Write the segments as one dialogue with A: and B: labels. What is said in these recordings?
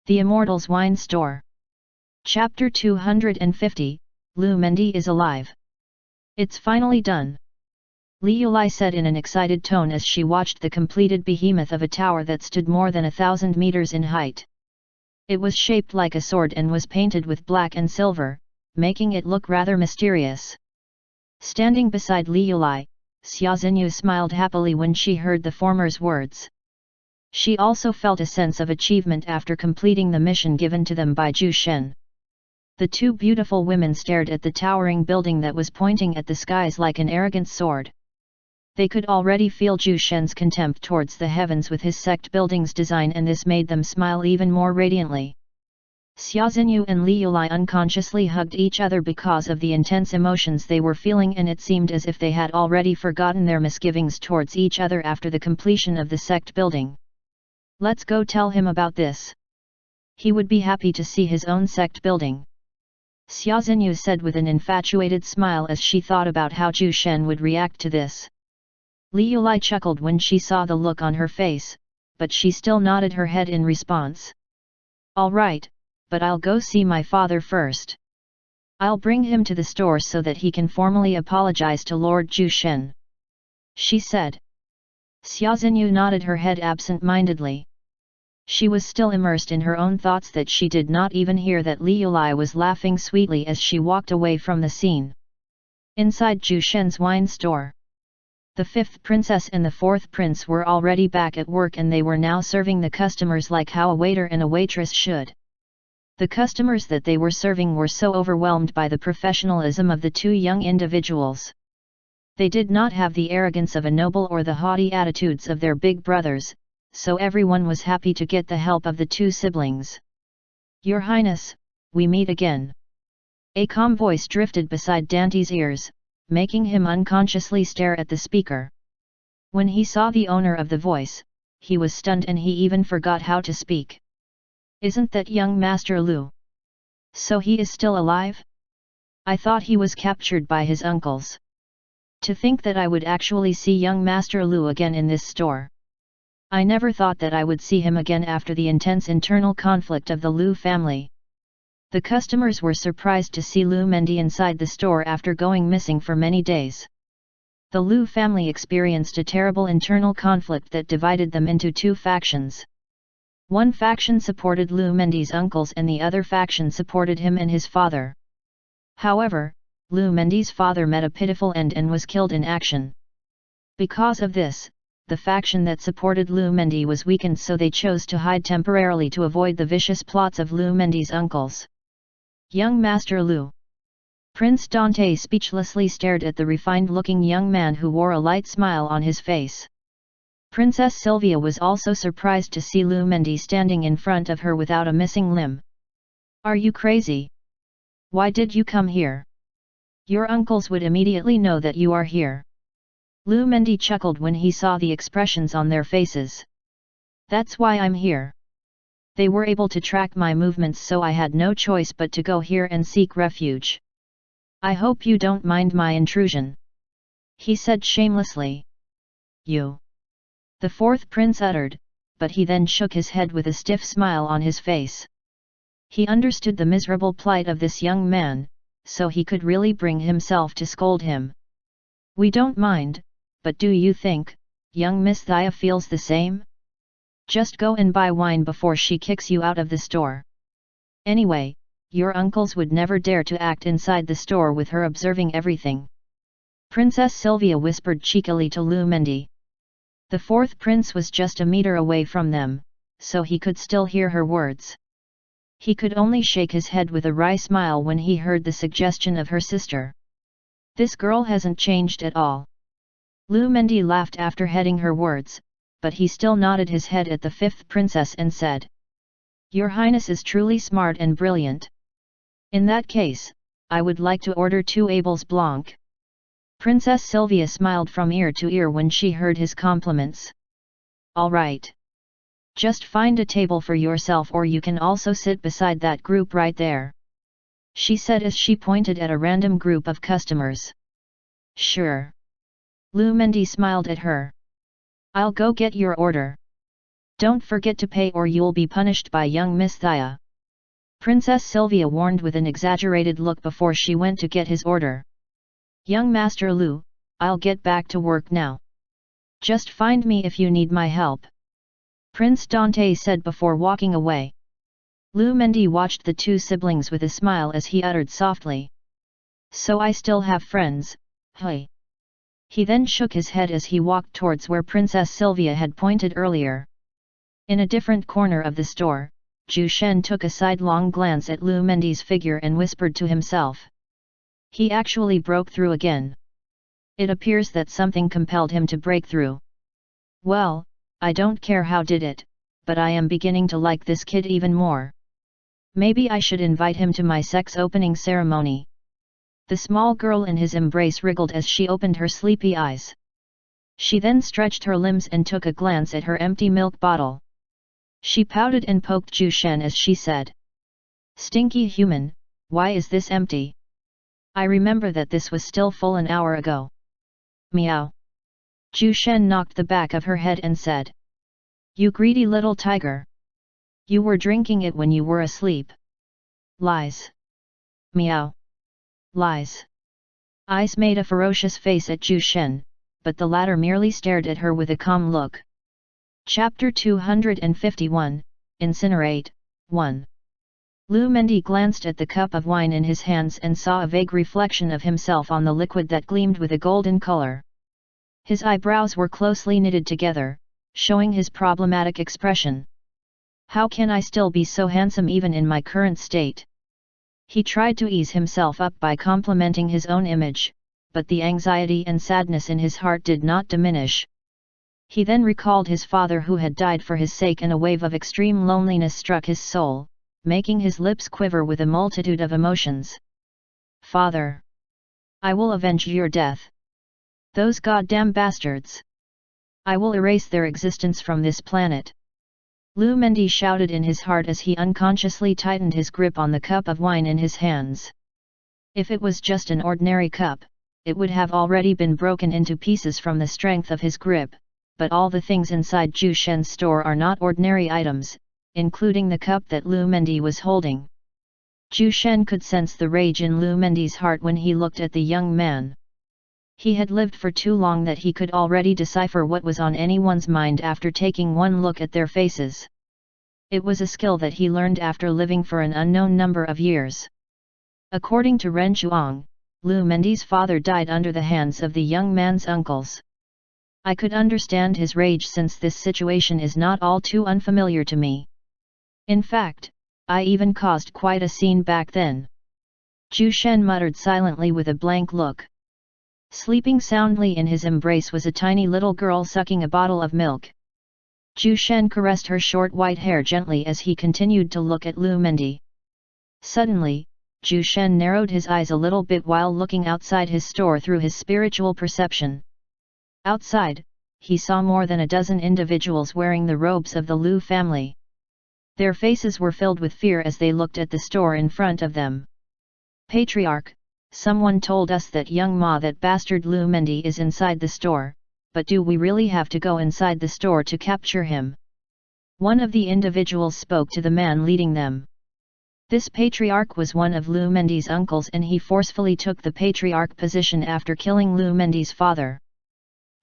A: The Immortal's Wine Store. Chapter 250, Lu Mendi is alive. It's finally done. Li Yulai said in an excited tone as she watched the completed behemoth of a tower that stood more than 1,000 meters in height. It was shaped like a sword and was painted with black and silver, making it look rather mysterious. Standing beside Li Yulai, Xia Xinyu smiled happily when she heard the former's words. She also felt a sense of achievement after completing the mission given to them by Zhu Shen. The two beautiful women stared at the towering building that was pointing at the skies like an arrogant sword. They could already feel Zhu Shen's contempt towards the heavens with his sect building's design, and this made them smile even more radiantly. Xia Xinyu and Li Yulai unconsciously hugged each other because of the intense emotions they were feeling, and it seemed as if they had already forgotten their misgivings towards each other after the completion of the sect building. Let's go tell him about this. He would be happy to see his own sect building. Xia Xinyu said with an infatuated smile as she thought about how Zhu Shen would react to this. Li Yulai chuckled when she saw the look on her face, but she still nodded her head in response. All right, but I'll go see my father first. I'll bring him to the store so that he can formally apologize to Lord Zhu Shen, she said. Xia Xinyu nodded her head absent-mindedly. She was still immersed in her own thoughts that she did not even hear that Li Yulai was laughing sweetly as she walked away from the scene. Inside Zhu Shen's wine store, the fifth princess and the fourth prince were already back at work, and they were now serving the customers like how a waiter and a waitress should. The customers that they were serving were so overwhelmed by the professionalism of the two young individuals. They did not have the arrogance of a noble or the haughty attitudes of their big brothers, so everyone was happy to get the help of the two siblings. Your Highness, we meet again. A calm voice drifted beside Dante's ears, making him unconsciously stare at the speaker. When he saw the owner of the voice, he was stunned and he even forgot how to speak. Isn't that young Master Lu? So he is still alive? I thought he was captured by his uncles. To think that I would actually see young Master Lu again in this store. I never thought that I would see him again after the intense internal conflict of the Lu family. The customers were surprised to see Lu Mendi inside the store after going missing for many days. The Lu family experienced a terrible internal conflict that divided them into two factions. One faction supported Lu Mendi's uncles and the other faction supported him and his father. However, Lu Mendi's father met a pitiful end and was killed in action. Because of this, the faction that supported Lu Mendi was weakened, so they chose to hide temporarily to avoid the vicious plots of Lu Mendi's uncles. Young Master Lu. Prince Dante speechlessly stared at the refined-looking young man who wore a light smile on his face. Princess Sylvia was also surprised to see Lu Mendi standing in front of her without a missing limb. Are you crazy? Why did you come here? Your uncles would immediately know that you are here. Lu Mendi chuckled when he saw the expressions on their faces. That's why I'm here. They were able to track my movements, so I had no choice but to go here and seek refuge. I hope you don't mind my intrusion, he said shamelessly. You. The fourth prince uttered, but he then shook his head with a stiff smile on his face. He understood the miserable plight of this young man, so he could really bring himself to scold him. We don't mind, but do you think young Miss Thea feels the same? Just go and buy wine before she kicks you out of the store. Anyway, your uncles would never dare to act inside the store with her observing everything. Princess Sylvia whispered cheekily to Lu Mendi. The fourth prince was just a meter away from them, so he could still hear her words. He could only shake his head with a wry smile when he heard the suggestion of her sister. This girl hasn't changed at all. Lu Mendi laughed after hearing her words, but he still nodded his head at the fifth princess and said, Your Highness is truly smart and brilliant. In that case, I would like to order 2 Abels Blanc. Princess Sylvia smiled from ear to ear when she heard his compliments. All right. Just find a table for yourself, or you can also sit beside that group right there, she said as she pointed at a random group of customers. Sure. Lu Mendi smiled at her. I'll go get your order. Don't forget to pay or you'll be punished by young Miss Thea. Princess Sylvia warned with an exaggerated look before she went to get his order. Young Master Lu, I'll get back to work now. Just find me if you need my help. Prince Dante said before walking away. Lu Mendi watched the two siblings with a smile as he uttered softly. So I still have friends, hey. He then shook his head as he walked towards where Princess Sylvia had pointed earlier. In a different corner of the store, Zhu Shen took a sidelong glance at Lu Mendi's figure and whispered to himself. He actually broke through again. It appears that something compelled him to break through. Well, I don't care how did it, but I am beginning to like this kid even more. Maybe I should invite him to my sex opening ceremony. The small girl in his embrace wriggled as she opened her sleepy eyes. She then stretched her limbs and took a glance at her empty milk bottle. She pouted and poked Zhu Shen as she said. Stinky human, why is this empty? I remember that this was still full an hour ago. Meow. Zhu Shen knocked the back of her head and said. You greedy little tiger. You were drinking it when you were asleep. Lies. Meow. Lies. Ice made a ferocious face at Zhu Shen, but the latter merely stared at her with a calm look. Chapter 251, Incinerate, 1. Lu Mendi glanced at the cup of wine in his hands and saw a vague reflection of himself on the liquid that gleamed with a golden color. His eyebrows were closely knitted together, showing his problematic expression. How can I still be so handsome even in my current state? He tried to ease himself up by complimenting his own image, but the anxiety and sadness in his heart did not diminish. He then recalled his father who had died for his sake and a wave of extreme loneliness struck his soul, making his lips quiver with a multitude of emotions. Father! I will avenge your death. Those goddamn bastards! I will erase their existence from this planet. Lu Mendi shouted in his heart as he unconsciously tightened his grip on the cup of wine in his hands. If it was just an ordinary cup, it would have already been broken into pieces from the strength of his grip, but all the things inside Zhu Shen's store are not ordinary items, including the cup that Lu Mendi was holding. Zhu Shen could sense the rage in Lu Mendi's heart when he looked at the young man. He had lived for too long that he could already decipher what was on anyone's mind after taking one look at their faces. It was a skill that he learned after living for an unknown number of years. According to Ren Chuang, Lu Mendi's father died under the hands of the young man's uncles. I could understand his rage since this situation is not all too unfamiliar to me. In fact, I even caused quite a scene back then. Zhu Shen muttered silently with a blank look. Sleeping soundly in his embrace was a tiny little girl sucking a bottle of milk. Zhu Shen caressed her short white hair gently as he continued to look at Lu Mendi. Suddenly, Zhu Shen narrowed his eyes a little bit while looking outside his store through his spiritual perception. Outside, he saw more than a dozen individuals wearing the robes of the Lu family. Their faces were filled with fear as they looked at the store in front of them. Patriarch, someone told us that young Ma, that bastard Lu Mendi, is inside the store, but do we really have to go inside the store to capture him? One of the individuals spoke to the man leading them. This patriarch was one of Lu Mendi's uncles and he forcefully took the patriarch position after killing Lu Mendi's father.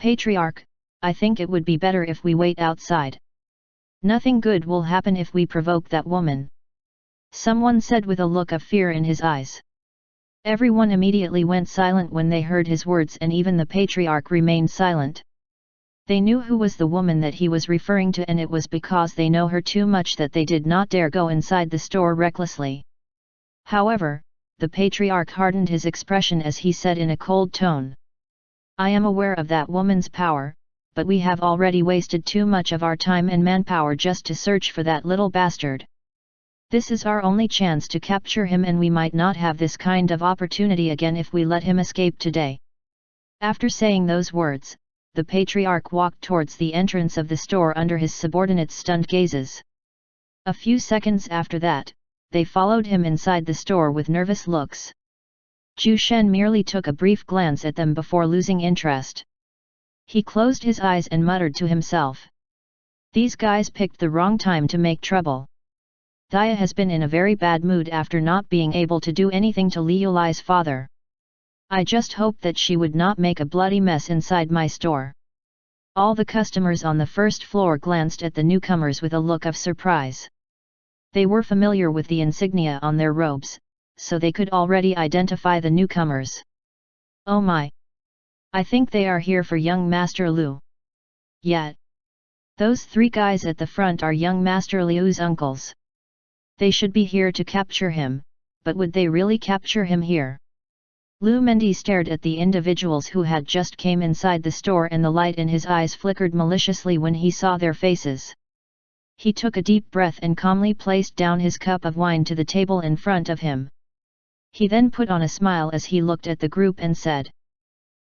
A: Patriarch, I think it would be better if we wait outside. Nothing good will happen if we provoke that woman. Someone said with a look of fear in his eyes. Everyone immediately went silent when they heard his words and even the patriarch remained silent. They knew who was the woman that he was referring to and it was because they know her too much that they did not dare go inside the store recklessly. However, the patriarch hardened his expression as he said in a cold tone. I am aware of that woman's power, but we have already wasted too much of our time and manpower just to search for that little bastard. This is our only chance to capture him and we might not have this kind of opportunity again if we let him escape today. After saying those words, the patriarch walked towards the entrance of the store under his subordinates' stunned gazes. A few seconds after that, they followed him inside the store with nervous looks. Zhu Shen merely took a brief glance at them before losing interest. He closed his eyes and muttered to himself. These guys picked the wrong time to make trouble. Thaya has been in a very bad mood after not being able to do anything to Liulai's father. I just hoped that she would not make a bloody mess inside my store. All the customers on the first floor glanced at the newcomers with a look of surprise. They were familiar with the insignia on their robes, so they could already identify the newcomers. Oh my! I think they are here for young Master Liu. Yet. Those three guys at the front are young Master Liu's uncles. They should be here to capture him, but would they really capture him here? Lu Mendi stared at the individuals who had just came inside the store and the light in his eyes flickered maliciously when he saw their faces. He took a deep breath and calmly placed down his cup of wine to the table in front of him. He then put on a smile as he looked at the group and said,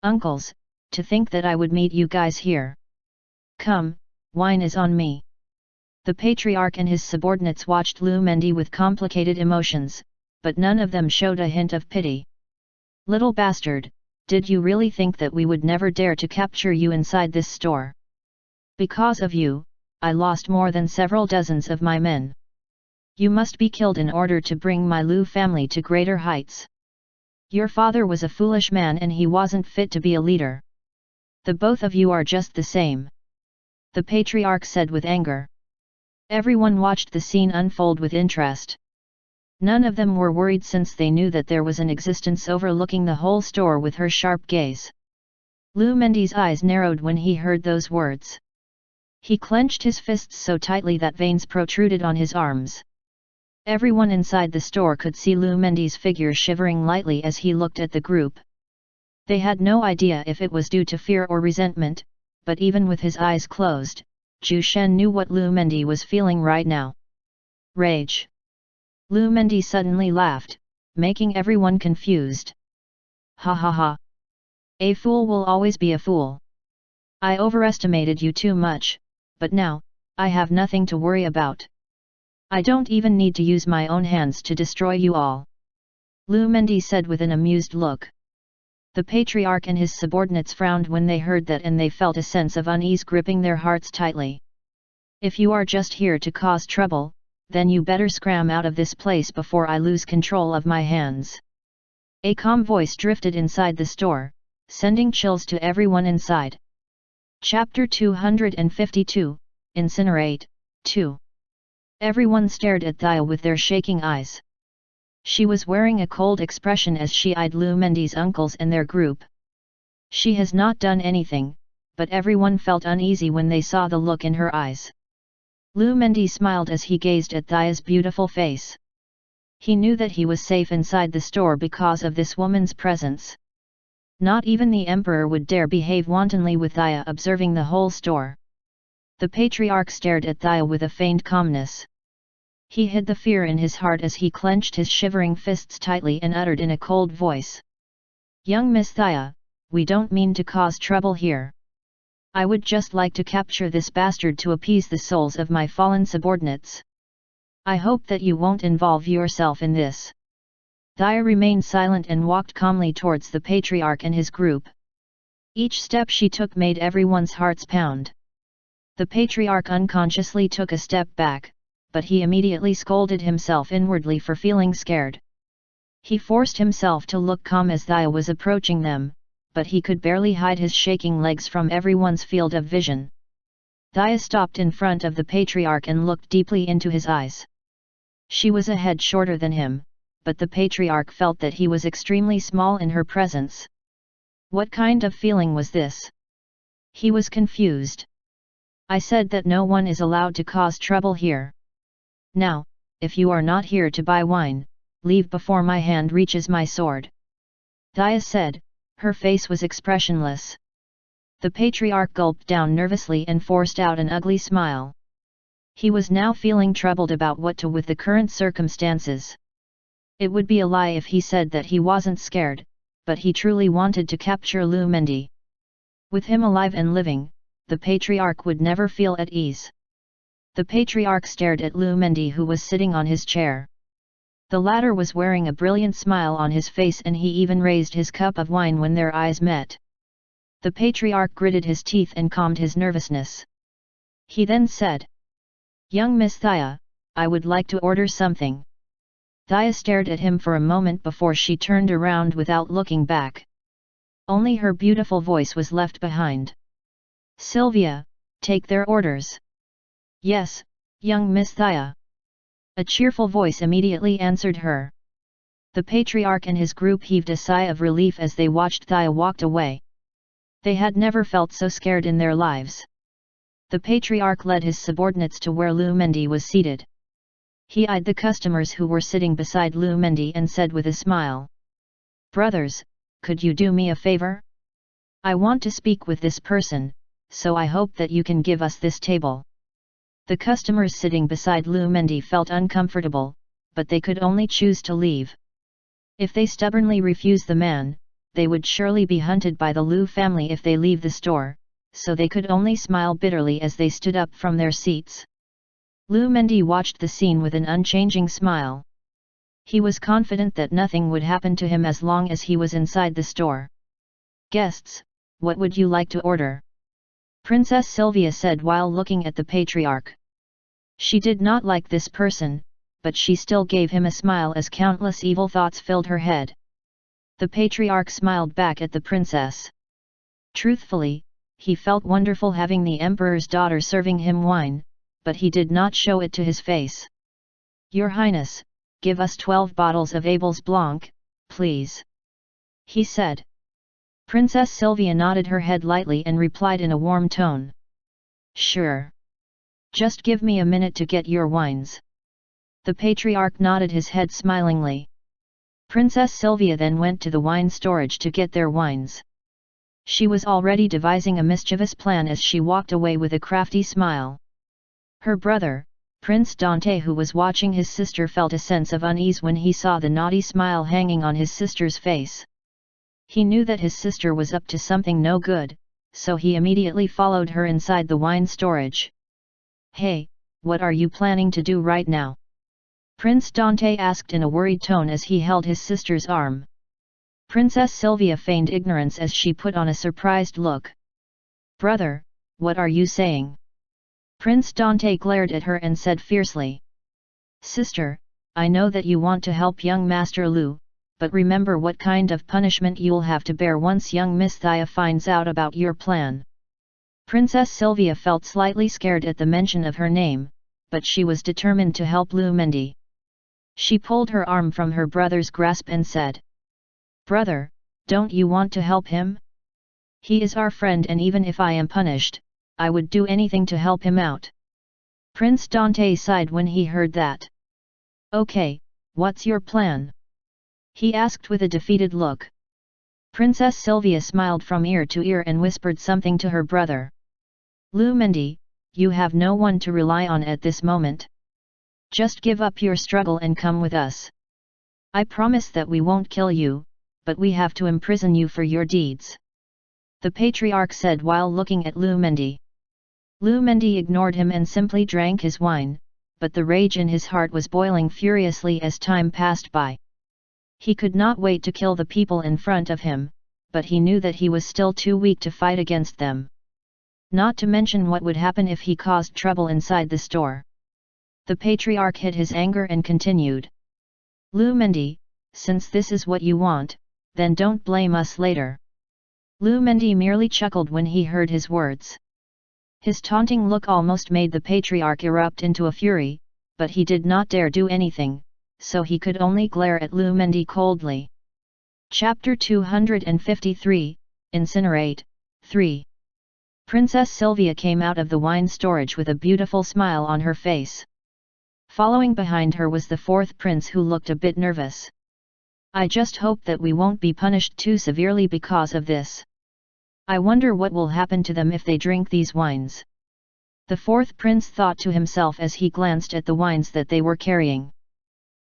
A: "Uncles, to think that I would meet you guys here. Come, wine is on me." The patriarch and his subordinates watched Lu Mendi with complicated emotions, but none of them showed a hint of pity. "Little bastard, did you really think that we would never dare to capture you inside this store? Because of you, I lost more than several dozens of my men. You must be killed in order to bring my Lu family to greater heights. Your father was a foolish man and he wasn't fit to be a leader. The both of you are just the same," the patriarch said with anger. Everyone watched the scene unfold with interest. None of them were worried since they knew that there was an existence overlooking the whole store with her sharp gaze. Lu Mendi's eyes narrowed when he heard those words. He clenched his fists so tightly that veins protruded on his arms. Everyone inside the store could see Lu Mendi's figure shivering lightly as he looked at the group. They had no idea if it was due to fear or resentment, but even with his eyes closed, Zhu Shen knew what Lu Mendi was feeling right now. Rage. Lu Mendi suddenly laughed, making everyone confused. "Ha ha ha! A fool will always be a fool. I overestimated you too much, but now, I have nothing to worry about. I don't even need to use my own hands to destroy you all," Lu Mendi said with an amused look. The patriarch and his subordinates frowned when they heard that and they felt a sense of unease gripping their hearts tightly. "If you are just here to cause trouble, then you better scram out of this place before I lose control of my hands." A calm voice drifted inside the store, sending chills to everyone inside. Chapter 252, Incinerate, 2. Everyone stared at Thaya with their shaking eyes. She was wearing a cold expression as she eyed Lu Mendi's uncles and their group. She has not done anything, but everyone felt uneasy when they saw the look in her eyes. Lu Mendi smiled as he gazed at Thaya's beautiful face. He knew that he was safe inside the store because of this woman's presence. Not even the emperor would dare behave wantonly with Thaya observing the whole store. The patriarch stared at Thaya with a feigned calmness. He hid the fear in his heart as he clenched his shivering fists tightly and uttered in a cold voice. "Young Miss Thaya, we don't mean to cause trouble here. I would just like to capture this bastard to appease the souls of my fallen subordinates. I hope that you won't involve yourself in this." Thaya remained silent and walked calmly towards the patriarch and his group. Each step she took made everyone's hearts pound. The patriarch unconsciously took a step back, but he immediately scolded himself inwardly for feeling scared. He forced himself to look calm as Thaya was approaching them, but he could barely hide his shaking legs from everyone's field of vision. Thaya stopped in front of the patriarch and looked deeply into his eyes. She was a head shorter than him, but the patriarch felt that he was extremely small in her presence. What kind of feeling was this? He was confused. "I said that no one is allowed to cause trouble here. Now, if you are not here to buy wine, leave before my hand reaches my sword," Thaya said. Her face was expressionless. The patriarch gulped down nervously and forced out an ugly smile. He was now feeling troubled about what to do with the current circumstances. It would be a lie if he said that he wasn't scared, but he truly wanted to capture Lu Mendi. With him alive and living, the patriarch would never feel at ease. The patriarch stared at Lu Mendi who was sitting on his chair. The latter was wearing a brilliant smile on his face and he even raised his cup of wine when their eyes met. The patriarch gritted his teeth and calmed his nervousness. He then said, "Young Miss Thea, I would like to order something." Thea stared at him for a moment before she turned around without looking back. Only her beautiful voice was left behind. "Sylvia, take their orders." "Yes, young Miss Thea." A cheerful voice immediately answered her. The patriarch and his group heaved a sigh of relief as they watched Thea walked away. They had never felt so scared in their lives. The patriarch led his subordinates to where Lu Mendi was seated. He eyed the customers who were sitting beside Lu Mendi and said with a smile, "Brothers, could you do me a favor? I want to speak with this person, so I hope that you can give us this table." The customers sitting beside Lu Mendi felt uncomfortable, but they could only choose to leave. If they stubbornly refuse the man, they would surely be hunted by the Lu family if they leave the store, so they could only smile bitterly as they stood up from their seats. Lu Mendi watched the scene with an unchanging smile. He was confident that nothing would happen to him as long as he was inside the store. "Guests, what would you like to order?" Princess Sylvia said while looking at the patriarch. She did not like this person, but she still gave him a smile as countless evil thoughts filled her head. The patriarch smiled back at the princess. Truthfully, he felt wonderful having the emperor's daughter serving him wine, but he did not show it to his face. "Your Highness, give us 12 bottles of Abel's Blanc, please," he said. Princess Sylvia nodded her head lightly and replied in a warm tone. "Sure. Just give me a minute to get your wines." The patriarch nodded his head smilingly. Princess Sylvia then went to the wine storage to get their wines. She was already devising a mischievous plan as she walked away with a crafty smile. Her brother, Prince Dante, who was watching his sister, felt a sense of unease when he saw the naughty smile hanging on his sister's face. He knew that his sister was up to something no good, so he immediately followed her inside the wine storage. "Hey, what are you planning to do right now?" Prince Dante asked in a worried tone as he held his sister's arm. Princess Sylvia feigned ignorance as she put on a surprised look. "Brother, what are you saying?" Prince Dante glared at her and said fiercely. "Sister, I know that you want to help young Master Lu, but remember what kind of punishment you'll have to bear once young Miss Thea finds out about your plan." Princess Sylvia felt slightly scared at the mention of her name, but she was determined to help Lu Mendi. She pulled her arm from her brother's grasp and said, "Brother, don't you want to help him? He is our friend, and even if I am punished, I would do anything to help him out." Prince Dante sighed when he heard that. "Okay, what's your plan?" he asked with a defeated look. Princess Sylvia smiled from ear to ear and whispered something to her brother. "Lu Mendi, you have no one to rely on at this moment. Just give up your struggle and come with us. I promise that we won't kill you, but we have to imprison you for your deeds," the patriarch said while looking at Lu Mendi. Lu Mendi ignored him and simply drank his wine, but the rage in his heart was boiling furiously as time passed by. He could not wait to kill the people in front of him, but he knew that he was still too weak to fight against them. Not to mention what would happen if he caused trouble inside the store. The patriarch hid his anger and continued. "Lu Mendi, since this is what you want, then don't blame us later." Lu Mendi merely chuckled when he heard his words. His taunting look almost made the patriarch erupt into a fury, but he did not dare do anything, so he could only glare at Lu Mendi coldly. Chapter 253, Incinerate, 3. Princess Sylvia came out of the wine storage with a beautiful smile on her face. Following behind her was the fourth prince, who looked a bit nervous. "I just hope that we won't be punished too severely because of this. I wonder what will happen to them if they drink these wines." The fourth prince thought to himself as he glanced at the wines that they were carrying.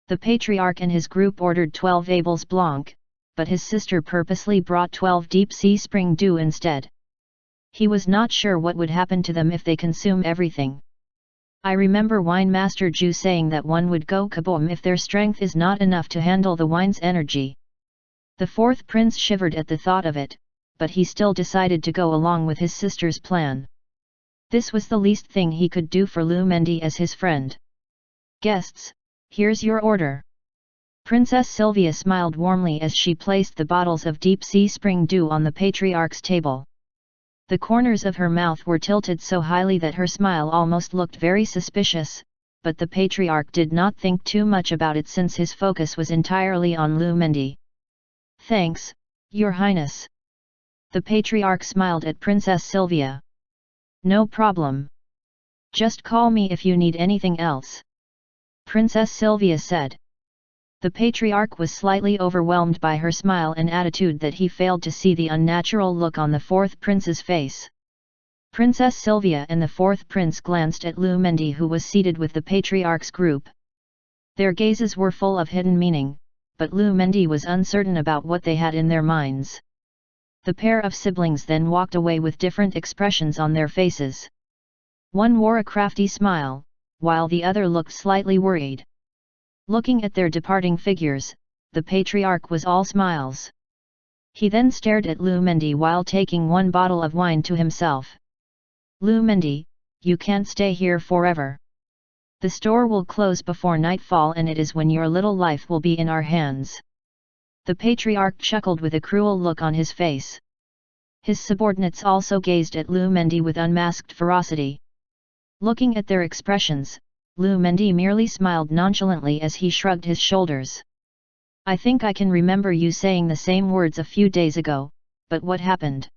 A: The patriarch and his group ordered 12 Abel's Blanc, but his sister purposely brought 12 Deep Sea Spring Dew instead. He was not sure what would happen to them if they consume everything. "I remember Wine Master Ju saying that one would go kaboom if their strength is not enough to handle the wine's energy." The fourth prince shivered at the thought of it, but he still decided to go along with his sister's plan. This was the least thing he could do for Lu Mendi as his friend. "Guests, here's your order." Princess Sylvia smiled warmly as she placed the bottles of deep sea spring dew on the patriarch's table. The corners of her mouth were tilted so highly that her smile almost looked very suspicious, but the patriarch did not think too much about it since his focus was entirely on Lu Mendi. "Thanks, Your Highness." The patriarch smiled at Princess Sylvia. "No problem. Just call me if you need anything else," Princess Sylvia said. The patriarch was slightly overwhelmed by her smile and attitude that he failed to see the unnatural look on the fourth prince's face. Princess Sylvia and the fourth prince glanced at Lu Mendi, who was seated with the patriarch's group. Their gazes were full of hidden meaning, but Lu Mendi was uncertain about what they had in their minds. The pair of siblings then walked away with different expressions on their faces. One wore a crafty smile, while the other looked slightly worried. Looking at their departing figures, the patriarch was all smiles. He then stared at Lu Mendi while taking one bottle of wine to himself. "Lu Mendi, you can't stay here forever. The store will close before nightfall, and it is when your little life will be in our hands." The patriarch chuckled with a cruel look on his face. His subordinates also gazed at Lu Mendi with unmasked ferocity. Looking at their expressions, Lu Mendi merely smiled nonchalantly as he shrugged his shoulders. "I think I can remember you saying the same words a few days ago, but what happened?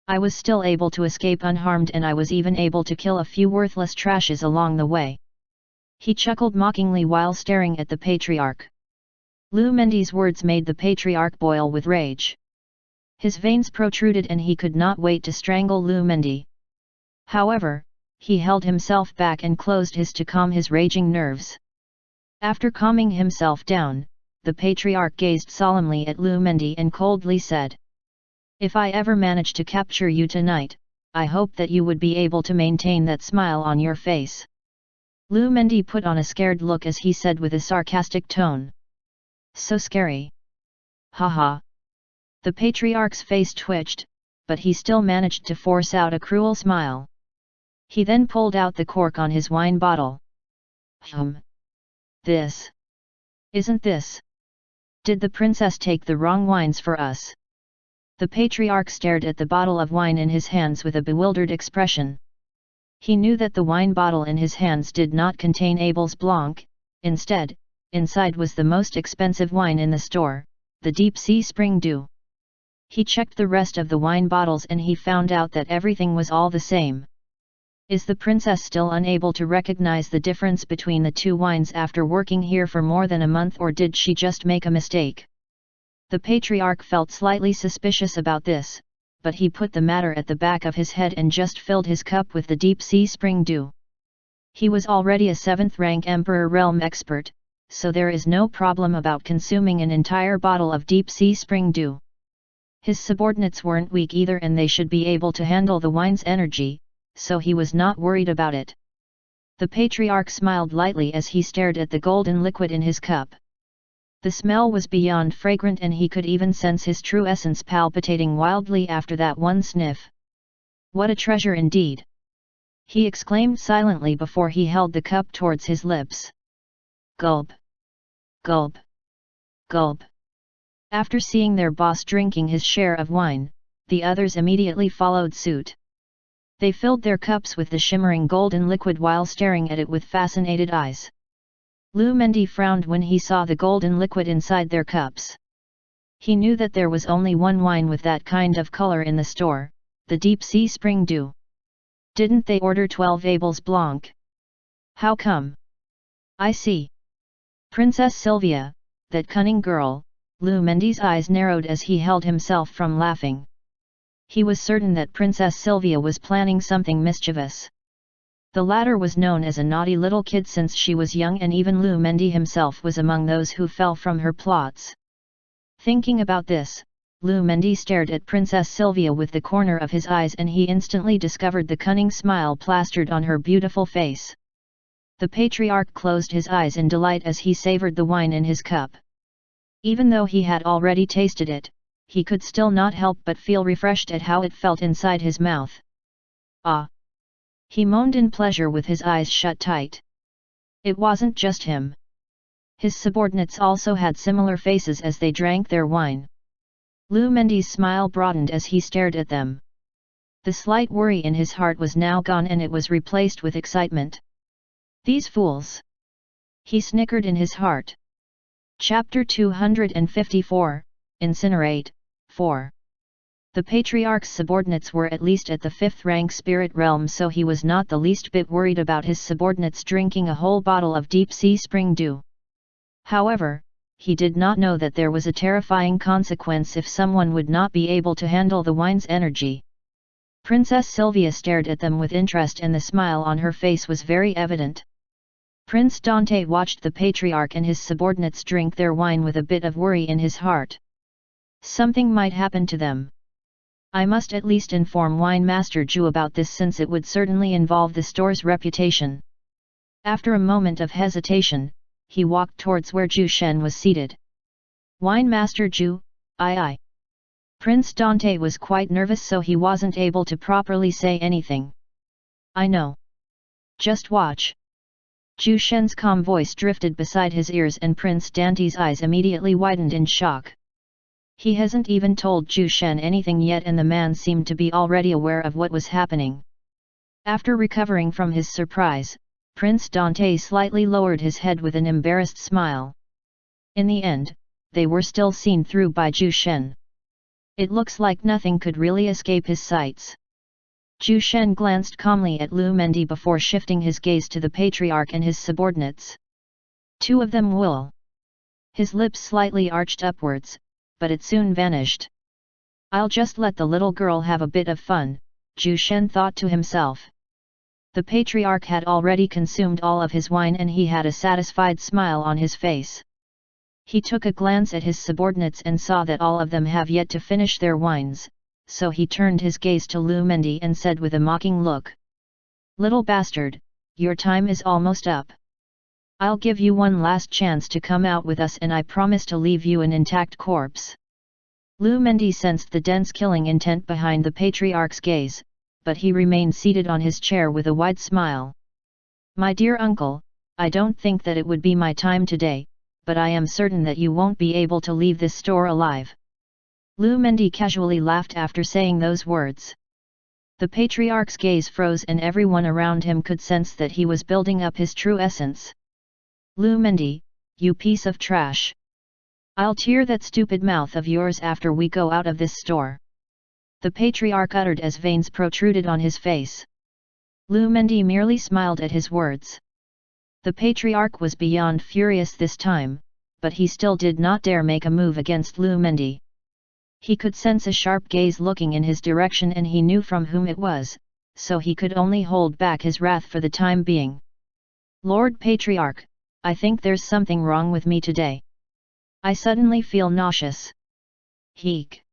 A: I was still able to escape unharmed, and I was even able to kill a few worthless trashes along the way." He chuckled mockingly while staring at the patriarch. Lu Mendi's words made the patriarch boil with rage. His veins protruded and he could not wait to strangle Lu Mendi. However, he held himself back and closed his to calm his raging nerves. After calming himself down, the patriarch gazed solemnly at Lu Mendi and coldly said, "If I ever manage to capture you tonight, I hope that you would be able to maintain that smile on your face." Lu Mendi put on a scared look as he said with a sarcastic tone, "So scary. Haha." The patriarch's face twitched, but he still managed to force out a cruel smile. He then pulled out the cork on his wine bottle. This. Isn't this? Did the princess take the wrong wines for us?" The patriarch stared at the bottle of wine in his hands with a bewildered expression. He knew that the wine bottle in his hands did not contain Abel's Blanc, instead, inside was the most expensive wine in the store, the Deep Sea Spring Dew. He checked the rest of the wine bottles and he found out that everything was all the same. Is the princess still unable to recognize the difference between the two wines after working here for more than a month, or did she just make a mistake? The patriarch felt slightly suspicious about this, but he put the matter at the back of his head and just filled his cup with the Deep Sea Spring Dew. He was already a 7th-rank Emperor Realm expert, so there is no problem about consuming an entire bottle of Deep Sea Spring Dew. His subordinates weren't weak either and they should be able to handle the wine's energy, so he was not worried about it. The patriarch smiled lightly as he stared at the golden liquid in his cup. The smell was beyond fragrant and he could even sense his true essence palpitating wildly after that one sniff. "What a treasure indeed!" he exclaimed silently before he held the cup towards his lips. Gulp! Gulp! Gulp! After seeing their boss drinking his share of wine, the others immediately followed suit. They filled their cups with the shimmering golden liquid while staring at it with fascinated eyes. Lu Mendi frowned when he saw the golden liquid inside their cups. He knew that there was only one wine with that kind of color in the store, the Deep Sea Spring Dew. Didn't they order 12 Abel's Blanc? How come? I see. Princess Sylvia, that cunning girl. Lu Mendi's eyes narrowed as he held himself from laughing. He was certain that Princess Sylvia was planning something mischievous. The latter was known as a naughty little kid since she was young, and even Lu Mendi himself was among those who fell from her plots. Thinking about this, Lu Mendi stared at Princess Sylvia with the corner of his eyes and he instantly discovered the cunning smile plastered on her beautiful face. The patriarch closed his eyes in delight as he savored the wine in his cup. Even though he had already tasted it, he could still not help but feel refreshed at how it felt inside his mouth. Ah! He moaned in pleasure with his eyes shut tight. It wasn't just him. His subordinates also had similar faces as they drank their wine. Lu Mendi's smile broadened as he stared at them. The slight worry in his heart was now gone and it was replaced with excitement. These fools! He snickered in his heart. Chapter 254, Incinerate, 4. The Patriarch's subordinates were at least at the 5th rank spirit realm, so he was not the least bit worried about his subordinates drinking a whole bottle of deep-sea spring dew. However, he did not know that there was a terrifying consequence if someone would not be able to handle the wine's energy. Princess Sylvia stared at them with interest and the smile on her face was very evident. Prince Dante watched the Patriarch and his subordinates drink their wine with a bit of worry in his heart. Something might happen to them. I must at least inform Wine Master Zhu about this, since it would certainly involve the store's reputation. After a moment of hesitation, he walked towards where Zhu Shen was seated. Wine Master Zhu, aye. Prince Dante was quite nervous, so he wasn't able to properly say anything. I know. Just watch. Zhu Shen's calm voice drifted beside his ears and Prince Dante's eyes immediately widened in shock. He hasn't even told Zhu Shen anything yet and the man seemed to be already aware of what was happening. After recovering from his surprise, Prince Dante slightly lowered his head with an embarrassed smile. In the end, they were still seen through by Zhu Shen. It looks like nothing could really escape his sights. Zhu Shen glanced calmly at Lu Mendi before shifting his gaze to the Patriarch and his subordinates. Two of them will. His lips slightly arched upwards, but it soon vanished. I'll just let the little girl have a bit of fun, Zhu Shen thought to himself. The Patriarch had already consumed all of his wine and he had a satisfied smile on his face. He took a glance at his subordinates and saw that all of them have yet to finish their wines, so he turned his gaze to Lu Mendi and said with a mocking look. Little bastard, your time is almost up. I'll give you one last chance to come out with us and I promise to leave you an intact corpse. Lu Mendi sensed the dense killing intent behind the Patriarch's gaze, but he remained seated on his chair with a wide smile. My dear uncle, I don't think that it would be my time today, but I am certain that you won't be able to leave this store alive. Lu Mendi casually laughed after saying those words. The Patriarch's gaze froze and everyone around him could sense that he was building up his true essence. Lu Mendi, you piece of trash. I'll tear that stupid mouth of yours after we go out of this store. The Patriarch uttered as veins protruded on his face. Lu Mendi merely smiled at his words. The Patriarch was beyond furious this time, but he still did not dare make a move against Lu Mendi. He could sense a sharp gaze looking in his direction and he knew from whom it was, so he could only hold back his wrath for the time being. Lord Patriarch, I think there's something wrong with me today. I suddenly feel nauseous. Heek.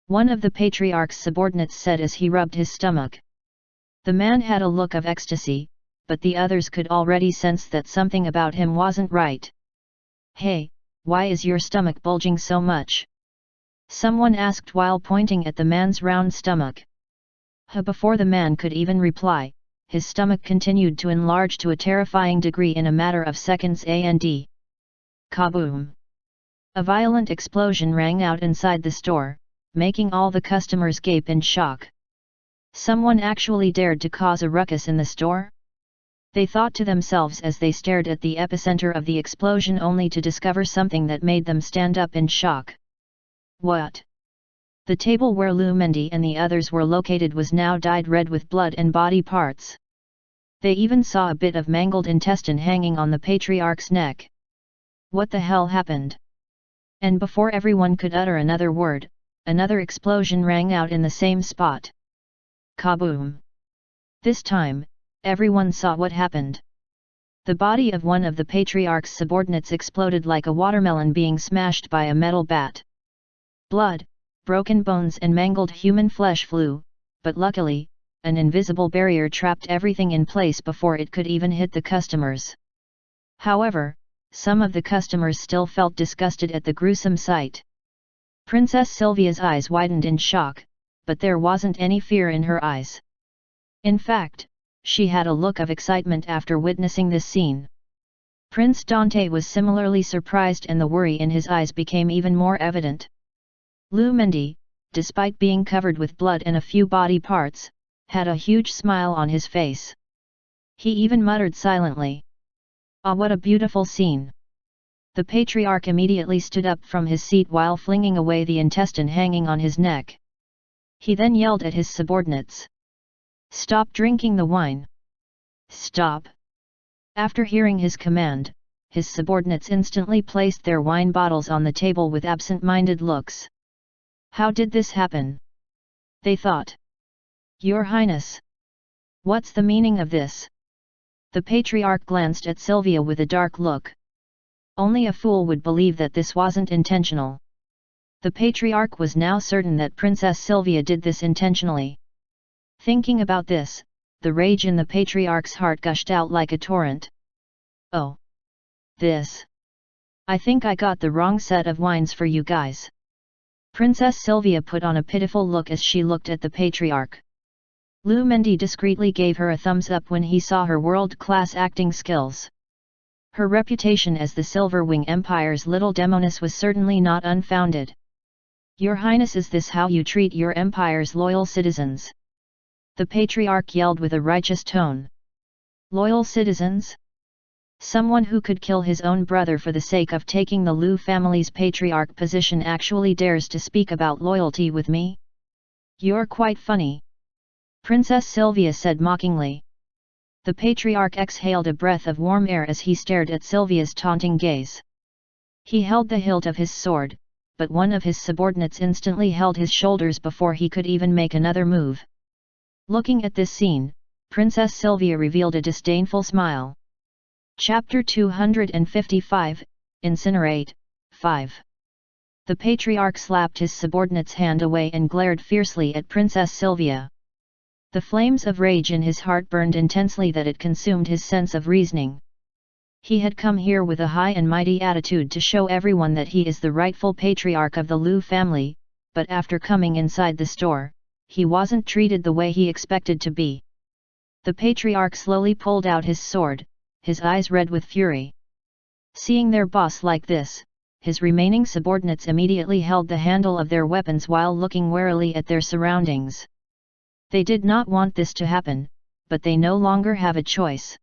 A: One of the Patriarch's subordinates said as he rubbed his stomach. The man had a look of ecstasy, but the others could already sense that something about him wasn't right. Hey, why is your stomach bulging so much? Someone asked while pointing at the man's round stomach. Before the man could even reply, his stomach continued to enlarge to a terrifying degree in a matter of seconds and kaboom! A violent explosion rang out inside the store, making all the customers gape in shock. Someone actually dared to cause a ruckus in the store? They thought to themselves as they stared at the epicenter of the explosion only to discover something that made them stand up in shock. What? The table where Lu Mendi and the others were located was now dyed red with blood and body parts. They even saw a bit of mangled intestine hanging on the Patriarch's neck. What the hell happened? And before everyone could utter another word, another explosion rang out in the same spot. Kaboom! This time, everyone saw what happened. The body of one of the Patriarch's subordinates exploded like a watermelon being smashed by a metal bat. Blood, broken bones and mangled human flesh flew, but luckily, an invisible barrier trapped everything in place before it could even hit the customers. However, some of the customers still felt disgusted at the gruesome sight. Princess Sylvia's eyes widened in shock, but there wasn't any fear in her eyes. In fact, She had a look of excitement after witnessing this scene. Prince Dante was similarly surprised and the worry in his eyes became even more evident. Lu Mendi, despite being covered with blood and a few body parts, had a huge smile on his face. He even muttered silently, "Ah, what a beautiful scene!" The patriarch immediately stood up from his seat while flinging away the intestine hanging on his neck. He then yelled at his subordinates, "Stop drinking the wine! Stop!" After hearing his command, his subordinates instantly placed their wine bottles on the table with absent-minded looks. How did this happen? They thought. Your Highness! What's the meaning of this? The patriarch glanced at Sylvia with a dark look. Only a fool would believe that this wasn't intentional. The patriarch was now certain that Princess Sylvia did this intentionally. Thinking about this, the rage in the patriarch's heart gushed out like a torrent. Oh! This! I think I got the wrong set of wines for you guys. Princess Sylvia put on a pitiful look as she looked at the patriarch. Lu Mendi discreetly gave her a thumbs up when he saw her world-class acting skills. Her reputation as the Silverwing Empire's little demoness was certainly not unfounded. Your Highness, is this how you treat your empire's loyal citizens? The patriarch yelled with a righteous tone. Loyal citizens? Someone who could kill his own brother for the sake of taking the Lu family's patriarch position actually dares to speak about loyalty with me? You're quite funny. Princess Sylvia said mockingly. The patriarch exhaled a breath of warm air as he stared at Sylvia's taunting gaze. He held the hilt of his sword, but one of his subordinates instantly held his shoulders before he could even make another move. Looking at this scene, Princess Sylvia revealed a disdainful smile. Chapter 255, Incinerate, 5. The patriarch slapped his subordinate's hand away and glared fiercely at Princess Sylvia. The flames of rage in his heart burned intensely that it consumed his sense of reasoning. He had come here with a high and mighty attitude to show everyone that he is the rightful patriarch of the Lu family, but after coming inside the store, he wasn't treated the way he expected to be. The patriarch slowly pulled out his sword, his eyes red with fury. Seeing their boss like this, his remaining subordinates immediately held the handle of their weapons while looking warily at their surroundings. They did not want this to happen, but they no longer have a choice.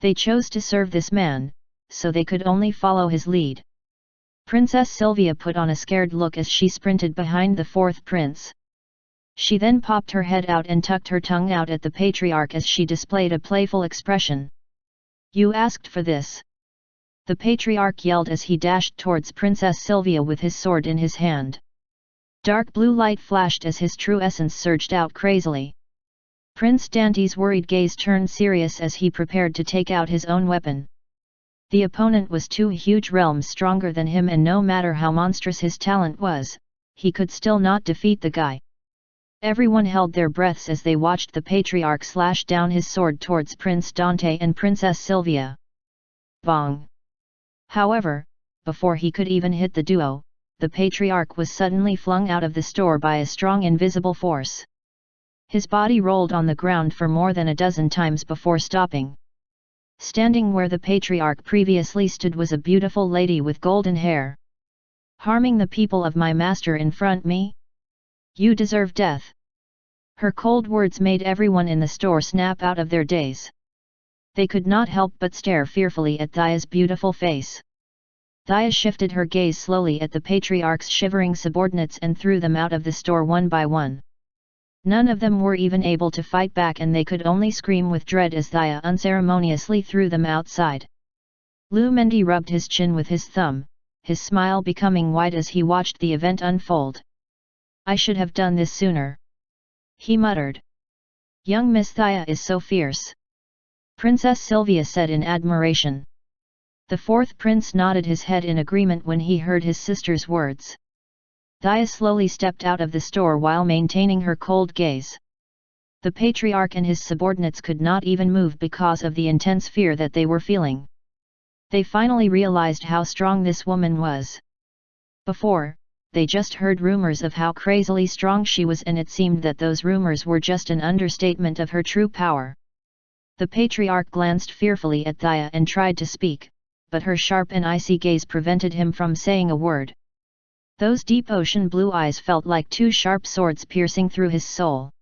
A: They chose to serve this man, so they could only follow his lead. Princess Sylvia put on a scared look as she sprinted behind the fourth prince. She then popped her head out and tucked her tongue out at the patriarch as she displayed a playful expression. You asked for this. The patriarch yelled as he dashed towards Princess Sylvia with his sword in his hand. Dark blue light flashed as his true essence surged out crazily. Prince Dante's worried gaze turned serious as he prepared to take out his own weapon. The opponent was 2 huge realms stronger than him, and no matter how monstrous his talent was, he could still not defeat the guy. Everyone held their breaths as they watched the patriarch slash down his sword towards Prince Dante and Princess Sylvia. Bong! However, before he could even hit the duo, the patriarch was suddenly flung out of the store by a strong invisible force. His body rolled on the ground for more than a dozen times before stopping. Standing where the patriarch previously stood was a beautiful lady with golden hair. Harming the people of my master in front me? You deserve death. Her cold words made everyone in the store snap out of their daze. They could not help but stare fearfully at Thaya's beautiful face. Thaya shifted her gaze slowly at the patriarch's shivering subordinates and threw them out of the store one by one. None of them were even able to fight back, and they could only scream with dread as Thaya unceremoniously threw them outside. Lu Mendi rubbed his chin with his thumb, his smile becoming wide as he watched the event unfold. I should have done this sooner. He muttered. Young Miss Thaya is so fierce. Princess Sylvia said in admiration. The fourth prince nodded his head in agreement when he heard his sister's words. Thaya slowly stepped out of the store while maintaining her cold gaze. The patriarch and his subordinates could not even move because of the intense fear that they were feeling. They finally realized how strong this woman was. Before, they just heard rumors of how crazily strong she was, and it seemed that those rumors were just an understatement of her true power. The patriarch glanced fearfully at Thaya and tried to speak, but her sharp and icy gaze prevented him from saying a word. Those deep ocean blue eyes felt like two sharp swords piercing through his soul.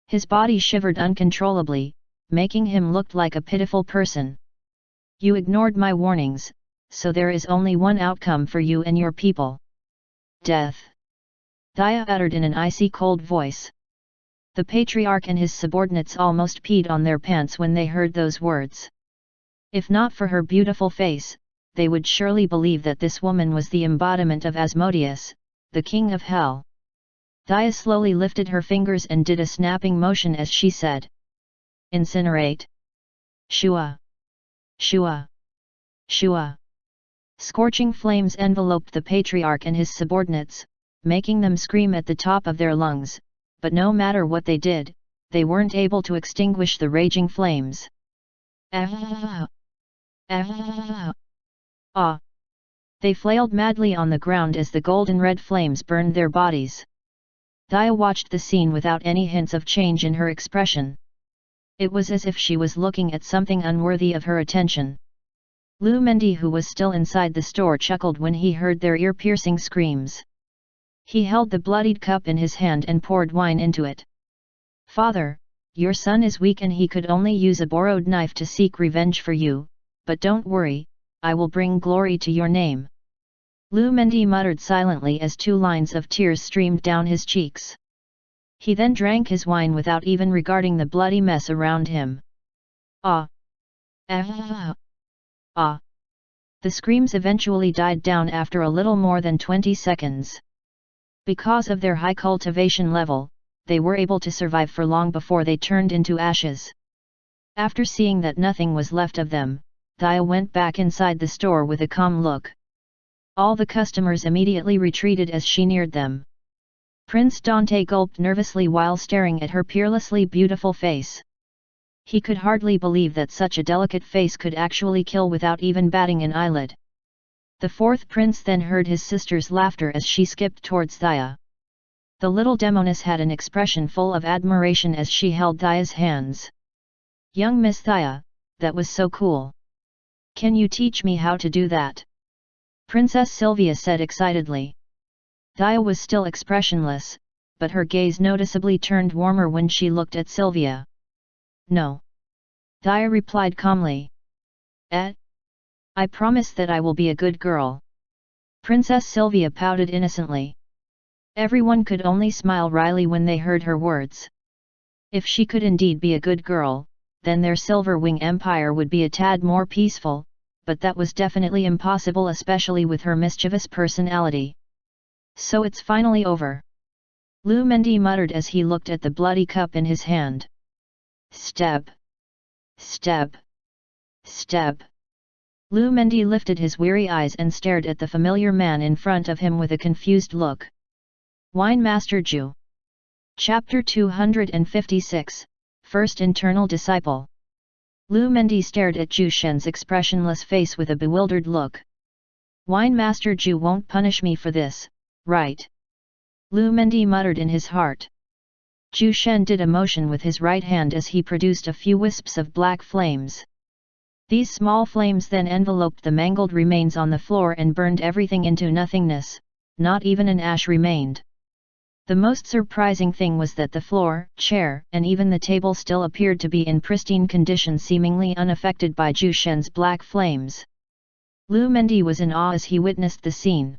A: His body shivered uncontrollably, making him look like a pitiful person. You ignored my warnings, so there is only one outcome for you and your people. Death. Thaya uttered in an icy cold voice. The patriarch and his subordinates almost peed on their pants when they heard those words. If not for her beautiful face, they would surely believe that this woman was the embodiment of Asmodeus, the king of hell. Thaya slowly lifted her fingers and did a snapping motion as she said, "Incinerate! Shua! Shua! Shua!" Scorching flames enveloped the patriarch and his subordinates, making them scream at the top of their lungs, but no matter what they did, they weren't able to extinguish the raging flames. Ah! Ah! Ah! They flailed madly on the ground as the golden red flames burned their bodies. Thaya watched the scene without any hints of change in her expression. It was as if she was looking at something unworthy of her attention. Lu Mendi, who was still inside the store, chuckled when he heard their ear-piercing screams. He held the bloodied cup in his hand and poured wine into it. "Father, your son is weak and he could only use a borrowed knife to seek revenge for you, but don't worry, I will bring glory to your name." Lu Mendi muttered silently as 2 lines of tears streamed down his cheeks. He then drank his wine without even regarding the bloody mess around him. Ah! Ah! Ah! The screams eventually died down after a little more than 20 seconds. Because of their high cultivation level, they were able to survive for long before they turned into ashes. After seeing that nothing was left of them, Thaya went back inside the store with a calm look. All the customers immediately retreated as she neared them. Prince Dante gulped nervously while staring at her peerlessly beautiful face. He could hardly believe that such a delicate face could actually kill without even batting an eyelid. The 4th prince then heard his sister's laughter as she skipped towards Thaya. The little demoness had an expression full of admiration as she held Thaya's hands. "Young Miss Thaya, that was so cool. Can you teach me how to do that?" Princess Sylvia said excitedly. Thaya was still expressionless, but her gaze noticeably turned warmer when she looked at Sylvia. "No." Thaya replied calmly. I promise that I will be a good girl." Princess Sylvia pouted innocently. Everyone could only smile wryly when they heard her words. If she could indeed be a good girl, then their Silver Wing Empire would be a tad more peaceful, but that was definitely impossible, especially with her mischievous personality. "So it's finally over," Lu Mendi muttered as he looked at the bloody cup in his hand. "Step! Step! Step!" Lu Mendi lifted his weary eyes and stared at the familiar man in front of him with a confused look. Wine Master Ju. Chapter 256, First Internal Disciple. Lu Mendi stared at Ju Shen's expressionless face with a bewildered look. "Wine Master Ju won't punish me for this, right?" Lu Mendi muttered in his heart. Ju Shen did a motion with his right hand as he produced a few wisps of black flames. These small flames then enveloped the mangled remains on the floor and burned everything into nothingness, not even an ash remained. The most surprising thing was that the floor, chair, and even the table still appeared to be in pristine condition, seemingly unaffected by Ju Shen's black flames. Lu Mendi was in awe as he witnessed the scene.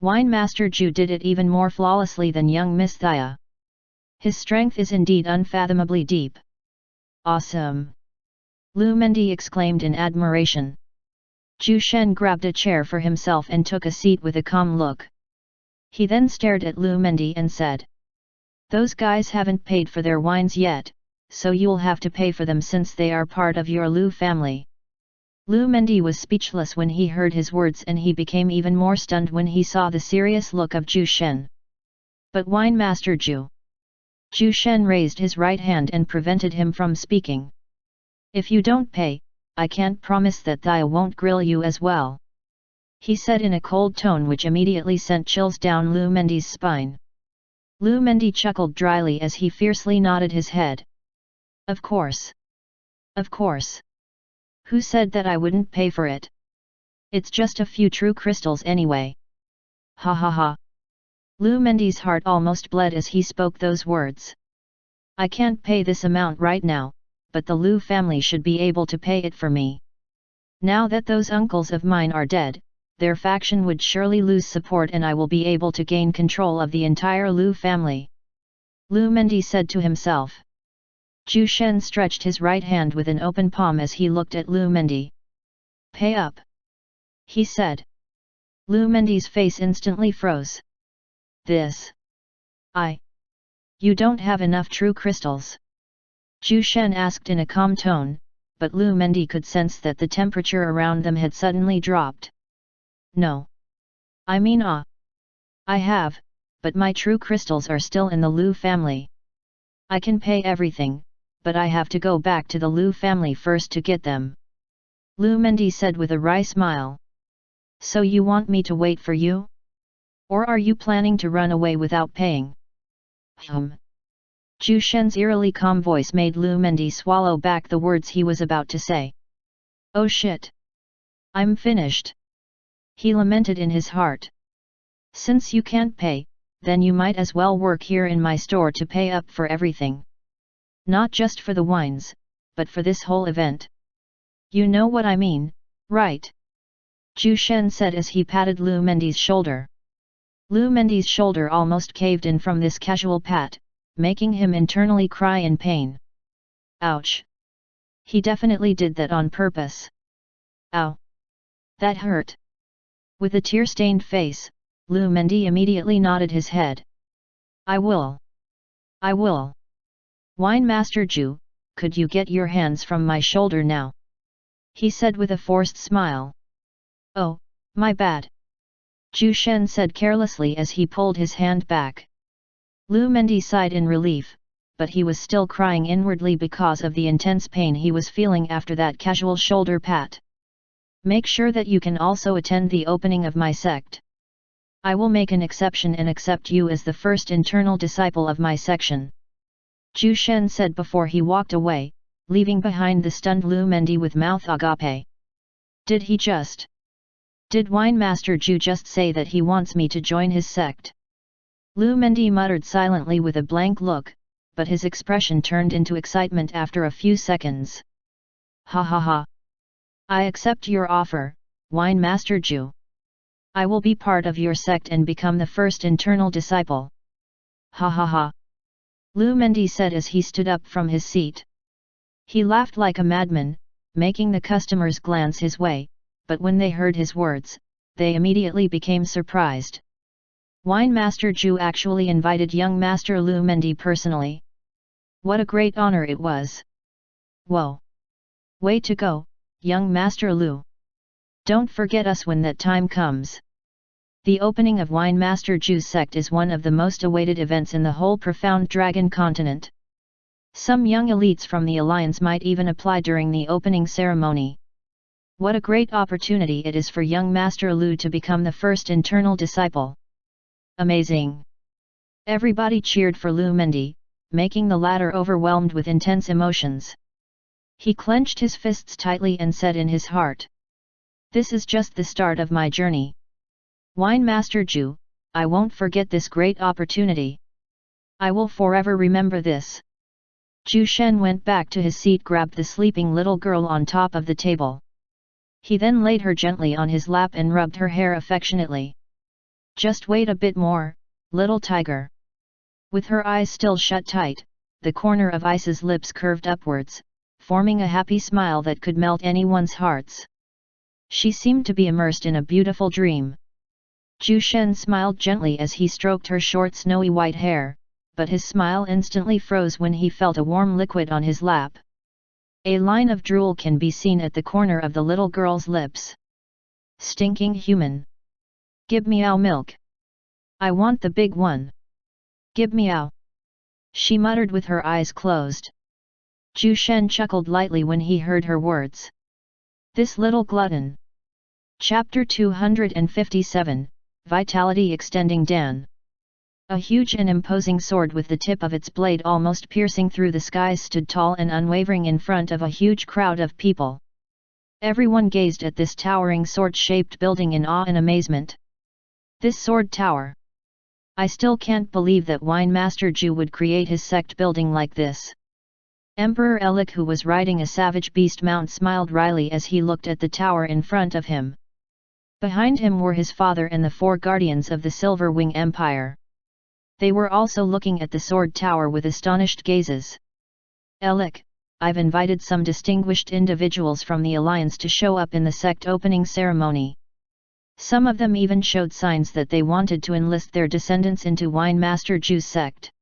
A: Wine Master Ju did it even more flawlessly than young Miss Thaya. His strength is indeed unfathomably deep. "Awesome!" Lu Mendi exclaimed in admiration. Ju Shen grabbed a chair for himself and took a seat with a calm look. He then stared at Lu Mendi and said, "Those guys haven't paid for their wines yet, so you'll have to pay for them since they are part of your Lu family." Lu Mendi was speechless when he heard his words, and he became even more stunned when he saw the serious look of Ju Shen. "But Wine Master Ju." Ju Shen raised his right hand and prevented him from speaking. "If you don't pay, I can't promise that Thaya won't grill you as well," he said in a cold tone which immediately sent chills down Lu Mendi's spine. Lu Mendi chuckled dryly as he fiercely nodded his head. "Of course. Of course. Who said that I wouldn't pay for it? It's just a few true crystals anyway. Ha ha ha. Lu Mendi's heart almost bled as he spoke those words. I can't pay this amount right now, but the Lu family should be able to pay it for me. Now that those uncles of mine are dead, their faction would surely lose support and I will be able to gain control of the entire Lu family. Lu Mendi said to himself. Zhu Shen stretched his right hand with an open palm as he looked at Lu Mendi. Pay up, he said. Lu Mendi's face instantly froze. This. You don't have enough true crystals? Zhu Shen asked in a calm tone, but Lu Mendi could sense that the temperature around them had suddenly dropped. No. I mean I have, but my true crystals are still in the Lu family. I can pay everything, but I have to go back to the Lu family first to get them. Lu Mendi said with a wry smile. So you want me to wait for you? Or are you planning to run away without paying? Zhu Shen's eerily calm voice made Lu Mendi swallow back the words he was about to say. Oh shit! I'm finished. He lamented in his heart. Since you can't pay, then you might as well work here in my store to pay up for everything. Not just for the wines, but for this whole event. You know what I mean, right? Zhu Shen said as he patted Lu Mendi's shoulder. Lu Mendi's shoulder almost caved in from this casual pat, making him internally cry in pain. Ouch! He definitely did that on purpose. Ow! That hurt! With a tear-stained face, Lu Mendi immediately nodded his head. I will. Wine Master Zhu, could you get your hands from my shoulder now? He said with a forced smile. Oh, my bad. Zhu Shen said carelessly as he pulled his hand back. Lu Mendi sighed in relief, but he was still crying inwardly because of the intense pain he was feeling after that casual shoulder pat. Make sure that you can also attend the opening of my sect. I will make an exception and accept you as the first internal disciple of my section. Zhu Shen said before he walked away, leaving behind the stunned Lu Mendi with mouth agape. Did Wine Master Zhu just say that he wants me to join his sect? Lu Mendi muttered silently with a blank look, but his expression turned into excitement after a few seconds. Ha ha ha! I accept your offer, Wine Master Zhu. I will be part of your sect and become the first internal disciple. Ha ha ha! Lu Mendi said as he stood up from his seat. He laughed like a madman, making the customers glance his way, but when they heard his words, they immediately became surprised. Wine Master Zhu actually invited young Master Lu Mendi personally. What a great honor it was! Whoa! Way to go, young Master Lu! Don't forget us when that time comes. The opening of Wine Master Zhu's sect is one of the most awaited events in the whole profound Dragon continent. Some young elites from the Alliance might even apply during the opening ceremony. What a great opportunity it is for young Master Lu to become the first internal disciple. Amazing! Everybody cheered for Lu Mendi, making the latter overwhelmed with intense emotions. He clenched his fists tightly and said in his heart. This is just the start of my journey. Wine Master Zhu, I won't forget this great opportunity. I will forever remember this. Zhu Shen went back to his seat, grabbed the sleeping little girl on top of the table. He then laid her gently on his lap and rubbed her hair affectionately. Just wait a bit more, little tiger. With her eyes still shut tight, the corner of Ice's lips curved upwards, forming a happy smile that could melt anyone's hearts. She seemed to be immersed in a beautiful dream. Zhu Shen smiled gently as he stroked her short snowy white hair, but his smile instantly froze when he felt a warm liquid on his lap. A line of drool can be seen at the corner of the little girl's lips. Stinking human! Give me our milk! I want the big one! Give me our! She muttered with her eyes closed. Zhu Shen chuckled lightly when he heard her words. This little glutton! Chapter 257, Vitality Extending Dan. A huge and imposing sword with the tip of its blade almost piercing through the skies stood tall and unwavering in front of a huge crowd of people. Everyone gazed at this towering sword-shaped building in awe and amazement. This sword tower! I still can't believe that Wine Master Zhu would create his sect building like this. Emperor Elik, who was riding a savage beast mount, smiled wryly as he looked at the tower in front of him. Behind him were his father and the 4 guardians of the Silver Wing Empire. They were also looking at the sword tower with astonished gazes. Elik, I've invited some distinguished individuals from the Alliance to show up in the sect opening ceremony. Some of them even showed signs that they wanted to enlist their descendants into Wine Master Zhu's sect.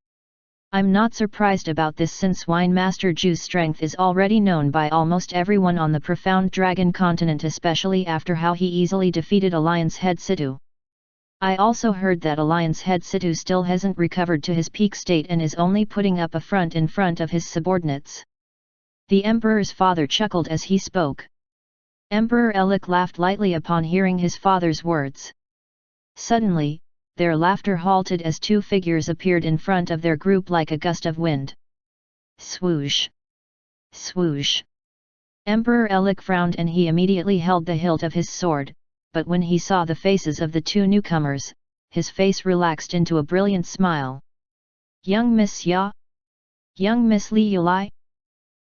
A: I'm not surprised about this, since Wine Master Zhu's strength is already known by almost everyone on the Profound Dragon continent, especially after how he easily defeated Alliance head Situ. I also heard that Alliance head Situ still hasn't recovered to his peak state and is only putting up a front in front of his subordinates. The Emperor's father chuckled as he spoke. Emperor Elik laughed lightly upon hearing his father's words. Suddenly, their laughter halted as 2 figures appeared in front of their group like a gust of wind. Swoosh! Swoosh! Emperor Elik frowned and he immediately held the hilt of his sword, but when he saw the faces of the 2 newcomers, his face relaxed into a brilliant smile. Young Miss Ya? Young Miss Li Yulai?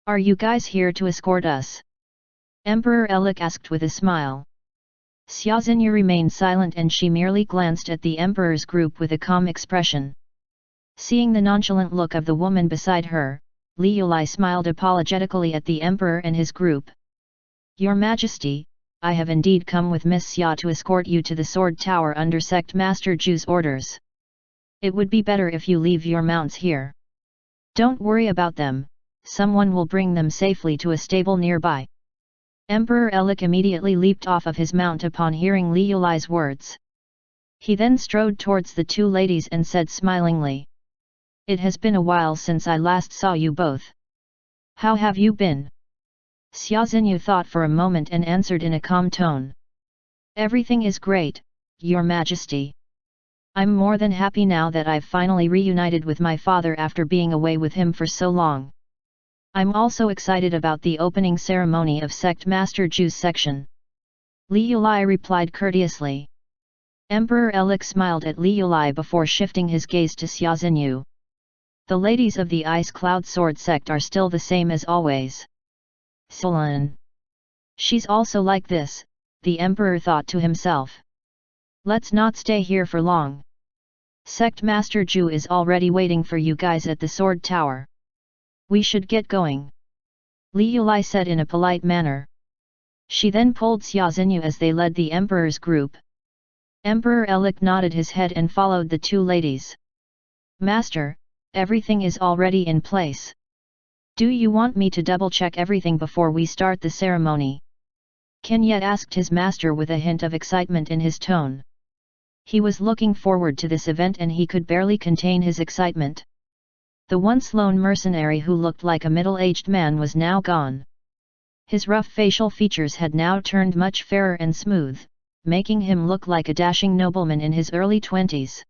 A: Are you guys here to escort us? Emperor Elik asked with a smile. Xia Xinyu remained silent and she merely glanced at the Emperor's group with a calm expression. Seeing the nonchalant look of the woman beside her, Li Yulai smiled apologetically at the Emperor and his group. Your Majesty, I have indeed come with Miss Xia to escort you to the Sword Tower under Sect Master Zhu's orders. It would be better if you leave your mounts here. Don't worry about them, someone will bring them safely to a stable nearby. Emperor Elik immediately leaped off of his mount upon hearing Li Yulai's words. He then strode towards the 2 ladies and said smilingly. It has been a while since I last saw you both. How have you been? Xia Xinyu thought for a moment and answered in a calm tone. Everything is great, Your Majesty. I'm more than happy now that I've finally reunited with my father after being away with him for so long. I'm also excited about the opening ceremony of Sect Master Zhu's section. Li Yulai replied courteously. Emperor Elik smiled at Li Yulai before shifting his gaze to Xia Xinyu. The ladies of the Ice Cloud Sword sect are still the same as always. Sulun. She's also like this, the Emperor thought to himself. Let's not stay here for long. Sect Master Zhu is already waiting for you guys at the Sword Tower. We should get going. Li Yulai said in a polite manner. She then pulled Xia Xinyu as they led the Emperor's group. Emperor Elik nodded his head and followed the 2 ladies. Master, everything is already in place. Do you want me to double-check everything before we start the ceremony? Kenyet asked his master with a hint of excitement in his tone. He was looking forward to this event and he could barely contain his excitement. The once lone mercenary who looked like a middle-aged man was now gone. His rough facial features had now turned much fairer and smooth, making him look like a dashing nobleman in his early 20s.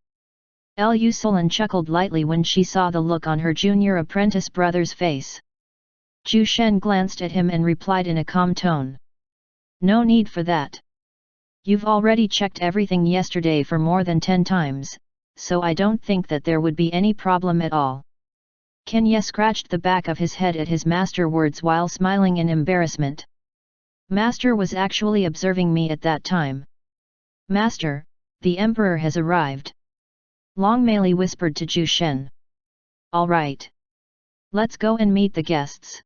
A: Lu Sulin chuckled lightly when she saw the look on her junior apprentice brother's face. Zhu Shen glanced at him and replied in a calm tone. No need for that. You've already checked everything yesterday for more than 10 times, so I don't think that there would be any problem at all. Kenya scratched the back of his head at his master's words while smiling in embarrassment. Master was actually observing me at that time. Master, the Emperor has arrived. Long Mei whispered to Zhu Shen. All right. Let's go and meet the guests.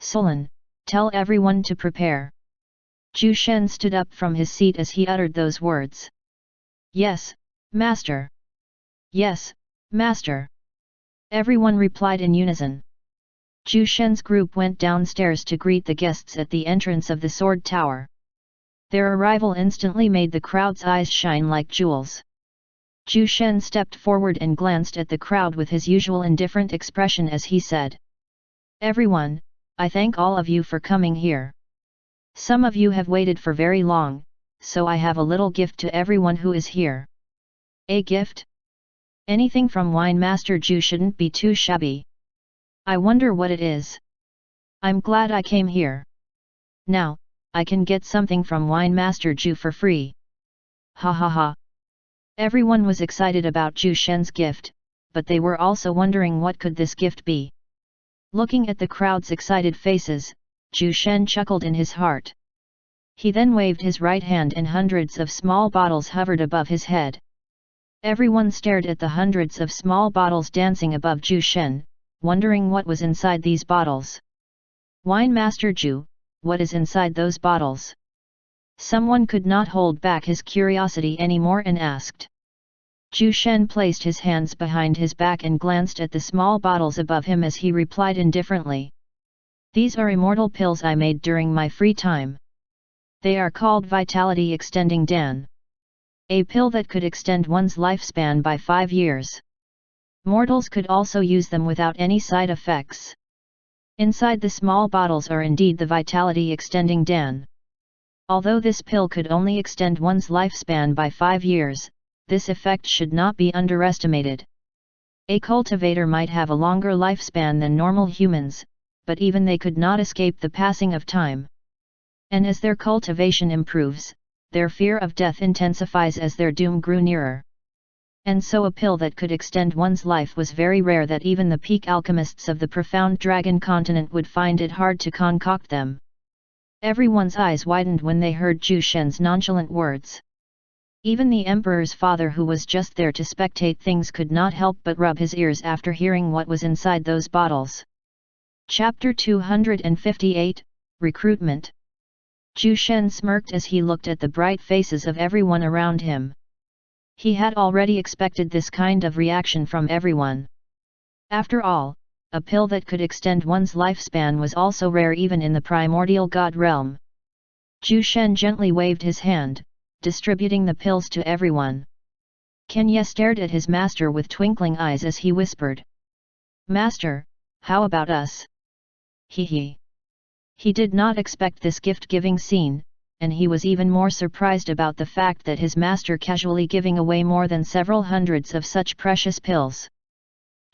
A: Sulin, tell everyone to prepare. Zhu Shen stood up from his seat as he uttered those words. Yes, Master. Yes, Master. Everyone replied in unison. Zhu Shen's group went downstairs to greet the guests at the entrance of the Sword Tower. Their arrival instantly made the crowd's eyes shine like jewels. Zhu Shen stepped forward and glanced at the crowd with his usual indifferent expression as he said. Everyone, I thank all of you for coming here. Some of you have waited for very long, so I have a little gift to everyone who is here. A gift? Anything from Wine Master Ju shouldn't be too shabby. I wonder what it is. I'm glad I came here. Now, I can get something from Wine Master Ju for free. Ha ha ha. Everyone was excited about Ju Shen's gift, but they were also wondering what could this gift be. Looking at the crowd's excited faces, Ju Shen chuckled in his heart. He then waved his right hand and hundreds of small bottles hovered above his head. Everyone stared at the hundreds of small bottles dancing above Ju Shen, wondering what was inside these bottles. Wine Master Ju, what is inside those bottles? Someone could not hold back his curiosity anymore and asked. Ju Shen placed his hands behind his back and glanced at the small bottles above him as he replied indifferently. These are immortal pills I made during my free time. They are called Vitality Extending Dan. A pill that could extend one's lifespan by 5 years. Mortals could also use them without any side effects. Inside the small bottles are indeed the Vitality Extending Dan. Although this pill could only extend one's lifespan by 5 years, this effect should not be underestimated. A cultivator might have a longer lifespan than normal humans, but even they could not escape the passing of time. And as their cultivation improves, their fear of death intensifies as their doom grew nearer. And so a pill that could extend one's life was very rare that even the peak alchemists of the profound dragon continent would find it hard to concoct them. Everyone's eyes widened when they heard Ju Shen's nonchalant words. Even the emperor's father, who was just there to spectate things, could not help but rub his ears after hearing what was inside those bottles. Chapter 258, Recruitment. Ju Shen smirked as he looked at the bright faces of everyone around him. He had already expected this kind of reaction from everyone. After all, a pill that could extend one's lifespan was also rare even in the primordial god realm. Ju Shen gently waved his hand, distributing the pills to everyone. Kenya stared at his master with twinkling eyes as he whispered. Master, how about us? He did not expect this gift-giving scene, and he was even more surprised about the fact that his master casually giving away more than several hundreds of such precious pills.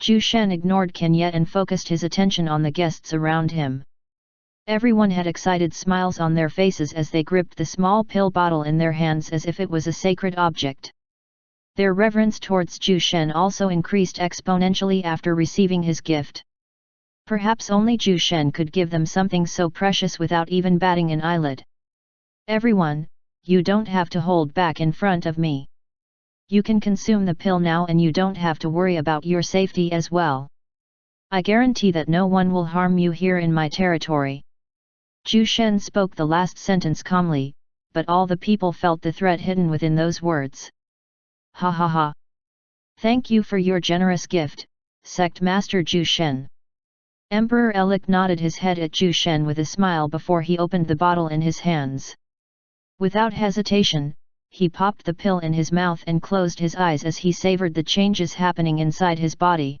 A: Ju Shen ignored Kenya and focused his attention on the guests around him. Everyone had excited smiles on their faces as they gripped the small pill bottle in their hands as if it was a sacred object. Their reverence towards Ju Shen also increased exponentially after receiving his gift. Perhaps only Ju Shen could give them something so precious without even batting an eyelid. Everyone, you don't have to hold back in front of me. You can consume the pill now and you don't have to worry about your safety as well. I guarantee that no one will harm you here in my territory. Ju Shen spoke the last sentence calmly, but all the people felt the threat hidden within those words. Ha ha ha. Thank you for your generous gift, Sect Master Ju Shen. Emperor Elik nodded his head at Ju Shen with a smile before he opened the bottle in his hands. Without hesitation, he popped the pill in his mouth and closed his eyes as he savored the changes happening inside his body.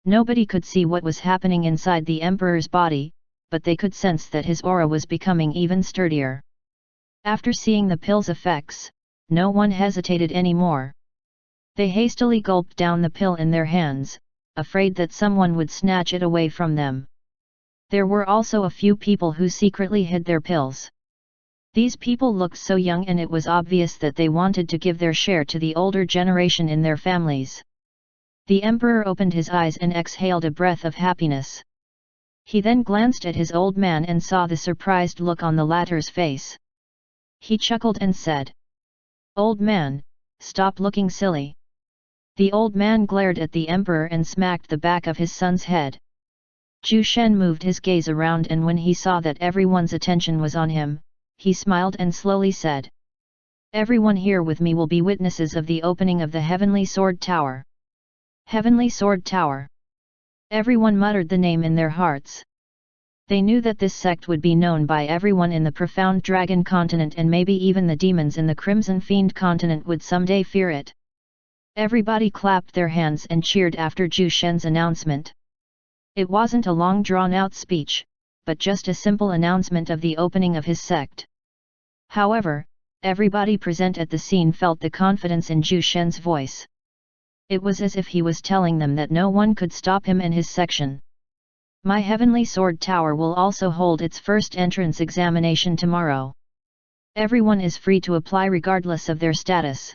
A: Nobody could see what was happening inside the emperor's body, but they could sense that his aura was becoming even sturdier. After seeing the pill's effects, no one hesitated anymore. They hastily gulped down the pill in their hands, afraid that someone would snatch it away from them. There were also a few people who secretly hid their pills. These people looked so young and it was obvious that they wanted to give their share to the older generation in their families. The emperor opened his eyes and exhaled a breath of happiness. He then glanced at his old man and saw the surprised look on the latter's face. He chuckled and said, "Old man, stop looking silly." The old man glared at the emperor and smacked the back of his son's head. Ju Shen moved his gaze around and when he saw that everyone's attention was on him, he smiled and slowly said, "Everyone here with me will be witnesses of the opening of the Heavenly Sword Tower." Heavenly Sword Tower. Everyone muttered the name in their hearts. They knew that this sect would be known by everyone in the profound dragon continent and maybe even the demons in the Crimson Fiend continent would someday fear it. Everybody clapped their hands and cheered after Ju Shen's announcement. It wasn't a long drawn-out speech, but just a simple announcement of the opening of his sect. However, everybody present at the scene felt the confidence in Ju Shen's voice. It was as if he was telling them that no one could stop him and his section. My heavenly sword tower will also hold its first entrance examination tomorrow. Everyone is free to apply regardless of their status.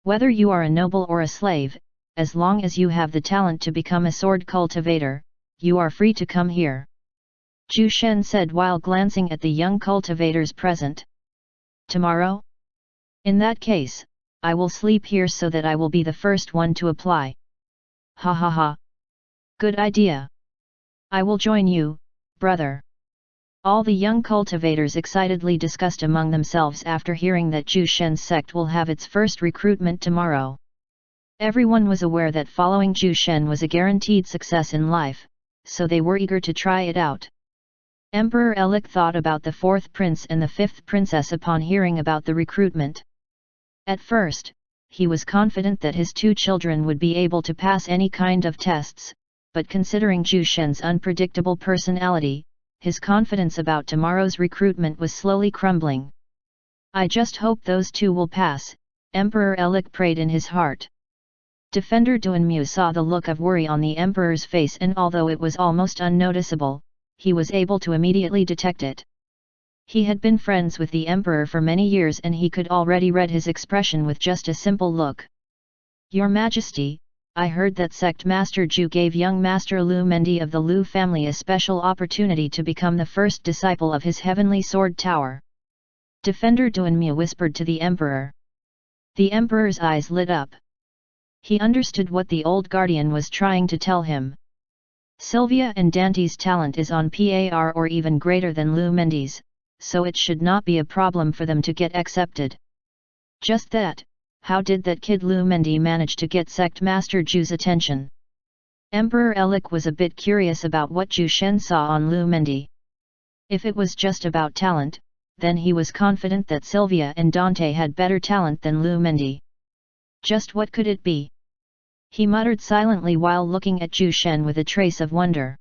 A: Whether you are a noble or a slave, as long as you have the talent to become a sword cultivator, you are free to come here. Zhu Shen said while glancing at the young cultivators present. Tomorrow? In that case, I will sleep here so that I will be the first one to apply. Ha ha ha. Good idea. I will join you, brother. All the young cultivators excitedly discussed among themselves after hearing that Zhu Shen's sect will have its first recruitment tomorrow. Everyone was aware that following Zhu Shen was a guaranteed success in life, so they were eager to try it out. Emperor Elik thought about the fourth prince and the fifth princess upon hearing about the recruitment. At first, he was confident that his two children would be able to pass any kind of tests, but considering Zhu Shen's unpredictable personality, his confidence about tomorrow's recruitment was slowly crumbling. I just hope those two will pass, Emperor Elik prayed in his heart. Defender Duanmu saw the look of worry on the emperor's face, and although it was almost unnoticeable, he was able to immediately detect it. He had been friends with the emperor for many years and he could already read his expression with just a simple look. Your Majesty, I heard that Sect Master Zhu gave young Master Lu Mendi of the Lu family a special opportunity to become the first disciple of his heavenly sword tower. Defender Duanmu whispered to the emperor. The emperor's eyes lit up. He understood what the old guardian was trying to tell him. Sylvia and Dante's talent is on par or even greater than Lu Mendi's, so it should not be a problem for them to get accepted. Just that, how did that kid Lu Mendi manage to get Sect Master Zhu's attention? Emperor Elik was a bit curious about what Zhu Shen saw on Lu Mendi. If it was just about talent, then he was confident that Sylvia and Dante had better talent than Lu Mendi. Just what could it be? He muttered silently while looking at Zhu Shen with a trace of wonder.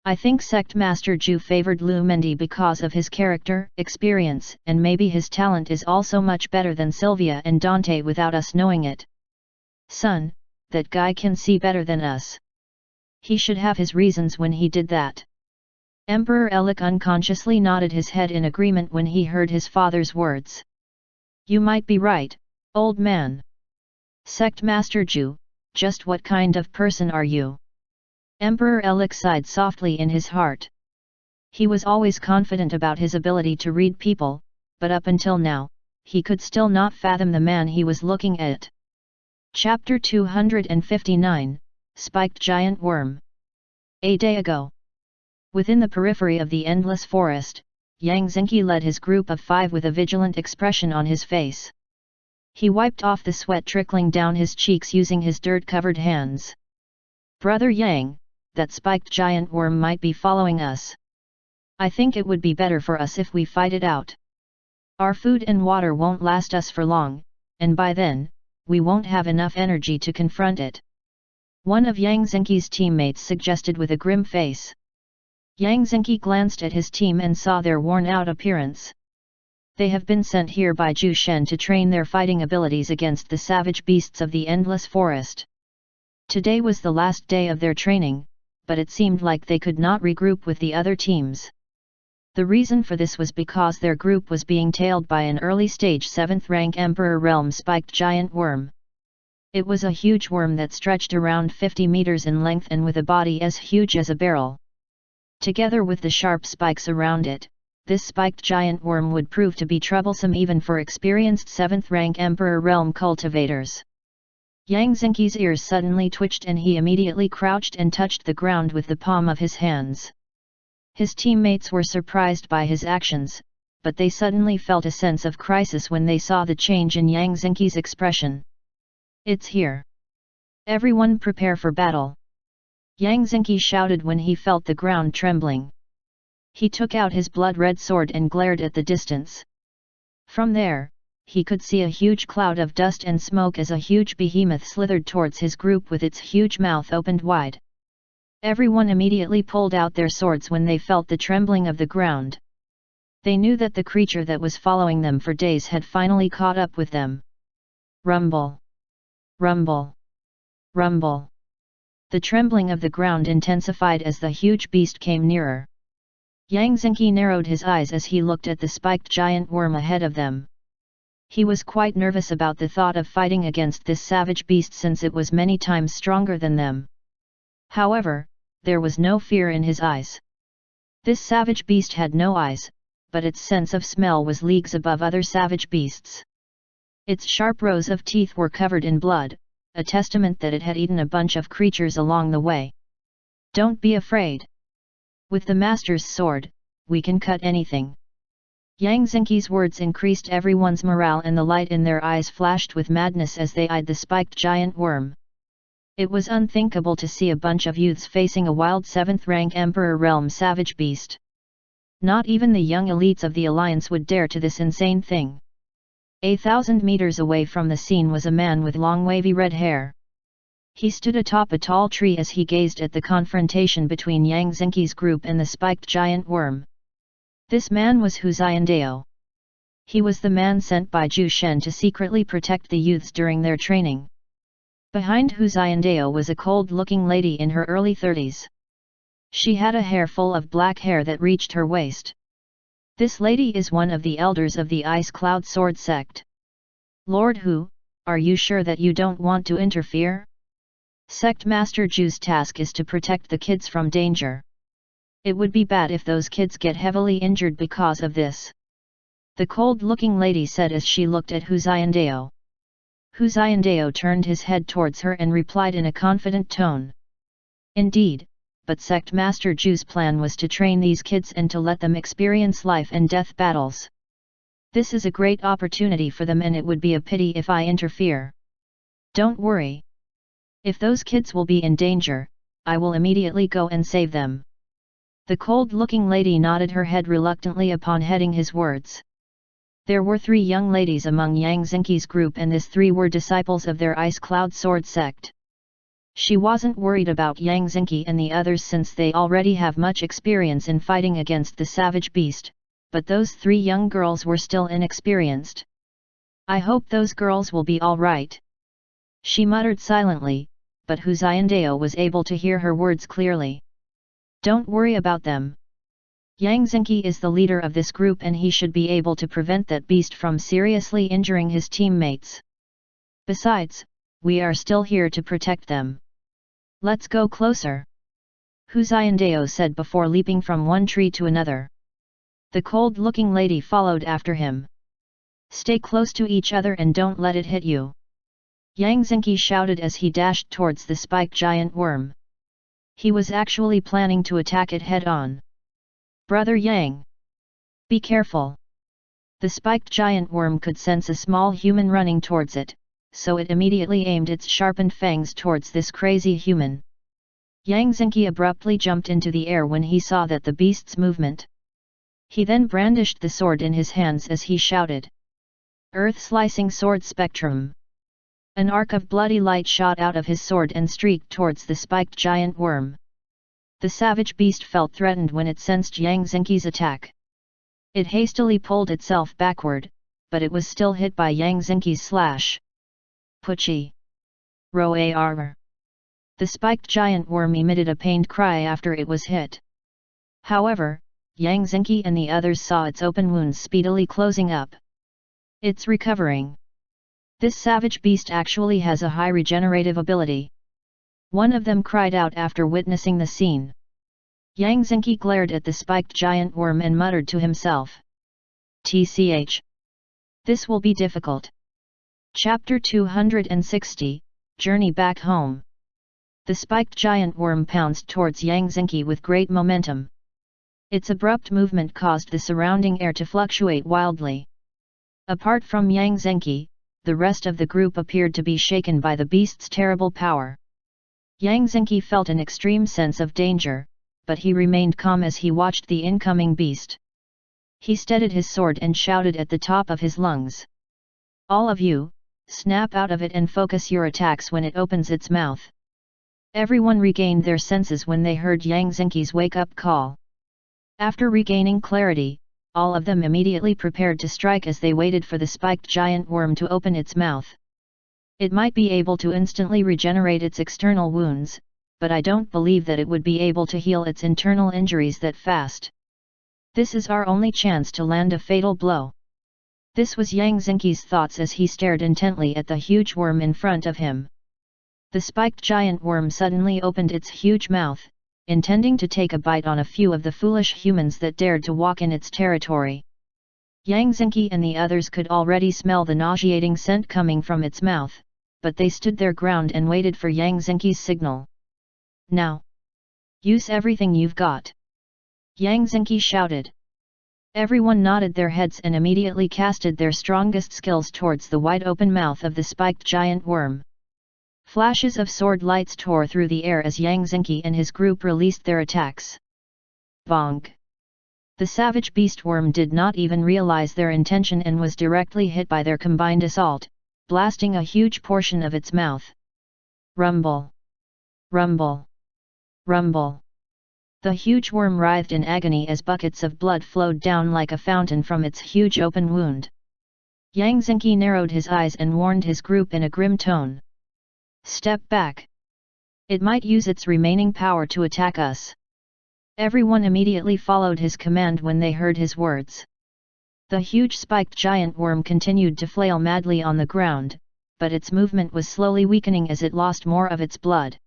A: I think Sect Master Zhu favored Lu Mendi because of his character, experience, and maybe his talent is also much better than Sylvia and Dante without us knowing it. Son, that guy can see better than us. He should have his reasons when he did that. Emperor Elik unconsciously nodded his head in agreement when he heard his father's words. You might be right, old man. Sect Master Zhu, just what kind of person are you? Emperor Elik sighed softly in his heart. He was always confident about his ability to read people, but up until now, he could still not fathom the man he was looking at. Chapter 259, Spiked Giant Worm. A day ago. Within the periphery of the endless forest, Yang Zhenqi led his group of 5 with a vigilant expression on his face. He wiped off the sweat trickling down his cheeks using his dirt-covered hands. Brother Yang, that spiked giant worm might be following us. I think it would be better for us if we fight it out. Our food and water won't last us for long, and by then, we won't have enough energy to confront it. One of Yang Zhenqi's teammates suggested with a grim face. Yang Zhenqi glanced at his team and saw their worn-out appearance. They have been sent here by Zhu Shen to train their fighting abilities against the savage beasts of the endless forest. Today was the last day of their training, but it seemed like they could not regroup with the other teams. The reason for this was because their group was being tailed by an early-stage 7th-rank Emperor Realm spiked giant worm. It was a huge worm that stretched around 50 meters in length and with a body as huge as a barrel. Together with the sharp spikes around it, this spiked giant worm would prove to be troublesome even for experienced 7th-rank Emperor Realm cultivators. Yang Zhenqi's ears suddenly twitched and he immediately crouched and touched the ground with the palm of his hands. His teammates were surprised by his actions, but they suddenly felt a sense of crisis when they saw the change in Yang Zhenqi's expression. It's here. Everyone prepare for battle. Yang Zhenqi shouted when he felt the ground trembling. He took out his blood-red sword and glared at the distance. From there, he could see a huge cloud of dust and smoke as a huge behemoth slithered towards his group with its huge mouth opened wide. Everyone immediately pulled out their swords when they felt the trembling of the ground. They knew that the creature that was following them for days had finally caught up with them. Rumble! Rumble! Rumble. The trembling of the ground intensified as the huge beast came nearer. Yang Zhenqi narrowed his eyes as he looked at the spiked giant worm ahead of them. He was quite nervous about the thought of fighting against this savage beast since it was many times stronger than them. However, there was no fear in his eyes. This savage beast had no eyes, but its sense of smell was leagues above other savage beasts. Its sharp rows of teeth were covered in blood, a testament that it had eaten a bunch of creatures along the way. Don't be afraid. With the master's sword, we can cut anything. Yang Zhenqi's words increased everyone's morale and the light in their eyes flashed with madness as they eyed the spiked giant worm. It was unthinkable to see a bunch of youths facing a wild 7th-rank Emperor Realm savage beast. Not even the young elites of the Alliance would dare to this insane thing. 1,000 meters away from the scene was a man with long wavy red hair. He stood atop a tall tree as he gazed at the confrontation between Yang Zhenqi's group and the spiked giant worm. This man was Hu Xiandao. He was the man sent by Zhu Shen to secretly protect the youths during their training. Behind Hu Xiandao was a cold-looking lady in her early 30s. She had a hair full of black hair that reached her waist. This lady is one of the elders of the Ice Cloud Sword sect. Lord Hu, are you sure that you don't want to interfere? Sect Master Zhu's task is to protect the kids from danger. It would be bad if those kids get heavily injured because of this. The cold-looking lady said as she looked at Hu Xiandao. Hu Xiandao turned his head towards her and replied in a confident tone. Indeed, but Sect Master Zhu's plan was to train these kids and to let them experience life and death battles. This is a great opportunity for them and it would be a pity if I interfere. Don't worry. If those kids will be in danger, I will immediately go and save them. The cold-looking lady nodded her head reluctantly upon hearing his words. There were 3 young ladies among Yang Zhenqi's group and these 3 were disciples of their Ice Cloud Sword sect. She wasn't worried about Yang Zhenqi and the others since they already have much experience in fighting against the savage beast, but those 3 young girls were still inexperienced. I hope those girls will be all right. She muttered silently, but Hu Xiandao was able to hear her words clearly. Don't worry about them. Yang Zhenqi is the leader of this group and he should be able to prevent that beast from seriously injuring his teammates. Besides, we are still here to protect them. Let's go closer. Hu Xiandao said before leaping from one tree to another. The cold-looking lady followed after him. Stay close to each other and don't let it hit you. Yang Zhenqi shouted as he dashed towards the spiked giant worm. He was actually planning to attack it head-on. Brother Yang! Be careful! The spiked giant worm could sense a small human running towards it, so it immediately aimed its sharpened fangs towards this crazy human. Yang Zhenqi abruptly jumped into the air when he saw that the beast's movement. He then brandished the sword in his hands as he shouted. Earth-slicing sword spectrum! An arc of bloody light shot out of his sword and streaked towards the spiked giant worm. The savage beast felt threatened when it sensed Yang Zhenqi's attack. It hastily pulled itself backward, but it was still hit by Yang Zhenqi's slash. Puchi! Roar! The spiked giant worm emitted a pained cry after it was hit. However, Yang Zhenqi and the others saw its open wounds speedily closing up. It's recovering. This savage beast actually has a high regenerative ability. One of them cried out after witnessing the scene. Yang Zhenqi glared at the spiked giant worm and muttered to himself. TCH. This will be difficult. Chapter 260, Journey Back Home. The spiked giant worm pounced towards Yang Zhenqi with great momentum. Its abrupt movement caused the surrounding air to fluctuate wildly. Apart from Yang Zhenqi, the rest of the group appeared to be shaken by the beast's terrible power. Yang Zhenqi felt an extreme sense of danger, but he remained calm as he watched the incoming beast. He steadied his sword and shouted at the top of his lungs. All of you, snap out of it and focus your attacks when it opens its mouth. Everyone regained their senses when they heard Yang Zhenqi's wake-up call. After regaining clarity, all of them immediately prepared to strike as they waited for the spiked giant worm to open its mouth. It might be able to instantly regenerate its external wounds, but I don't believe that it would be able to heal its internal injuries that fast. This is our only chance to land a fatal blow. This was Yang Zinqi's thoughts as he stared intently at the huge worm in front of him. The spiked giant worm suddenly opened its huge mouth, intending to take a bite on a few of the foolish humans that dared to walk in its territory. Yang Zinqi and the others could already smell the nauseating scent coming from its mouth, but they stood their ground and waited for Yang Zinqi's signal. Now! Use everything you've got! Yang Zinqi shouted. Everyone nodded their heads and immediately casted their strongest skills towards the wide-open mouth of the spiked giant worm. Flashes of sword lights tore through the air as Yang Zinqi and his group released their attacks. Bonk! The savage beast worm did not even realize their intention and was directly hit by their combined assault, blasting a huge portion of its mouth. Rumble! Rumble! Rumble! The huge worm writhed in agony as buckets of blood flowed down like a fountain from its huge open wound. Yang Zinqi narrowed his eyes and warned his group in a grim tone. Step back! It might use its remaining power to attack us. Everyone immediately followed his command when they heard his words. The huge spiked giant worm continued to flail madly on the ground, but its movement was slowly weakening as it lost more of its blood.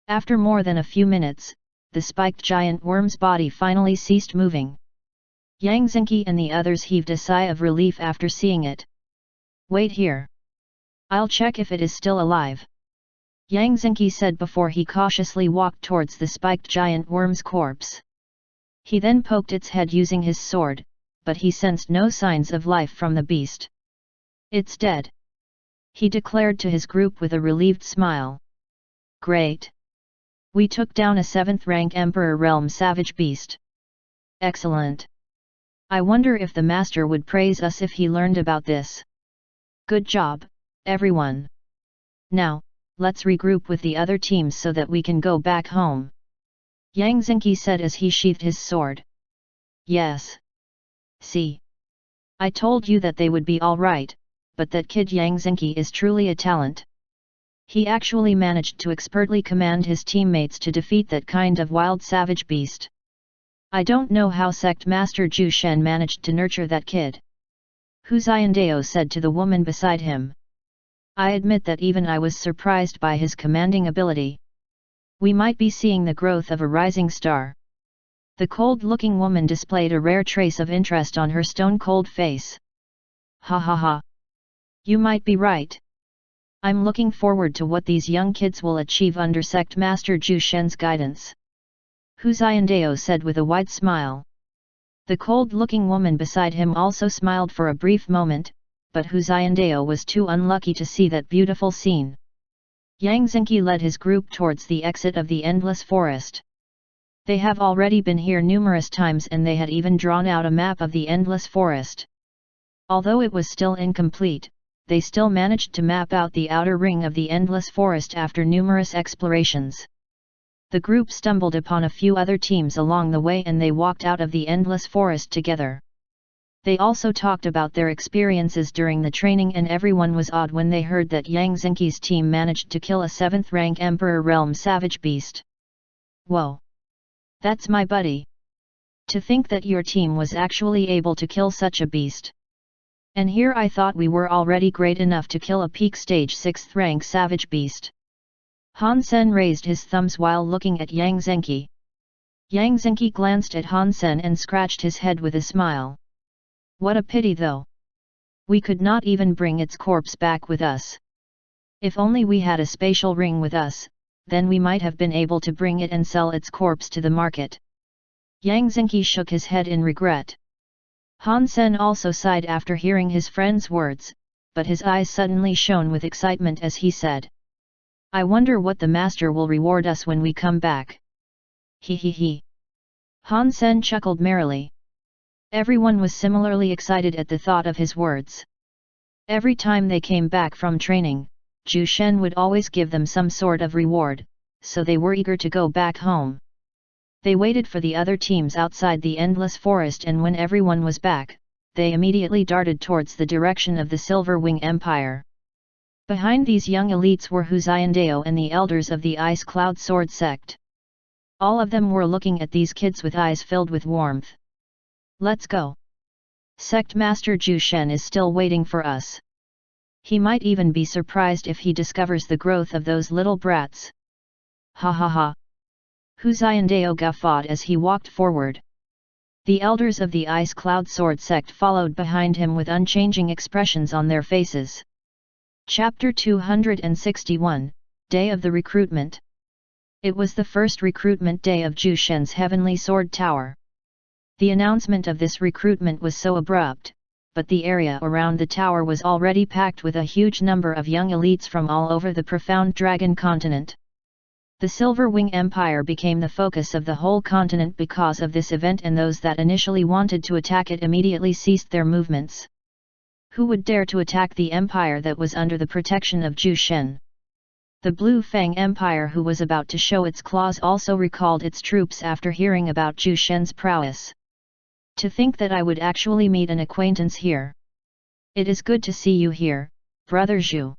A: After more than a few minutes, the spiked giant worm's body finally ceased moving. Yang Zinqi and the others heaved a sigh of relief after seeing it. Wait here. I'll check if it is still alive. Yang Zinqi said before he cautiously walked towards the spiked giant worm's corpse. He then poked its head using his sword, but he sensed no signs of life from the beast. It's dead, he declared to his group with a relieved smile. Great! We took down a 7th-rank Emperor Realm savage beast. Excellent! I wonder if the master would praise us if he learned about this. Good job, everyone! Now, let's regroup with the other teams so that we can go back home. Yang Zinqi said as he sheathed his sword. Yes. See. I told you that they would be all right, but that kid Yang Zinqi is truly a talent. He actually managed to expertly command his teammates to defeat that kind of wild savage beast. I don't know how Sect Master Zhu Shen managed to nurture that kid. Hu Xiandao said to the woman beside him. I admit that even I was surprised by his commanding ability. We might be seeing the growth of a rising star. The cold-looking woman displayed a rare trace of interest on her stone-cold face. Ha ha ha! You might be right. I'm looking forward to what these young kids will achieve under Sect Master Zhu Shen's guidance. Hu Xiandao said with a wide smile. The cold-looking woman beside him also smiled for a brief moment, but Hu Xiandao was too unlucky to see that beautiful scene. Yang Zinqi led his group towards the exit of the endless forest. They have already been here numerous times and they had even drawn out a map of the endless forest. Although it was still incomplete, they still managed to map out the outer ring of the endless forest after numerous explorations. The group stumbled upon a few other teams along the way and they walked out of the endless forest together. They also talked about their experiences during the training and everyone was awed when they heard that Yang Zinqi's team managed to kill a 7th-rank Emperor Realm savage beast. Whoa! That's my buddy! To think that your team was actually able to kill such a beast. And here I thought we were already great enough to kill a peak stage 6th-rank savage beast. Han Sen raised his thumbs while looking at Yang Zinqi. Yang Zinqi glanced at Han Sen and scratched his head with a smile. What a pity though! We could not even bring its corpse back with us. If only we had a spatial ring with us, then we might have been able to bring it and sell its corpse to the market. Yang Zinqi shook his head in regret. Han Sen also sighed after hearing his friend's words, but his eyes suddenly shone with excitement as he said. I wonder what the master will reward us when we come back. He he he. Han Sen chuckled merrily. Everyone was similarly excited at the thought of his words. Every time they came back from training, Zhu Shen would always give them some sort of reward, so they were eager to go back home. They waited for the other teams outside the endless forest and when everyone was back, they immediately darted towards the direction of the Silver Wing Empire. Behind these young elites were Hu Xiandao and the elders of the Ice Cloud Sword sect. All of them were looking at these kids with eyes filled with warmth. Let's go. Sect Master Zhu Shen is still waiting for us. He might even be surprised if he discovers the growth of those little brats. Ha ha ha. Hu Xiandao guffawed as he walked forward. The elders of the Ice Cloud Sword sect followed behind him with unchanging expressions on their faces. Chapter 261, Day of the Recruitment. It was the first recruitment day of Zhu Shen's Heavenly Sword Tower. The announcement of this recruitment was so abrupt, but the area around the tower was already packed with a huge number of young elites from all over the profound Dragon continent. The Silver Wing Empire became the focus of the whole continent because of this event, and those that initially wanted to attack it immediately ceased their movements. Who would dare to attack the empire that was under the protection of Zhu Shen? The Blue Fang Empire, who was about to show its claws, also recalled its troops after hearing about Zhu Shen's prowess. To think that I would actually meet an acquaintance here. It is good to see you here, Brother Zhu.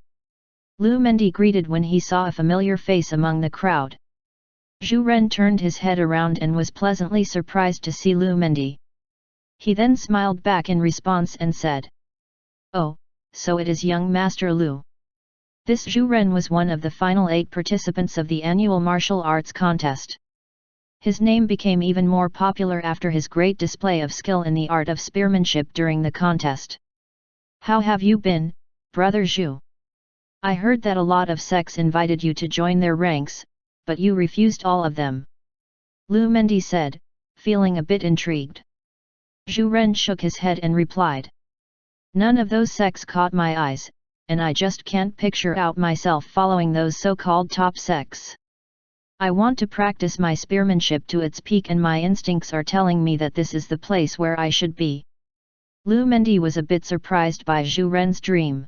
A: Lu Mendi greeted when he saw a familiar face among the crowd. Zhu Ren turned his head around and was pleasantly surprised to see Lu Mendi. He then smiled back in response and said, "Oh, so it is young Master Lu." This Zhu Ren was one of the final 8 participants of the annual martial arts contest. His name became even more popular after his great display of skill in the art of spearmanship during the contest. "How have you been, Brother Zhu? I heard that a lot of sects invited you to join their ranks, but you refused all of them," Lu Mendi said, feeling a bit intrigued. Zhu Ren shook his head and replied, "None of those sects caught my eyes, and I just can't picture out myself following those so-called top sects. I want to practice my spearmanship to its peak, and my instincts are telling me that this is the place where I should be." Lu Mendi was a bit surprised by Zhu Ren's dream.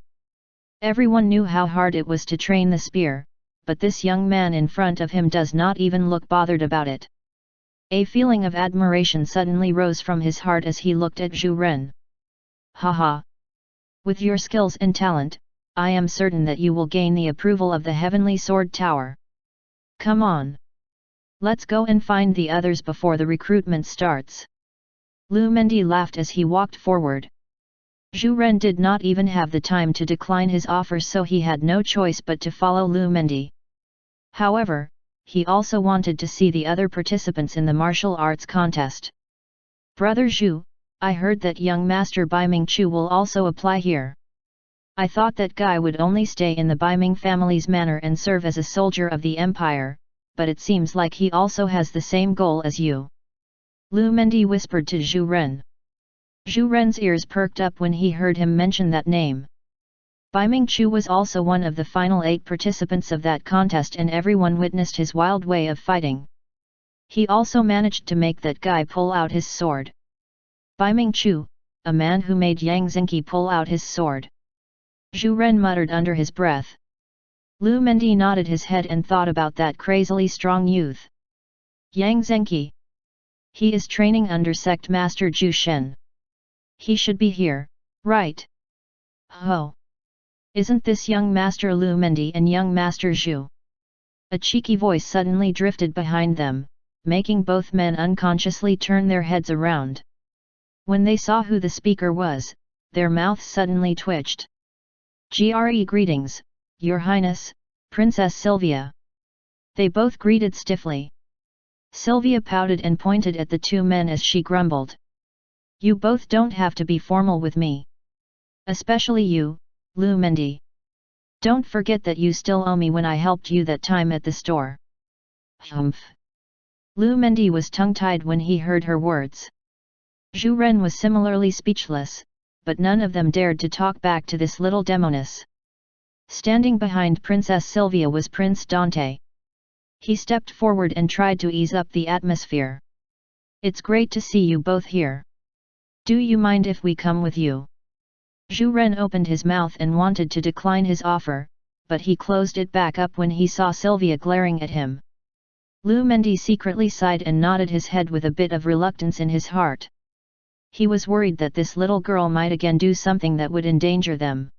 A: Everyone knew how hard it was to train the spear, but this young man in front of him does not even look bothered about it. A feeling of admiration suddenly rose from his heart as he looked at Zhu Ren. "Haha! With your skills and talent, I am certain that you will gain the approval of the Heavenly Sword Tower. Come on! Let's go and find the others before the recruitment starts." Lu Mendi laughed as he walked forward. Zhu Ren did not even have the time to decline his offer, so he had no choice but to follow Lu Mendi. However, he also wanted to see the other participants in the martial arts contest. "Brother Zhu, I heard that young Master Baiming Chu will also apply here. I thought that guy would only stay in the Baiming family's manor and serve as a soldier of the empire, but it seems like he also has the same goal as you," Lu Mendi whispered to Zhu Ren. Zhu Ren's ears perked up when he heard him mention that name. Baiming Chu was also one of the final 8 participants of that contest, and everyone witnessed his wild way of fighting. He also managed to make that guy pull out his sword. Baiming Chu, a man who made Yang Zhenqi pull out his sword. Zhu Ren muttered under his breath. Lu Mendi nodded his head and thought about that crazily strong youth. Yang Zhenqi. He is training under Sect Master Zhu Shen. He should be here, right? Oh! Isn't this young Master Lu Mendi and young Master Zhu? A cheeky voice suddenly drifted behind them, making both men unconsciously turn their heads around. When they saw who the speaker was, their mouths suddenly twitched. Greetings, Your Highness, Princess Sylvia." They both greeted stiffly. Sylvia pouted and pointed at the 2 men as she grumbled. "You both don't have to be formal with me. Especially you, Lu Mendi. Don't forget that you still owe me when I helped you that time at the store." Humph! Lu Mendi was tongue-tied when he heard her words. Zhu Ren was similarly speechless, but none of them dared to talk back to this little demoness. Standing behind Princess Sylvia was Prince Dante. He stepped forward and tried to ease up the atmosphere. "It's great to see you both here. Do you mind if we come with you?" Zhu Ren opened his mouth and wanted to decline his offer, but he closed it back up when he saw Sylvia glaring at him. Lu Mendi secretly sighed and nodded his head with a bit of reluctance in his heart. He was worried that this little girl might again do something that would endanger them.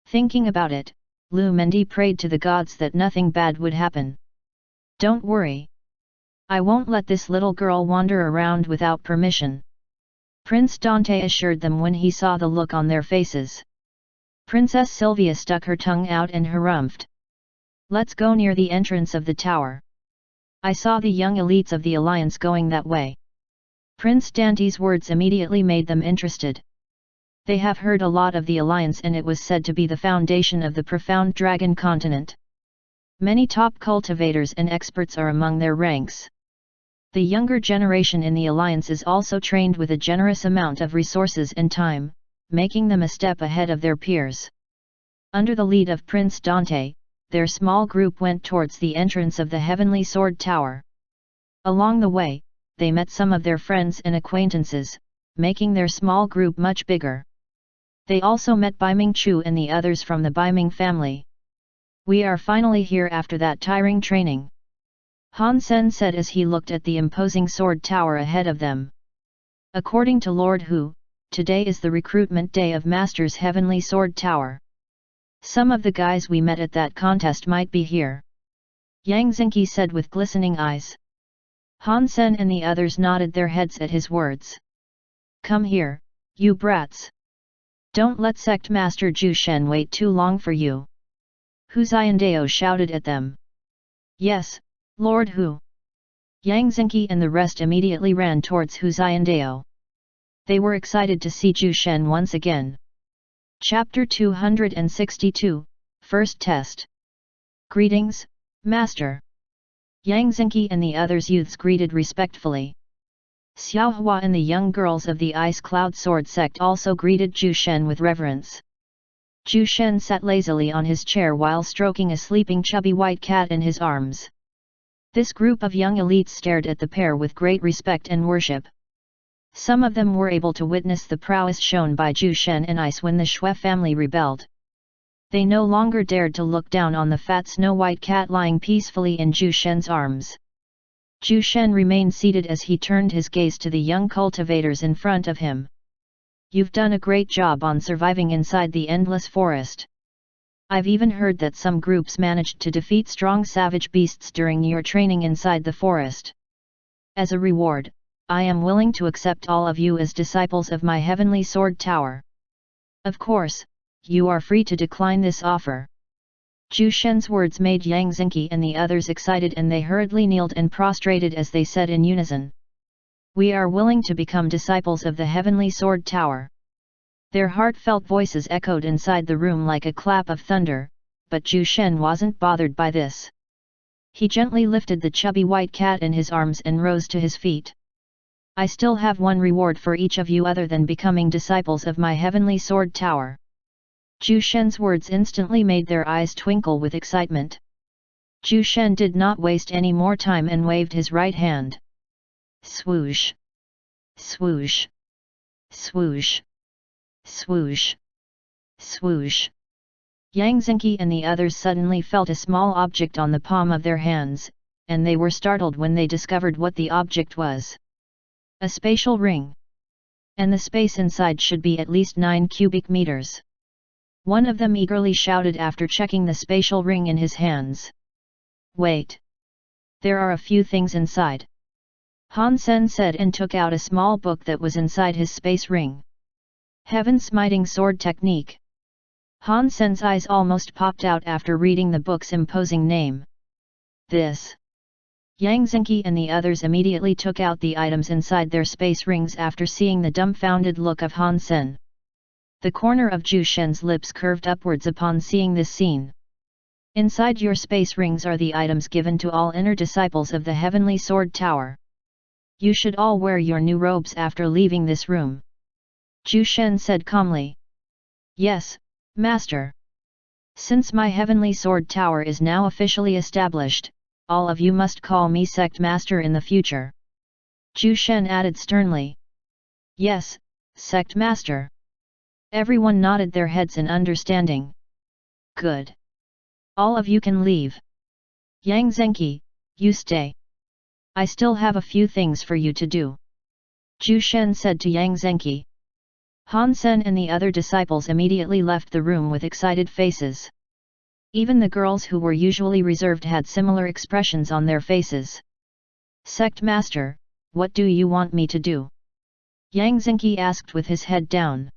A: Thinking about it, Lu Mendi prayed to the gods that nothing bad would happen. Don't worry. I won't let this little girl wander around without permission. Prince Dante assured them when he saw the look on their faces. Princess Sylvia stuck her tongue out and harumphed. Let's go near the entrance of the tower. I saw the young elites of the alliance going that way. Prince Dante's words immediately made them interested. They have heard a lot of the alliance and it was said to be the foundation of the profound dragon continent. Many top cultivators and experts are among their ranks. The younger generation in the alliance is also trained with a generous amount of resources and time, making them a step ahead of their peers. Under the lead of Prince Dante, their small group went towards the entrance of the Heavenly Sword Tower. Along the way, they met some of their friends and acquaintances, making their small group much bigger. They also met Bai Ming Chu and the others from the Bai Ming family. We are finally here after that tiring training, Han Sen said as he looked at the imposing sword tower ahead of them. According to Lord Hu, today is the recruitment day of Master's Heavenly Sword Tower. Some of the guys we met at that contest might be here. Yang Xingqi said with glistening eyes. Han Sen and the others nodded their heads at his words. Come here, you brats. Don't let Sect Master Zhu Shen wait too long for you. Hu Xiandao shouted at them. Yes, Lord Hu. Yang Xingqi and the rest immediately ran towards Hu Xiandao. They were excited to see Zhu Shen once again. Chapter 262, First Test. Greetings, Master. Yang Xingqi and the others youths greeted respectfully. Xiao Hua and the young girls of the Ice Cloud Sword sect also greeted Zhu Shen with reverence. Zhu Shen sat lazily on his chair while stroking a sleeping chubby white cat in his arms. This group of young elites stared at the pair with great respect and worship. Some of them were able to witness the prowess shown by Zhu Shen and Ice when the Xue family rebelled. They no longer dared to look down on the fat snow-white cat lying peacefully in Zhu Shen's arms. Zhu Shen remained seated as he turned his gaze to the young cultivators in front of him. You've done a great job on surviving inside the endless forest. I've even heard that some groups managed to defeat strong savage beasts during your training inside the forest. As a reward, I am willing to accept all of you as disciples of my Heavenly Sword Tower. Of course, you are free to decline this offer. Zhu Shen's words made Yang Xingqi and the others excited and they hurriedly kneeled and prostrated as they said in unison. We are willing to become disciples of the Heavenly Sword Tower. Their heartfelt voices echoed inside the room like a clap of thunder, but Zhu Shen wasn't bothered by this. He gently lifted the chubby white cat in his arms and rose to his feet. I still have one reward for each of you other than becoming disciples of my Heavenly Sword Tower. Zhu Shen's words instantly made their eyes twinkle with excitement. Zhu Shen did not waste any more time and waved his right hand. Swoosh! Swoosh! Swoosh! Swoosh! Swoosh! Yang Xingqi and the others suddenly felt a small object on the palm of their hands, and they were startled when they discovered what the object was. A spatial ring. And the space inside should be at least 9 cubic meters. One of them eagerly shouted after checking the spatial ring in his hands. Wait! There are a few things inside. Han Sen said and took out a small book that was inside his space ring. Heaven Smiting Sword Technique. Han Sen's eyes almost popped out after reading the book's imposing name. This. Yang Xingqi and the others immediately took out the items inside their space rings after seeing the dumbfounded look of Han Sen. The corner of Zhu Shen's lips curved upwards upon seeing this scene. Inside your space rings are the items given to all inner disciples of the Heavenly Sword Tower. You should all wear your new robes after leaving this room. Zhu Shen said calmly. Yes, Master. Since my Heavenly Sword Tower is now officially established, all of you must call me Sect Master in the future. Zhu Shen added sternly. Yes, Sect Master. Everyone nodded their heads in understanding. Good. All of you can leave. Yang Xingqi, you stay. I still have a few things for you to do. Zhu Shen said to Yang Xingqi. Han Sen and the other disciples immediately left the room with excited faces. Even the girls who were usually reserved had similar expressions on their faces. Sect Master, what do you want me to do? Yang Xingqi asked with his head down.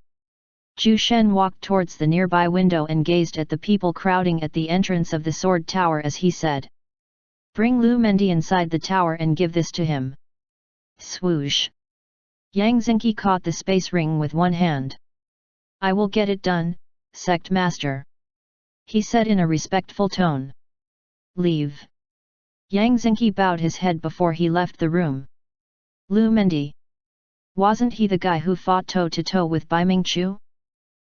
A: Zhu Shen walked towards the nearby window and gazed at the people crowding at the entrance of the sword tower as he said. Bring Lu Mendi inside the tower and give this to him. Swoosh! Yang Xingqi caught the space ring with one hand. I will get it done, Sect Master. He said in a respectful tone. Leave. Yang Xingqi bowed his head before he left the room. Lu Mendi. Wasn't he the guy who fought toe-to-toe with Bai Mingqiu?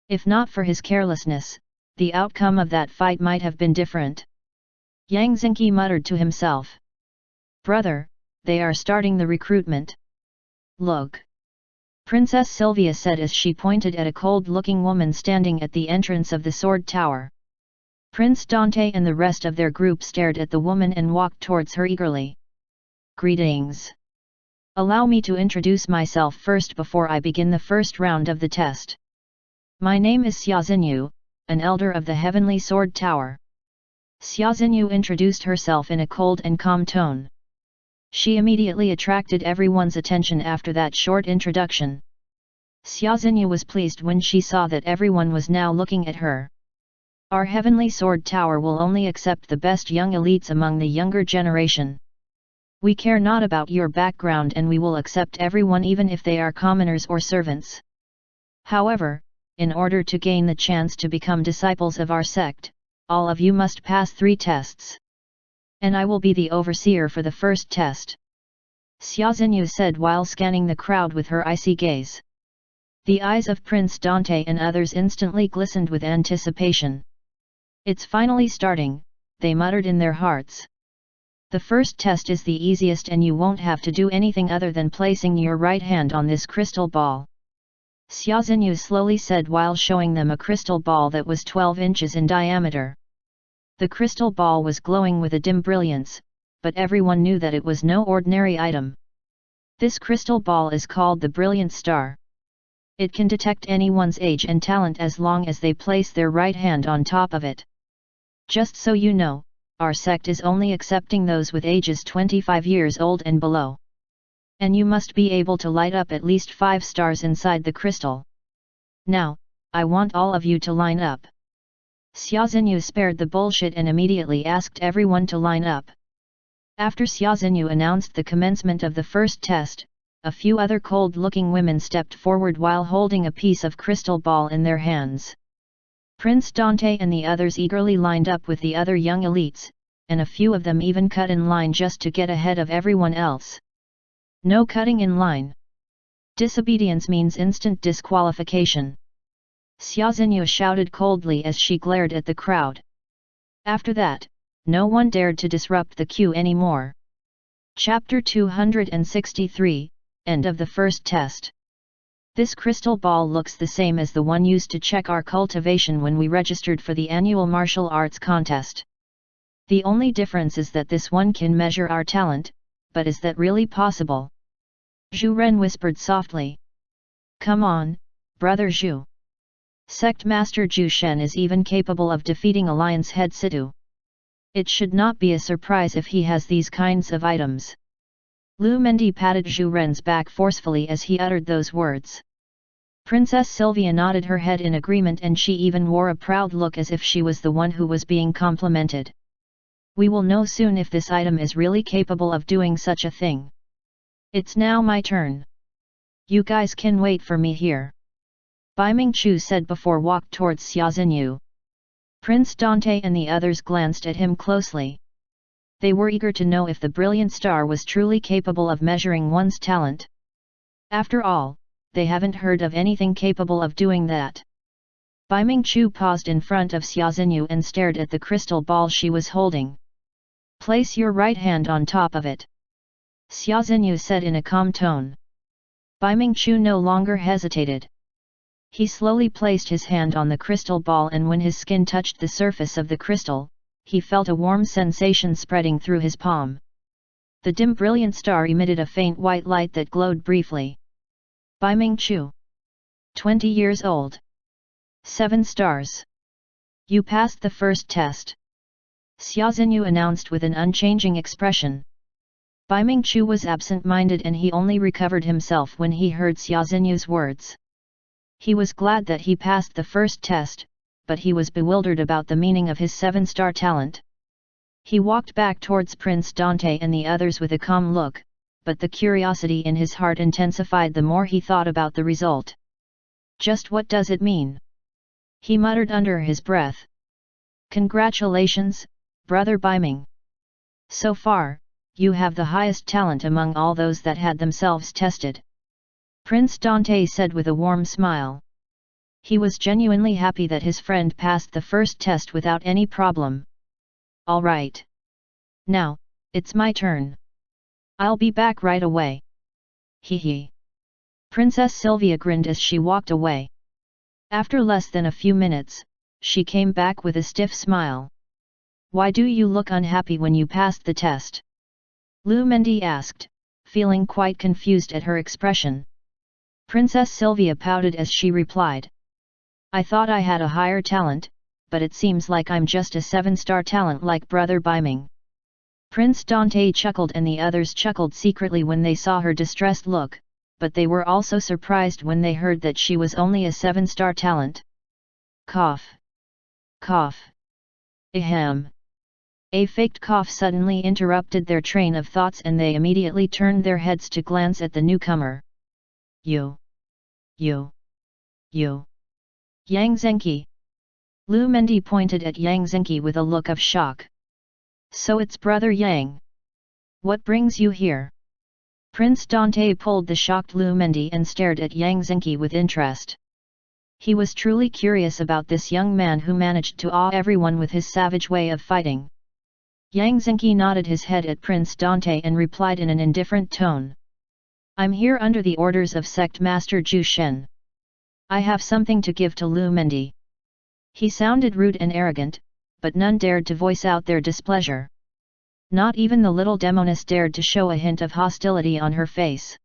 A: If not for his carelessness, the outcome of that fight might have been different. Yang Xingqi muttered to himself. Brother, they are starting the recruitment. Look. Princess Sylvia said as she pointed at a cold-looking woman standing at the entrance of the sword tower. Prince Dante and the rest of their group stared at the woman and walked towards her eagerly. Greetings. Allow me to introduce myself first before I begin the first round of the test. My name is Xia Xinyu, an elder of the Heavenly Sword Tower. Xia Xinyu introduced herself in a cold and calm tone. She immediately attracted everyone's attention after that short introduction. Xia Xinyu was pleased when she saw that everyone was now looking at her. Our Heavenly Sword Tower will only accept the best young elites among the younger generation. We care not about your background and we will accept everyone even if they are commoners or servants. However, in order to gain the chance to become disciples of our sect, all of you must pass 3 tests. And I will be the overseer for the first test. Xia Xinyu said while scanning the crowd with her icy gaze. The eyes of Prince Dante and others instantly glistened with anticipation. It's finally starting, they muttered in their hearts. The first test is the easiest and you won't have to do anything other than placing your right hand on this crystal ball. Xia Xinyu slowly said while showing them a crystal ball that was 12 inches in diameter. The crystal ball was glowing with a dim brilliance, but everyone knew that it was no ordinary item. This crystal ball is called the Brilliant Star. It can detect anyone's age and talent as long as they place their right hand on top of it. Just so you know, our sect is only accepting those with ages 25 years old and below. And you must be able to light up at least 5 stars inside the crystal. Now, I want all of you to line up. Xia Xinyu spared the bullshit and immediately asked everyone to line up. After Xia Xinyu announced the commencement of the first test, a few other cold-looking women stepped forward while holding a piece of crystal ball in their hands. Prince Dante and the others eagerly lined up with the other young elites, and a few of them even cut in line just to get ahead of everyone else. No cutting in line. Disobedience means instant disqualification. Xia Xinyu shouted coldly as she glared at the crowd. After that, no one dared to disrupt the queue anymore. Chapter 263, End of the first test. This crystal ball looks the same as the one used to check our cultivation when we registered for the annual martial arts contest. The only difference is that this one can measure our talent, but is that really possible? Zhu Ren whispered softly. Come on, brother Zhu. Sect Master Zhu Shen is even capable of defeating Alliance Head Situ. It should not be a surprise if he has these kinds of items. Lu Mendi patted Zhu Ren's back forcefully as he uttered those words. Princess Sylvia nodded her head in agreement and she even wore a proud look as if she was the one who was being complimented. We will know soon if this item is really capable of doing such a thing. It's now my turn. You guys can wait for me here. Bai Mingqiu said before walked towards Xia Xinyu. Prince Dante and the others glanced at him closely. They were eager to know if the brilliant star was truly capable of measuring one's talent. After all, they haven't heard of anything capable of doing that. Bai Mingqiu paused in front of Xia Xinyu and stared at the crystal ball she was holding. Place your right hand on top of it. Xia Xinyu said in a calm tone. Bai Mingqiu no longer hesitated. He slowly placed his hand on the crystal ball and when his skin touched the surface of the crystal, he felt a warm sensation spreading through his palm. The dim brilliant star emitted a faint white light that glowed briefly. Bai Mingqiu. 20 years old. 7 stars. You passed the first test. Xia Xinyu announced with an unchanging expression. Bai Mingchu was absent-minded and he only recovered himself when he heard Xia Xinyu's words. He was glad that he passed the first test, but he was bewildered about the meaning of his 7-star talent. He walked back towards Prince Dante and the others with a calm look, but the curiosity in his heart intensified the more he thought about the result. Just what does it mean? He muttered under his breath. Congratulations, Brother Baiming. So far, you have the highest talent among all those that had themselves tested. Prince Dante said with a warm smile. He was genuinely happy that his friend passed the first test without any problem. All right. Now, it's my turn. I'll be back right away. Hee hee. Princess Sylvia grinned as she walked away. After less than a few minutes, she came back with a stiff smile. Why do you look unhappy when you passed the test? Lu Mendi asked, feeling quite confused at her expression. Princess Sylvia pouted as she replied. I thought I had a higher talent, but it seems like I'm just a 7-star talent like Brother Baiming. Prince Dante chuckled and the others chuckled secretly when they saw her distressed look, but they were also surprised when they heard that she was only a 7-star talent. Cough. Cough. Ahem. A faked cough suddenly interrupted their train of thoughts and they immediately turned their heads to glance at the newcomer. You. Yang Zhenqi. Lu Mendi pointed at Yang Zhenqi with a look of shock. So it's Brother Yang. What brings you here? Prince Dante pulled the shocked Lu Mendi and stared at Yang Zhenqi with interest. He was truly curious about this young man who managed to awe everyone with his savage way of fighting. Yang Zhenqi nodded his head at Prince Dante and replied in an indifferent tone. I'm here under the orders of Sect Master Zhu Shen. I have something to give to Lu Mendi. He sounded rude and arrogant, but none dared to voice out their displeasure. Not even the little demoness dared to show a hint of hostility on her face.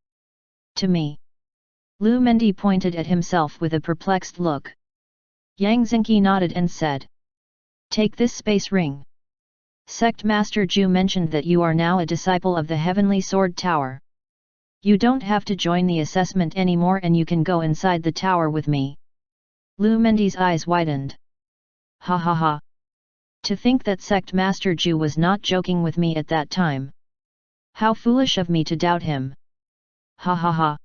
A: To me. Lu Mendi pointed at himself with a perplexed look. Yang Zhenqi nodded and said. Take this space ring. Sect Master Zhu mentioned that you are now a disciple of the Heavenly Sword Tower. You don't have to join the assessment anymore and you can go inside the tower with me. Lu Mendi's eyes widened. Ha ha ha. To think that Sect Master Zhu was not joking with me at that time. How foolish of me to doubt him. Ha ha ha.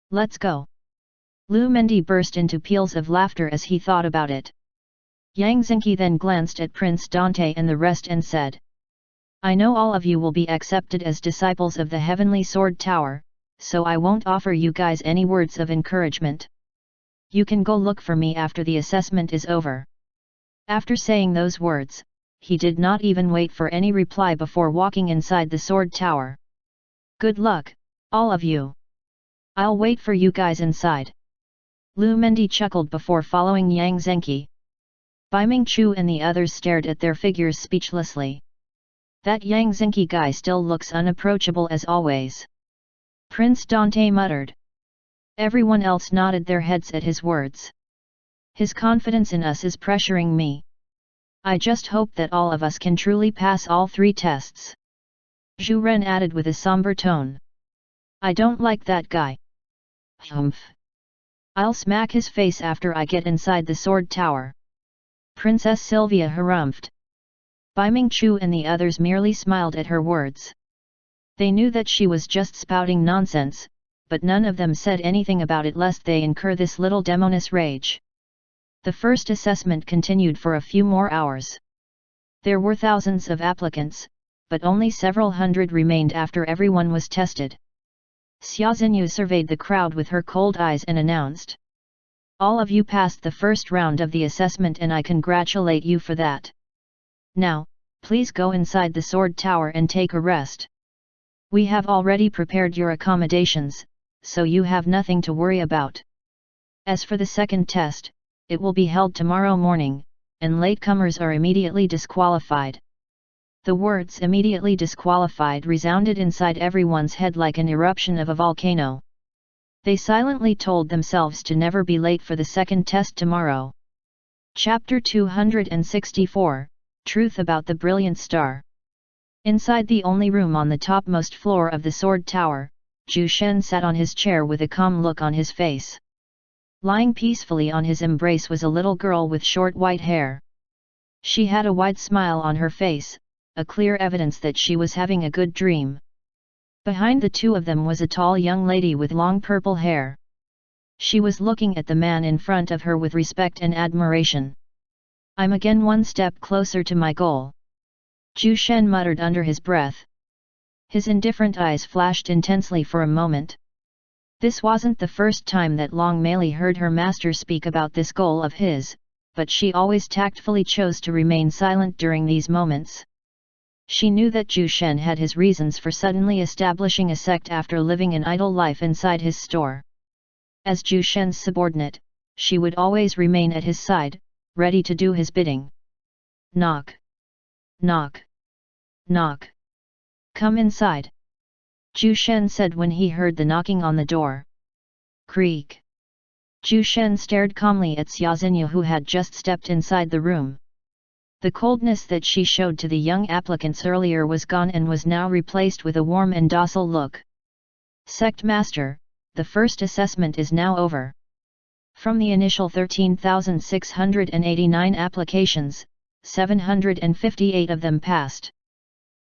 A: Let's go. Lu Mendi burst into peals of laughter as he thought about it. Yang Zhenqi then glanced at Prince Dante and the rest and said. I know all of you will be accepted as disciples of the Heavenly Sword Tower, so I won't offer you guys any words of encouragement. You can go look for me after the assessment is over. After saying those words, he did not even wait for any reply before walking inside the Sword Tower. Good luck, all of you. I'll wait for you guys inside. Lu Mendi chuckled before following Yang Zhenqi. Bai Mingchu and the others stared at their figures speechlessly. That Yang Zhenqi guy still looks unapproachable as always. Prince Dante muttered. Everyone else nodded their heads at his words. His confidence in us is pressuring me. I just hope that all of us can truly pass all 3 tests. Zhu Ren added with a somber tone. I don't like that guy. Humph. I'll smack his face after I get inside the sword tower. Princess Sylvia harumphed. Bai Mingchu and the others merely smiled at her words. They knew that she was just spouting nonsense, but none of them said anything about it lest they incur this little demoness rage. The first assessment continued for a few more hours. There were thousands of applicants, but only several hundred remained after everyone was tested. Xia Xinyu surveyed the crowd with her cold eyes and announced. All of you passed the first round of the assessment and I congratulate you for that. Now, please go inside the sword tower and take a rest. We have already prepared your accommodations, so you have nothing to worry about. As for the second test, it will be held tomorrow morning, and latecomers are immediately disqualified. The words immediately disqualified resounded inside everyone's head like an eruption of a volcano. They silently told themselves to never be late for the second test tomorrow. Chapter 264, Truth about the Brilliant Star. Inside the only room on the topmost floor of the Sword Tower, Zhu Shen sat on his chair with a calm look on his face. Lying peacefully on his embrace was a little girl with short white hair. She had a wide smile on her face, a clear evidence that she was having a good dream. Behind the two of them was a tall young lady with long purple hair. She was looking at the man in front of her with respect and admiration. "I'm again one step closer to my goal," Zhu Shen muttered under his breath. His indifferent eyes flashed intensely for a moment. This wasn't the first time that Long Meili heard her master speak about this goal of his, but she always tactfully chose to remain silent during these moments. She knew that Zhu Shen had his reasons for suddenly establishing a sect after living an idle life inside his store. As Zhu Shen's subordinate, she would always remain at his side, ready to do his bidding. Knock. Knock. Knock. "Come inside," Zhu Shen said when he heard the knocking on the door. Creak. Zhu Shen stared calmly at Xia Xinyu, who had just stepped inside the room. The coldness that she showed to the young applicants earlier was gone and was now replaced with a warm and docile look. "Sect Master, the first assessment is now over. From the initial 13,689 applications, 758 of them passed.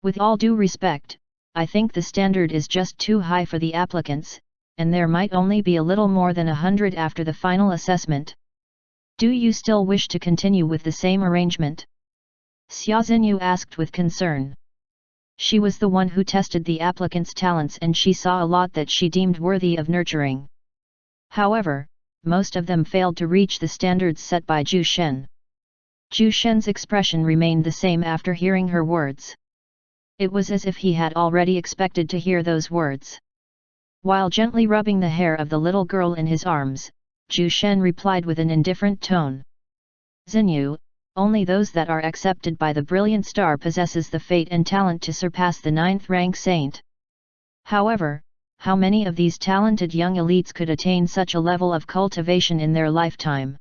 A: With all due respect, I think the standard is just too high for the applicants, and there might only be a little more than 100 after the final assessment. Do you still wish to continue with the same arrangement?" Xia Xinyu asked with concern. She was the one who tested the applicants' talents and she saw a lot that she deemed worthy of nurturing. However, most of them failed to reach the standards set by Zhu Shen. Zhu Shen's expression remained the same after hearing her words. It was as if he had already expected to hear those words. While gently rubbing the hair of the little girl in his arms, Zhu Shen replied with an indifferent tone. "Xinyu, only those that are accepted by the Brilliant Star possesses the fate and talent to surpass the 9th rank saint. However, how many of these talented young elites could attain such a level of cultivation in their lifetime?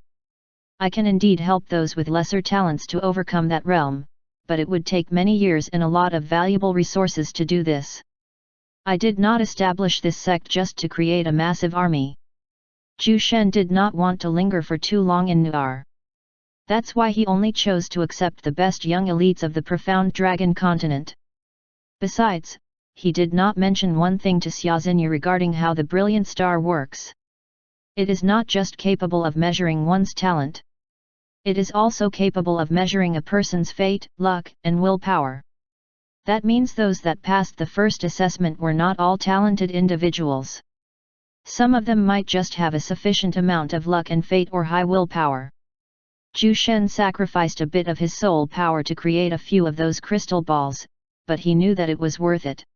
A: I can indeed help those with lesser talents to overcome that realm, but it would take many years and a lot of valuable resources to do this. I did not establish this sect just to create a massive army." Zhu Shen did not want to linger for too long in Nuar. That's why he only chose to accept the best young elites of the profound Dragon continent. Besides, he did not mention one thing to Xia Xinyu regarding how the Brilliant Star works. It is not just capable of measuring one's talent. It is also capable of measuring a person's fate, luck, and willpower. That means those that passed the first assessment were not all talented individuals. Some of them might just have a sufficient amount of luck and fate or high willpower. Zhu Shen sacrificed a bit of his soul power to create a few of those crystal balls, but he knew that it was worth it.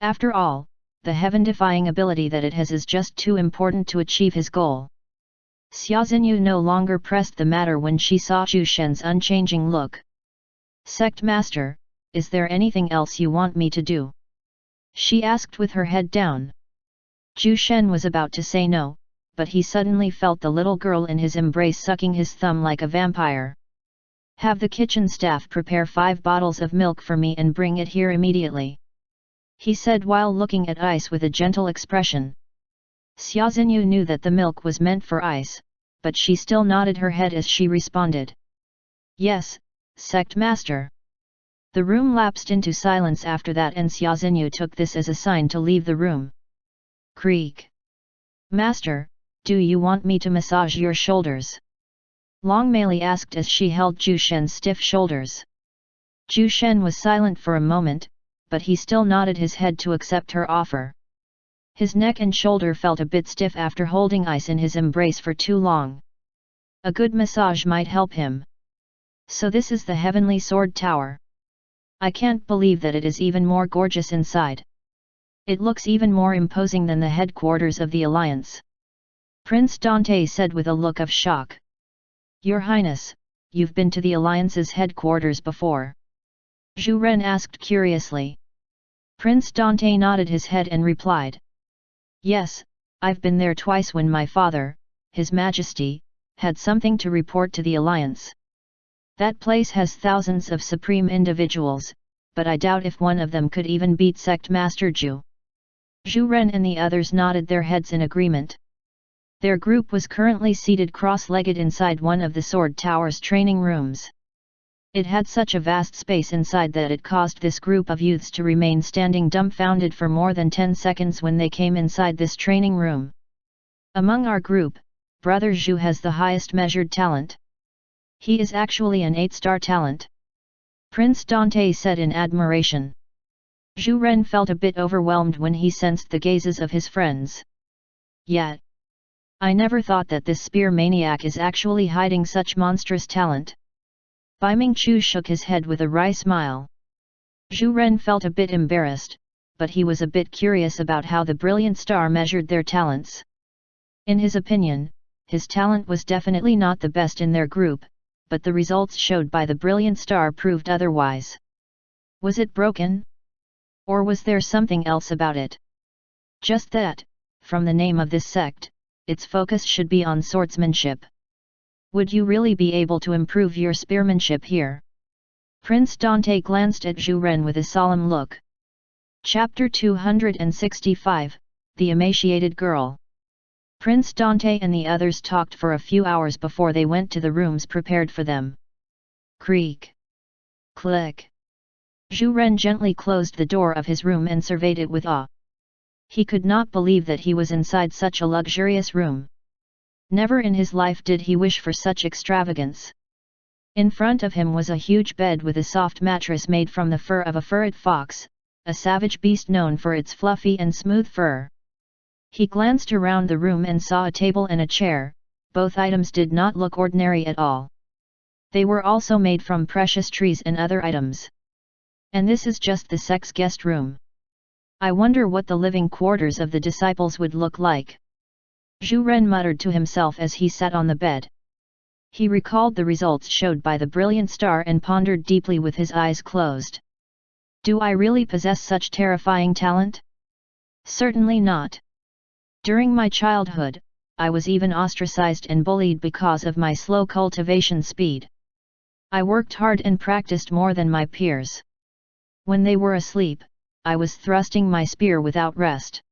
A: After all, the heaven-defying ability that it has is just too important to achieve his goal. Xia Xinyu no longer pressed the matter when she saw Zhu Shen's unchanging look. "Sect Master, is there anything else you want me to do?" she asked with her head down. Zhu Shen was about to say no, but he suddenly felt the little girl in his embrace sucking his thumb like a vampire. "Have the kitchen staff prepare 5 bottles of milk for me and bring it here immediately," he said while looking at Ice with a gentle expression. Xia Xinyu knew that the milk was meant for Ice, but she still nodded her head as she responded. "Yes, Sect Master." The room lapsed into silence after that and Xia Xinyu took this as a sign to leave the room. Creak. "Master, do you want me to massage your shoulders?" Long Meili asked as she held Zhu Shen's stiff shoulders. Zhu Shen was silent for a moment, but he still nodded his head to accept her offer. His neck and shoulder felt a bit stiff after holding Ice in his embrace for too long. A good massage might help him. So this is the Heavenly Sword Tower. I can't believe that it is even more gorgeous inside. It looks even more imposing than the headquarters of the Alliance. Prince Dante said with a look of shock. "Your Highness, you've been to the Alliance's headquarters before?" Zhu Ren asked curiously. Prince Dante nodded his head and replied. "Yes, I've been there twice when my father, His Majesty, had something to report to the Alliance. That place has thousands of supreme individuals, but I doubt if one of them could even beat Sect Master Zhu. Zhu Ren and the others nodded their heads in agreement. Their group was currently seated cross-legged inside one of the Sword Tower's training rooms. It had such a vast space inside that it caused this group of youths to remain standing dumbfounded for more than 10 seconds when they came inside this training room. Among our group, Brother Zhu has the highest measured talent. He is actually an 8-star talent. Prince Dante said in admiration. Zhu Ren felt a bit overwhelmed when he sensed the gazes of his friends. Yet, I never thought that this spear maniac is actually hiding such monstrous talent. Bai Mingchu shook his head with a wry smile. Zhu Ren felt a bit embarrassed, but he was a bit curious about how the brilliant star measured their talents. In his opinion, his talent was definitely not the best in their group, but the results showed by the brilliant star proved otherwise. Was it broken? Or was there something else about it? Just that, from the name of this sect, its focus should be on swordsmanship. Would you really be able to improve your spearmanship here? Prince Dante glanced at Zhu Ren with a solemn look. Chapter 265, The Emaciated Girl. Prince Dante and the others talked for a few hours before they went to the rooms prepared for them. Creak. Click. Zhu Ren gently closed the door of his room and surveyed it with awe. He could not believe that he was inside such a luxurious room. Never in his life did he wish for such extravagance. In front of him was a huge bed with a soft mattress made from the fur of a furred fox, a savage beast known for its fluffy and smooth fur. He glanced around the room and saw a table and a chair. Both items did not look ordinary at all. They were also made from precious trees and other items. And this is just the sect's guest room. I wonder what the living quarters of the disciples would look like. Zhu Ren muttered to himself as he sat on the bed. He recalled the results showed by the brilliant star and pondered deeply with his eyes closed. Do I really possess such terrifying talent? Certainly not. During my childhood, I was even ostracized and bullied because of my slow cultivation speed. I worked hard and practiced more than my peers. When they were asleep, I was thrusting my spear without rest.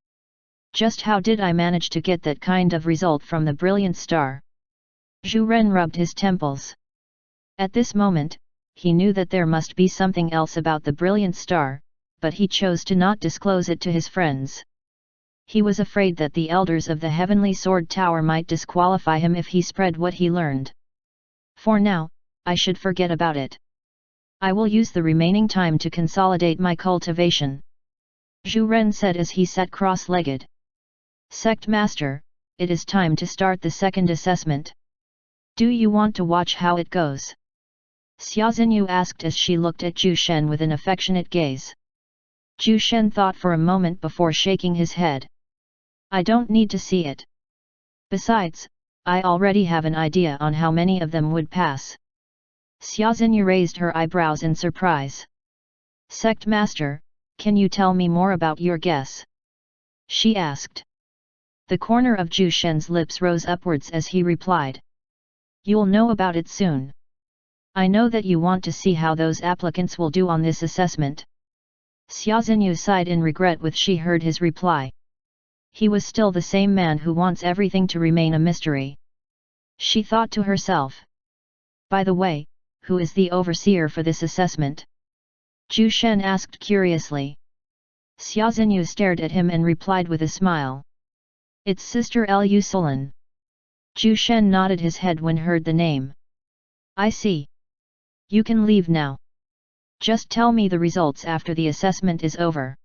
A: Just how did I manage to get that kind of result from the brilliant star? Zhu Ren rubbed his temples. At this moment, he knew that there must be something else about the brilliant star, but he chose to not disclose it to his friends. He was afraid that the elders of the Heavenly Sword Tower might disqualify him if he spread what he learned. For now, I should forget about it. I will use the remaining time to consolidate my cultivation. Zhu Ren said as he sat cross-legged. Sect Master, it is time to start the second assessment. Do you want to watch how it goes? Xia Xinyu asked as she looked at Zhu Shen with an affectionate gaze. Zhu Shen thought for a moment before shaking his head. I don't need to see it. Besides, I already have an idea on how many of them would pass. Xia Xinyu raised her eyebrows in surprise. Sect Master, can you tell me more about your guess? She asked. The corner of Zhu Shen's lips rose upwards as he replied. You'll know about it soon. I know that you want to see how those applicants will do on this assessment. Xia Xinyu sighed in regret when she heard his reply. He was still the same man who wants everything to remain a mystery. She thought to herself. By the way, who is the overseer for this assessment? Zhu Shen asked curiously. Xia Xinyu stared at him and replied with a smile. It's Sister Lu Solan. Zhu Shen nodded his head when heard the name. I see. You can leave now. Just tell me the results after the assessment is over.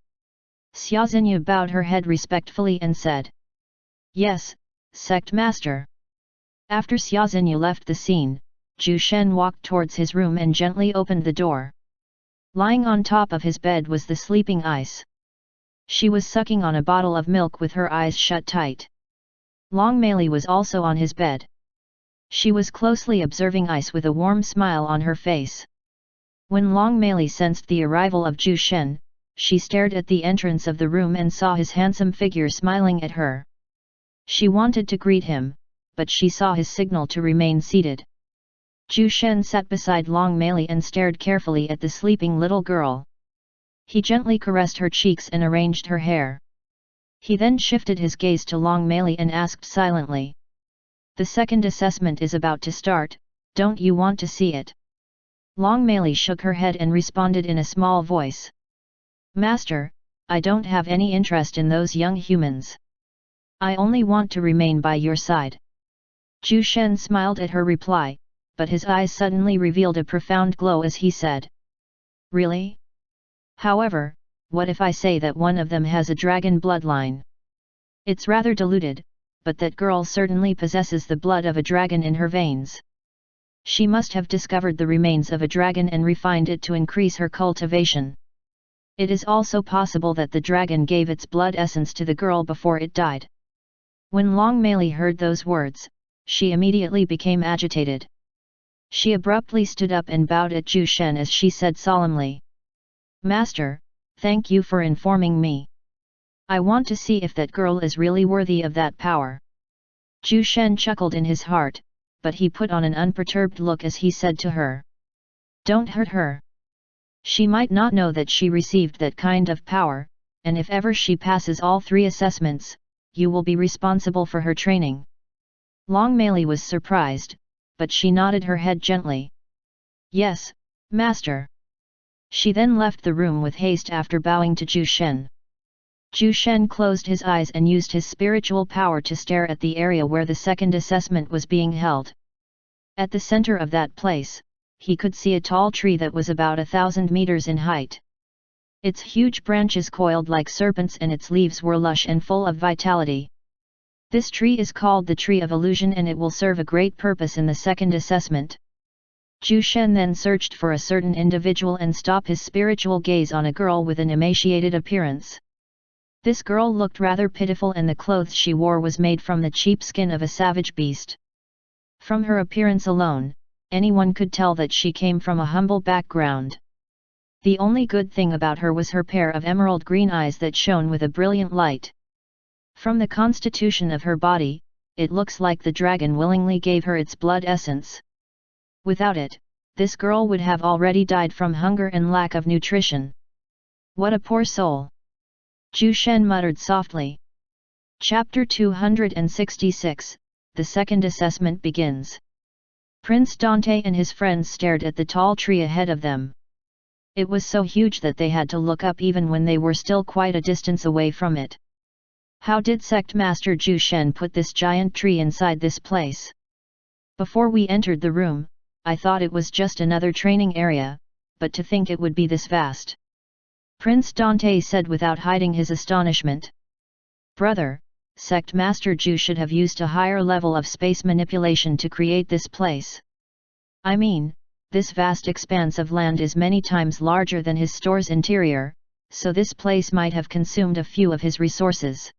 A: Xia Xinyu bowed her head respectfully and said. Yes, Sect Master. After Xia Xinyu left the scene, Zhu Shen walked towards his room and gently opened the door. Lying on top of his bed was the sleeping Ice. She was sucking on a bottle of milk with her eyes shut tight. Long Meili was also on his bed. She was closely observing Ice with a warm smile on her face. When Long Meili sensed the arrival of Zhu Shen, she stared at the entrance of the room and saw his handsome figure smiling at her. She wanted to greet him, but she saw his signal to remain seated. Zhu Shen sat beside Long Meili and stared carefully at the sleeping little girl. He gently caressed her cheeks and arranged her hair. He then shifted his gaze to Long Meili and asked silently. "The second assessment is about to start, don't you want to see it?" Long Meili shook her head and responded in a small voice. "Master, I don't have any interest in those young humans. I only want to remain by your side." Zhu Shen smiled at her reply, but his eyes suddenly revealed a profound glow as he said. "Really? However, what if I say that one of them has a dragon bloodline? It's rather diluted, but that girl certainly possesses the blood of a dragon in her veins. She must have discovered the remains of a dragon and refined it to increase her cultivation. It is also possible that the dragon gave its blood essence to the girl before it died." When Long Meili heard those words, she immediately became agitated. She abruptly stood up and bowed at Zhu Shen as she said solemnly. "Master, thank you for informing me. I want to see if that girl is really worthy of that power." Zhu Shen chuckled in his heart, but he put on an unperturbed look as he said to her. "Don't hurt her. She might not know that she received that kind of power, and if ever she passes all 3 assessments, you will be responsible for her training." Long Meili was surprised, but she nodded her head gently. "Yes, master." She then left the room with haste after bowing to Zhu Shen. Zhu Shen closed his eyes and used his spiritual power to stare at the area where the second assessment was being held. At the center of that place, he could see a tall tree that was about 1,000 meters in height. Its huge branches coiled like serpents and its leaves were lush and full of vitality. This tree is called the Tree of Illusion and it will serve a great purpose in the second assessment. Zhu Shen then searched for a certain individual and stopped his spiritual gaze on a girl with an emaciated appearance. This girl looked rather pitiful and the clothes she wore was made from the cheap skin of a savage beast. From her appearance alone, anyone could tell that she came from a humble background. The only good thing about her was her pair of emerald green eyes that shone with a brilliant light. From the constitution of her body, it looks like the dragon willingly gave her its blood essence. Without it, this girl would have already died from hunger and lack of nutrition. What a poor soul! Zhu Shen muttered softly. Chapter 266, The second assessment begins. Prince Dante and his friends stared at the tall tree ahead of them. It was so huge that they had to look up even when they were still quite a distance away from it. How did Sect Master Zhu Shen put this giant tree inside this place? Before we entered the room, I thought it was just another training area, but to think it would be this vast. Prince Dante said without hiding his astonishment. Brother, Sect Master Zhu should have used a higher level of space manipulation to create this place. I mean, this vast expanse of land is many times larger than his store's interior, so this place might have consumed a few of his resources.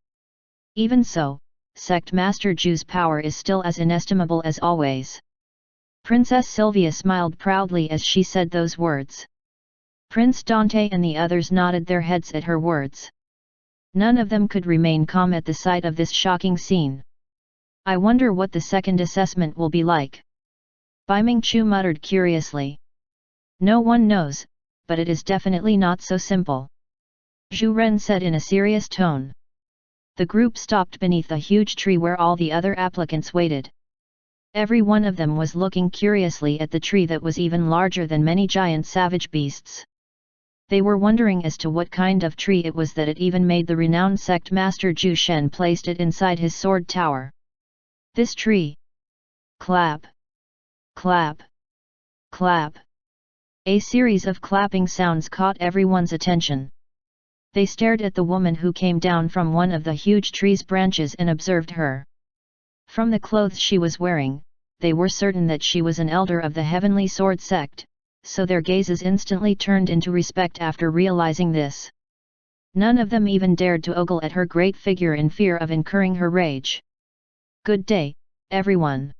A: Even so, Sect Master Zhu's power is still as inestimable as always. Princess Sylvia smiled proudly as she said those words. Prince Dante and the others nodded their heads at her words. None of them could remain calm at the sight of this shocking scene. I wonder what the second assessment will be like. Bai Mingchu muttered curiously. No one knows, but it is definitely not so simple. Zhu Ren said in a serious tone. The group stopped beneath a huge tree where all the other applicants waited. Every one of them was looking curiously at the tree that was even larger than many giant savage beasts. They were wondering as to what kind of tree it was that it even made the renowned Sect Master Zhu Shen placed it inside his sword tower. This tree. Clap. Clap. Clap. A series of clapping sounds caught everyone's attention. They stared at the woman who came down from one of the huge tree's branches and observed her. From the clothes she was wearing, they were certain that she was an elder of the Heavenly Sword sect, so their gazes instantly turned into respect after realizing this. None of them even dared to ogle at her great figure in fear of incurring her rage. Good day, everyone.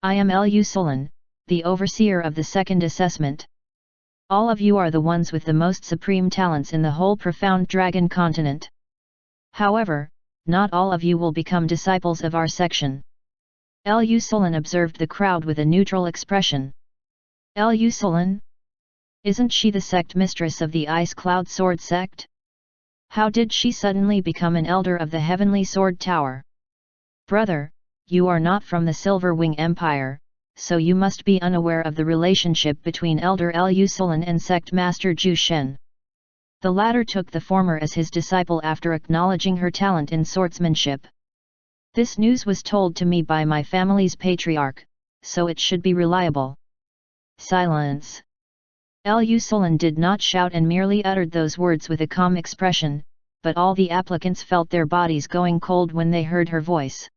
A: I am Lu Solan, the overseer of the second assessment. All of you are the ones with the most supreme talents in the whole profound dragon continent. However, not all of you will become disciples of our section. Lusulin observed the crowd with a neutral expression. Lusulin? Isn't she the sect mistress of the Ice Cloud Sword sect? How did she suddenly become an elder of the Heavenly Sword Tower? Brother, you are not from the Silver Wing Empire, so you must be unaware of the relationship between Elder Lusulin and Sect Master Zhu Shen. The latter took the former as his disciple after acknowledging her talent in swordsmanship. This news was told to me by my family's patriarch, so it should be reliable. Silence. Lusulin did not shout and merely uttered those words with a calm expression, but all the applicants felt their bodies going cold when they heard her voice.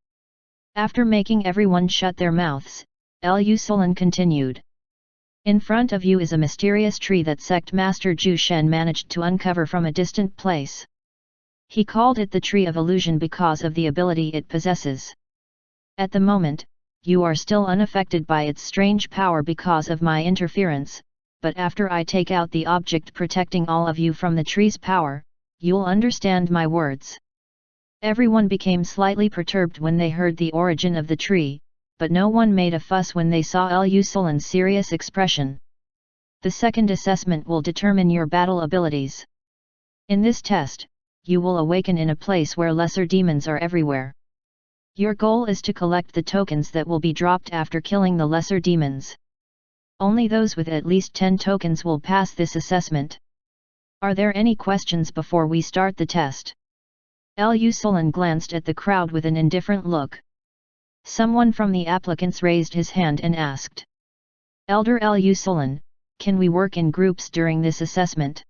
A: After making everyone shut their mouths, Lusulin continued. In front of you is a mysterious tree that Sect Master Zhu Shen managed to uncover from a distant place. He called it the Tree of Illusion because of the ability it possesses. At the moment, you are still unaffected by its strange power because of my interference, but after I take out the object protecting all of you from the tree's power, you'll understand my words. Everyone became slightly perturbed when they heard the origin of the tree, but no one made a fuss when they saw Lusulin's serious expression. The second assessment will determine your battle abilities. In this test, you will awaken in a place where lesser demons are everywhere. Your goal is to collect the tokens that will be dropped after killing the lesser demons. Only those with at least 10 tokens will pass this assessment. Are there any questions before we start the test? Lusulin glanced at the crowd with an indifferent look. Someone from the applicants raised his hand and asked. Elder Lusulin, can we work in groups during this assessment?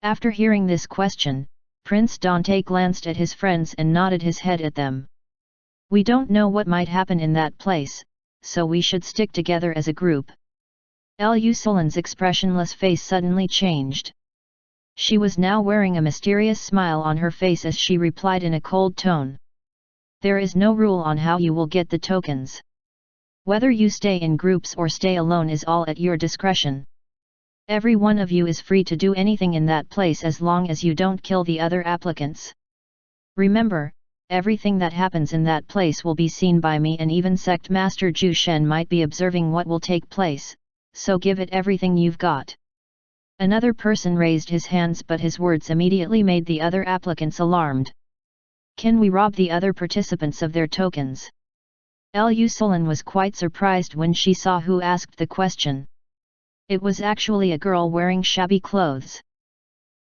A: After hearing this question, Prince Dante glanced at his friends and nodded his head at them. We don't know what might happen in that place, so we should stick together as a group. Lusulin's expressionless face suddenly changed. She was now wearing a mysterious smile on her face as she replied in a cold tone. There is no rule on how you will get the tokens. Whether you stay in groups or stay alone is all at your discretion. Every one of you is free to do anything in that place as long as you don't kill the other applicants. Remember, everything that happens in that place will be seen by me, and even Sect Master Zhu Shen might be observing what will take place, so give it everything you've got. Another person raised his hands, but his words immediately made the other applicants alarmed. Can we rob the other participants of their tokens? Lusulin was quite surprised when she saw who asked the question. It was actually a girl wearing shabby clothes.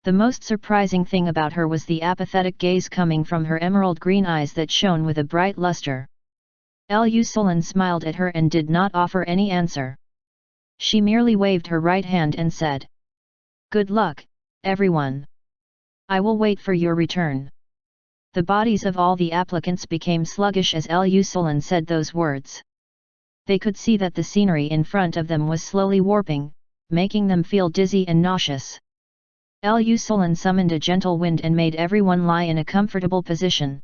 A: The most surprising thing about her was the apathetic gaze coming from her emerald green eyes that shone with a bright luster. Lusulin smiled at her and did not offer any answer. She merely waved her right hand and said, "Good luck, everyone. I will wait for your return." The bodies of all the applicants became sluggish as Lusulin said those words. They could see that the scenery in front of them was slowly warping, making them feel dizzy and nauseous. Lusulin summoned a gentle wind and made everyone lie in a comfortable position.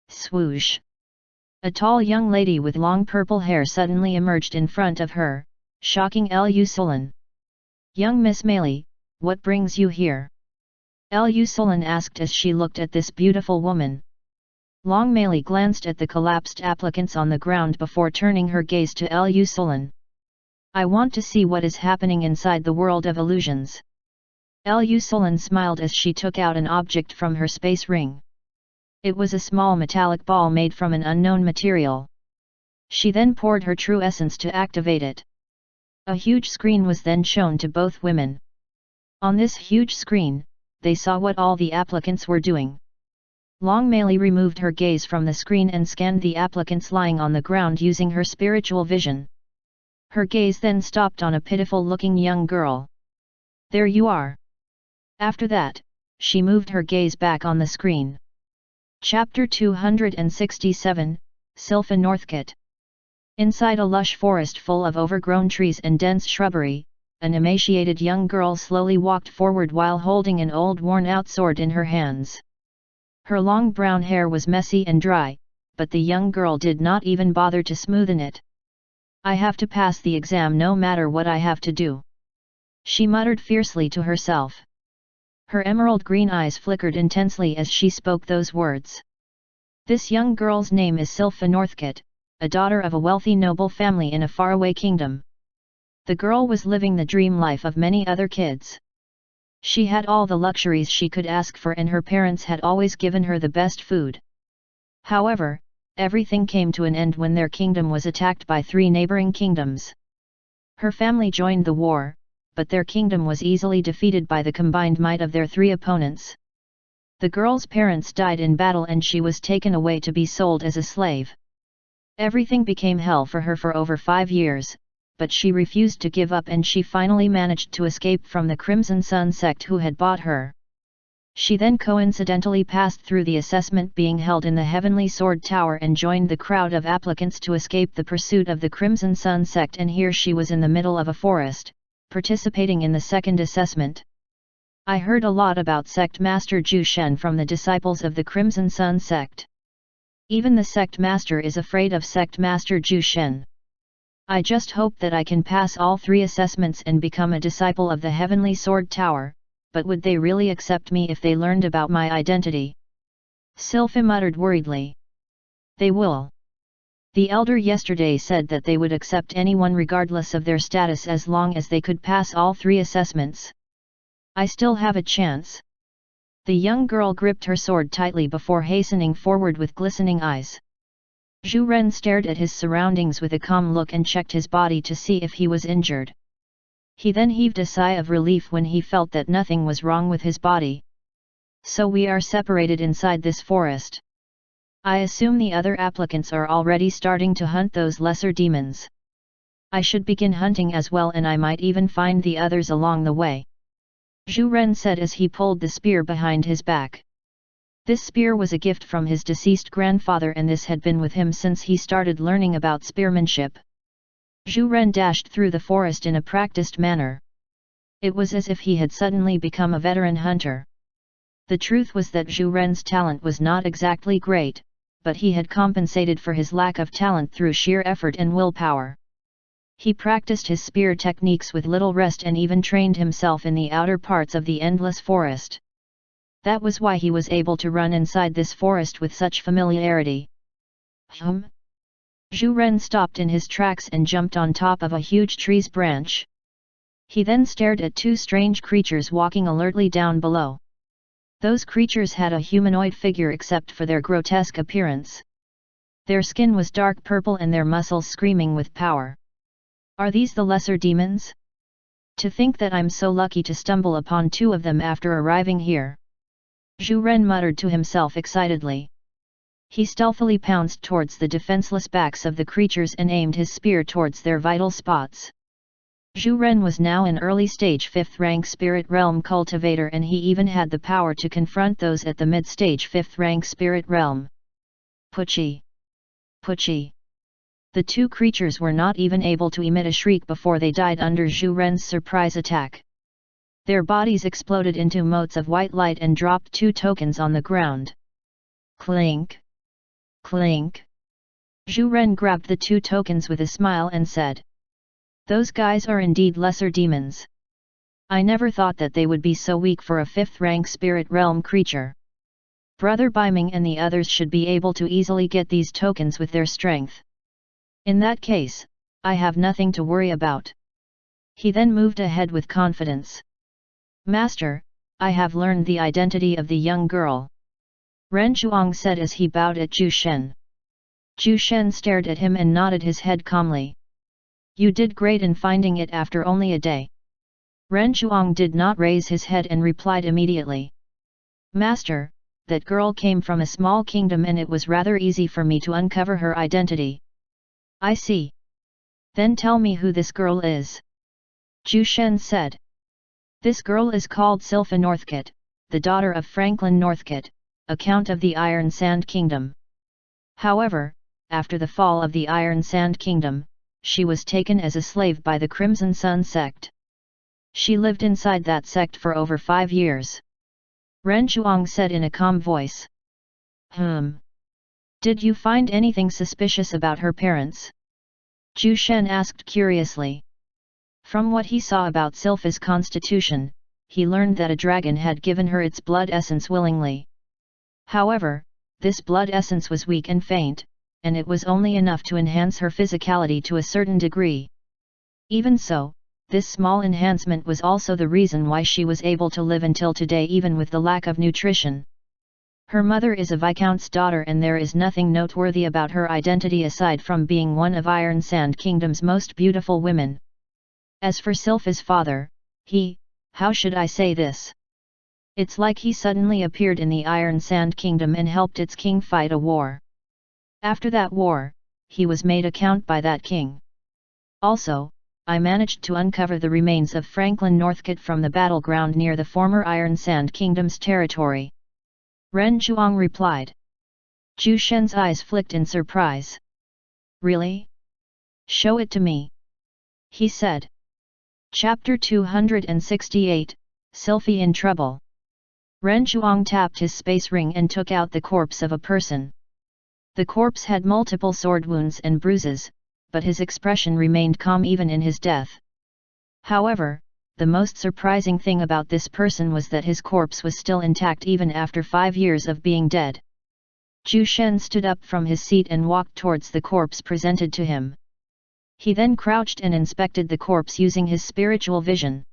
A: Swoosh! A tall young lady with long purple hair suddenly emerged in front of her, shocking Lusulin. "Young Miss Meili, what brings you here?" Lusulin asked as she looked at this beautiful woman. Long Meili glanced at the collapsed applicants on the ground before turning her gaze to Lusulin. "I want to see what is happening inside the world of illusions." Lusulin smiled as she took out an object from her space ring. It was a small metallic ball made from an unknown material. She then poured her true essence to activate it. A huge screen was then shown to both women. On this huge screen, they saw what all the applicants were doing. Long Meili removed her gaze from the screen and scanned the applicants lying on the ground using her spiritual vision. Her gaze then stopped on a pitiful-looking young girl. "There you are." After that, she moved her gaze back on the screen. Chapter 267, Sylpha Northcote. Inside a lush forest full of overgrown trees and dense shrubbery, an emaciated young girl slowly walked forward while holding an old worn-out sword in her hands. Her long brown hair was messy and dry, but the young girl did not even bother to smoothen it. "I have to pass the exam no matter what I have to do," she muttered fiercely to herself. Her emerald green eyes flickered intensely as she spoke those words. This young girl's name is Sylpha Northcote, a daughter of a wealthy noble family in a faraway kingdom. The girl was living the dream life of many other kids. She had all the luxuries she could ask for and her parents had always given her the best food. However, everything came to an end when their kingdom was attacked by 3 neighboring kingdoms. Her family joined the war, but their kingdom was easily defeated by the combined might of their 3 opponents. The girl's parents died in battle and she was taken away to be sold as a slave. Everything became hell for her for over 5 years, but she refused to give up and she finally managed to escape from the Crimson Sun sect who had bought her. She then coincidentally passed through the assessment being held in the Heavenly Sword Tower and joined the crowd of applicants to escape the pursuit of the Crimson Sun sect, and here she was in the middle of a forest, participating in the second assessment. I heard a lot about Sect Master Zhu Shen from the disciples of the Crimson Sun sect. Even the sect master is afraid of Sect Master Zhu Shen. I just hope that I can pass all 3 assessments and become a disciple of the Heavenly Sword Tower, but would they really accept me if they learned about my identity? Sylpha muttered worriedly. They will. The elder yesterday said that they would accept anyone regardless of their status as long as they could pass all 3 assessments. I still have a chance. The young girl gripped her sword tightly before hastening forward with glistening eyes. Zhu Ren stared at his surroundings with a calm look and checked his body to see if he was injured. He then heaved a sigh of relief when he felt that nothing was wrong with his body. So we are separated inside this forest. I assume the other applicants are already starting to hunt those lesser demons. I should begin hunting as well, and I might even find the others along the way. Zhu Ren said as he pulled the spear behind his back. This spear was a gift from his deceased grandfather and this had been with him since he started learning about spearmanship. Zhu Ren dashed through the forest in a practiced manner. It was as if he had suddenly become a veteran hunter. The truth was that Zhu Ren's talent was not exactly great, but he had compensated for his lack of talent through sheer effort and willpower. He practiced his spear techniques with little rest and even trained himself in the outer parts of the endless forest. That was why he was able to run inside this forest with such familiarity. Zhu Ren stopped in his tracks and jumped on top of a huge tree's branch. He then stared at 2 strange creatures walking alertly down below. Those creatures had a humanoid figure except for their grotesque appearance. Their skin was dark purple and their muscles screaming with power. Are these the lesser demons? To think that I'm so lucky to stumble upon 2 of them after arriving here. Zhu Ren muttered to himself excitedly. He stealthily pounced towards the defenseless backs of the creatures and aimed his spear towards their vital spots. Zhu Ren was now an early-stage 5th rank spirit realm cultivator and he even had the power to confront those at the mid-stage 5th rank spirit realm. Puchi! Puchi! The 2 creatures were not even able to emit a shriek before they died under Zhu Ren's surprise attack. Their bodies exploded into motes of white light and dropped 2 tokens on the ground. Clink! Clink! Zhu Ren grabbed the 2 tokens with a smile and said. Those guys are indeed lesser demons. I never thought that they would be so weak for a 5th rank spirit realm creature. Brother Biming and the others should be able to easily get these tokens with their strength. In that case, I have nothing to worry about. He then moved ahead with confidence. Master, I have learned the identity of the young girl. Ren Zhuang said as he bowed at Zhu Shen. Zhu Shen stared at him and nodded his head calmly. You did great in finding it after only a day. Ren Zhuang did not raise his head and replied immediately. Master, that girl came from a small kingdom and it was rather easy for me to uncover her identity. I see. Then tell me who this girl is. Zhu Shen said. This girl is called Sylpha Northcote, the daughter of Franklin Northcote, a count of the Iron Sand Kingdom. However, after the fall of the Iron Sand Kingdom, she was taken as a slave by the Crimson Sun sect. She lived inside that sect for over 5 years. Ren Zhuang said in a calm voice. Did you find anything suspicious about her parents? Zhu Shen asked curiously. From what he saw about Sylpha's constitution, he learned that a dragon had given her its blood essence willingly. However, this blood essence was weak and faint, and it was only enough to enhance her physicality to a certain degree. Even so, this small enhancement was also the reason why she was able to live until today even with the lack of nutrition. Her mother is a viscount's daughter and there is nothing noteworthy about her identity aside from being one of Iron Sand Kingdom's most beautiful women. As for Sylpha's father, how should I say this? It's like he suddenly appeared in the Iron Sand Kingdom and helped its king fight a war. After that war, he was made a count by that king. Also, I managed to uncover the remains of Franklin Northcote from the battleground near the former Iron Sand Kingdom's territory. Ren Zhuang replied. Zhu Shen's eyes flicked in surprise. Really? Show it to me. He said. Chapter 268, Sylphie in Trouble. Ren Zhuang tapped his space ring and took out the corpse of a person. The corpse had multiple sword wounds and bruises, but his expression remained calm even in his death. However, the most surprising thing about this person was that his corpse was still intact even after 5 years of being dead. Zhu Shen stood up from his seat and walked towards the corpse presented to him. He then crouched and inspected the corpse using his spiritual vision.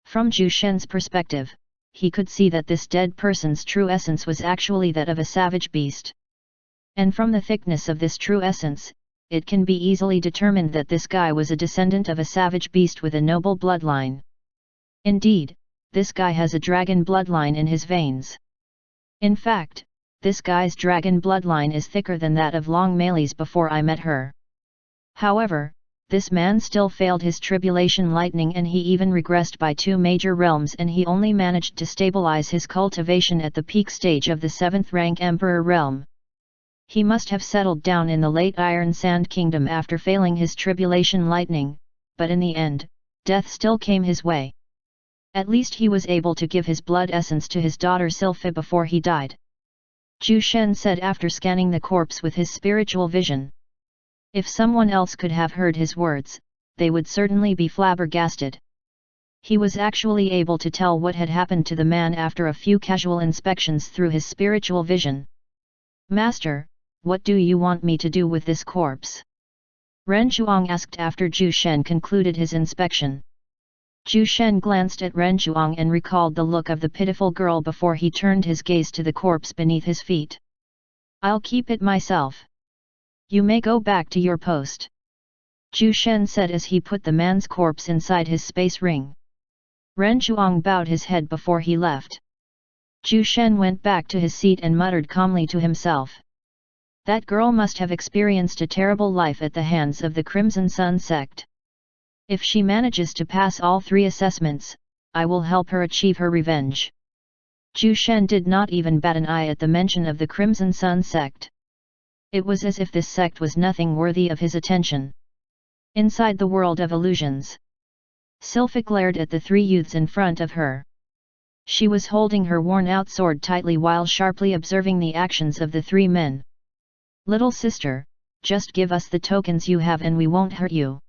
A: From Zhu Shen's perspective, he could see that this dead person's true essence was actually that of a savage beast. And from the thickness of this true essence, it can be easily determined that this guy was a descendant of a savage beast with a noble bloodline. Indeed, this guy has a dragon bloodline in his veins. In fact, this guy's dragon bloodline is thicker than that of Long Mei's before I met her. However, this man still failed his tribulation lightning and he even regressed by 2 major realms and he only managed to stabilize his cultivation at the peak stage of the 7th rank Emperor realm. He must have settled down in the late Iron Sand Kingdom after failing his tribulation lightning, but in the end, death still came his way. At least he was able to give his blood essence to his daughter Sylphie before he died. Zhu Shen said after scanning the corpse with his spiritual vision. If someone else could have heard his words, they would certainly be flabbergasted. He was actually able to tell what had happened to the man after a few casual inspections through his spiritual vision. Master, what do you want me to do with this corpse? Ren Zhuang asked after Zhu Shen concluded his inspection. Zhu Shen glanced at Ren Zhuang and recalled the look of the pitiful girl before he turned his gaze to the corpse beneath his feet. I'll keep it myself. You may go back to your post. Zhu Shen said as he put the man's corpse inside his space ring. Ren Zhuang bowed his head before he left. Zhu Shen went back to his seat and muttered calmly to himself. That girl must have experienced a terrible life at the hands of the Crimson Sun sect. If she manages to pass all 3 assessments, I will help her achieve her revenge. Zhu Shen did not even bat an eye at the mention of the Crimson Sun sect. It was as if this sect was nothing worthy of his attention. Inside the world of illusions, Sylphie glared at the 3 youths in front of her. She was holding her worn-out sword tightly while sharply observing the actions of the 3 men. Little sister, just give us the tokens you have and we won't hurt you.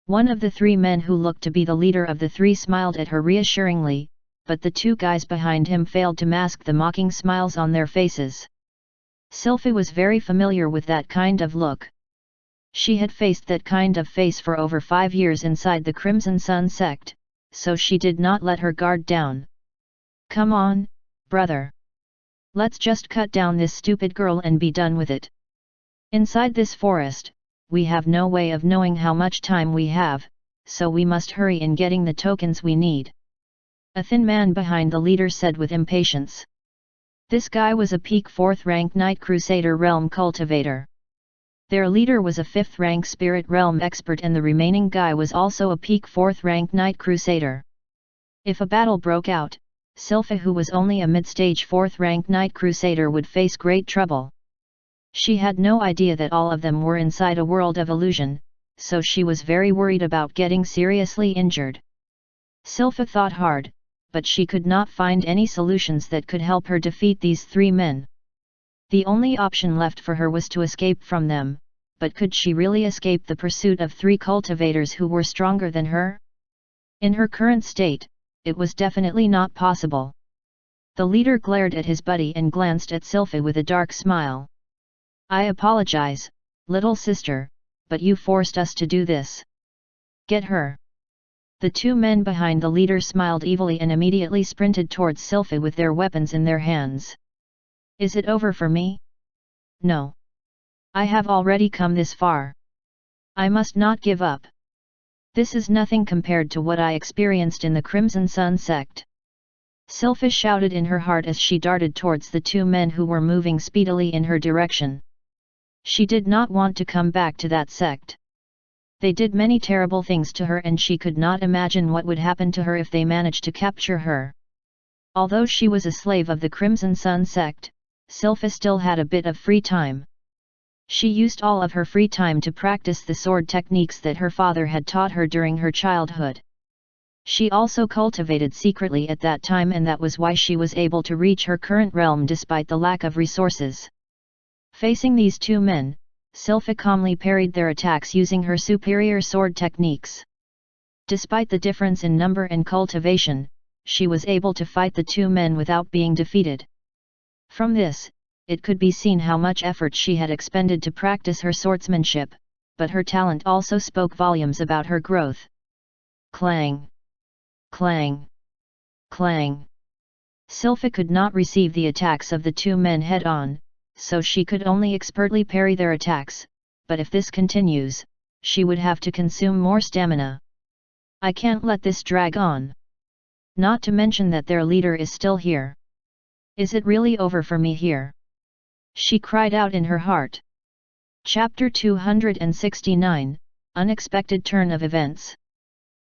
A: One of the 3 men who looked to be the leader of the 3 smiled at her reassuringly, but the 2 guys behind him failed to mask the mocking smiles on their faces. Sylphie was very familiar with that kind of look. She had faced that kind of face for over 5 years inside the Crimson Sun sect, so she did not let her guard down. Come on, brother. Let's just cut down this stupid girl and be done with it. Inside this forest, we have no way of knowing how much time we have, so we must hurry in getting the tokens we need. A thin man behind the leader said with impatience. This guy was a peak 4th rank Night Crusader realm cultivator. Their leader was a 5th rank Spirit realm expert and the remaining guy was also a peak 4th rank Night Crusader. If a battle broke out, Sylphie, who was only a mid-stage 4th rank Night Crusader, would face great trouble. She had no idea that all of them were inside a world of illusion, so she was very worried about getting seriously injured. Sylphie thought hard, but she could not find any solutions that could help her defeat these 3 men. The only option left for her was to escape from them, but could she really escape the pursuit of 3 cultivators who were stronger than her? In her current state, it was definitely not possible. The leader glared at his buddy and glanced at Sylphie with a dark smile. I apologize, little sister, but you forced us to do this. Get her. The two men behind the leader smiled evilly and immediately sprinted towards Sylphie with their weapons in their hands. Is it over for me? No. I have already come this far. I must not give up. This is nothing compared to what I experienced in the Crimson Sun sect. Sylphie shouted in her heart as she darted towards the two men who were moving speedily in her direction. She did not want to come back to that sect. They did many terrible things to her and she could not imagine what would happen to her if they managed to capture her. Although she was a slave of the Crimson Sun sect, Sylphie still had a bit of free time. She used all of her free time to practice the sword techniques that her father had taught her during her childhood. She also cultivated secretly at that time, and that was why she was able to reach her current realm despite the lack of resources. Facing these two men, Sylphie calmly parried their attacks using her superior sword techniques. Despite the difference in number and cultivation, she was able to fight the two men without being defeated. From this, it could be seen how much effort she had expended to practice her swordsmanship, but her talent also spoke volumes about her growth. Clang! Clang! Clang! Sylphie could not receive the attacks of the two men head-on, so she could only expertly parry their attacks, but if this continues, she would have to consume more stamina. I can't let this drag on. Not to mention that their leader is still here. Is it really over for me here? She cried out in her heart. Chapter 269, Unexpected Turn of Events.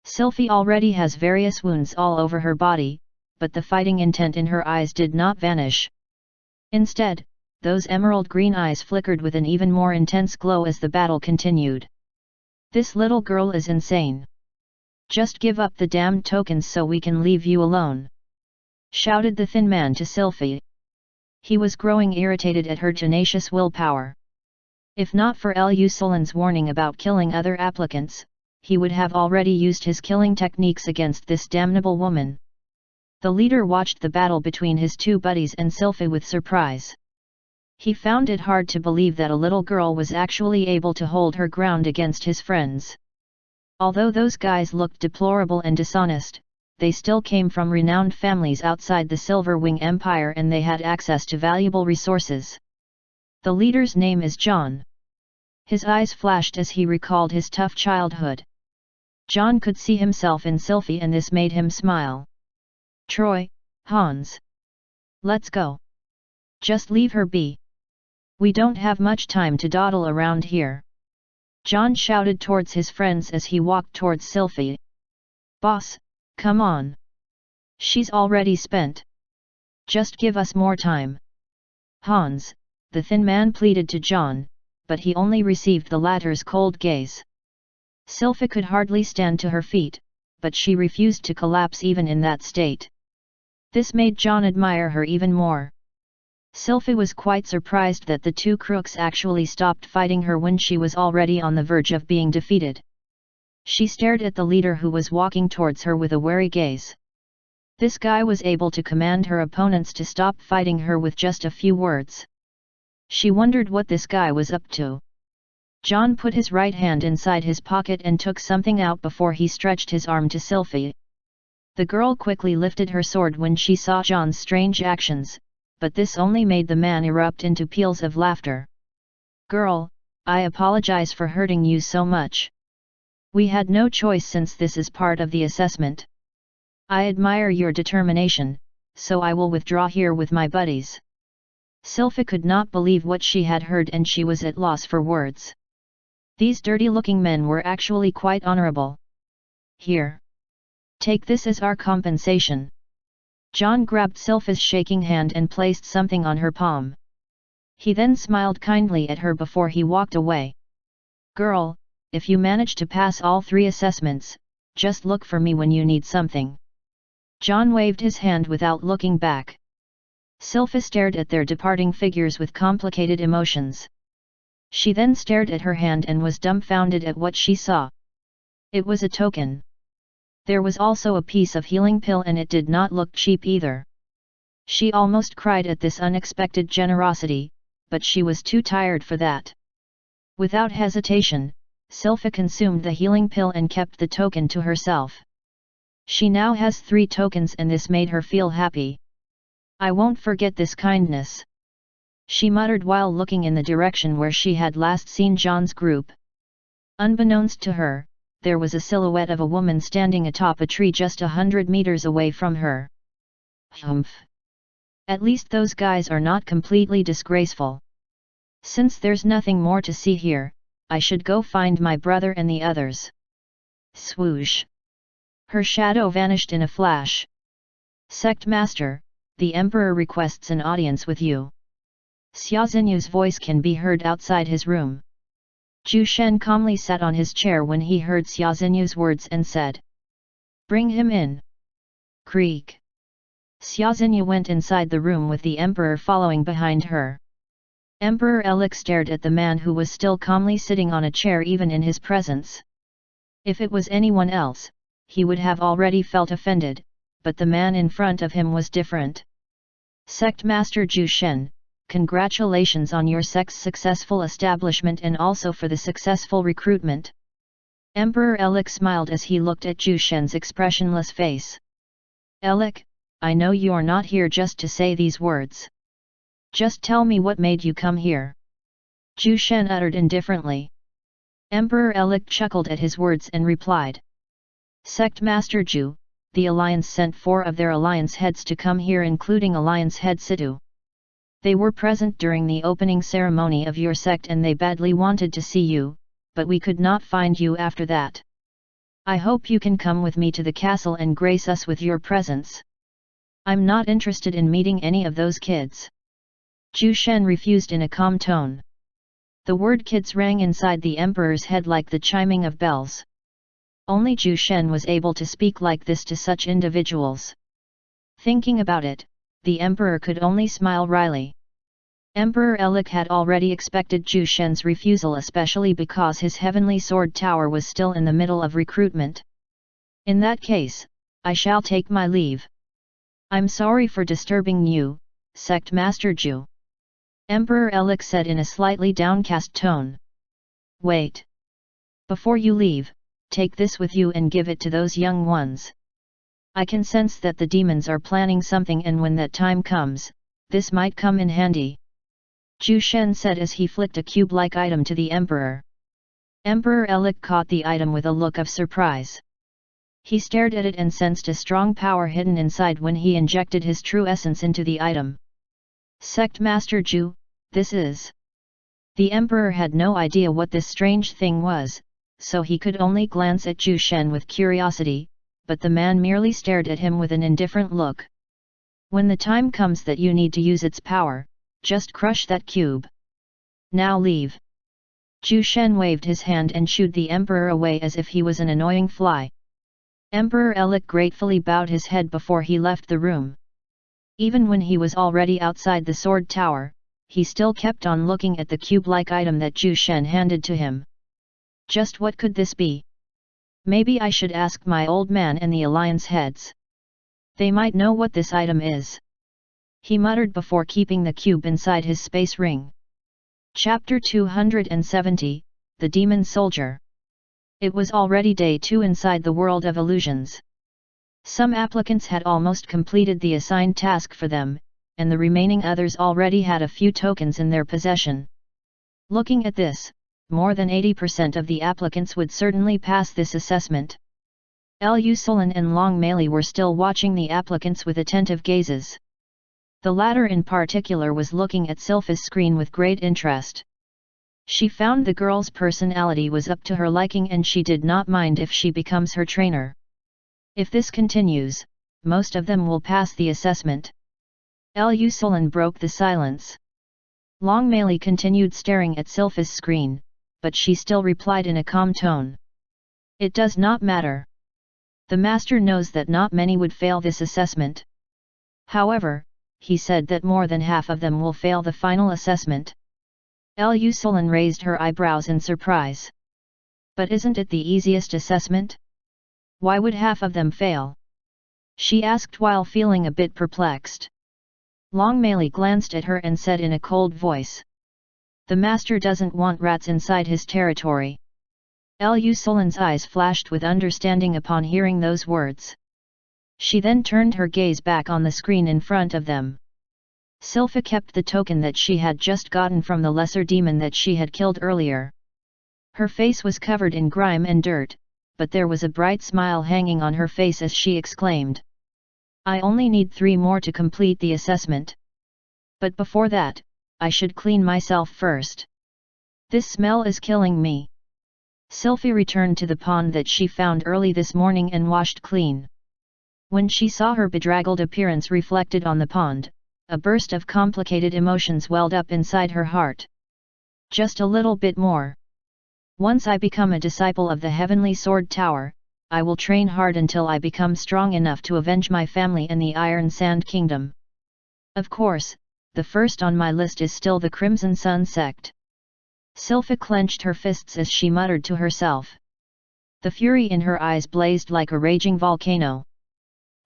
A: Sylphie already has various wounds all over her body, but the fighting intent in her eyes did not vanish. Instead, those emerald green eyes flickered with an even more intense glow as the battle continued. This little girl is insane. Just give up the damned tokens so we can leave you alone, shouted the thin man to Sylphie. He was growing irritated at her tenacious willpower. If not for Lusolin's warning about killing other applicants, he would have already used his killing techniques against this damnable woman. The leader watched the battle between his two buddies and Sylphie with surprise. He found it hard to believe that a little girl was actually able to hold her ground against his friends. Although those guys looked deplorable and dishonest, they still came from renowned families outside the Silver Wing Empire and they had access to valuable resources. The leader's name is John. His eyes flashed as he recalled his tough childhood. John could see himself in Sylphie and this made him smile. Troy, Hans. Let's go. Just leave her be. We don't have much time to dawdle around here. John shouted towards his friends as he walked towards Sylphie. Boss, come on. She's already spent. Just give us more time. Hans, the thin man pleaded to John, but he only received the latter's cold gaze. Sylphie could hardly stand to her feet, but she refused to collapse even in that state. This made John admire her even more. Sylphie was quite surprised that the two crooks actually stopped fighting her when she was already on the verge of being defeated. She stared at the leader who was walking towards her with a wary gaze. This guy was able to command her opponents to stop fighting her with just a few words. She wondered what this guy was up to. John put his right hand inside his pocket and took something out before he stretched his arm to Sylphie. The girl quickly lifted her sword when she saw John's strange actions, but this only made the man erupt into peals of laughter. Girl, I apologize for hurting you so much. We had no choice since this is part of the assessment. I admire your determination, so I will withdraw here with my buddies. Sylphie could not believe what she had heard and she was at loss for words. These dirty-looking men were actually quite honorable. Here. Take this as our compensation. John grabbed Sylphie's shaking hand and placed something on her palm. He then smiled kindly at her before he walked away. Girl, if you manage to pass all 3 assessments, just look for me when you need something. John waved his hand without looking back. Sylphie stared at their departing figures with complicated emotions. She then stared at her hand and was dumbfounded at what she saw. It was a token. There was also a piece of healing pill and it did not look cheap either. She almost cried at this unexpected generosity, but she was too tired for that. Without hesitation, Sylpha consumed the healing pill and kept the token to herself. She now has 3 tokens and this made her feel happy. I won't forget this kindness, she muttered while looking in the direction where she had last seen John's group. Unbeknownst to her, there was a silhouette of a woman standing atop a tree just 100 meters away from her. Humph! At least those guys are not completely disgraceful. Since there's nothing more to see here, I should go find my brother and the others. Swoosh! Her shadow vanished in a flash. Sect Master, the Emperor requests an audience with you. Xia Xinyu's voice can be heard outside his room. Zhu Shen calmly sat on his chair when he heard Xia Xinyu's words and said, "Bring him in." Creak. Xia Xinyu went inside the room with the Emperor following behind her. Emperor Elik stared at the man who was still calmly sitting on a chair even in his presence. If it was anyone else, he would have already felt offended, but the man in front of him was different. Sect Master Zhu Shen, congratulations on your sect's successful establishment and also for the successful recruitment. Emperor Elik smiled as he looked at Zhu Shen's expressionless face. Elik, I know you're not here just to say these words. Just tell me what made you come here. Zhu Shen uttered indifferently. Emperor Elik chuckled at his words and replied. Sect Master Zhu, the Alliance sent 4 of their Alliance heads to come here including Alliance head Situ. They were present during the opening ceremony of your sect and they badly wanted to see you, but we could not find you after that. I hope you can come with me to the castle and grace us with your presence. I'm not interested in meeting any of those kids. Zhu Shen refused in a calm tone. The word kids rang inside the Emperor's head like the chiming of bells. Only Zhu Shen was able to speak like this to such individuals. Thinking about it, the Emperor could only smile wryly. Emperor Elik had already expected Zhu Shen's refusal especially because his heavenly sword tower was still in the middle of recruitment. In that case, I shall take my leave. I'm sorry for disturbing you, Sect Master Zhu. Emperor Elik said in a slightly downcast tone. Wait. Before you leave, take this with you and give it to those young ones. I can sense that the demons are planning something and when that time comes, this might come in handy. Zhu Shen said as he flicked a cube-like item to the Emperor. Emperor Elik caught the item with a look of surprise. He stared at it and sensed a strong power hidden inside when he injected his true essence into the item. Sect Master Zhu, this is... The Emperor had no idea what this strange thing was, so he could only glance at Zhu Shen with curiosity, but the man merely stared at him with an indifferent look. When the time comes that you need to use its power, just crush that cube. Now leave. Zhu Shen waved his hand and shooed the Emperor away as if he was an annoying fly. Emperor Elik gratefully bowed his head before he left the room. Even when he was already outside the sword tower, he still kept on looking at the cube-like item that Zhu Shen handed to him. Just what could this be? Maybe I should ask my old man and the Alliance heads. They might know what this item is. He muttered before keeping the cube inside his space ring. Chapter 270, The Demon Soldier. It was already day 2 inside the world of illusions. Some applicants had almost completed the assigned task for them, and the remaining others already had a few tokens in their possession. Looking at this, more than 80% of the applicants would certainly pass this assessment. Lu Sulan and Long Meili were still watching the applicants with attentive gazes. The latter in particular was looking at Sylpha's screen with great interest. She found the girl's personality was up to her liking and she did not mind if she becomes her trainer. If this continues, most of them will pass the assessment. Lu Sulan broke the silence. Long Meili continued staring at Sylpha's screen, but she still replied in a calm tone. It does not matter. The master knows that not many would fail this assessment. However, he said that more than half of them will fail the final assessment. Lu Sulan raised her eyebrows in surprise. But isn't it the easiest assessment? Why would half of them fail? She asked while feeling a bit perplexed. Long Meili glanced at her and said in a cold voice. The master doesn't want rats inside his territory. Lu Solan's eyes flashed with understanding upon hearing those words. She then turned her gaze back on the screen in front of them. Sylpha kept the token that she had just gotten from the lesser demon that she had killed earlier. Her face was covered in grime and dirt, but there was a bright smile hanging on her face as she exclaimed. I only need 3 more to complete the assessment. But before that, I should clean myself first. This smell is killing me. Sylphie returned to the pond that she found early this morning and washed clean. When she saw her bedraggled appearance reflected on the pond, a burst of complicated emotions welled up inside her heart. Just a little bit more. Once I become a disciple of the Heavenly Sword Tower, I will train hard until I become strong enough to avenge my family and the Iron Sand Kingdom. Of course, the first on my list is still the Crimson Sun sect. Sylpha clenched her fists as she muttered to herself. The fury in her eyes blazed like a raging volcano.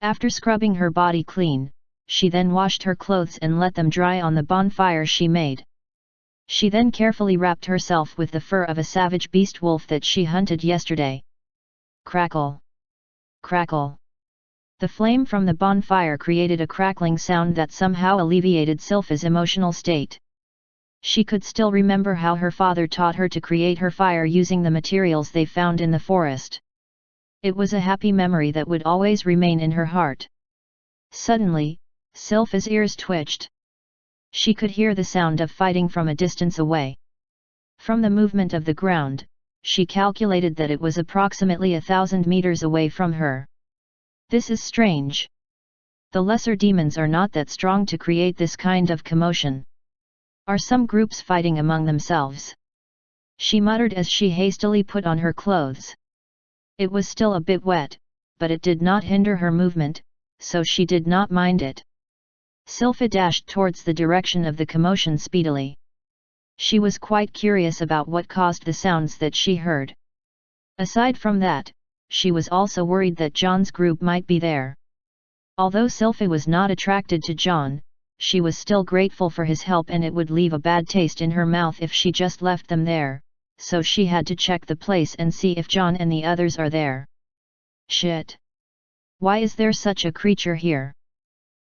A: After scrubbing her body clean, she then washed her clothes and let them dry on the bonfire she made. She then carefully wrapped herself with the fur of a savage beast wolf that she hunted yesterday. Crackle! Crackle! The flame from the bonfire created a crackling sound that somehow alleviated Sylpha's emotional state. She could still remember how her father taught her to create her fire using the materials they found in the forest. It was a happy memory that would always remain in her heart. Suddenly, Sylpha's ears twitched. She could hear the sound of fighting from a distance away. From the movement of the ground, she calculated that it was approximately 1,000 meters away from her. This is strange. The lesser demons are not that strong to create this kind of commotion. Are some groups fighting among themselves? She muttered as she hastily put on her clothes. It was still a bit wet, but it did not hinder her movement, so she did not mind it. Sylpha dashed towards the direction of the commotion speedily. She was quite curious about what caused the sounds that she heard. Aside from that, she was also worried that John's group might be there. Although Sylpha was not attracted to John, she was still grateful for his help, and it would leave a bad taste in her mouth if she just left them there, so she had to check the place and see if John and the others are there. Shit! Why is there such a creature here?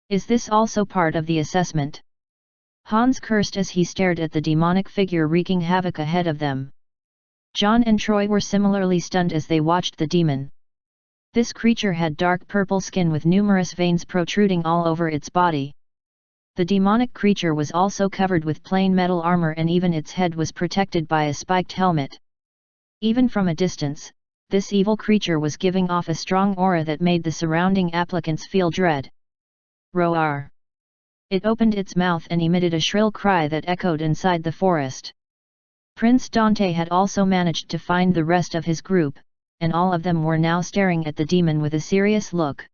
A: Is this also part of the assessment? Hans cursed as he stared at the demonic figure wreaking havoc ahead of them. John and Troy were similarly stunned as they watched the demon. This creature had dark purple skin with numerous veins protruding all over its body. The demonic creature was also covered with plain metal armor, and even its head was protected by a spiked helmet. Even from a distance, this evil creature was giving off a strong aura that made the surrounding applicants feel dread. Roar! It opened its mouth and emitted a shrill cry that echoed inside the forest. Prince Dante had also managed to find the rest of his group, and all of them were now staring at the demon with a serious look.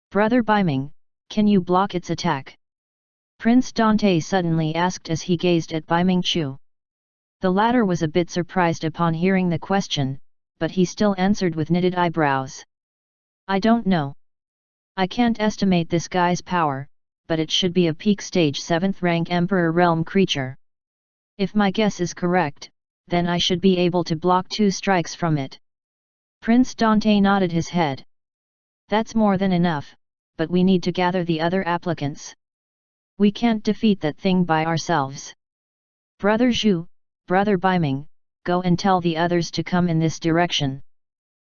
A: Brother Biming, can you block its attack? Prince Dante suddenly asked as he gazed at Biming Chu. The latter was a bit surprised upon hearing the question, but he still answered with knitted eyebrows. I don't know. I can't estimate this guy's power, but it should be a peak stage 7th rank Emperor Realm creature. If my guess is correct, then I should be able to block 2 strikes from it. Prince Dante nodded his head. That's more than enough, but we need to gather the other applicants. We can't defeat that thing by ourselves. Brother Zhu, Brother Biming, go and tell the others to come in this direction.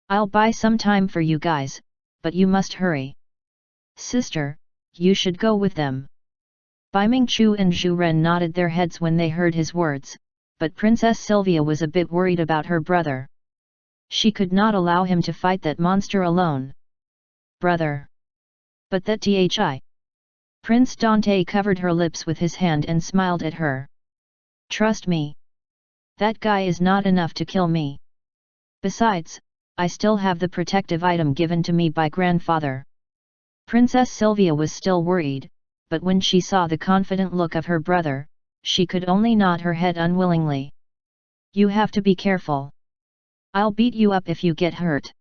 A: I'll buy some time for you guys, but you must hurry. Sister, you should go with them. Biming Chu and Zhu Ren nodded their heads when they heard his words, but Princess Sylvia was a bit worried about her brother. She could not allow him to fight that monster alone. Brother! But that thi! Prince Dante covered her lips with his hand and smiled at her. Trust me. That guy is not enough to kill me. Besides, I still have the protective item given to me by grandfather. Princess Sylvia was still worried, but when she saw the confident look of her brother, she could only nod her head unwillingly. You have to be careful. I'll beat you up if you get hurt.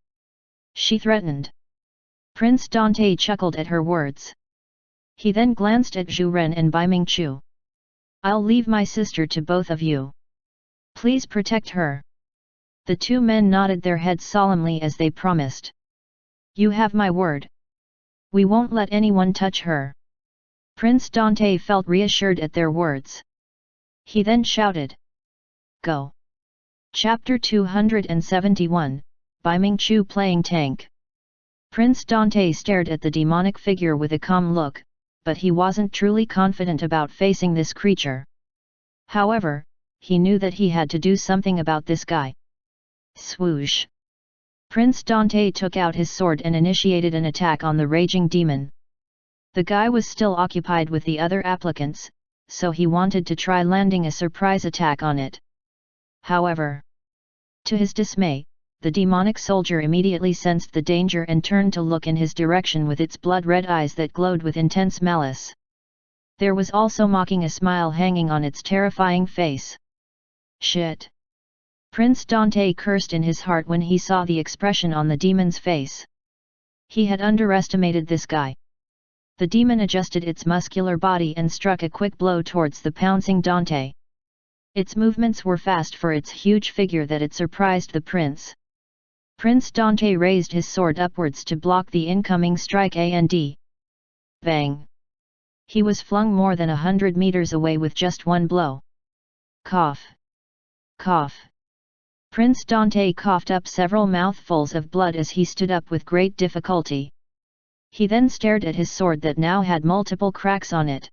A: She threatened. Prince Dante chuckled at her words. He then glanced at Zhu Ren and Biming Chu. I'll leave my sister to both of you. Please protect her. The two men nodded their heads solemnly as they promised. You have my word. We won't let anyone touch her. Prince Dante felt reassured at their words. He then shouted. Go! Chapter 271, Bai Mingqiu playing tank. Prince Dante stared at the demonic figure with a calm look, but he wasn't truly confident about facing this creature. However, he knew that he had to do something about this guy. Swoosh! Prince Dante took out his sword and initiated an attack on the raging demon. The guy was still occupied with the other applicants, so he wanted to try landing a surprise attack on it. However, to his dismay, the demonic soldier immediately sensed the danger and turned to look in his direction with its blood-red eyes that glowed with intense malice. There was also mocking a smile hanging on its terrifying face. Shit! Prince Dante cursed in his heart when he saw the expression on the demon's face. He had underestimated this guy. The demon adjusted its muscular body and struck a quick blow towards the pouncing Dante. Its movements were fast for its huge figure that it surprised the prince. Prince Dante raised his sword upwards to block the incoming strike and bang! He was flung more than 100 meters away with just one blow. Cough! Cough! Prince Dante coughed up several mouthfuls of blood as he stood up with great difficulty. He then stared at his sword that now had multiple cracks on it.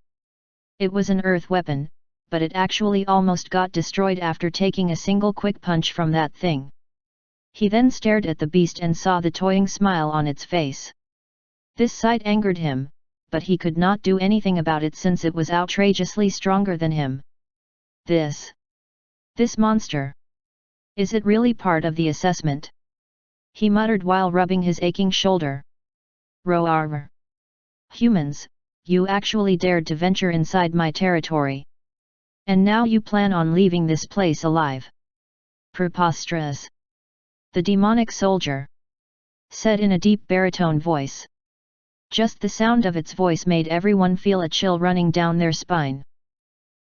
A: It was an earth weapon, but it actually almost got destroyed after taking a single quick punch from that thing. He then stared at the beast and saw the toying smile on its face. This sight angered him, but he could not do anything about it since it was outrageously stronger than him. This monster. Is it really part of the assessment? He muttered while rubbing his aching shoulder. Roar! Humans, you actually dared to venture inside my territory. And now you plan on leaving this place alive. Preposterous! The demonic soldier said in a deep baritone voice. Just the sound of its voice made everyone feel a chill running down their spine.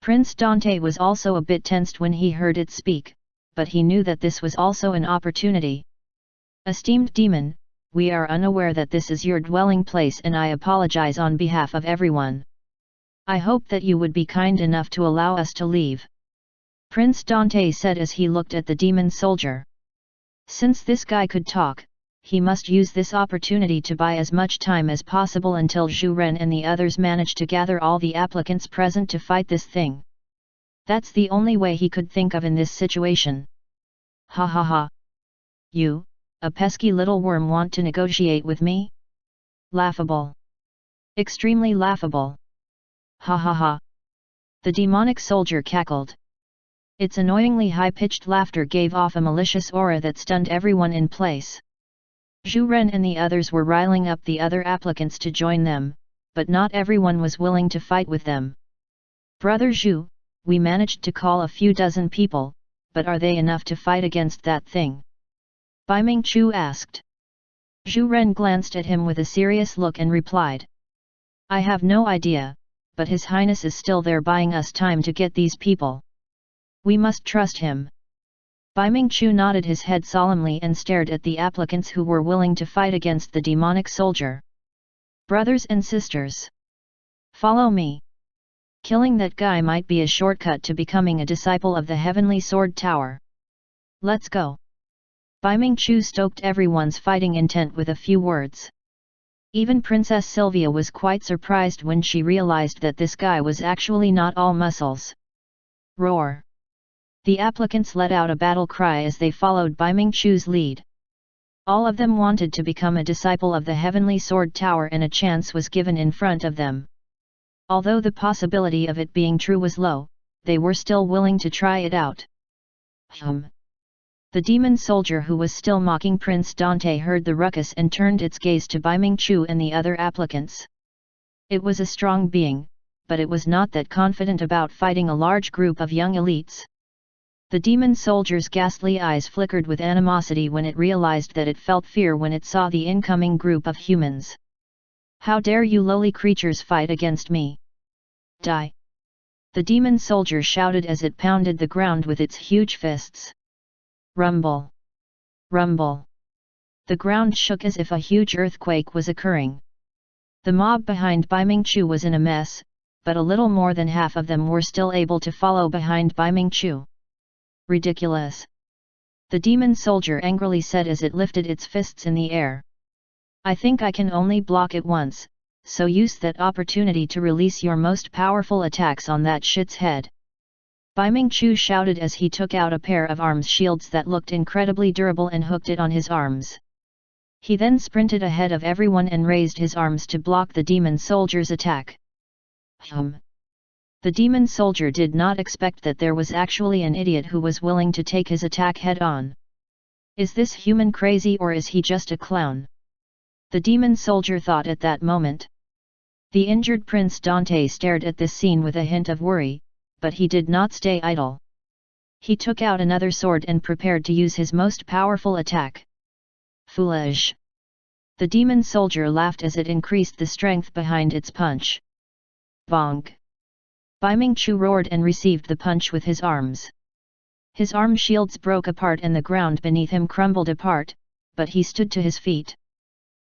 A: Prince Dante was also a bit tensed when he heard it speak, but he knew that this was also an opportunity. Esteemed demon, we are unaware that this is your dwelling place and I apologize on behalf of everyone. I hope that you would be kind enough to allow us to leave. Prince Dante said as he looked at the demon soldier. Since this guy could talk, he must use this opportunity to buy as much time as possible until Zhu Ren and the others manage to gather all the applicants present to fight this thing. That's the only way he could think of in this situation. Ha ha ha! You, a pesky little worm, want to negotiate with me? Laughable! Extremely laughable! Ha ha ha! The demonic soldier cackled. Its annoyingly high-pitched laughter gave off a malicious aura that stunned everyone in place. Zhu Ren and the others were riling up the other applicants to join them, but not everyone was willing to fight with them. Brother Zhu, we managed to call a few dozen people, but are they enough to fight against that thing? Bai Mingqiu asked. Zhu Ren glanced at him with a serious look and replied. I have no idea, but His Highness is still there buying us time to get these people. We must trust him. Bai Mingqiu nodded his head solemnly and stared at the applicants who were willing to fight against the demonic soldier. Brothers and sisters, follow me. Killing that guy might be a shortcut to becoming a disciple of the Heavenly Sword Tower. Let's go. Bai Mingqiu stoked everyone's fighting intent with a few words. Even Princess Sylvia was quite surprised when she realized that this guy was actually not all muscles. Roar! The applicants let out a battle cry as they followed Bai Mingqiu's lead. All of them wanted to become a disciple of the Heavenly Sword Tower and a chance was given in front of them. Although the possibility of it being true was low, they were still willing to try it out. The demon soldier who was still mocking Prince Dante heard the ruckus and turned its gaze to Bai Mingqiu and the other applicants. It was a strong being, but it was not that confident about fighting a large group of young elites. The demon soldier's ghastly eyes flickered with animosity when it realized that it felt fear when it saw the incoming group of humans. How dare you lowly creatures fight against me? Die! The demon soldier shouted as it pounded the ground with its huge fists. Rumble! Rumble! The ground shook as if a huge earthquake was occurring. The mob behind Bai Mingchu was in a mess, but a little more than half of them were still able to follow behind Bai Mingchu. Ridiculous! The demon soldier angrily said as it lifted its fists in the air. I think I can only block it once, so use that opportunity to release your most powerful attacks on that shit's head. Bai Mingchu shouted as he took out a pair of arms shields that looked incredibly durable and hooked it on his arms. He then sprinted ahead of everyone and raised his arms to block the demon soldier's attack. The demon soldier did not expect that there was actually an idiot who was willing to take his attack head-on. Is this human crazy or is he just a clown? The demon soldier thought at that moment. The injured Prince Dante stared at this scene with a hint of worry, but he did not stay idle. He took out another sword and prepared to use his most powerful attack. Foolish! The demon soldier laughed as it increased the strength behind its punch. Bonk! Bai Mingchu roared and received the punch with his arms. His arm shields broke apart and the ground beneath him crumbled apart, but he stood to his feet.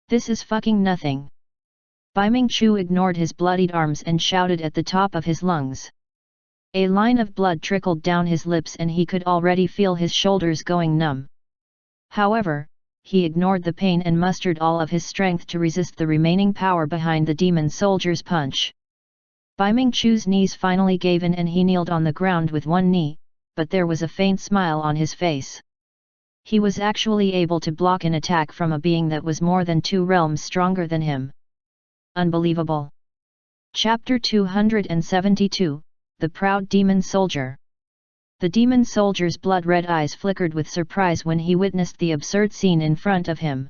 A: This is fucking nothing. Bai Mingchu ignored his bloodied arms and shouted at the top of his lungs. A line of blood trickled down his lips and he could already feel his shoulders going numb. However, he ignored the pain and mustered all of his strength to resist the remaining power behind the demon soldier's punch. Bai Mingchu's knees finally gave in and he kneeled on the ground with one knee, but there was a faint smile on his face. He was actually able to block an attack from a being that was more than 2 realms stronger than him. Unbelievable! Chapter 272, The Proud Demon Soldier. The demon soldier's blood-red eyes flickered with surprise when he witnessed the absurd scene in front of him.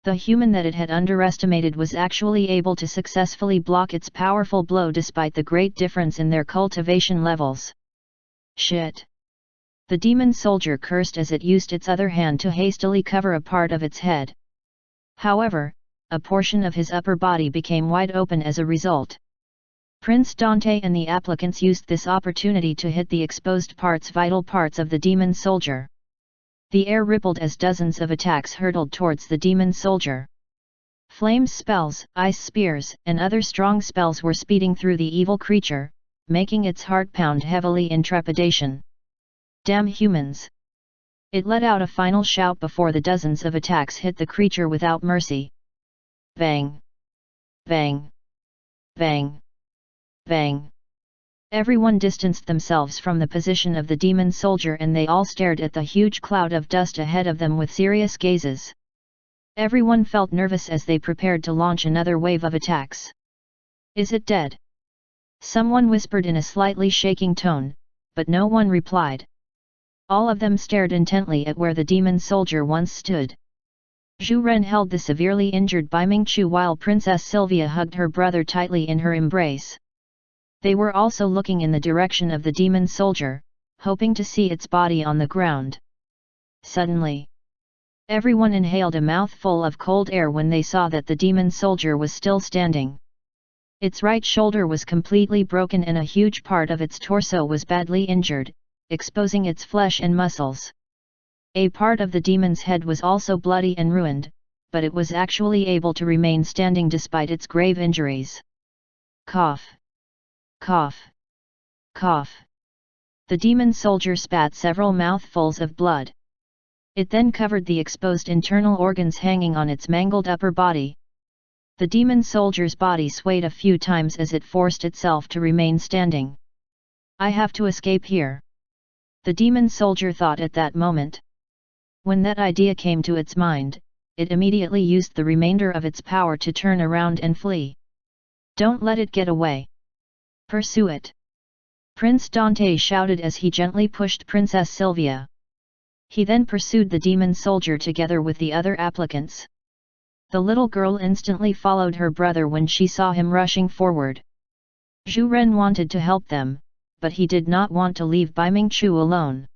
A: The human that it had underestimated was actually able to successfully block its powerful blow despite the great difference in their cultivation levels. Shit! The demon soldier cursed as it used its other hand to hastily cover a part of its head. However, a portion of his upper body became wide open as a result. Prince Dante and the applicants used this opportunity to hit the exposed vital parts of the demon soldier. The air rippled as dozens of attacks hurtled towards the demon soldier. Flame spells, ice spears, and other strong spells were speeding through the evil creature, making its heart pound heavily in trepidation. Damn humans! It let out a final shout before the dozens of attacks hit the creature without mercy. Bang! Bang! Bang! Bang! Everyone distanced themselves from the position of the demon soldier and they all stared at the huge cloud of dust ahead of them with serious gazes. Everyone felt nervous as they prepared to launch another wave of attacks. Is it dead? Someone whispered in a slightly shaking tone, but no one replied. All of them stared intently at where the demon soldier once stood. Zhu Ren held the severely injured Bai Mingchu while Princess Sylvia hugged her brother tightly in her embrace. They were also looking in the direction of the demon soldier, hoping to see its body on the ground. Suddenly, everyone inhaled a mouthful of cold air when they saw that the demon soldier was still standing. Its right shoulder was completely broken and a huge part of its torso was badly injured, exposing its flesh and muscles. A part of the demon's head was also bloody and ruined, but it was actually able to remain standing despite its grave injuries. Cough! Cough! Cough! The demon soldier spat several mouthfuls of blood. It then covered the exposed internal organs hanging on its mangled upper body. The demon soldier's body swayed a few times as it forced itself to remain standing. I have to escape here. The demon soldier thought at that moment. When that idea came to its mind, it immediately used the remainder of its power to turn around and flee. Don't let it get away. Pursue it! Prince Dante shouted as he gently pushed Princess Sylvia. He then pursued the demon soldier together with the other applicants. The little girl instantly followed her brother when she saw him rushing forward. Zhu Ren wanted to help them, but he did not want to leave Bai Mingchu alone.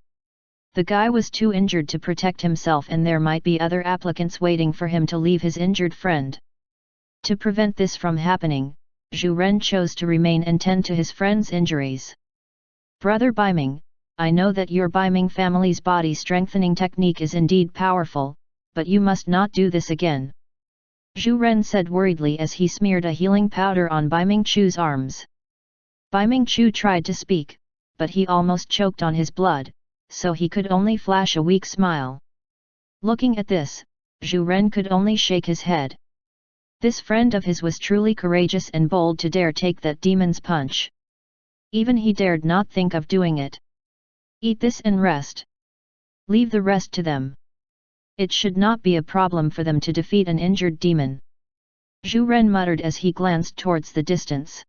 A: The guy was too injured to protect himself and there might be other applicants waiting for him to leave his injured friend. To prevent this from happening, Zhu Ren chose to remain and tend to his friend's injuries. Brother Baiming, I know that your Baiming family's body strengthening technique is indeed powerful, but you must not do this again. Zhu Ren said worriedly as he smeared a healing powder on Baiming Chu's arms. Baiming Chu tried to speak, but he almost choked on his blood, so he could only flash a weak smile. Looking at this, Zhu Ren could only shake his head. This friend of his was truly courageous and bold to dare take that demon's punch. Even he dared not think of doing it. Eat this and rest. Leave the rest to them. It should not be a problem for them to defeat an injured demon. Zhu Ren muttered as he glanced towards the distance.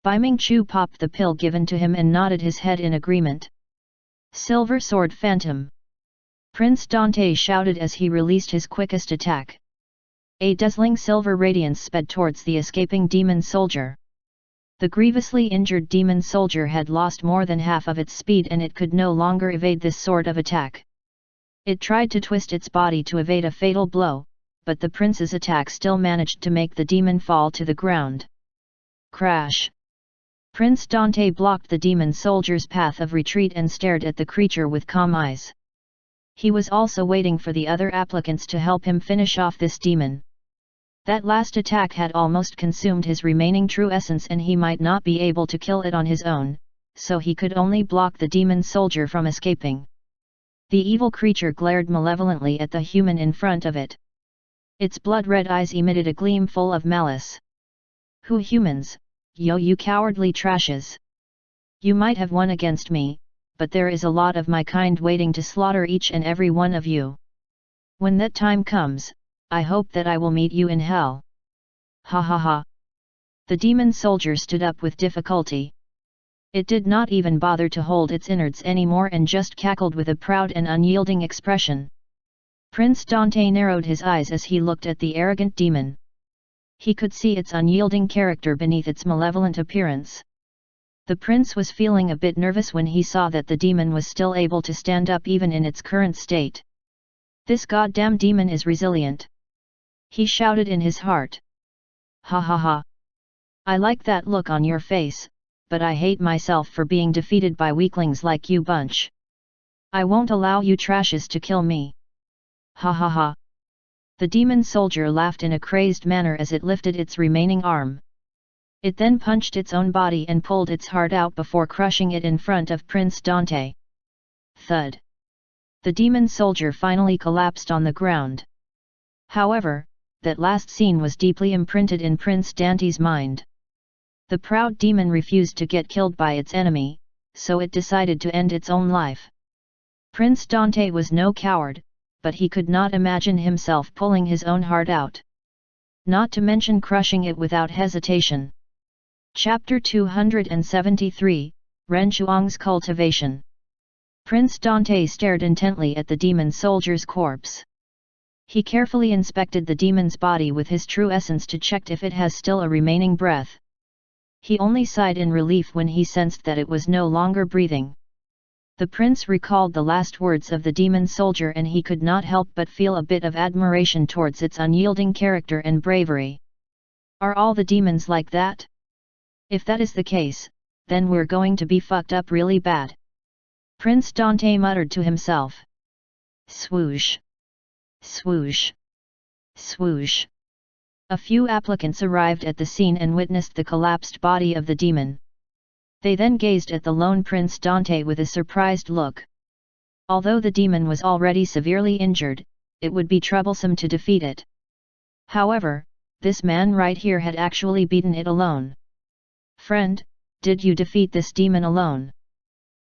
A: Baiming Chu popped the pill given to him and nodded his head in agreement. Silver Sword Phantom! Prince Dante shouted as he released his quickest attack. A dazzling silver radiance sped towards the escaping demon soldier. The grievously injured demon soldier had lost more than half of its speed and it could no longer evade this sort of attack. It tried to twist its body to evade a fatal blow, but the prince's attack still managed to make the demon fall to the ground. Crash! Prince Dante blocked the demon soldier's path of retreat and stared at the creature with calm eyes. He was also waiting for the other applicants to help him finish off this demon. That last attack had almost consumed his remaining true essence and he might not be able to kill it on his own, so he could only block the demon soldier from escaping. The evil creature glared malevolently at the human in front of it. Its blood-red eyes emitted a gleam full of malice. Who humans, yo you cowardly trashes! You might have won against me, but there is a lot of my kind waiting to slaughter each and every one of you. When that time comes, I hope that I will meet you in hell. Ha ha ha! The demon soldier stood up with difficulty. It did not even bother to hold its innards anymore and just cackled with a proud and unyielding expression. Prince Dante narrowed his eyes as he looked at the arrogant demon. He could see its unyielding character beneath its malevolent appearance. The prince was feeling a bit nervous when he saw that the demon was still able to stand up even in its current state. This goddamn demon is resilient! He shouted in his heart. Ha ha ha! I like that look on your face, but I hate myself for being defeated by weaklings like you bunch. I won't allow you trashes to kill me. Ha ha ha! The demon soldier laughed in a crazed manner as it lifted its remaining arm. It then punched its own body and pulled its heart out before crushing it in front of Prince Dante. Thud! The demon soldier finally collapsed on the ground. However, that last scene was deeply imprinted in Prince Dante's mind. The proud demon refused to get killed by its enemy, so it decided to end its own life. Prince Dante was no coward, but he could not imagine himself pulling his own heart out. Not to mention crushing it without hesitation. Chapter 273, Ren Chuang's Cultivation. Prince Dante stared intently at the demon soldier's corpse. He carefully inspected the demon's body with his true essence to check if it has still a remaining breath. He only sighed in relief when he sensed that it was no longer breathing. The prince recalled the last words of the demon soldier and he could not help but feel a bit of admiration towards its unyielding character and bravery. Are all the demons like that? If that is the case, then we're going to be fucked up really bad. Prince Dante muttered to himself. Swoosh! Swoosh! Swoosh! A few applicants arrived at the scene and witnessed the collapsed body of the demon. They then gazed at the lone Prince Dante with a surprised look. Although the demon was already severely injured, it would be troublesome to defeat it. However, this man right here had actually beaten it alone. Friend, did you defeat this demon alone?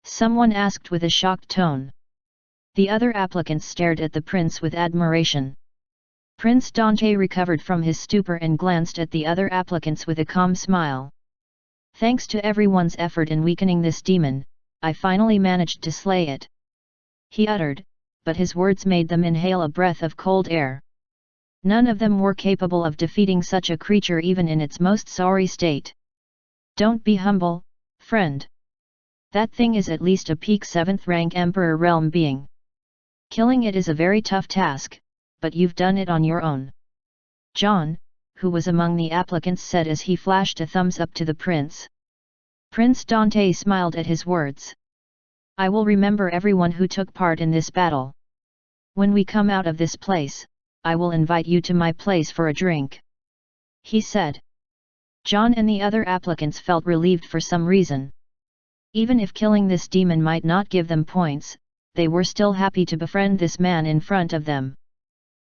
A: Someone asked with a shocked tone. The other applicants stared at the prince with admiration. Prince Dante recovered from his stupor and glanced at the other applicants with a calm smile. Thanks to everyone's effort in weakening this demon, I finally managed to slay it. He uttered, but his words made them inhale a breath of cold air. None of them were capable of defeating such a creature even in its most sorry state. Don't be humble, friend. That thing is at least a peak 7th rank Emperor realm being. Killing it is a very tough task, but you've done it on your own. John, who was among the applicants, said as he flashed a thumbs up to the prince. Prince Dante smiled at his words. I will remember everyone who took part in this battle. When we come out of this place, I will invite you to my place for a drink, he said. John and the other applicants felt relieved for some reason. Even if killing this demon might not give them points, they were still happy to befriend this man in front of them.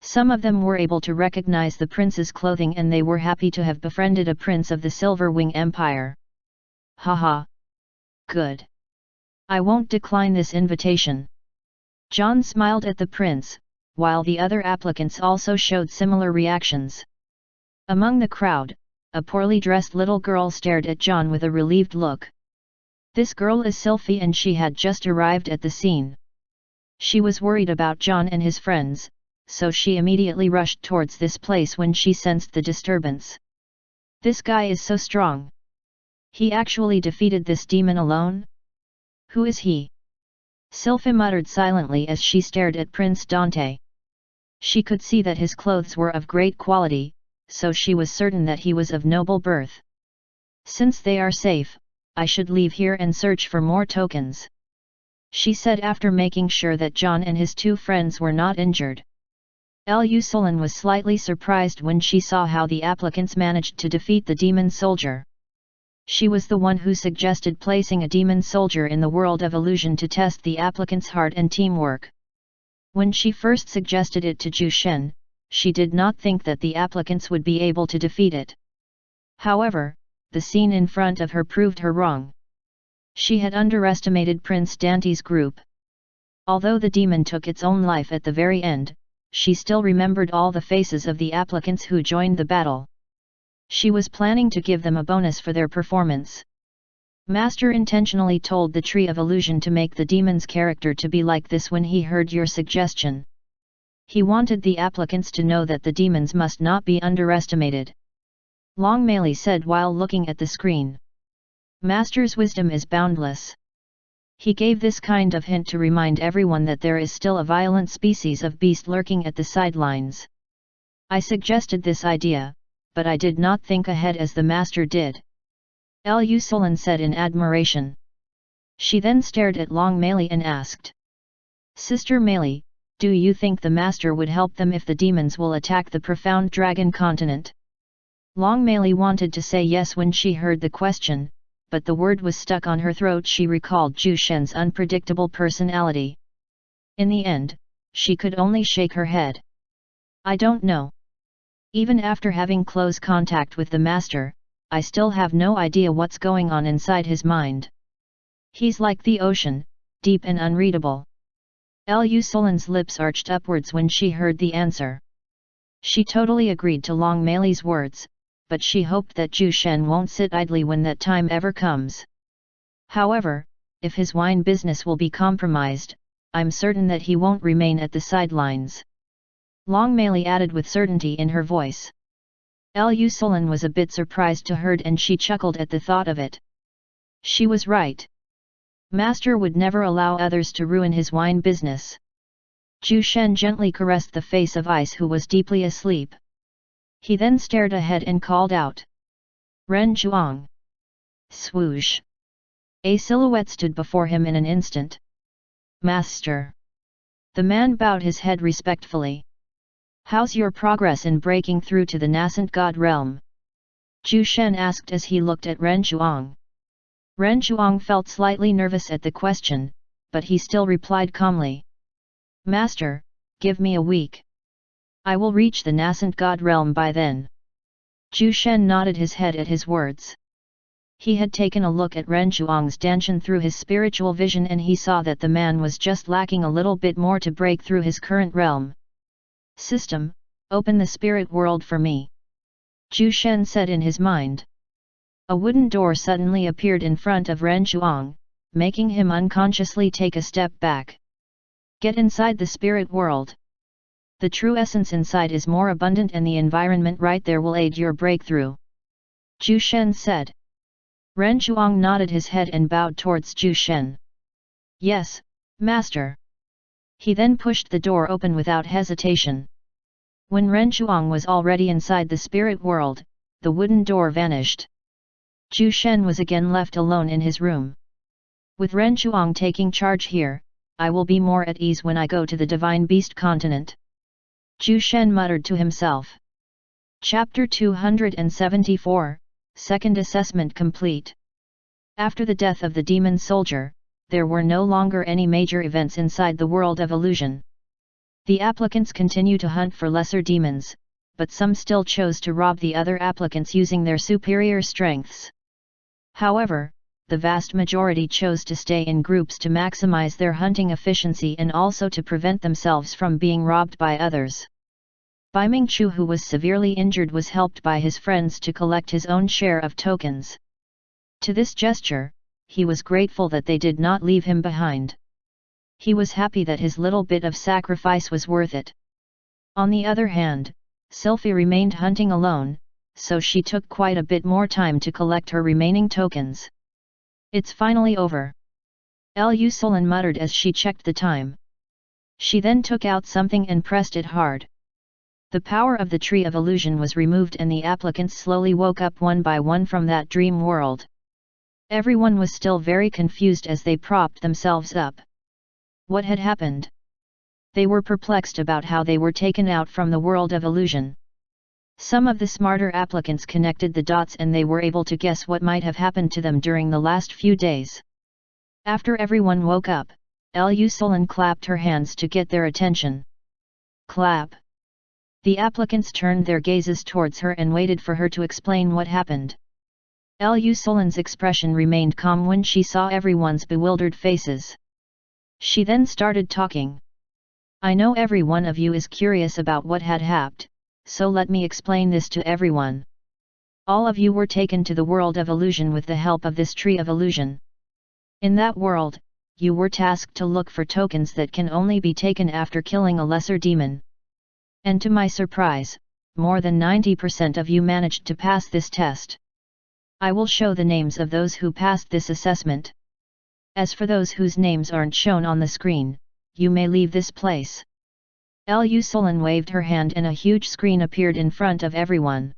A: Some of them were able to recognize the prince's clothing, and they were happy to have befriended a prince of the Silver Wing Empire. Haha. Good. I won't decline this invitation. John smiled at the prince, while the other applicants also showed similar reactions. Among the crowd, a poorly dressed little girl stared at John with a relieved look. This girl is Sylphie, and she had just arrived at the scene. She was worried about John and his friends, so she immediately rushed towards this place when she sensed the disturbance. This guy is so strong. He actually defeated this demon alone? Who is he? Sylphie muttered silently as she stared at Prince Dante. She could see that his clothes were of great quality, so she was certain that he was of noble birth. Since they are safe, I should leave here and search for more tokens, she said after making sure that John and his two friends were not injured. Lusolin was slightly surprised when she saw how the applicants managed to defeat the demon soldier. She was the one who suggested placing a demon soldier in the world of illusion to test the applicants' heart and teamwork. When she first suggested it to Zhu Shen, she did not think that the applicants would be able to defeat it. However, the scene in front of her proved her wrong. She had underestimated Prince Dante's group. Although the demon took its own life at the very end, she still remembered all the faces of the applicants who joined the battle. She was planning to give them a bonus for their performance. Master intentionally told the Tree of Illusion to make the demon's character to be like this when he heard your suggestion. He wanted the applicants to know that the demons must not be underestimated. Longmeili said while looking at the screen. Master's wisdom is boundless. He gave this kind of hint to remind everyone that there is still a violent species of beast lurking at the sidelines. I suggested this idea, but I did not think ahead as the master did, Lusolin said in admiration. She then stared at Longmeili and asked. Sister Meili, do you think the master would help them if the demons will attack the profound dragon continent? Longmeili wanted to say yes when she heard the question, but the word was stuck on her throat. She recalled Zhu Shen's unpredictable personality. In the end, she could only shake her head. I don't know. Even after having close contact with the master, I still have no idea what's going on inside his mind. He's like the ocean, deep and unreadable. Lusolin's lips arched upwards when she heard the answer. She totally agreed to Longmeili's words, but she hoped that Zhu Shen won't sit idly when that time ever comes. However, if his wine business will be compromised, I'm certain that he won't remain at the sidelines. Longmeili added with certainty in her voice. Lusolin was a bit surprised to heard, and she chuckled at the thought of it. She was right. Master would never allow others to ruin his wine business. Zhu Shen gently caressed the face of Ice, who was deeply asleep. He then stared ahead and called out. Ren Zhuang. Swoosh. A silhouette stood before him in an instant. Master. The man bowed his head respectfully. How's your progress in breaking through to the nascent god realm? Zhu Shen asked as he looked at Ren Zhuang. Ren Zhuang felt slightly nervous at the question, but he still replied calmly. Master, give me a week. I will reach the nascent god realm by then. Zhu Shen nodded his head at his words. He had taken a look at Ren Zhuang's Danshan through his spiritual vision, and he saw that the man was just lacking a little bit more to break through his current realm. System, open the spirit world for me. Zhu Shen said in his mind. A wooden door suddenly appeared in front of Ren Zhuang, making him unconsciously take a step back. Get inside the spirit world. The true essence inside is more abundant, and the environment right there will aid your breakthrough. Zhu Shen said. Ren Zhuang nodded his head and bowed towards Zhu Shen. Yes, master. He then pushed the door open without hesitation. When Ren Chuang was already inside the spirit world, the wooden door vanished. Zhu Shen was again left alone in his room. With Ren Chuang taking charge here, I will be more at ease when I go to the Divine Beast continent. Zhu Shen muttered to himself. Chapter 274, Second Assessment complete. After the death of the demon soldier, there were no longer any major events inside the world of illusion. The applicants continue to hunt for lesser demons, but some still chose to rob the other applicants using their superior strengths. However, the vast majority chose to stay in groups to maximize their hunting efficiency and also to prevent themselves from being robbed by others. Bai Mingchu, who was severely injured, was helped by his friends to collect his own share of tokens. To this gesture, he was grateful that they did not leave him behind. He was happy that his little bit of sacrifice was worth it. On the other hand, Sylphie remained hunting alone, so she took quite a bit more time to collect her remaining tokens. It's finally over. Lu Solin muttered as she checked the time. She then took out something and pressed it hard. The power of the Tree of Illusion was removed and the applicants slowly woke up one by one from that dream world. Everyone was still very confused as they propped themselves up. What had happened? They were perplexed about how they were taken out from the world of illusion. Some of the smarter applicants connected the dots and they were able to guess what might have happened to them during the last few days. After everyone woke up, Lu Solin clapped her hands to get their attention. Clap. The applicants turned their gazes towards her and waited for her to explain what happened. Lu Solin's expression remained calm when she saw everyone's bewildered faces. She then started talking. I know every one of you is curious about what had happened, so let me explain this to everyone. All of you were taken to the world of illusion with the help of this Tree of Illusion. In that world, you were tasked to look for tokens that can only be taken after killing a lesser demon. And to my surprise, more than 90% of you managed to pass this test. I will show the names of those who passed this assessment. As for those whose names aren't shown on the screen, you may leave this place. Lu Solin waved her hand and a huge screen appeared in front of everyone.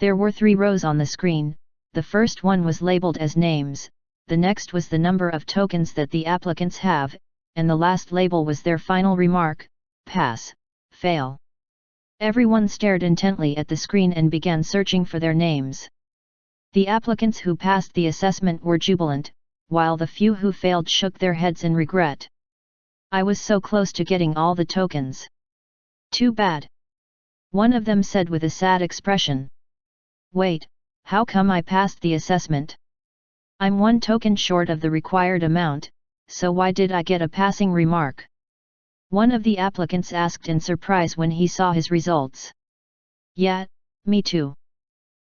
A: There were 3 rows on the screen. The first one was labeled as names, the next was the number of tokens that the applicants have, and the last label was their final remark: pass, fail. Everyone stared intently at the screen and began searching for their names. The applicants who passed the assessment were jubilant, while the few who failed shook their heads in regret. I was so close to getting all the tokens. Too bad. One of them said with a sad expression. Wait, how come I passed the assessment? I'm 1 token short of the required amount, so why did I get a passing remark? One of the applicants asked in surprise when he saw his results. Yeah, me too.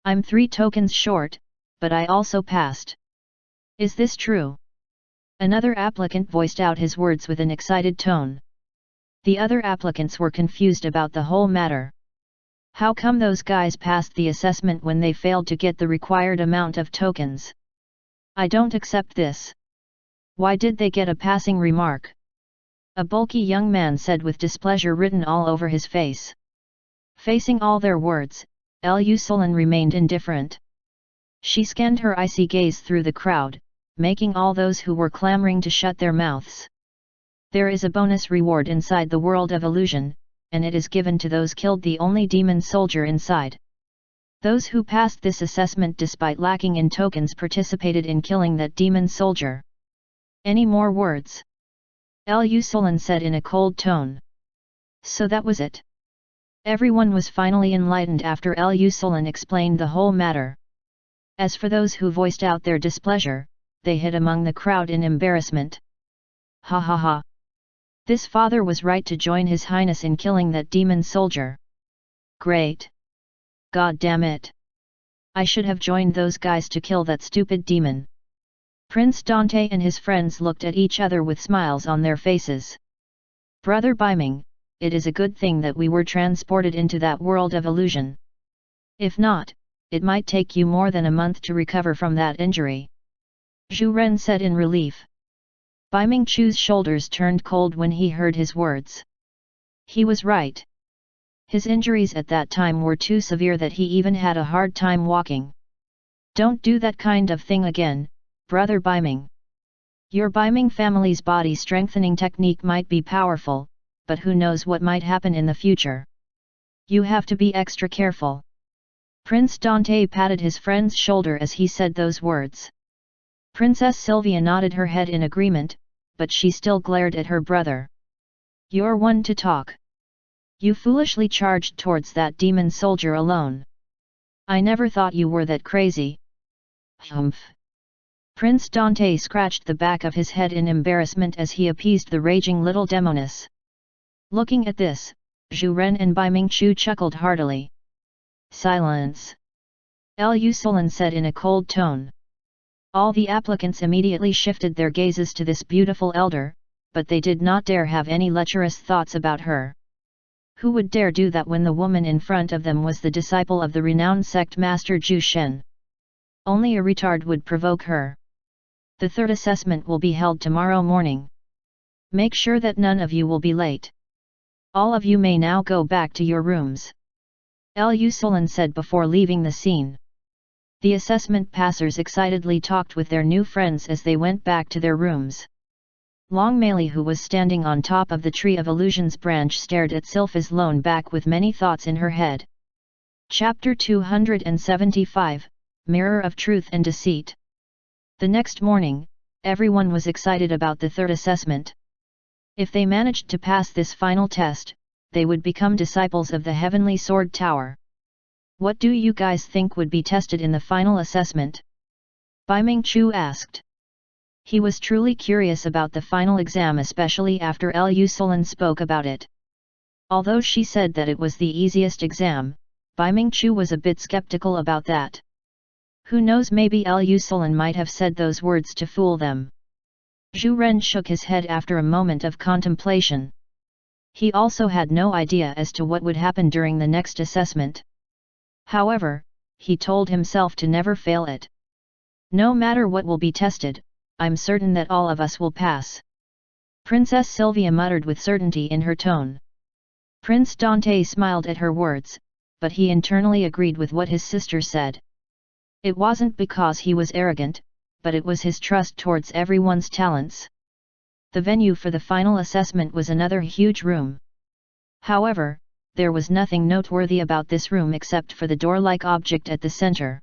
A: I'm 3 tokens short, but I also passed. Is this true? Another applicant voiced out his words with an excited tone. The other applicants were confused about the whole matter. How come those guys passed the assessment when they failed to get the required amount of tokens? I don't accept this. Why did they get a passing remark? A bulky young man said with displeasure written all over his face. Facing all their words, Lu Solin remained indifferent. She scanned her icy gaze through the crowd, making all those who were clamoring to shut their mouths. There is a bonus reward inside the world of illusion, and it is given to those killed the only demon soldier inside. Those who passed this assessment despite lacking in tokens participated in killing that demon soldier. Any more words? Lu Solin said in a cold tone. So that was it. Everyone was finally enlightened after Lu Solin explained the whole matter. As for those who voiced out their displeasure, they hid among the crowd in embarrassment. Ha ha ha. This father was right to join His Highness in killing that demon soldier. Great. God damn it. I should have joined those guys to kill that stupid demon. Prince Dante and his friends looked at each other with smiles on their faces. Brother Baiming, it is a good thing that we were transported into that world of illusion. If not, it might take you more than a month to recover from that injury. Zhu Ren said in relief. Bai Mingchu's shoulders turned cold when he heard his words. He was right. His injuries at that time were too severe that he even had a hard time walking. Don't do that kind of thing again, Brother Biming. Your Biming family's body strengthening technique might be powerful, but who knows what might happen in the future. You have to be extra careful. Prince Dante patted his friend's shoulder as he said those words. Princess Sylvia nodded her head in agreement, but she still glared at her brother. You're one to talk. You foolishly charged towards that demon soldier alone. I never thought you were that crazy. Humph. Prince Dante scratched the back of his head in embarrassment as he appeased the raging little demoness. Looking at this, Zhu Ren and Bai Mingchu chuckled heartily. Silence! Lu Sulan said in a cold tone. All the applicants immediately shifted their gazes to this beautiful elder, but they did not dare have any lecherous thoughts about her. Who would dare do that when the woman in front of them was the disciple of the renowned sect master Zhu Shen? Only a retard would provoke her. The third assessment will be held tomorrow morning. Make sure that none of you will be late. All of you may now go back to your rooms. Lu Sulan said before leaving the scene. The assessment passers excitedly talked with their new friends as they went back to their rooms. Long Meili, who was standing on top of the Tree of Illusions branch, stared at Sylpha's lone back with many thoughts in her head. Chapter 275, Mirror of Truth and Deceit. The next morning, everyone was excited about the third assessment. If they managed to pass this final test, they would become disciples of the Heavenly Sword Tower. What do you guys think would be tested in the final assessment? Bai Mingchu asked. He was truly curious about the final exam, especially after Lu Sulan spoke about it. Although she said that it was the easiest exam, Bai Mingchu was a bit skeptical about that. Who knows, maybe Lu Sulan might have said those words to fool them. Zhu Ren shook his head after a moment of contemplation. He also had no idea as to what would happen during the next assessment. However, he told himself to never fail it. No matter what will be tested, I'm certain that all of us will pass. Princess Sylvia muttered with certainty in her tone. Prince Dante smiled at her words, but he internally agreed with what his sister said. It wasn't because he was arrogant, but it was his trust towards everyone's talents. The venue for the final assessment was another huge room. However, there was nothing noteworthy about this room except for the door-like object at the center.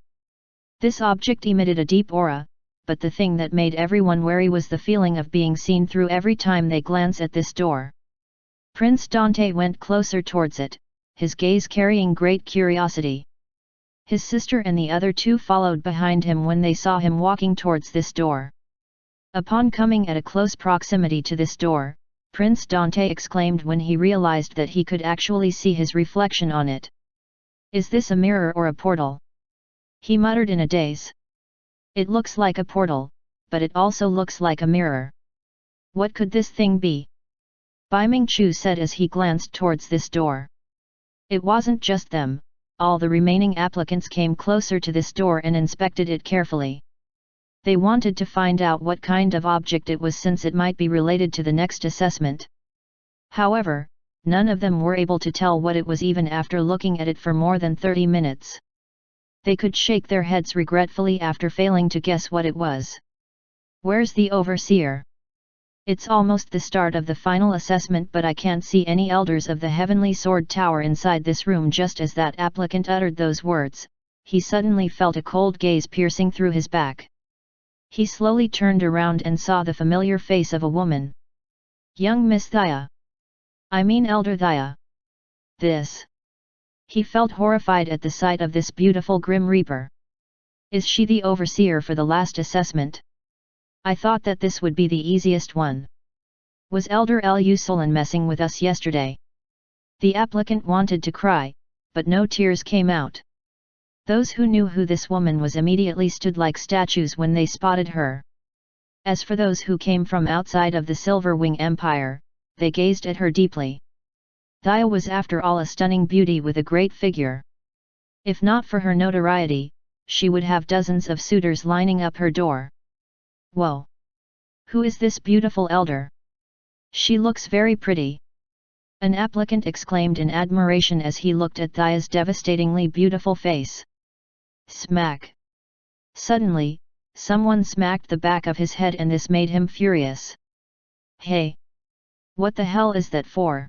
A: This object emitted a deep aura, but the thing that made everyone wary was the feeling of being seen through every time they glance at this door. Prince Dante went closer towards it, his gaze carrying great curiosity. His sister and the other two followed behind him when they saw him walking towards this door. Upon coming at a close proximity to this door, Prince Dante exclaimed when he realized that he could actually see his reflection on it. Is this a mirror or a portal? He muttered in a daze. It looks like a portal, but it also looks like a mirror. What could this thing be? Bai Mingchu said as he glanced towards this door. It wasn't just them, all the remaining applicants came closer to this door and inspected it carefully. They wanted to find out what kind of object it was, since it might be related to the next assessment. However, none of them were able to tell what it was even after looking at it for more than 30 minutes. They could shake their heads regretfully after failing to guess what it was. Where's the overseer? It's almost the start of the final assessment, but I can't see any elders of the Heavenly Sword Tower inside this room. Just as that applicant uttered those words, he suddenly felt a cold gaze piercing through his back. He slowly turned around and saw the familiar face of a woman. Young Miss Thaya. I mean Elder Thaya. This. He felt horrified at the sight of this beautiful Grim Reaper. Is she the overseer for the last assessment? I thought that this would be the easiest one. Was Elder Lu Sulan messing with us yesterday? The applicant wanted to cry, but no tears came out. Those who knew who this woman was immediately stood like statues when they spotted her. As for those who came from outside of the Silver Wing Empire, they gazed at her deeply. Thaya was after all a stunning beauty with a great figure. If not for her notoriety, she would have dozens of suitors lining up her door. Whoa! Who is this beautiful elder? She looks very pretty. An applicant exclaimed in admiration as he looked at Thaya's devastatingly beautiful face. Smack! Suddenly, someone smacked the back of his head and this made him furious. Hey! What the hell is that for?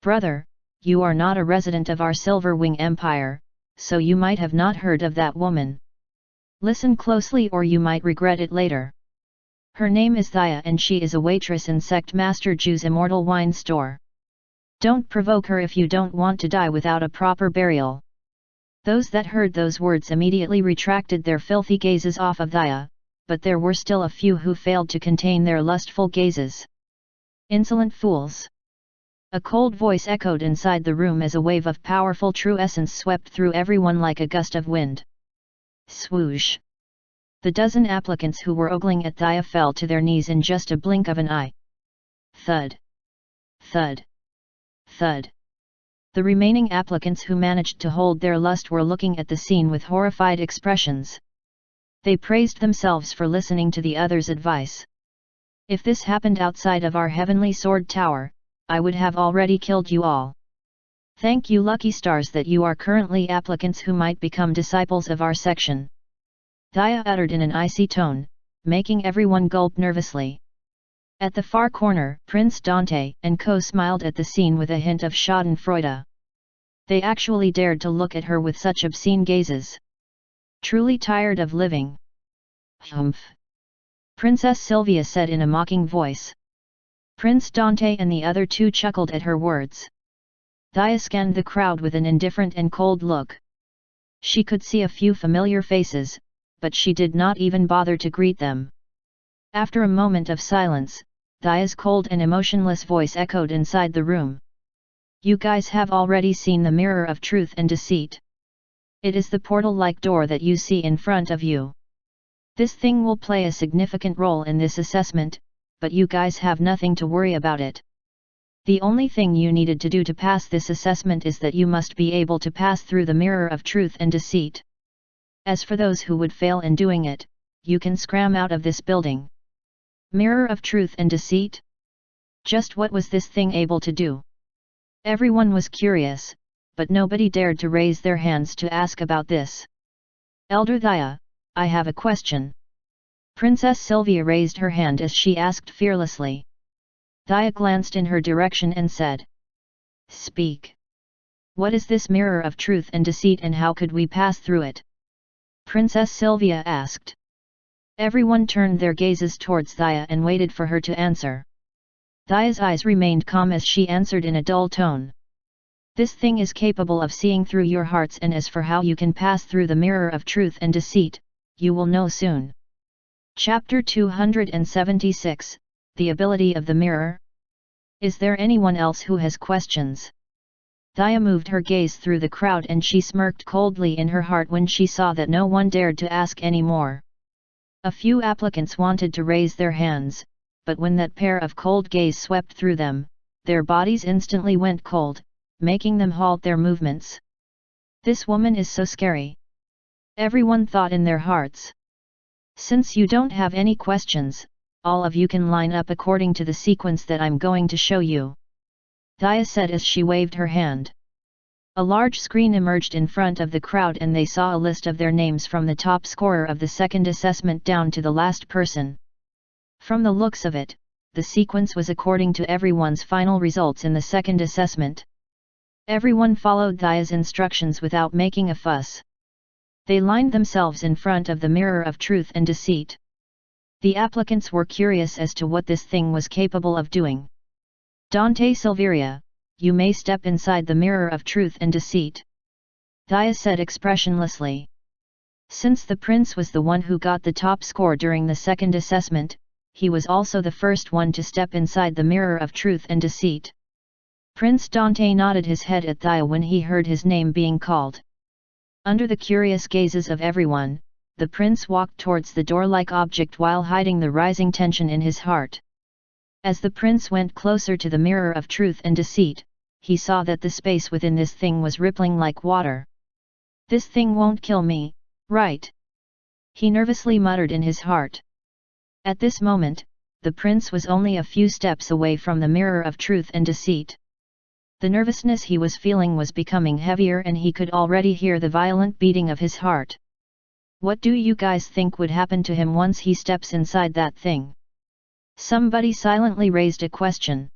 A: Brother, you are not a resident of our Silver Wing Empire, so you might have not heard of that woman. Listen closely or you might regret it later. Her name is Thaya and she is a waitress in Sect Master Ju's Immortal wine store. Don't provoke her if you don't want to die without a proper burial. Those that heard those words immediately retracted their filthy gazes off of Thaya, but there were still a few who failed to contain their lustful gazes. Insolent fools! A cold voice echoed inside the room as a wave of powerful true essence swept through everyone like a gust of wind. Swoosh! The dozen applicants who were ogling at Thaya fell to their knees in just a blink of an eye. Thud! Thud! Thud! The remaining applicants who managed to hold their lust were looking at the scene with horrified expressions. They praised themselves for listening to the others' advice. If this happened outside of our heavenly sword tower, I would have already killed you all. Thank you lucky stars that you are currently applicants who might become disciples of our section. Thaya uttered in an icy tone, making everyone gulp nervously. At the far corner, Prince Dante and Co smiled at the scene with a hint of schadenfreude. They actually dared to look at her with such obscene gazes. Truly tired of living. Humph! Princess Sylvia said in a mocking voice. Prince Dante and the other two chuckled at her words. Thaya scanned the crowd with an indifferent and cold look. She could see a few familiar faces, but she did not even bother to greet them. After a moment of silence, Thaya's cold and emotionless voice echoed inside the room. You guys have already seen the mirror of truth and deceit. It is the portal-like door that you see in front of you. This thing will play a significant role in this assessment, but you guys have nothing to worry about it. The only thing you needed to do to pass this assessment is that you must be able to pass through the mirror of truth and deceit. As for those who would fail in doing it, you can scram out of this building. Mirror of truth and deceit? Just what was this thing able to do? Everyone was curious, but nobody dared to raise their hands to ask about this. Elder Thaya, I have a question. Princess Sylvia raised her hand as she asked fearlessly. Thaya glanced in her direction and said. Speak. What is this mirror of truth and deceit and how could we pass through it? Princess Sylvia asked. Everyone turned their gazes towards Thaya and waited for her to answer. Thaya's eyes remained calm as she answered in a dull tone. This thing is capable of seeing through your hearts, and as for how you can pass through the mirror of truth and deceit, you will know soon. Chapter 276, The Ability of the Mirror. Is there anyone else who has questions? Thaya moved her gaze through the crowd and she smirked coldly in her heart when she saw that no one dared to ask any more. A few applicants wanted to raise their hands, but when that pair of cold gaze swept through them, their bodies instantly went cold, making them halt their movements. This woman is so scary. Everyone thought in their hearts. Since you don't have any questions, all of you can line up according to the sequence that I'm going to show you. Thaya said as she waved her hand. A large screen emerged in front of the crowd and they saw a list of their names from the top scorer of the second assessment down to the last person. From the looks of it, the sequence was according to everyone's final results in the second assessment. Everyone followed Thaya's instructions without making a fuss. They lined themselves in front of the mirror of truth and deceit. The applicants were curious as to what this thing was capable of doing. Dante Silveria, you may step inside the mirror of truth and deceit. Thaya said expressionlessly. Since the prince was the one who got the top score during the second assessment, he was also the first one to step inside the mirror of truth and deceit. Prince Dante nodded his head at Thaya when he heard his name being called. Under the curious gazes of everyone, the prince walked towards the door-like object while hiding the rising tension in his heart. As the prince went closer to the mirror of truth and deceit, he saw that the space within this thing was rippling like water. This thing won't kill me, right? He nervously muttered in his heart. At this moment, the prince was only a few steps away from the mirror of truth and deceit. The nervousness he was feeling was becoming heavier and he could already hear the violent beating of his heart. What do you guys think would happen to him once he steps inside that thing? Somebody silently raised a question.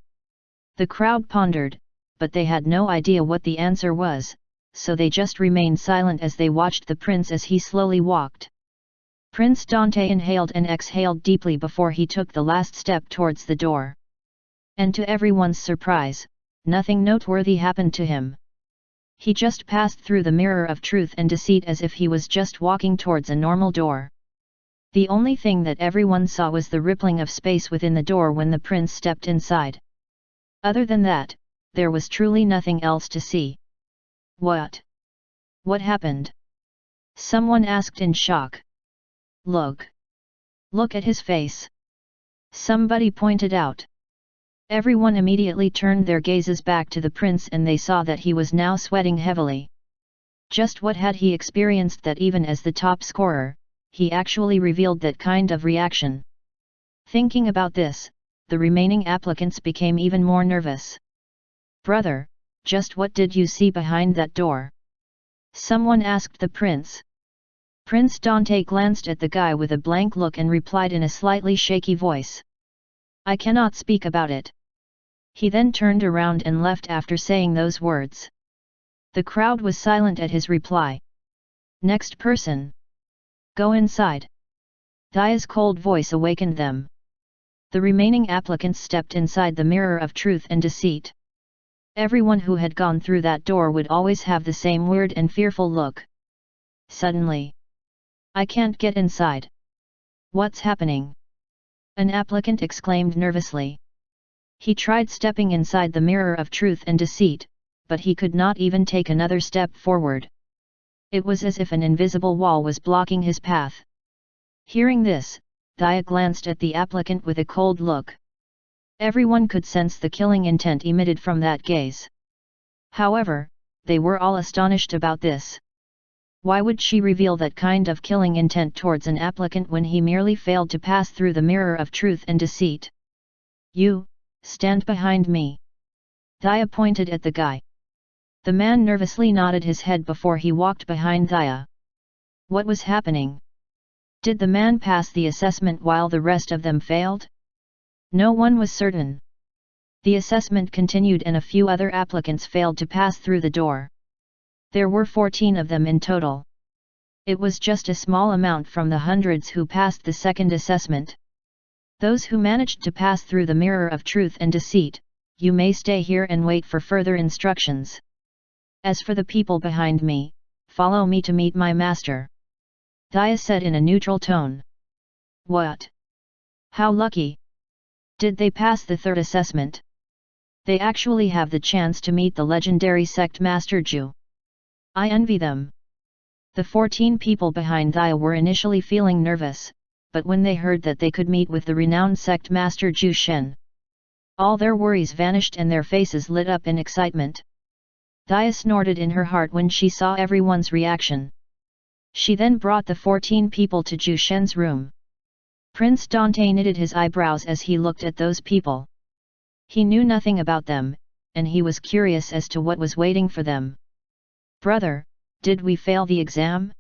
A: The crowd pondered, but they had no idea what the answer was, so they just remained silent as they watched the prince as he slowly walked. Prince Dante inhaled and exhaled deeply before he took the last step towards the door. And to everyone's surprise, nothing noteworthy happened to him. He just passed through the mirror of truth and deceit as if he was just walking towards a normal door. The only thing that everyone saw was the rippling of space within the door when the prince stepped inside. Other than that, there was truly nothing else to see. What? What happened? Someone asked in shock. Look. Look at his face. Somebody pointed out. Everyone immediately turned their gazes back to the prince and they saw that he was now sweating heavily. Just what had he experienced that even as the top scorer, he actually revealed that kind of reaction? Thinking about this, the remaining applicants became even more nervous. Brother, just what did you see behind that door? Someone asked the prince. Prince Dante glanced at the guy with a blank look and replied in a slightly shaky voice. I cannot speak about it. He then turned around and left after saying those words. The crowd was silent at his reply. Next person. Go inside. Daya's cold voice awakened them. The remaining applicants stepped inside the mirror of truth and deceit. Everyone who had gone through that door would always have the same weird and fearful look. Suddenly. I can't get inside. What's happening? An applicant exclaimed nervously. He tried stepping inside the mirror of truth and deceit, but he could not even take another step forward. It was as if an invisible wall was blocking his path. Hearing this, Daya glanced at the applicant with a cold look. Everyone could sense the killing intent emitted from that gaze. However, they were all astonished about this. Why would she reveal that kind of killing intent towards an applicant when he merely failed to pass through the mirror of truth and deceit? You, stand behind me. Daya pointed at the guy. The man nervously nodded his head before he walked behind Daya. What was happening? Did the man pass the assessment while the rest of them failed? No one was certain. The assessment continued and a few other applicants failed to pass through the door. There were 14 of them in total. It was just a small amount from the hundreds who passed the second assessment. Those who managed to pass through the mirror of truth and deceit, you may stay here and wait for further instructions. As for the people behind me, follow me to meet my master. Daya said in a neutral tone. What? How lucky! Did they pass the third assessment? They actually have the chance to meet the legendary sect Master Ju. I envy them. The 14 people behind Daya were initially feeling nervous, but when they heard that they could meet with the renowned sect Master Ju Shen, all their worries vanished and their faces lit up in excitement. Daya snorted in her heart when she saw everyone's reaction. She then brought the 14 people to Ju Shen's room. Prince Dante knitted his eyebrows as he looked at those people. He knew nothing about them, and he was curious as to what was waiting for them. Brother, did we fail the exam?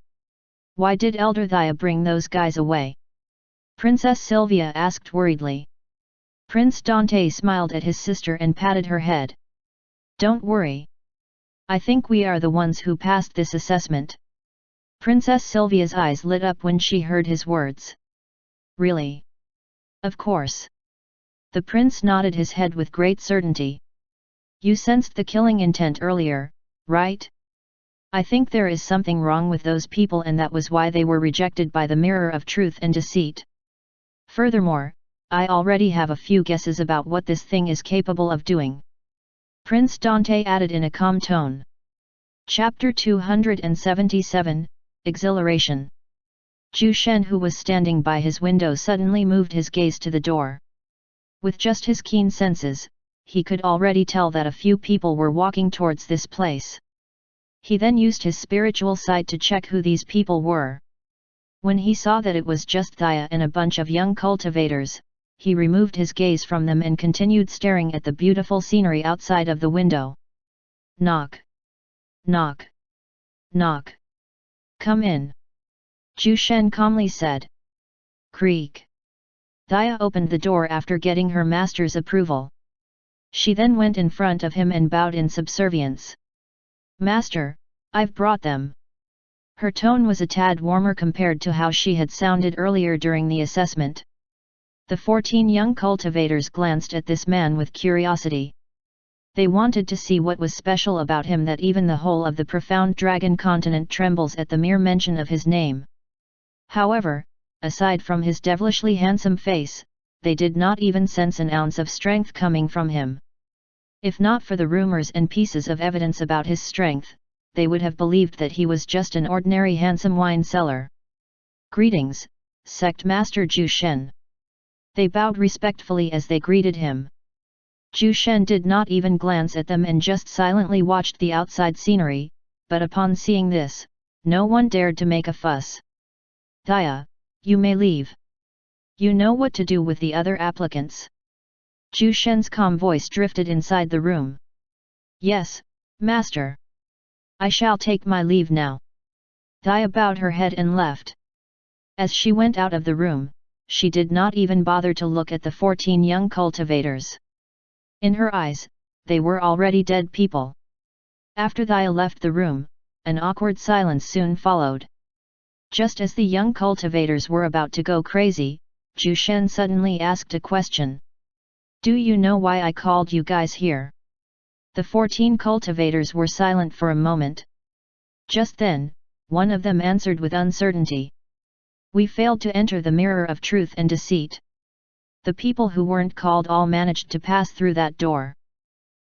A: Why did Elder Daya bring those guys away? Princess Sylvia asked worriedly. Prince Dante smiled at his sister and patted her head. Don't worry. I think we are the ones who passed this assessment. Princess Sylvia's eyes lit up when she heard his words. Really? Of course. The prince nodded his head with great certainty. You sensed the killing intent earlier, right? I think there is something wrong with those people and that was why they were rejected by the mirror of truth and deceit. Furthermore, I already have a few guesses about what this thing is capable of doing. Prince Dante added in a calm tone. Chapter 277, Exhilaration. Ju Shen, who was standing by his window, suddenly moved his gaze to the door. With just his keen senses, he could already tell that a few people were walking towards this place. He then used his spiritual sight to check who these people were. When he saw that it was just Daya and a bunch of young cultivators, he removed his gaze from them and continued staring at the beautiful scenery outside of the window. Knock. Knock. Knock. Come in. Ju Shen calmly said. Creak. Thea opened the door after getting her master's approval. She then went in front of him and bowed in subservience. Master, I've brought them. Her tone was a tad warmer compared to how she had sounded earlier during the assessment. The 14 young cultivators glanced at this man with curiosity. They wanted to see what was special about him that even the whole of the profound dragon continent trembles at the mere mention of his name. However, aside from his devilishly handsome face, they did not even sense an ounce of strength coming from him. If not for the rumors and pieces of evidence about his strength, they would have believed that he was just an ordinary handsome wine seller. Greetings, Sect Master Ju Shen. They bowed respectfully as they greeted him. Ju Shen did not even glance at them and just silently watched the outside scenery, but upon seeing this, no one dared to make a fuss. Thea, you may leave. You know what to do with the other applicants. Ju Shen's calm voice drifted inside the room. Yes, Master. I shall take my leave now. Thea bowed her head and left. As she went out of the room, she did not even bother to look at the 14 young cultivators. In her eyes, they were already dead people. After Thea left the room, an awkward silence soon followed. Just as the young cultivators were about to go crazy, Ju Shen suddenly asked a question. Do you know why I called you guys here? The 14 cultivators were silent for a moment. Just then, one of them answered with uncertainty. We failed to enter the mirror of truth and deceit. The people who weren't called all managed to pass through that door.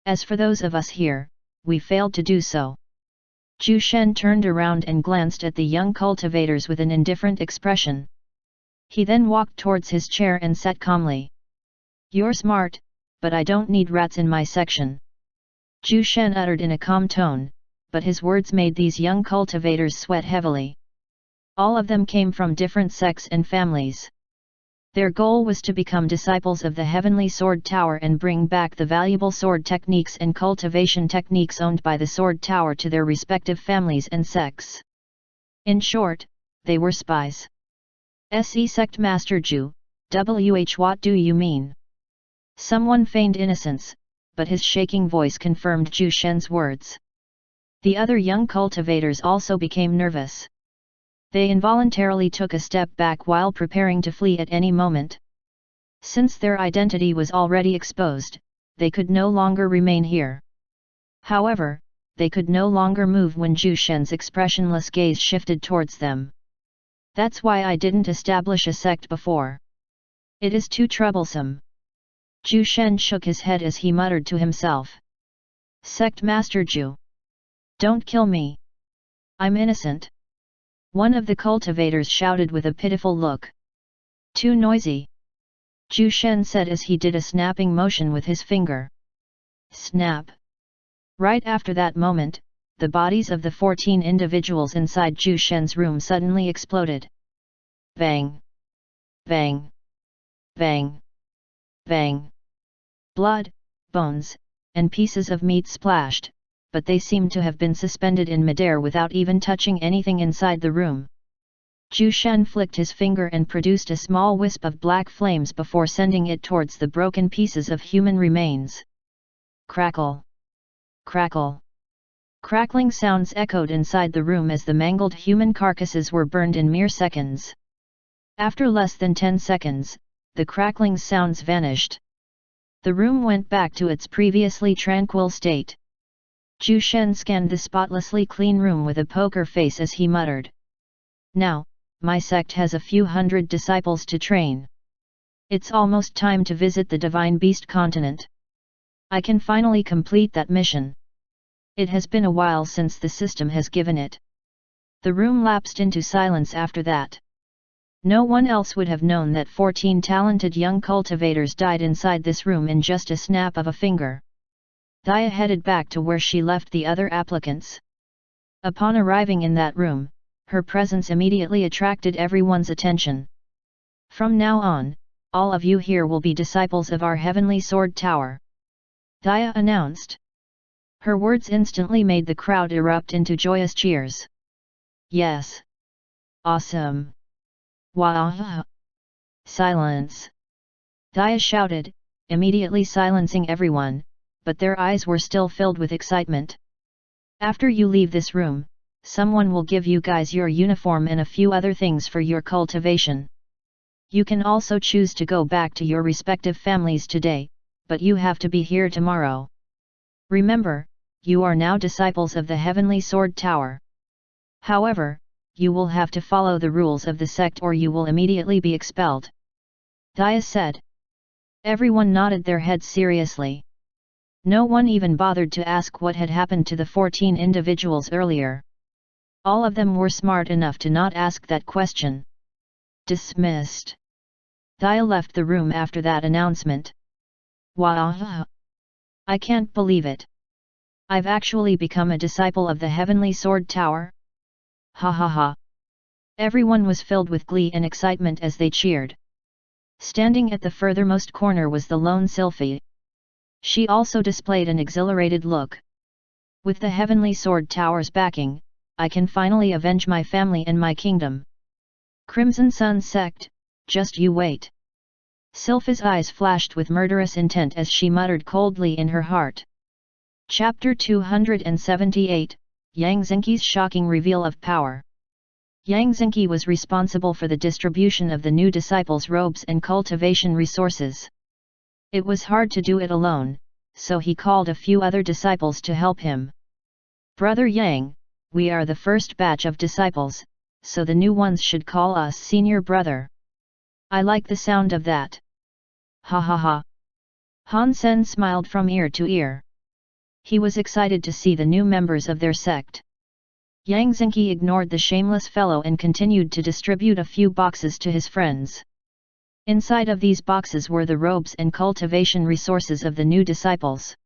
A: As for those of us here, we failed to do so. Ju Shen turned around and glanced at the young cultivators with an indifferent expression. He then walked towards his chair and sat calmly. You're smart, but I don't need rats in my section. Ju Shen uttered in a calm tone, but his words made these young cultivators sweat heavily. All of them came from different sects and families. Their goal was to become disciples of the Heavenly Sword Tower and bring back the valuable sword techniques and cultivation techniques owned by the Sword Tower to their respective families and sects. In short, they were spies. Se Sect Master Ju, what do you mean? Someone feigned innocence, but his shaking voice confirmed Ju Shen's words. The other young cultivators also became nervous. They involuntarily took a step back while preparing to flee at any moment. Since their identity was already exposed, they could no longer remain here. However, they could no longer move when Ju Shen's expressionless gaze shifted towards them. That's why I didn't establish a sect before. It is too troublesome. Ju Shen shook his head as he muttered to himself. Sect Master Ju. Don't kill me. I'm innocent. One of the cultivators shouted with a pitiful look. Too noisy. Ju Shen said as he did a snapping motion with his finger. Snap. Right after that moment, the bodies of the 14 individuals inside Ju Shen's room suddenly exploded. Bang. Bang. Bang. Bang. Blood, bones, and pieces of meat splashed, but they seemed to have been suspended in midair without even touching anything inside the room. Ju Shen flicked his finger and produced a small wisp of black flames before sending it towards the broken pieces of human remains. Crackle! Crackle! Crackling sounds echoed inside the room as the mangled human carcasses were burned in mere seconds. After less than 10 seconds, the crackling sounds vanished. The room went back to its previously tranquil state. Ju Shen scanned the spotlessly clean room with a poker face as he muttered. Now, my sect has a few hundred disciples to train. It's almost time to visit the Divine Beast continent. I can finally complete that mission. It has been a while since the system has given it. The room lapsed into silence after that. No one else would have known that 14 talented young cultivators died inside this room in just a snap of a finger. Thea headed back to where she left the other applicants. Upon arriving in that room, her presence immediately attracted everyone's attention. From now on, all of you here will be disciples of our Heavenly Sword Tower. Thea announced. Her words instantly made the crowd erupt into joyous cheers. Yes! Awesome! Wow! Silence! Dia shouted, immediately silencing everyone, but their eyes were still filled with excitement. After you leave this room, someone will give you guys your uniform and a few other things for your cultivation. You can also choose to go back to your respective families today, but you have to be here tomorrow. Remember, you are now disciples of the Heavenly Sword Tower. However, you will have to follow the rules of the sect or you will immediately be expelled. Dia said. Everyone nodded their heads seriously. No one even bothered to ask what had happened to the 14 individuals earlier. All of them were smart enough to not ask that question. Dismissed. Dia left the room after that announcement. Wow! I can't believe it. I've actually become a disciple of the Heavenly Sword Tower? Ha ha ha! Everyone was filled with glee and excitement as they cheered. Standing at the furthermost corner was the lone Sylphie. She also displayed an exhilarated look. With the Heavenly Sword Tower's backing, I can finally avenge my family and my kingdom. Crimson Sun Sect, just you wait. Sylphie's eyes flashed with murderous intent as she muttered coldly in her heart. Chapter 278, Yang Zenki's shocking reveal of power. Yang Zenki was responsible for the distribution of the new disciples' robes and cultivation resources. It was hard to do it alone, so he called a few other disciples to help him. Brother Yang, we are the first batch of disciples, so the new ones should call us senior brother. I like the sound of that. Ha ha ha. Han Sen smiled from ear to ear. He was excited to see the new members of their sect. Yang Zenki ignored the shameless fellow and continued to distribute a few boxes to his friends. Inside of these boxes were the robes and cultivation resources of the new disciples.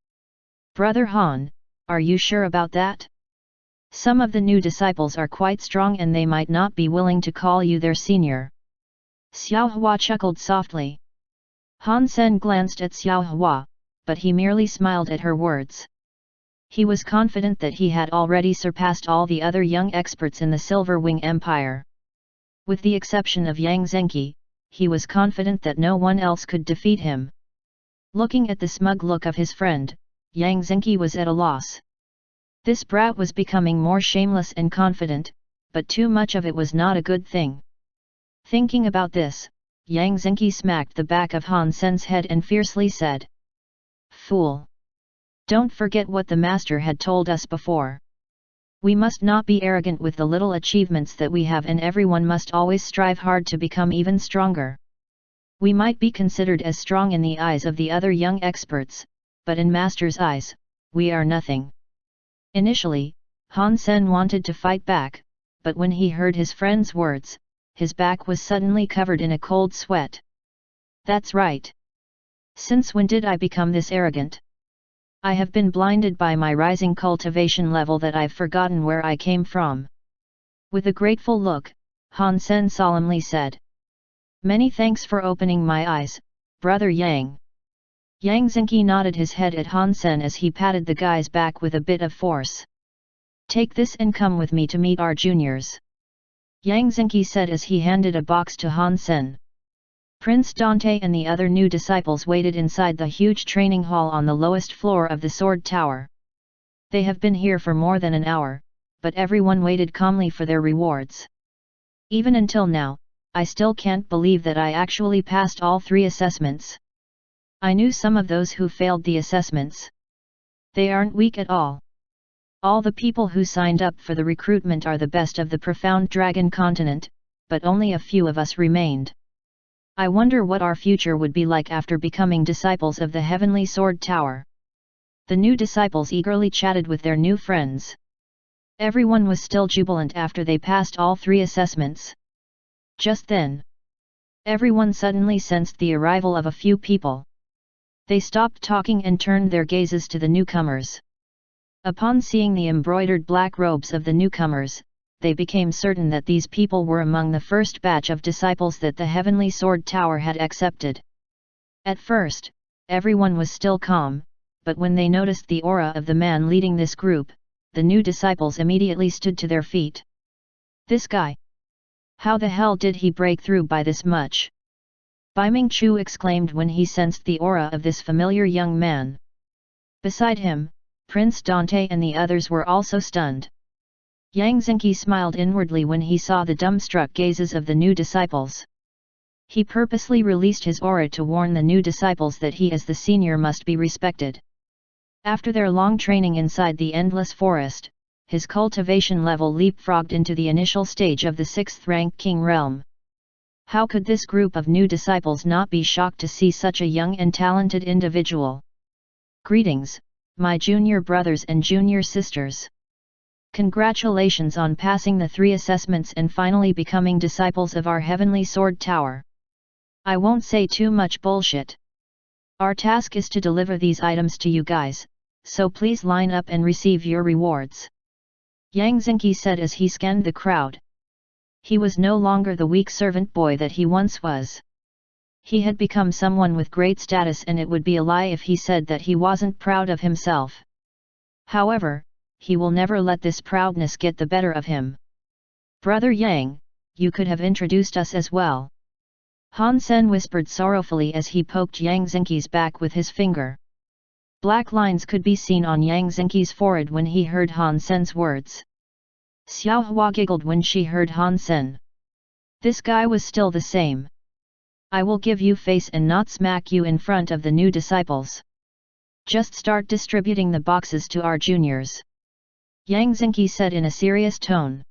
A: Brother Han, are you sure about that? Some of the new disciples are quite strong and they might not be willing to call you their senior. Xiao Hua chuckled softly. Han Sen glanced at Xiao Hua, but he merely smiled at her words. He was confident that he had already surpassed all the other young experts in the Silver Wing Empire. With the exception of Yang Zenki, he was confident that no one else could defeat him. Looking at the smug look of his friend, Yang Zenki was at a loss. This brat was becoming more shameless and confident, but too much of it was not a good thing. Thinking about this, Yang Zenki smacked the back of Han Sen's head and fiercely said, "Fool! Don't forget what the master had told us before. We must not be arrogant with the little achievements that we have and everyone must always strive hard to become even stronger. We might be considered as strong in the eyes of the other young experts, but in master's eyes, we are nothing." Initially, Han Sen wanted to fight back, but when he heard his friend's words, his back was suddenly covered in a cold sweat. That's right. Since when did I become this arrogant? I have been blinded by my rising cultivation level that I've forgotten where I came from. With a grateful look, Han Sen solemnly said. Many thanks for opening my eyes, Brother Yang. Yang Zenki nodded his head at Han Sen as he patted the guy's back with a bit of force. Take this and come with me to meet our juniors. Yang Zenki said as he handed a box to Han Sen. Prince Dante and the other new disciples waited inside the huge training hall on the lowest floor of the Sword Tower. They have been here for more than an hour, but everyone waited calmly for their rewards. Even until now, I still can't believe that I actually passed all 3 assessments. I knew some of those who failed the assessments. They aren't weak at all. All the people who signed up for the recruitment are the best of the profound Dragon Continent, but only a few of us remained. I wonder what our future would be like after becoming disciples of the Heavenly Sword Tower. The new disciples eagerly chatted with their new friends. Everyone was still jubilant after they passed all 3 assessments. Just then, everyone suddenly sensed the arrival of a few people. They stopped talking and turned their gazes to the newcomers. Upon seeing the embroidered black robes of the newcomers, they became certain that these people were among the first batch of disciples that the Heavenly Sword Tower had accepted. At first, everyone was still calm, but when they noticed the aura of the man leading this group, the new disciples immediately stood to their feet. This guy! How the hell did he break through by this much? Bai Mingchu exclaimed when he sensed the aura of this familiar young man. Beside him, Prince Dante and the others were also stunned. Yang Xingqi smiled inwardly when he saw the dumbstruck gazes of the new disciples. He purposely released his aura to warn the new disciples that he as the senior must be respected. After their long training inside the endless forest, his cultivation level leapfrogged into the initial stage of the 6th rank king realm. How could this group of new disciples not be shocked to see such a young and talented individual? Greetings, my junior brothers and junior sisters. Congratulations on passing the 3 assessments and finally becoming disciples of our Heavenly Sword Tower. I won't say too much bullshit. Our task is to deliver these items to you guys, so please line up and receive your rewards. Yang Xingqi said as he scanned the crowd. He was no longer the weak servant boy that he once was. He had become someone with great status, and it would be a lie if he said that he wasn't proud of himself. However, he will never let this proudness get the better of him. Brother Yang, you could have introduced us as well. Han Sen whispered sorrowfully as he poked Yang Xingqi's back with his finger. Black lines could be seen on Yang Xingqi's forehead when he heard Han Sen's words. Xiao Hua giggled when she heard Han Sen. This guy was still the same. I will give you face and not smack you in front of the new disciples. Just start distributing the boxes to our juniors. Yang Xingqi said in a serious tone.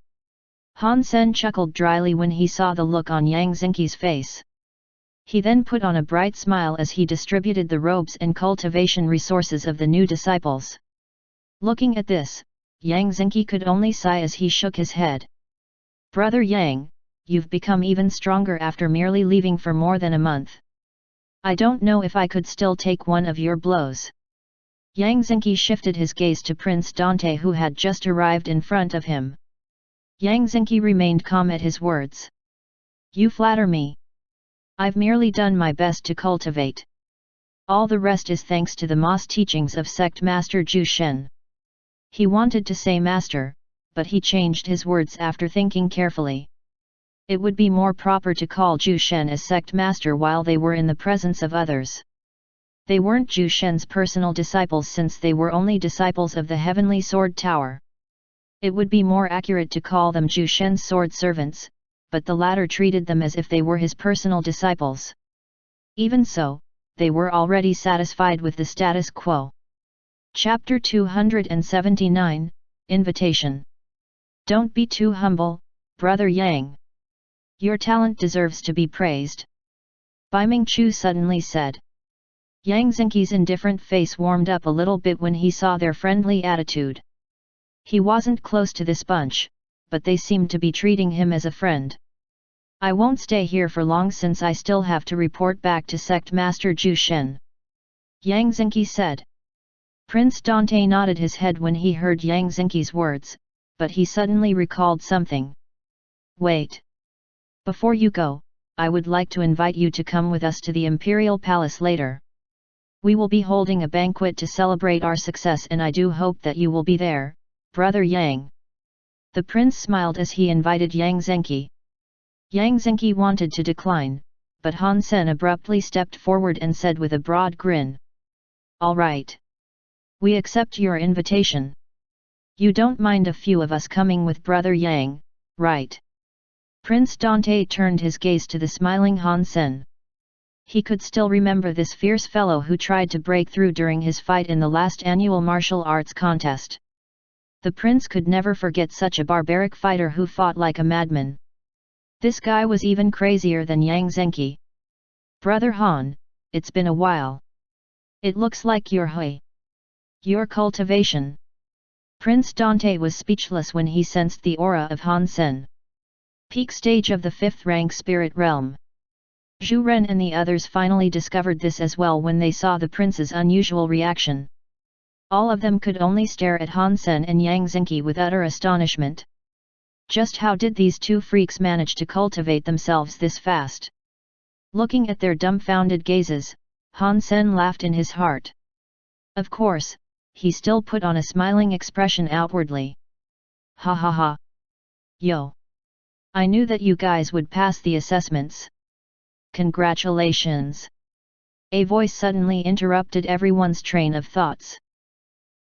A: Han Sen chuckled dryly when he saw the look on Yang Xingqi's face. He then put on a bright smile as he distributed the robes and cultivation resources of the new disciples. Looking at this, Yang Xingqi could only sigh as he shook his head. Brother Yang, you've become even stronger after merely leaving for more than a month. I don't know if I could still take one of your blows. Yang Xingqi shifted his gaze to Prince Dante, who had just arrived in front of him. Yang Xingqi remained calm at his words. You flatter me. I've merely done my best to cultivate. All the rest is thanks to the Moss teachings of Sect Master Zhu Shen. He wanted to say master, but he changed his words after thinking carefully. It would be more proper to call Zhu Shen as Sect Master while they were in the presence of others. They weren't Zhu Shen's personal disciples since they were only disciples of the Heavenly Sword Tower. It would be more accurate to call them Zhu Shen's sword servants, but the latter treated them as if they were his personal disciples. Even so, they were already satisfied with the status quo. Chapter 279, Invitation. Don't be too humble, Brother Yang. Your talent deserves to be praised. Bai Mingchu suddenly said. Yang Xingqi's indifferent face warmed up a little bit when he saw their friendly attitude. He wasn't close to this bunch, but they seemed to be treating him as a friend. I won't stay here for long since I still have to report back to Sect Master Zhu Shen. Yang Xingqi said. Prince Dante nodded his head when he heard Yang Xingqi's words, but he suddenly recalled something. Wait. Before you go, I would like to invite you to come with us to the Imperial Palace later. We will be holding a banquet to celebrate our success, and I do hope that you will be there, Brother Yang. The prince smiled as he invited Yang Xingqi. Yang Xingqi wanted to decline, but Han Sen abruptly stepped forward and said with a broad grin. All right. We accept your invitation. You don't mind a few of us coming with Brother Yang, right? Prince Dante turned his gaze to the smiling Han Sen. He could still remember this fierce fellow who tried to break through during his fight in the last annual martial arts contest. The prince could never forget such a barbaric fighter who fought like a madman. This guy was even crazier than Yang Xingqi. Brother Han, it's been a while. It looks like your cultivation. Prince Dante was speechless when he sensed the aura of Han Sen. Peak stage of the 5th rank spirit realm. Zhu Ren and the others finally discovered this as well when they saw the prince's unusual reaction. All of them could only stare at Han Sen and Yang Xingqi with utter astonishment. Just how did these two freaks manage to cultivate themselves this fast? Looking at their dumbfounded gazes, Han Sen laughed in his heart. Of course, he still put on a smiling expression outwardly. Ha ha ha. Yo. I knew that you guys would pass the assessments. Congratulations. A voice suddenly interrupted everyone's train of thoughts.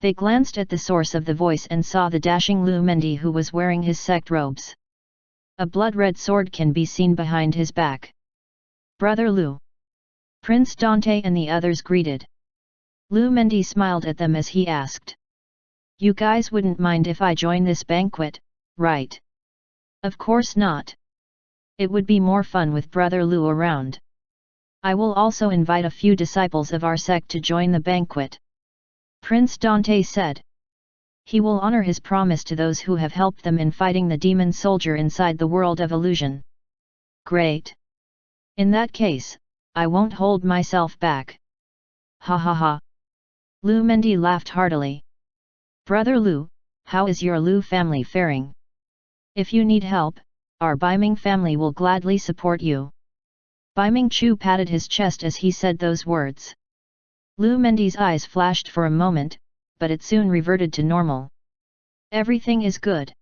A: They glanced at the source of the voice and saw the dashing Lu Mendi, who was wearing his sect robes. A blood-red sword can be seen behind his back. Brother Lu. Prince Dante and the others greeted. Lu Mendi smiled at them as he asked. You guys wouldn't mind if I join this banquet, right? Of course not. It would be more fun with Brother Lu around. I will also invite a few disciples of our sect to join the banquet. Prince Dante said. He will honor his promise to those who have helped them in fighting the demon soldier inside the world of illusion. Great. In that case, I won't hold myself back. Ha ha ha. Lu Mendi laughed heartily. Brother Lu, how is your Lu family faring? If you need help, our Baiming family will gladly support you. Baiming Chu patted his chest as he said those words. Lu Mendi's eyes flashed for a moment, but it soon reverted to normal. Everything is good.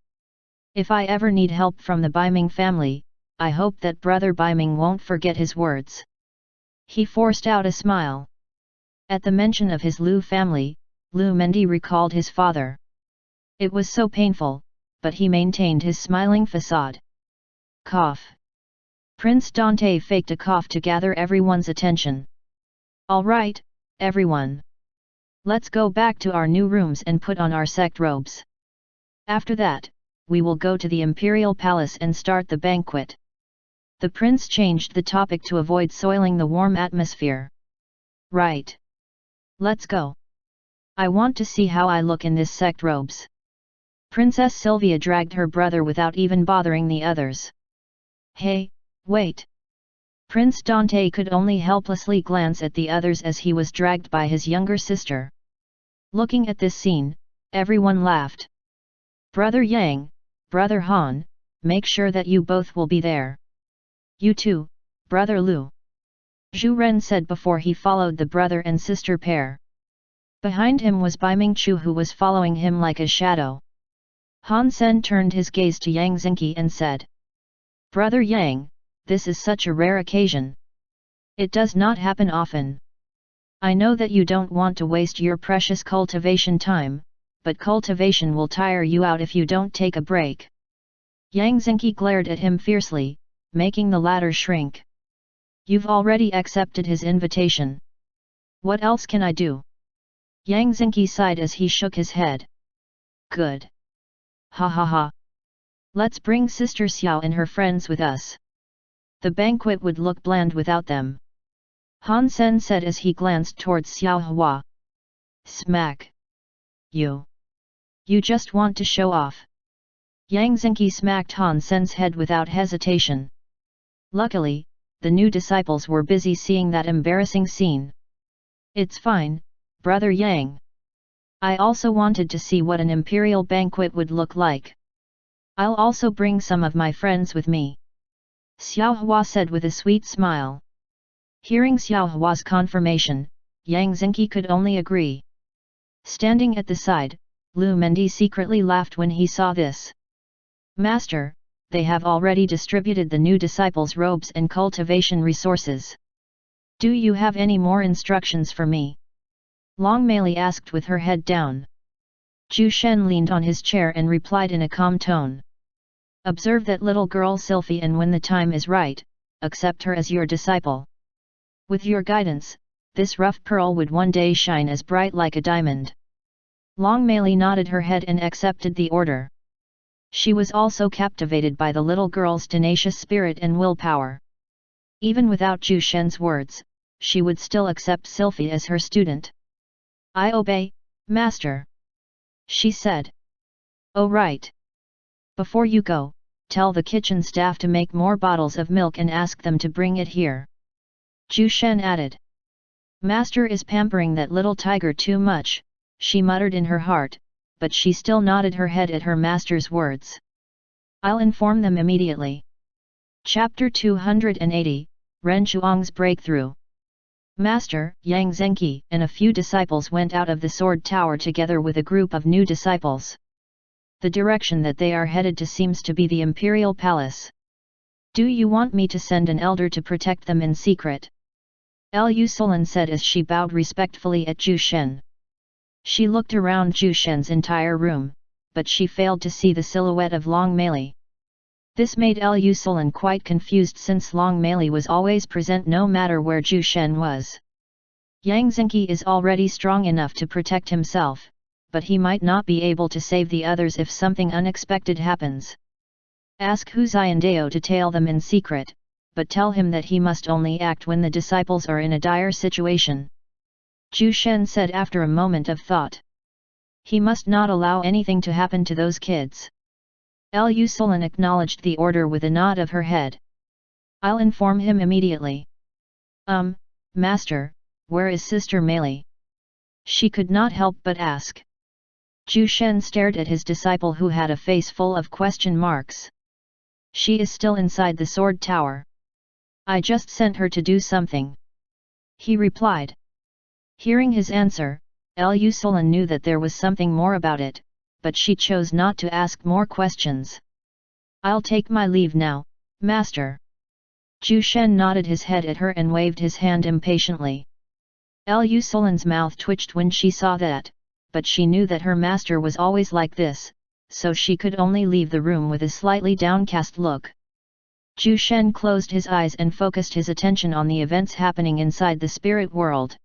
A: If I ever need help from the Baiming family, I hope that Brother Baiming won't forget his words. He forced out a smile. At the mention of his Lu family, Lu Mendi recalled his father. It was so painful, but he maintained his smiling facade. Cough. Prince Dante faked a cough to gather everyone's attention. All right, everyone. Let's go back to our new rooms and put on our sect robes. After that, we will go to the Imperial Palace and start the banquet. The prince changed the topic to avoid soiling the warm atmosphere. Right. Let's go. I want to see how I look in this sect robes. Princess Sylvia dragged her brother without even bothering the others. Hey, wait. Prince Dante could only helplessly glance at the others as he was dragged by his younger sister. Looking at this scene, everyone laughed. Brother Yang, Brother Han, make sure that you both will be there. You too, Brother Lu. Zhu Ren said before he followed the brother and sister pair. Behind him was Baiming Chu, who was following him like a shadow. Han Sen turned his gaze to Yang Zinqi and said. Brother Yang, this is such a rare occasion. It does not happen often. I know that you don't want to waste your precious cultivation time, but cultivation will tire you out if you don't take a break. Yang Zinqi glared at him fiercely, making the latter shrink. You've already accepted his invitation. What else can I do? Yang Zinqi sighed as he shook his head. Good. Ha ha ha. Let's bring Sister Xiao and her friends with us. The banquet would look bland without them. Han Sen said as he glanced towards Xiao Hua. Smack. You just want to show off. Yang Zinqi smacked Han Sen's head without hesitation. Luckily, the new disciples were busy seeing that embarrassing scene. It's fine, Brother Yang. I also wanted to see what an imperial banquet would look like. I'll also bring some of my friends with me. Xiao Hua said with a sweet smile. Hearing Xiao Hua's confirmation, Yang Zinqi could only agree. Standing at the side, Lu Mendi secretly laughed when he saw this. Master, they have already distributed the new disciples' robes and cultivation resources. Do you have any more instructions for me? Long Meili asked with her head down. Zhu Shen leaned on his chair and replied in a calm tone. Observe that little girl Sylphie, and when the time is right, accept her as your disciple. With your guidance, this rough pearl would one day shine as bright like a diamond. Long Meili nodded her head and accepted the order. She was also captivated by the little girl's tenacious spirit and willpower. Even without Zhu Shen's words, she would still accept Sylphie as her student. I obey, Master. She said. Oh right. Before you go, tell the kitchen staff to make more bottles of milk and ask them to bring it here. Zhu Shen added. Master is pampering that little tiger too much, she muttered in her heart, but she still nodded her head at her master's words. I'll inform them immediately. Chapter 280, Ren Shuang's Breakthrough. Master, Yang Zhenqi and a few disciples went out of the sword tower together with a group of new disciples. The direction that they are headed to seems to be the imperial palace. Do you want me to send an elder to protect them in secret? Lu Sulan said as she bowed respectfully at Zhu Shen. She looked around Zhu Shen's entire room, but she failed to see the silhouette of Long Meili. This made Lu Sulan quite confused since Long Meili was always present no matter where Zhu Shen was. Yang Zhenqi is already strong enough to protect himself, but he might not be able to save the others if something unexpected happens. Ask Hu Xiandao to tail them in secret, but tell him that he must only act when the disciples are in a dire situation. Zhu Shen said after a moment of thought. He must not allow anything to happen to those kids. Lu Sulan acknowledged the order with a nod of her head. I'll inform him immediately. Master, where is Sister Meili? She could not help but ask. Zhu Shen stared at his disciple who had a face full of question marks. She is still inside the sword tower. I just sent her to do something. He replied. Hearing his answer, Lu Sulan knew that there was something more about it, but she chose not to ask more questions. I'll take my leave now, Master. Zhu Shen nodded his head at her and waved his hand impatiently. Lu Sulan's mouth twitched when she saw that, but she knew that her master was always like this, so she could only leave the room with a slightly downcast look. Zhu Shen closed his eyes and focused his attention on the events happening inside the spirit world.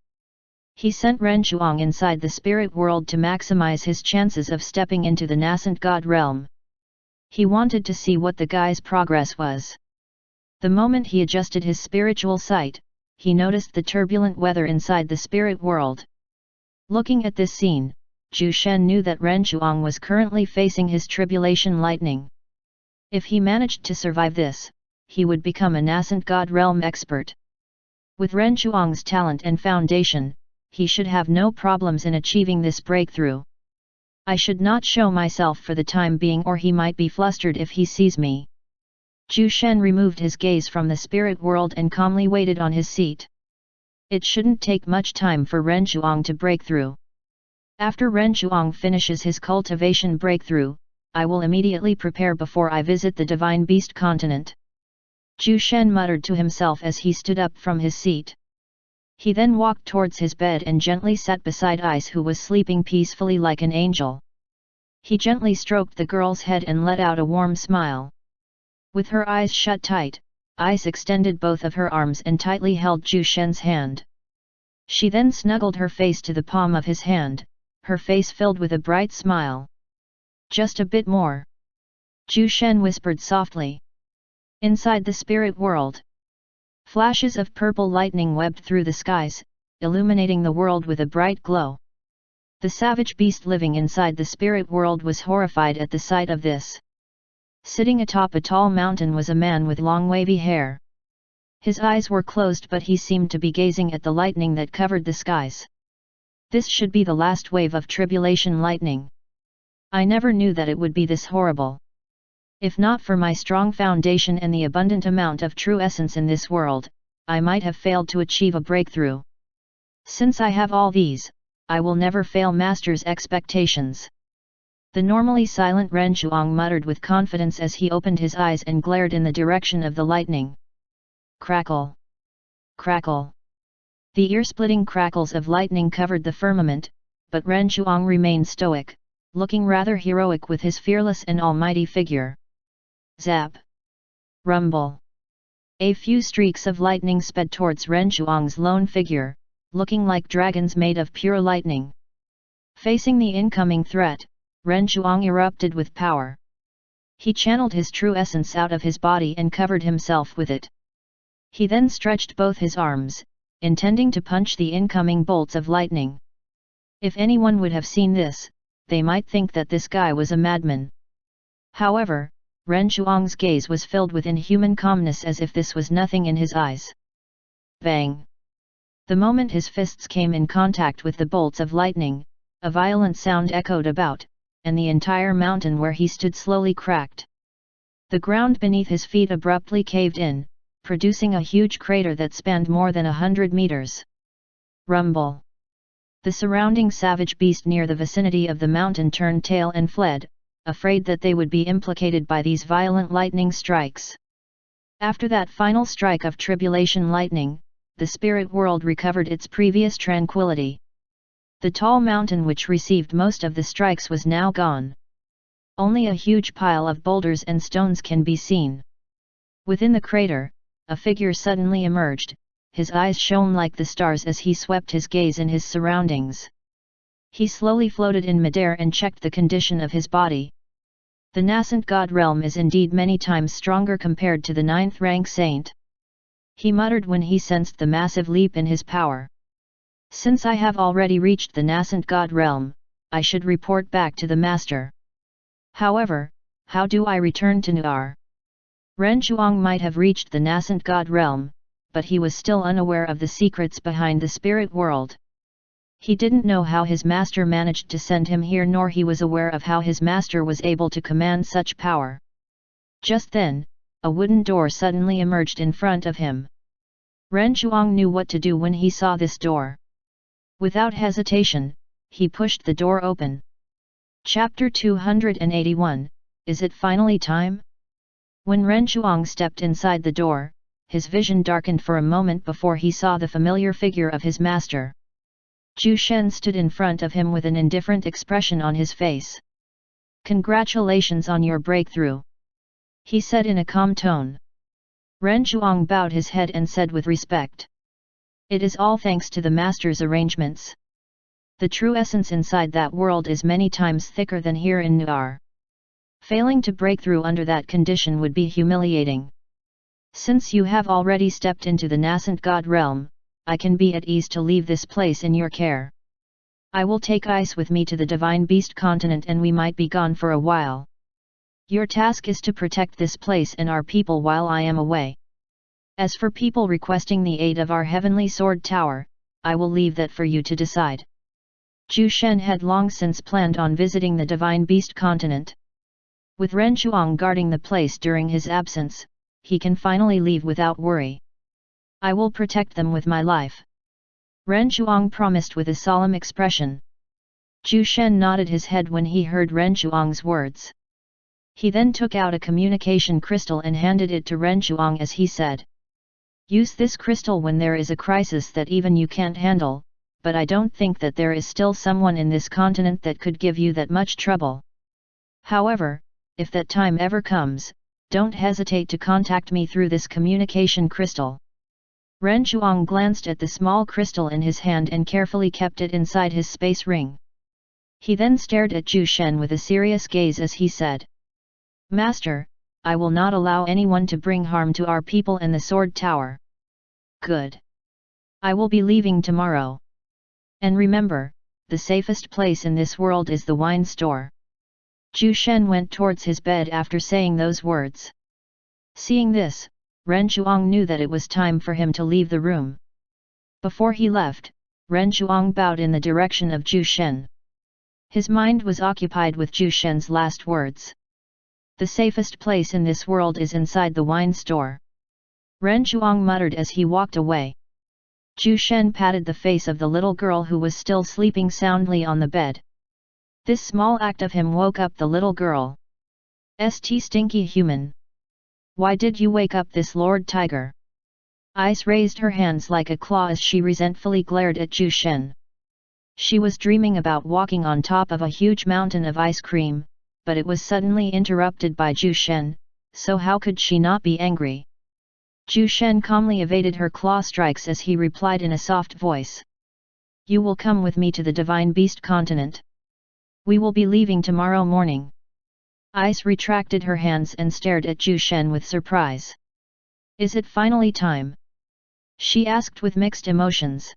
A: He sent Ren Shuang inside the spirit world to maximize his chances of stepping into the nascent god realm. He wanted to see what the guy's progress was. The moment he adjusted his spiritual sight, he noticed the turbulent weather inside the spirit world. Looking at this scene, Zhu Shen knew that Ren Shuang was currently facing his tribulation lightning. If he managed to survive this, he would become a nascent god realm expert. With Ren Shuang's talent and foundation, he should have no problems in achieving this breakthrough. I should not show myself for the time being or he might be flustered if he sees me. Zhu Shen removed his gaze from the spirit world and calmly waited on his seat. It shouldn't take much time for Ren Shuang to break through. After Ren Shuang finishes his cultivation breakthrough, I will immediately prepare before I visit the Divine Beast continent. Zhu Shen muttered to himself as he stood up from his seat. He then walked towards his bed and gently sat beside Ice, who was sleeping peacefully like an angel. He gently stroked the girl's head and let out a warm smile. With her eyes shut tight, Ice extended both of her arms and tightly held Zhu Shen's hand. She then snuggled her face to the palm of his hand, her face filled with a bright smile. Just a bit more. Zhu Shen whispered softly. Inside the spirit world, flashes of purple lightning webbed through the skies, illuminating the world with a bright glow. The savage beast living inside the spirit world was horrified at the sight of this. Sitting atop a tall mountain was a man with long wavy hair. His eyes were closed, but he seemed to be gazing at the lightning that covered the skies. This should be the last wave of tribulation lightning. I never knew that it would be this horrible. If not for my strong foundation and the abundant amount of true essence in this world, I might have failed to achieve a breakthrough. Since I have all these, I will never fail Master's expectations. The normally silent Ren Shuang muttered with confidence as he opened his eyes and glared in the direction of the lightning. Crackle! Crackle! The ear-splitting crackles of lightning covered the firmament, but Ren Shuang remained stoic, looking rather heroic with his fearless and almighty figure. Zap! Rumble! A few streaks of lightning sped towards Ren Shuang's lone figure, looking like dragons made of pure lightning. Facing the incoming threat, Ren Shuang erupted with power. He channeled his true essence out of his body and covered himself with it. He then stretched both his arms, intending to punch the incoming bolts of lightning. If anyone would have seen this, they might think that this guy was a madman. However, Ren Shuang's gaze was filled with inhuman calmness as if this was nothing in his eyes. Bang! The moment his fists came in contact with the bolts of lightning, a violent sound echoed about, and the entire mountain where he stood slowly cracked. The ground beneath his feet abruptly caved in, producing a huge crater that spanned more than 100 meters. Rumble. The surrounding savage beast near the vicinity of the mountain turned tail and fled, afraid that they would be implicated by these violent lightning strikes. After that final strike of tribulation lightning, the spirit world recovered its previous tranquility. The tall mountain which received most of the strikes was now gone. Only a huge pile of boulders and stones can be seen. Within the crater, a figure suddenly emerged. His eyes shone like the stars as he swept his gaze in his surroundings. He slowly floated in midair and checked the condition of his body. The nascent god realm is indeed many times stronger compared to the 9th rank saint. He muttered when he sensed the massive leap in his power. Since I have already reached the nascent god realm, I should report back to the master. However, how do I return to Nuar? Ren Zhuang might have reached the nascent god realm, but he was still unaware of the secrets behind the spirit world. He didn't know how his master managed to send him here, nor he was aware of how his master was able to command such power. Just then, a wooden door suddenly emerged in front of him. Ren Zhuang knew what to do when he saw this door. Without hesitation, he pushed the door open. Chapter 281, Is it finally time? When Ren Zhuang stepped inside the door, his vision darkened for a moment before he saw the familiar figure of his master. Zhu Shen stood in front of him with an indifferent expression on his face. "Congratulations on your breakthrough," he said in a calm tone. Ren Zhuang bowed his head and said with respect, "It is all thanks to the master's arrangements. The true essence inside that world is many times thicker than here in Nuar. Failing to break through under that condition would be humiliating. Since you have already stepped into the nascent god realm, I can be at ease to leave this place in your care. I will take Ice with me to the Divine Beast continent and we might be gone for a while. Your task is to protect this place and our people while I am away. As for people requesting the aid of our heavenly sword tower, I will leave that for you to decide." Zhu Shen had long since planned on visiting the Divine Beast continent. With Ren Zhuang guarding the place during his absence, he can finally leave without worry. "I will protect them with my life," Ren Zhuang promised with a solemn expression. Zhu Shen nodded his head when he heard Ren Zhuang's words. He then took out a communication crystal and handed it to Ren Zhuang as he said, "Use this crystal when there is a crisis that even you can't handle, but I don't think that there is still someone in this continent that could give you that much trouble. However, if that time ever comes, don't hesitate to contact me through this communication crystal." Ren Zhuang glanced at the small crystal in his hand and carefully kept it inside his space ring. He then stared at Zhu Shen with a serious gaze as he said, "Master, I will not allow anyone to bring harm to our people and the sword tower." "Good. I will be leaving tomorrow. And remember, the safest place in this world is the wine store." Zhu Shen went towards his bed after saying those words. Seeing this, Ren Zhuang knew that it was time for him to leave the room. Before he left, Ren Zhuang bowed in the direction of Zhu Shen. His mind was occupied with Zhu Shen's last words. "The safest place in this world is inside the wine store," Ren Zhuang muttered as he walked away. Zhu Shen patted the face of the little girl who was still sleeping soundly on the bed. This small act of him woke up the little girl. "St stinky human! Why did you wake up this Lord Tiger?" Ice raised her hands like a claw as she resentfully glared at Zhu Shen. She was dreaming about walking on top of a huge mountain of ice cream, but it was suddenly interrupted by Zhu Shen, so how could she not be angry? Zhu Shen calmly evaded her claw strikes as he replied in a soft voice. "You will come with me to the Divine Beast continent. We will be leaving tomorrow morning." Ice retracted her hands and stared at Zhu Shen with surprise. "Is it finally time?" she asked with mixed emotions.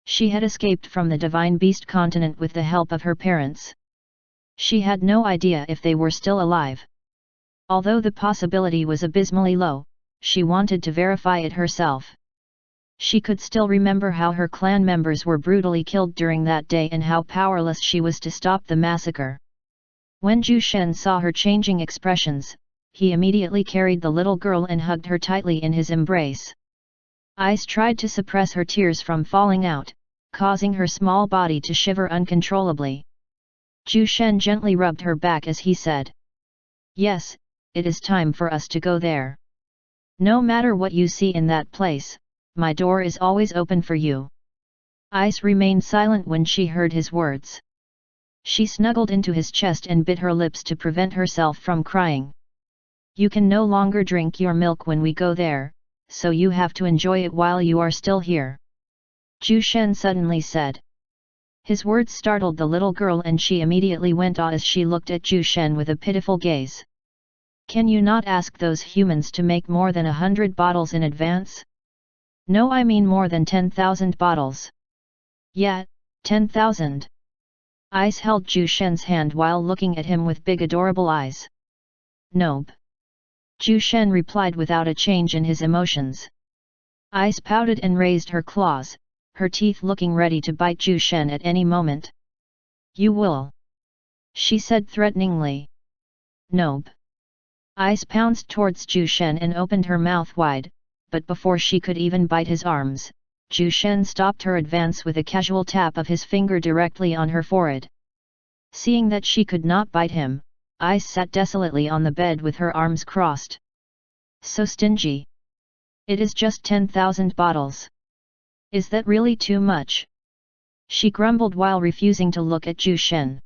A: She had escaped from the Divine Beast continent with the help of her parents. She had no idea if they were still alive. Although the possibility was abysmally low, she wanted to verify it herself. She could still remember how her clan members were brutally killed during that day and how powerless she was to stop the massacre. When Zhu Shen saw her changing expressions, he immediately carried the little girl and hugged her tightly in his embrace. Ice tried to suppress her tears from falling out, causing her small body to shiver uncontrollably. Zhu Shen gently rubbed her back as he said, "Yes, it is time for us to go there. No matter what you see in that place, my door is always open for you." Ice remained silent when she heard his words. She snuggled into his chest and bit her lips to prevent herself from crying. "You can no longer drink your milk when we go there, so you have to enjoy it while you are still here," Zhu Shen suddenly said. His words startled the little girl and she immediately went awe as she looked at Zhu Shen with a pitiful gaze. "Can you not ask those humans to make more than 100 bottles in advance?" "No, I mean more than 10,000 bottles." "Yeah, 10,000. Ice held Zhu Shen's hand while looking at him with big adorable eyes. "Nope," Zhu Shen replied without a change in his emotions. Ice pouted and raised her claws, her teeth looking ready to bite Zhu Shen at any moment. "You will," she said threateningly. "Nope." Ice pounced towards Zhu Shen and opened her mouth wide, but before she could even bite his arms, Zhu Shen stopped her advance with a casual tap of his finger directly on her forehead. Seeing that she could not bite him, Ice sat desolately on the bed with her arms crossed. "So stingy. It is just 10,000 bottles. Is that really too much?" she grumbled while refusing to look at Zhu Shen.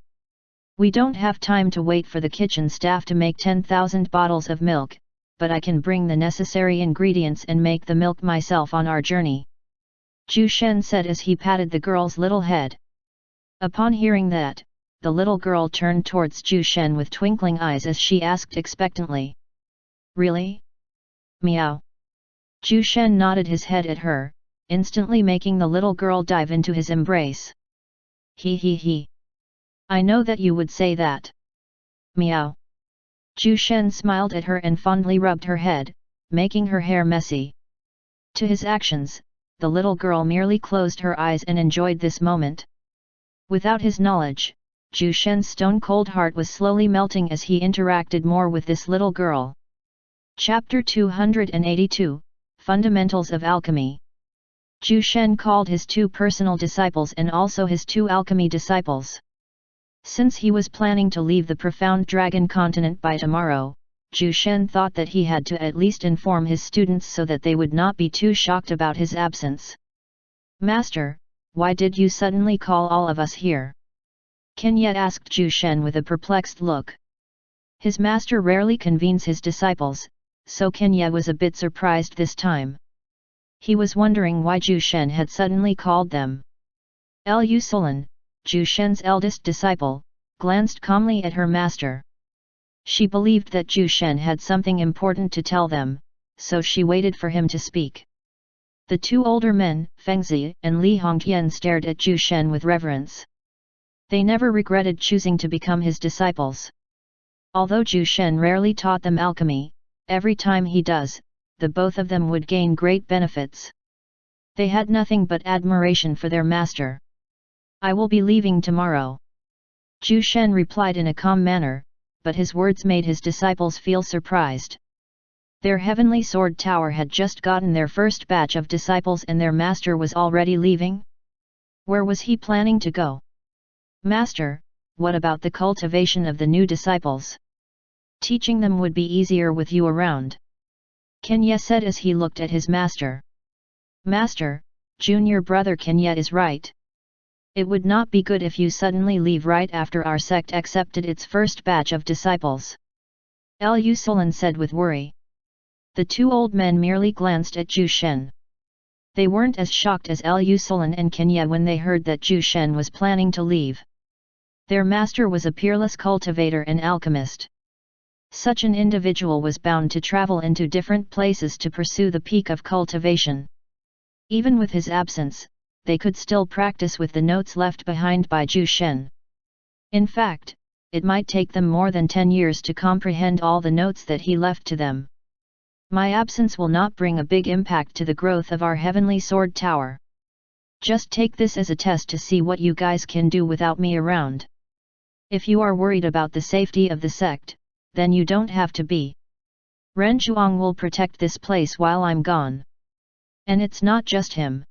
A: "We don't have time to wait for the kitchen staff to make 10,000 bottles of milk, but I can bring the necessary ingredients and make the milk myself on our journey," Zhu Shen said as he patted the girl's little head. Upon hearing that, the little girl turned towards Zhu Shen with twinkling eyes as she asked expectantly, "Really? Meow." Zhu Shen nodded his head at her, instantly making the little girl dive into his embrace. He. "I know that you would say that. Meow." Zhu Shen smiled at her and fondly rubbed her head, making her hair messy. To his actions, the little girl merely closed her eyes and enjoyed this moment. Without his knowledge, Zhu Shen's stone-cold heart was slowly melting as he interacted more with this little girl. Chapter 282, Fundamentals of Alchemy. Zhu Shen called his 2 personal disciples and also his 2 alchemy disciples. Since he was planning to leave the profound dragon continent by tomorrow, Zhu Shen thought that he had to at least inform his students so that they would not be too shocked about his absence. "Master, why did you suddenly call all of us here?" Kenya asked Zhu Shen with a perplexed look. His master rarely convenes his disciples, so Kenya was a bit surprised this time. He was wondering why Zhu Shen had suddenly called them. Lu Sulan, Zhu Shen's eldest disciple, glanced calmly at her master. She believed that Zhu Shen had something important to tell them, so she waited for him to speak. The 2 older men, Fengzi and Li Hongtian, stared at Zhu Shen with reverence. They never regretted choosing to become his disciples. Although Zhu Shen rarely taught them alchemy, every time he does, the both of them would gain great benefits. They had nothing but admiration for their master. "I will be leaving tomorrow," Zhu Shen replied in a calm manner, but his words made his disciples feel surprised. Their heavenly sword tower had just gotten their first batch of disciples and their master was already leaving? Where was he planning to go? "Master, what about the cultivation of the new disciples? Teaching them would be easier with you around," Kenya said as he looked at his master. "Master, junior brother Kenya is right. It would not be good if you suddenly leave right after our sect accepted its first batch of disciples," Lu Sulan said with worry. The 2 old men merely glanced at Zhu Shen. They weren't as shocked as Lu Sulan and Kenya when they heard that Zhu Shen was planning to leave. Their master was a peerless cultivator and alchemist. Such an individual was bound to travel into different places to pursue the peak of cultivation. Even with his absence, they could still practice with the notes left behind by Zhu Shen. In fact, it might take them more than 10 years to comprehend all the notes that he left to them. "My absence will not bring a big impact to the growth of our heavenly sword tower. Just take this as a test to see what you guys can do without me around. If you are worried about the safety of the sect, then you don't have to be. Ren Zhuang will protect this place while I'm gone. And it's not just him.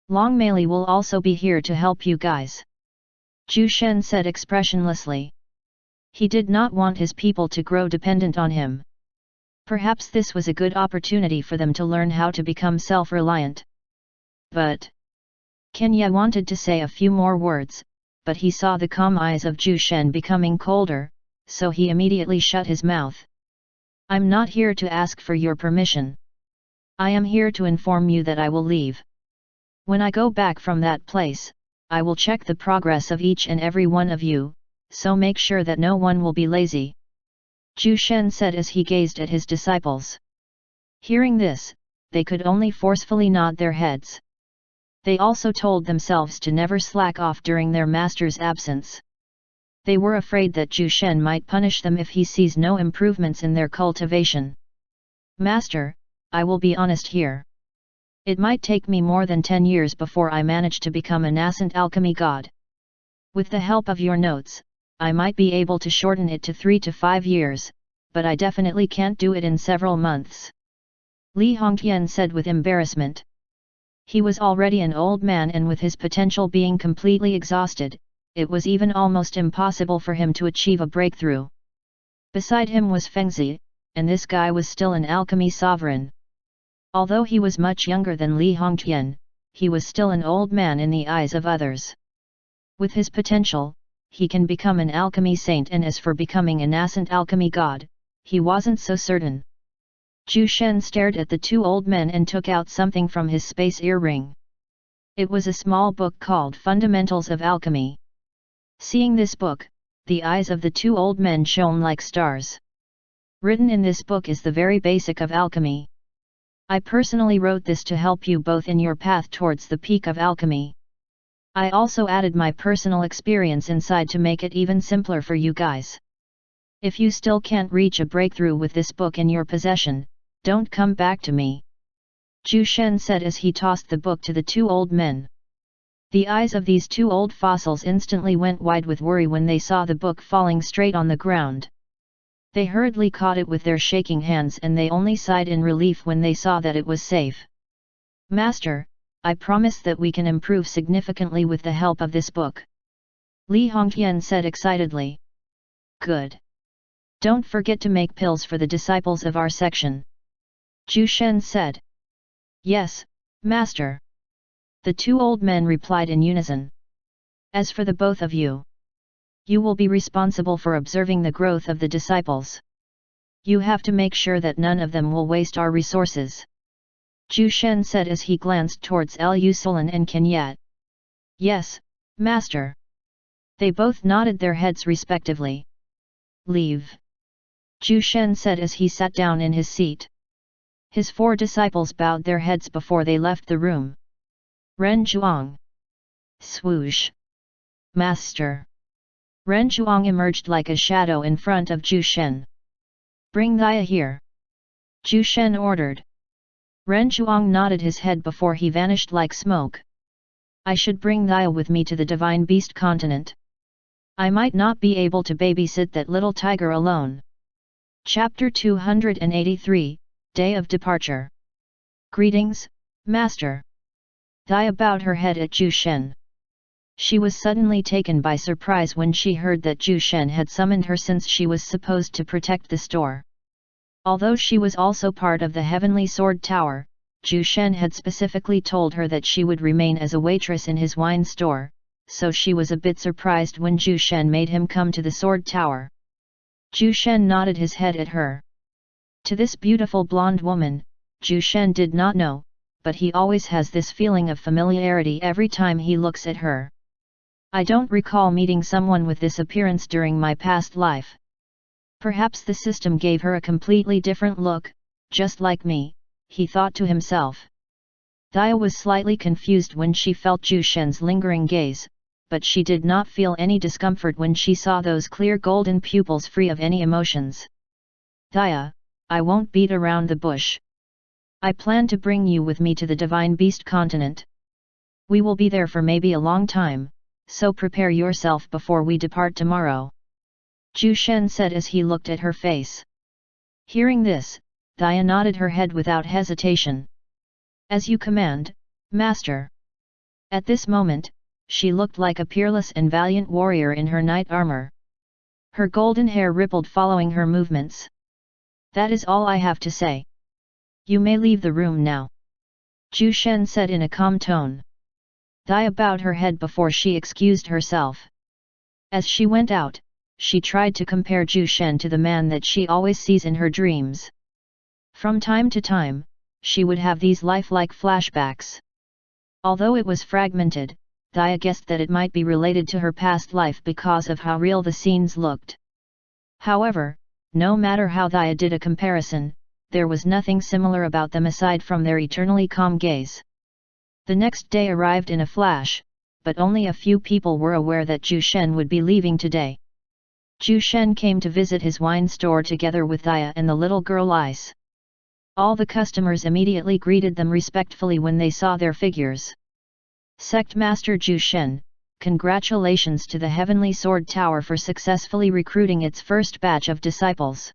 A: Long Meili will also be here to help you guys. Zhu Shen said expressionlessly. He did not want his people to grow dependent on him. Perhaps this was a good opportunity for them to learn how to become self-reliant. But Kenya wanted to say a few more words, but he saw the calm eyes of Zhu Shen becoming colder, so he immediately shut his mouth. I'm not here to ask for your permission. I am here to inform you that I will leave. When I go back from that place, I will check the progress of each and every one of you, so make sure that no one will be lazy. Zhu Shen said as he gazed at his disciples. Hearing this, they could only forcefully nod their heads. They also told themselves to never slack off during their master's absence. They were afraid that Zhu Shen might punish them if he sees no improvements in their cultivation. Master, I will be honest here. It might take me more than 10 years before I manage to become a nascent alchemy god. With the help of your notes, I might be able to shorten it to 3 to 5 years, but I definitely can't do it in several months. Li Hongtian said with embarrassment. He was already an old man, and with his potential being completely exhausted, it was even almost impossible for him to achieve a breakthrough. Beside him was Fengzi, and this guy was still an alchemy sovereign. Although he was much younger than Li Hongtian, he was still an old man in the eyes of others. With his potential, he can become an alchemy saint, and as for becoming a nascent alchemy god, he wasn't so certain. Zhu Shen stared at the two old men and took out something from his space earring. It was a small book called Fundamentals of Alchemy. Seeing this book, the eyes of the two old men shone like stars. Written in this book is the very basic of alchemy. I personally wrote this to help you both in your path towards the peak of alchemy. I also added my personal experience inside to make it even simpler for you guys. If you still can't reach a breakthrough with this book in your possession, don't come back to me. Zhu Shen said as he tossed the book to the two old men. The eyes of these two old fossils instantly went wide with worry when they saw the book falling straight on the ground. They hurriedly caught it with their shaking hands, and they only sighed in relief when they saw that it was safe. Master, I promise that we can improve significantly with the help of this book. Li Hongtian said excitedly. Good. Don't forget to make pills for the disciples of our section. Zhu Shen said. Yes, Master. The two old men replied in unison. As for the both of you, you will be responsible for observing the growth of the disciples. You have to make sure that none of them will waste our resources. Zhu Shen said as he glanced towards Lu Sulan and Kenyat. Yes, Master. They both nodded their heads respectively. Leave. Zhu Shen said as he sat down in his seat. His 4 disciples bowed their heads before they left the room. Ren Zhuang. Swoosh. Master. Ren Zhuang emerged like a shadow in front of Zhu Shen. Bring Thia here. Zhu Shen ordered. Ren Zhuang nodded his head before he vanished like smoke. I should bring Thia with me to the Divine Beast continent. I might not be able to babysit that little tiger alone. Chapter 283, Day of Departure. Greetings, Master. Thia bowed her head at Zhu Shen. She was suddenly taken by surprise when she heard that Zhu Shen had summoned her, since she was supposed to protect the store. Although she was also part of the Heavenly Sword Tower, Zhu Shen had specifically told her that she would remain as a waitress in his wine store, so she was a bit surprised when Zhu Shen made him come to the Sword Tower. Zhu Shen nodded his head at her. To this beautiful blonde woman, Zhu Shen did not know, but he always has this feeling of familiarity every time he looks at her. I don't recall meeting someone with this appearance during my past life. Perhaps the system gave her a completely different look, just like me, he thought to himself. Thia was slightly confused when she felt Zhu Shen's lingering gaze, but she did not feel any discomfort when she saw those clear golden pupils free of any emotions. Thia, I won't beat around the bush. I plan to bring you with me to the Divine Beast continent. We will be there for maybe a long time, so prepare yourself before we depart tomorrow. Zhu Shen said as he looked at her face. Hearing this, Thia nodded her head without hesitation. As you command, Master. At this moment, she looked like a peerless and valiant warrior in her knight armor. Her golden hair rippled following her movements. That is all I have to say. You may leave the room now. Zhu Shen said in a calm tone. Thea bowed her head before she excused herself. As she went out, she tried to compare Zhu Shen to the man that she always sees in her dreams. From time to time, she would have these lifelike flashbacks. Although it was fragmented, Thea guessed that it might be related to her past life because of how real the scenes looked. However, no matter how Thea did a comparison, there was nothing similar about them aside from their eternally calm gaze. The next day arrived in a flash, but only a few people were aware that Zhu Shen would be leaving today. Zhu Shen came to visit his wine store together with Thea and the little girl Ice. All the customers immediately greeted them respectfully when they saw their figures. Sect Master Zhu Shen, congratulations to the Heavenly Sword Tower for successfully recruiting its first batch of disciples.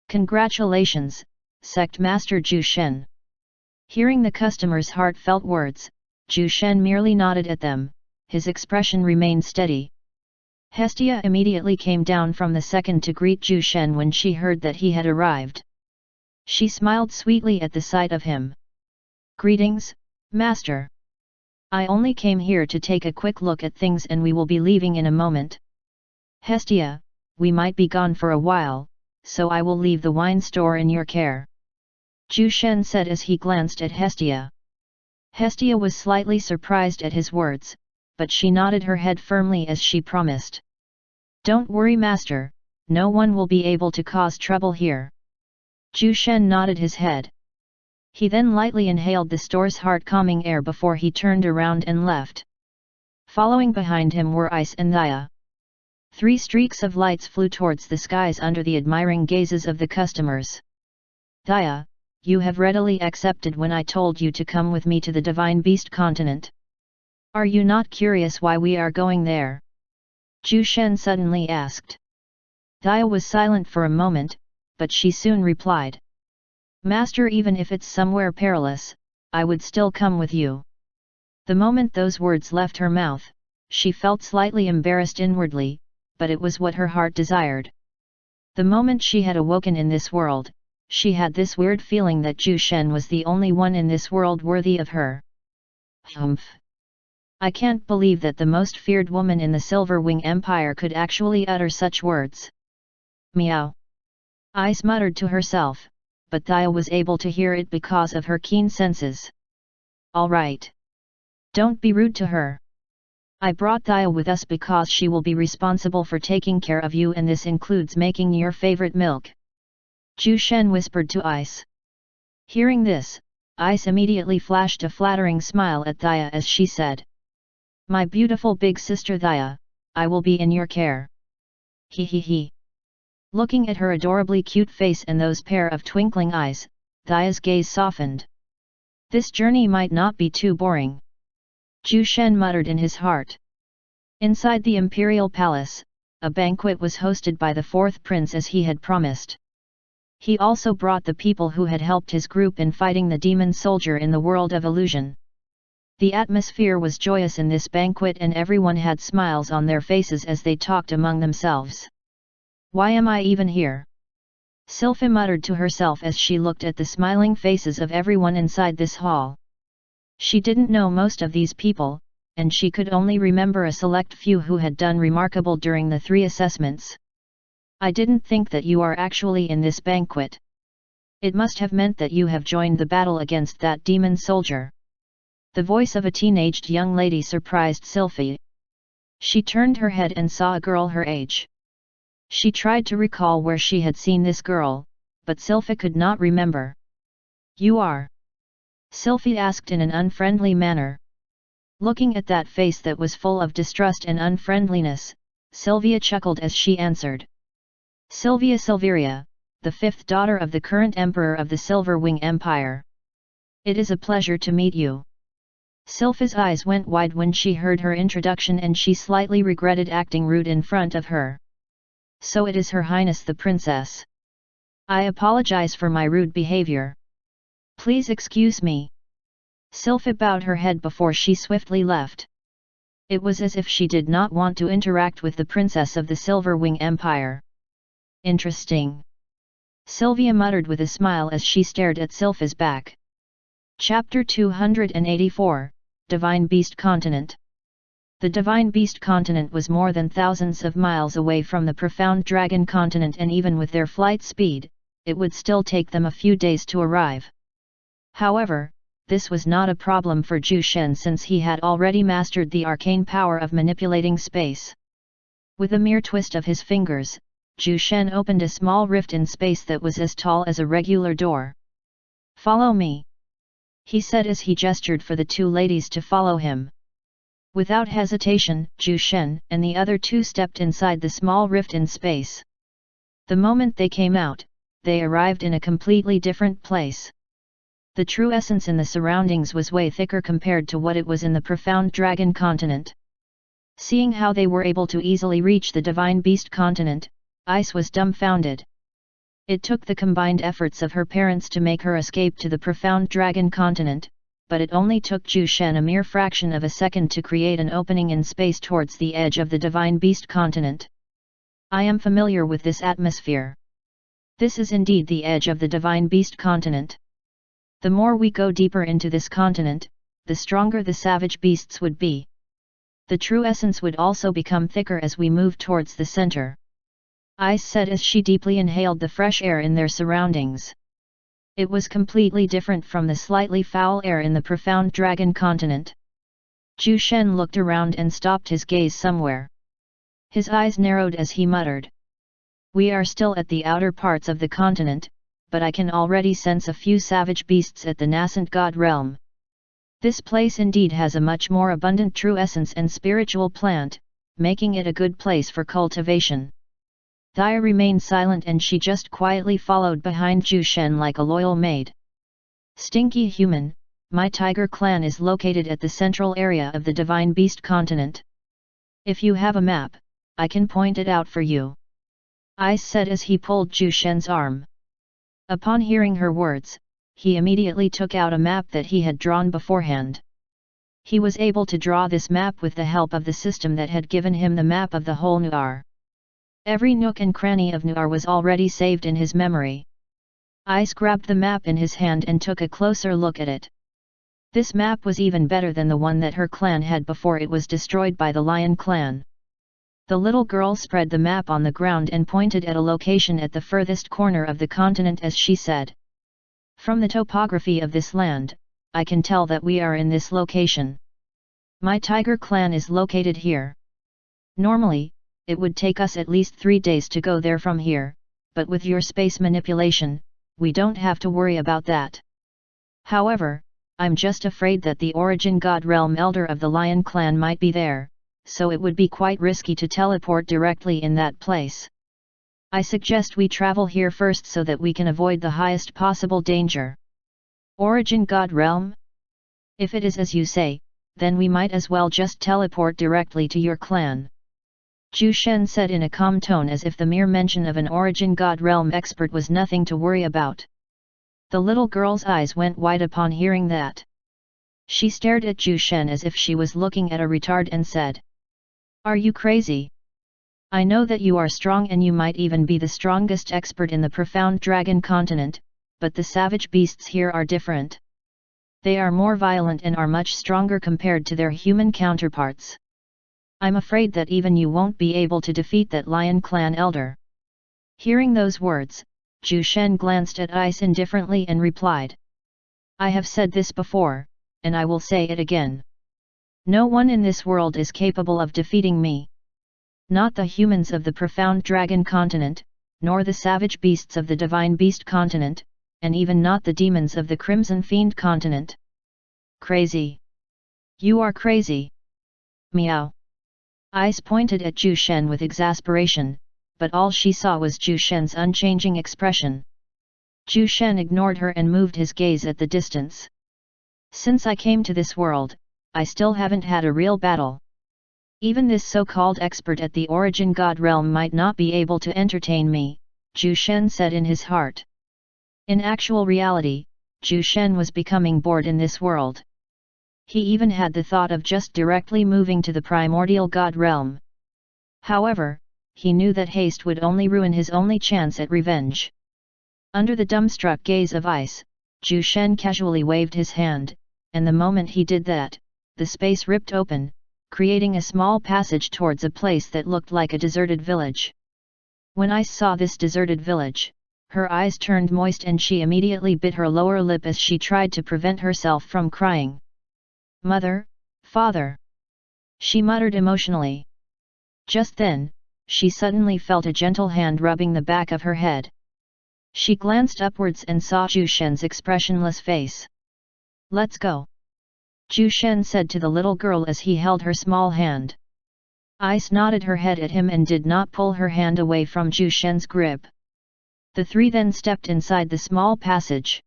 A: Congratulations, Sect Master Zhu Shen. Hearing the customers' heartfelt words, Zhu Shen merely nodded at them, his expression remained steady. Hestia immediately came down from the second to greet Zhu Shen when she heard that he had arrived. She smiled sweetly at the sight of him. Greetings, Master. I only came here to take a quick look at things and we will be leaving in a moment. Hestia, we might be gone for a while, so I will leave the wine store in your care. Zhu Shen said as he glanced at Hestia. Hestia was slightly surprised at his words, but she nodded her head firmly as she promised. Don't worry, Master, no one will be able to cause trouble here. Zhu Shen nodded his head. He then lightly inhaled the store's heart-calming air before he turned around and left. Following behind him were Ice and Thea. 3 streaks of lights flew towards the skies under the admiring gazes of the customers. Thea, you have readily accepted when I told you to come with me to the Divine Beast continent. Are you not curious why we are going there? Zhu Shen suddenly asked. Thea was silent for a moment, but she soon replied. Master, even if it's somewhere perilous, I would still come with you. The moment those words left her mouth, she felt slightly embarrassed inwardly, but it was what her heart desired. The moment she had awoken in this world, she had this weird feeling that Zhu Shen was the only one in this world worthy of her. Humph! I can't believe that the most feared woman in the Silver Wing Empire could actually utter such words. Meow! Ice muttered to herself, but Thea was able to hear it because of her keen senses. All right. Don't be rude to her. I brought Thea with us because she will be responsible for taking care of you, and this includes making your favorite milk. Zhu Shen whispered to Ice. Hearing this, Ice immediately flashed a flattering smile at Thea as she said. My beautiful big sister Thea, I will be in your care. He he he. Looking at her adorably cute face and those pair of twinkling eyes, Thea's gaze softened. This journey might not be too boring. Zhu Shen muttered in his heart. Inside the Imperial Palace, a banquet was hosted by the 4th prince as he had promised. He also brought the people who had helped his group in fighting the demon soldier in the world of illusion. The atmosphere was joyous in this banquet and everyone had smiles on their faces as they talked among themselves. Why am I even here? Sylphie muttered to herself as she looked at the smiling faces of everyone inside this hall. She didn't know most of these people, and she could only remember a select few who had done remarkable during the 3 assessments. I didn't think that you are actually in this banquet. It must have meant that you have joined the battle against that demon soldier. The voice of a teenaged young lady surprised Sylphie. She turned her head and saw a girl her age. She tried to recall where she had seen this girl, but Sylphie could not remember. You are? Sylphie asked in an unfriendly manner. Looking at that face that was full of distrust and unfriendliness, Sylvia chuckled as she answered. Sylvia Silveria, the 5th daughter of the current emperor of the Silver Wing Empire. It is a pleasure to meet you. Sylphie's eyes went wide when she heard her introduction and she slightly regretted acting rude in front of her. So it is Her Highness the Princess. I apologize for my rude behavior. Please excuse me. Sylpha bowed her head before she swiftly left. It was as if she did not want to interact with the princess of the Silver Wing Empire. Interesting. Sylvia muttered with a smile as she stared at Sylpha's back. Chapter 284, Divine Beast Continent. The Divine Beast Continent was more than thousands of miles away from the Profound Dragon Continent, and even with their flight speed, it would still take them a few days to arrive. However, this was not a problem for Zhu Shen since he had already mastered the arcane power of manipulating space. With a mere twist of his fingers, Zhu Shen opened a small rift in space that was as tall as a regular door. "Follow me," he said as he gestured for the two ladies to follow him. Without hesitation, Zhu Shen and the other two stepped inside the small rift in space. The moment they came out, they arrived in a completely different place. The true essence in the surroundings was way thicker compared to what it was in the Profound Dragon Continent. Seeing how they were able to easily reach the Divine Beast Continent, Ice was dumbfounded. It took the combined efforts of her parents to make her escape to the Profound Dragon Continent, but it only took Zhu Shen a mere fraction of a second to create an opening in space towards the edge of the Divine Beast Continent. "I am familiar with this atmosphere. This is indeed the edge of the Divine Beast Continent. The more we go deeper into this continent, the stronger the savage beasts would be. The true essence would also become thicker as we move towards the center," Ice said as she deeply inhaled the fresh air in their surroundings. It was completely different from the slightly foul air in the Profound Dragon Continent. Zhu Shen looked around and stopped his gaze somewhere. His eyes narrowed as he muttered. "We are still at the outer parts of the continent, but I can already sense a few savage beasts at the nascent god realm. This place indeed has a much more abundant true essence and spiritual plant, making it a good place for cultivation." Thea remained silent and she just quietly followed behind Zhu Shen like a loyal maid. "Stinky human, my tiger clan is located at the central area of the Divine Beast Continent. If you have a map, I can point it out for you," Ice said as he pulled Zhu Shen's arm. Upon hearing her words, he immediately took out a map that he had drawn beforehand. He was able to draw this map with the help of the system that had given him the map of the whole Nuar. Every nook and cranny of Nuar was already saved in his memory. Ice grabbed the map in his hand and took a closer look at it. This map was even better than the one that her clan had before it was destroyed by the Lion clan. The little girl spread the map on the ground and pointed at a location at the furthest corner of the continent as she said, "From the topography of this land, I can tell that we are in this location. My tiger clan is located here. Normally, it would take us at least 3 days to go there from here, but with your space manipulation, we don't have to worry about that. However, I'm just afraid that the Origin God Realm Elder of the Lion clan might be there, so it would be quite risky to teleport directly in that place. I suggest we travel here first so that we can avoid the highest possible danger." "Origin God Realm? If it is as you say, then we might as well just teleport directly to your clan," Zhu Shen said in a calm tone as if the mere mention of an Origin God Realm expert was nothing to worry about. The little girl's eyes went wide upon hearing that. She stared at Zhu Shen as if she was looking at a retard and said, "Are you crazy? I know that you are strong and you might even be the strongest expert in the Profound Dragon Continent, but the savage beasts here are different. They are more violent and are much stronger compared to their human counterparts. I'm afraid that even you won't be able to defeat that Lion clan elder." Hearing those words, Zhu Shen glanced at Ice indifferently and replied, "I have said this before, and I will say it again. No one in this world is capable of defeating me. Not the humans of the Profound Dragon Continent, nor the savage beasts of the Divine Beast Continent, and even not the demons of the Crimson Fiend Continent. Crazy. You are crazy. Meow." Ice pointed at Zhu Shen with exasperation, but all she saw was Zhu Shen's unchanging expression. Zhu Shen ignored her and moved his gaze at the distance. "Since I came to this world, I still haven't had a real battle. Even this so-called expert at the Origin God Realm might not be able to entertain me," Zhu Shen said in his heart. In actual reality, Zhu Shen was becoming bored in this world. He even had the thought of just directly moving to the primordial god realm. However, he knew that haste would only ruin his only chance at revenge. Under the dumbstruck gaze of Ice, Zhu Shen casually waved his hand, and the moment he did that, the space ripped open, creating a small passage towards a place that looked like a deserted village. When Ice saw this deserted village, her eyes turned moist and she immediately bit her lower lip as she tried to prevent herself from crying. "Mother, father!" she muttered emotionally. Just then, she suddenly felt a gentle hand rubbing the back of her head. She glanced upwards and saw Zhu Shen's expressionless face. "Let's go," Zhu Shen said to the little girl as he held her small hand. Ice nodded her head at him and did not pull her hand away from Zhu Shen's grip. The three then stepped inside the small passage.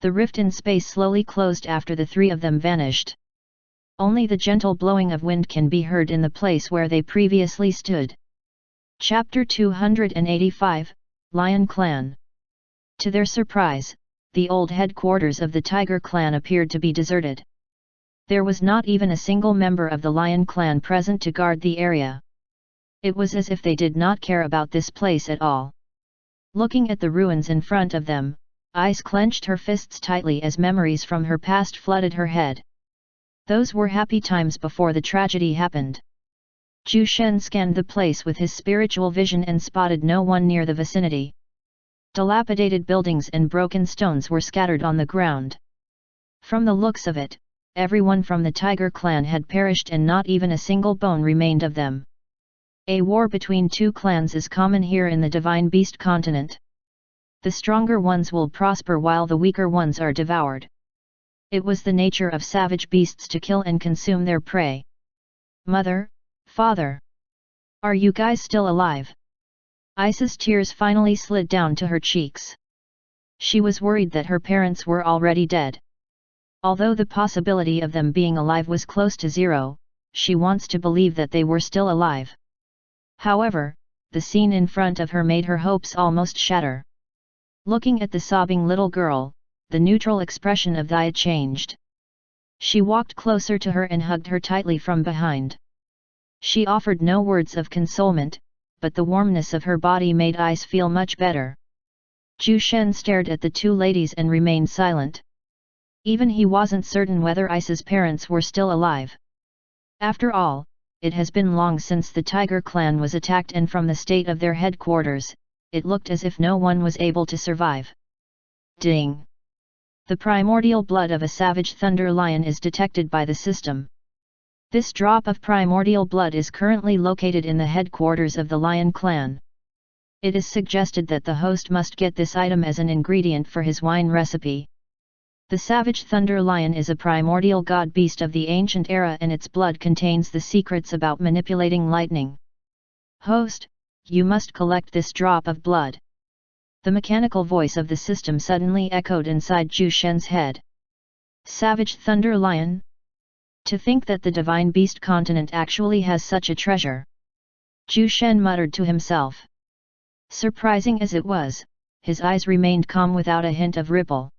A: The rift in space slowly closed after the three of them vanished. Only the gentle blowing of wind can be heard in the place where they previously stood. Chapter 285, Lion Clan. To their surprise, the old headquarters of the Tiger Clan appeared to be deserted. There was not even a single member of the Lion Clan present to guard the area. It was as if they did not care about this place at all. Looking at the ruins in front of them, Ice clenched her fists tightly as memories from her past flooded her head. Those were happy times before the tragedy happened. Zhu Shen scanned the place with his spiritual vision and spotted no one near the vicinity. Dilapidated buildings and broken stones were scattered on the ground. From the looks of it, everyone from the Tiger Clan had perished and not even a single bone remained of them. A war between two clans is common here in the Divine Beast continent. The stronger ones will prosper while the weaker ones are devoured. It was the nature of savage beasts to kill and consume their prey. "Mother, father! Are you guys still alive?" Ice's tears finally slid down to her cheeks. She was worried that her parents were already dead. Although the possibility of them being alive was close to zero, she wants to believe that they were still alive. However, the scene in front of her made her hopes almost shatter. Looking at the sobbing little girl, the neutral expression of Dia changed. She walked closer to her and hugged her tightly from behind. She offered no words of consolement, but the warmness of her body made Ice feel much better. Zhu Shen stared at the two ladies and remained silent. Even he wasn't certain whether Ice's parents were still alive. After all, it has been long since the Tiger Clan was attacked, and from the state of their headquarters, it looked as if no one was able to survive. Ding! The primordial blood of a savage thunder lion is detected by the system. This drop of primordial blood is currently located in the headquarters of the Lion Clan. It is suggested that the host must get this item as an ingredient for his wine recipe. The savage thunder lion is a primordial god beast of the ancient era, and its blood contains the secrets about manipulating lightning. "Host, you must collect this drop of blood." The mechanical voice of the system suddenly echoed inside Zhu Shen's head. Savage thunder lion? To think that the Divine Beast continent actually has such a treasure! Zhu Shen muttered to himself. Surprising as it was, his eyes remained calm without a hint of ripple.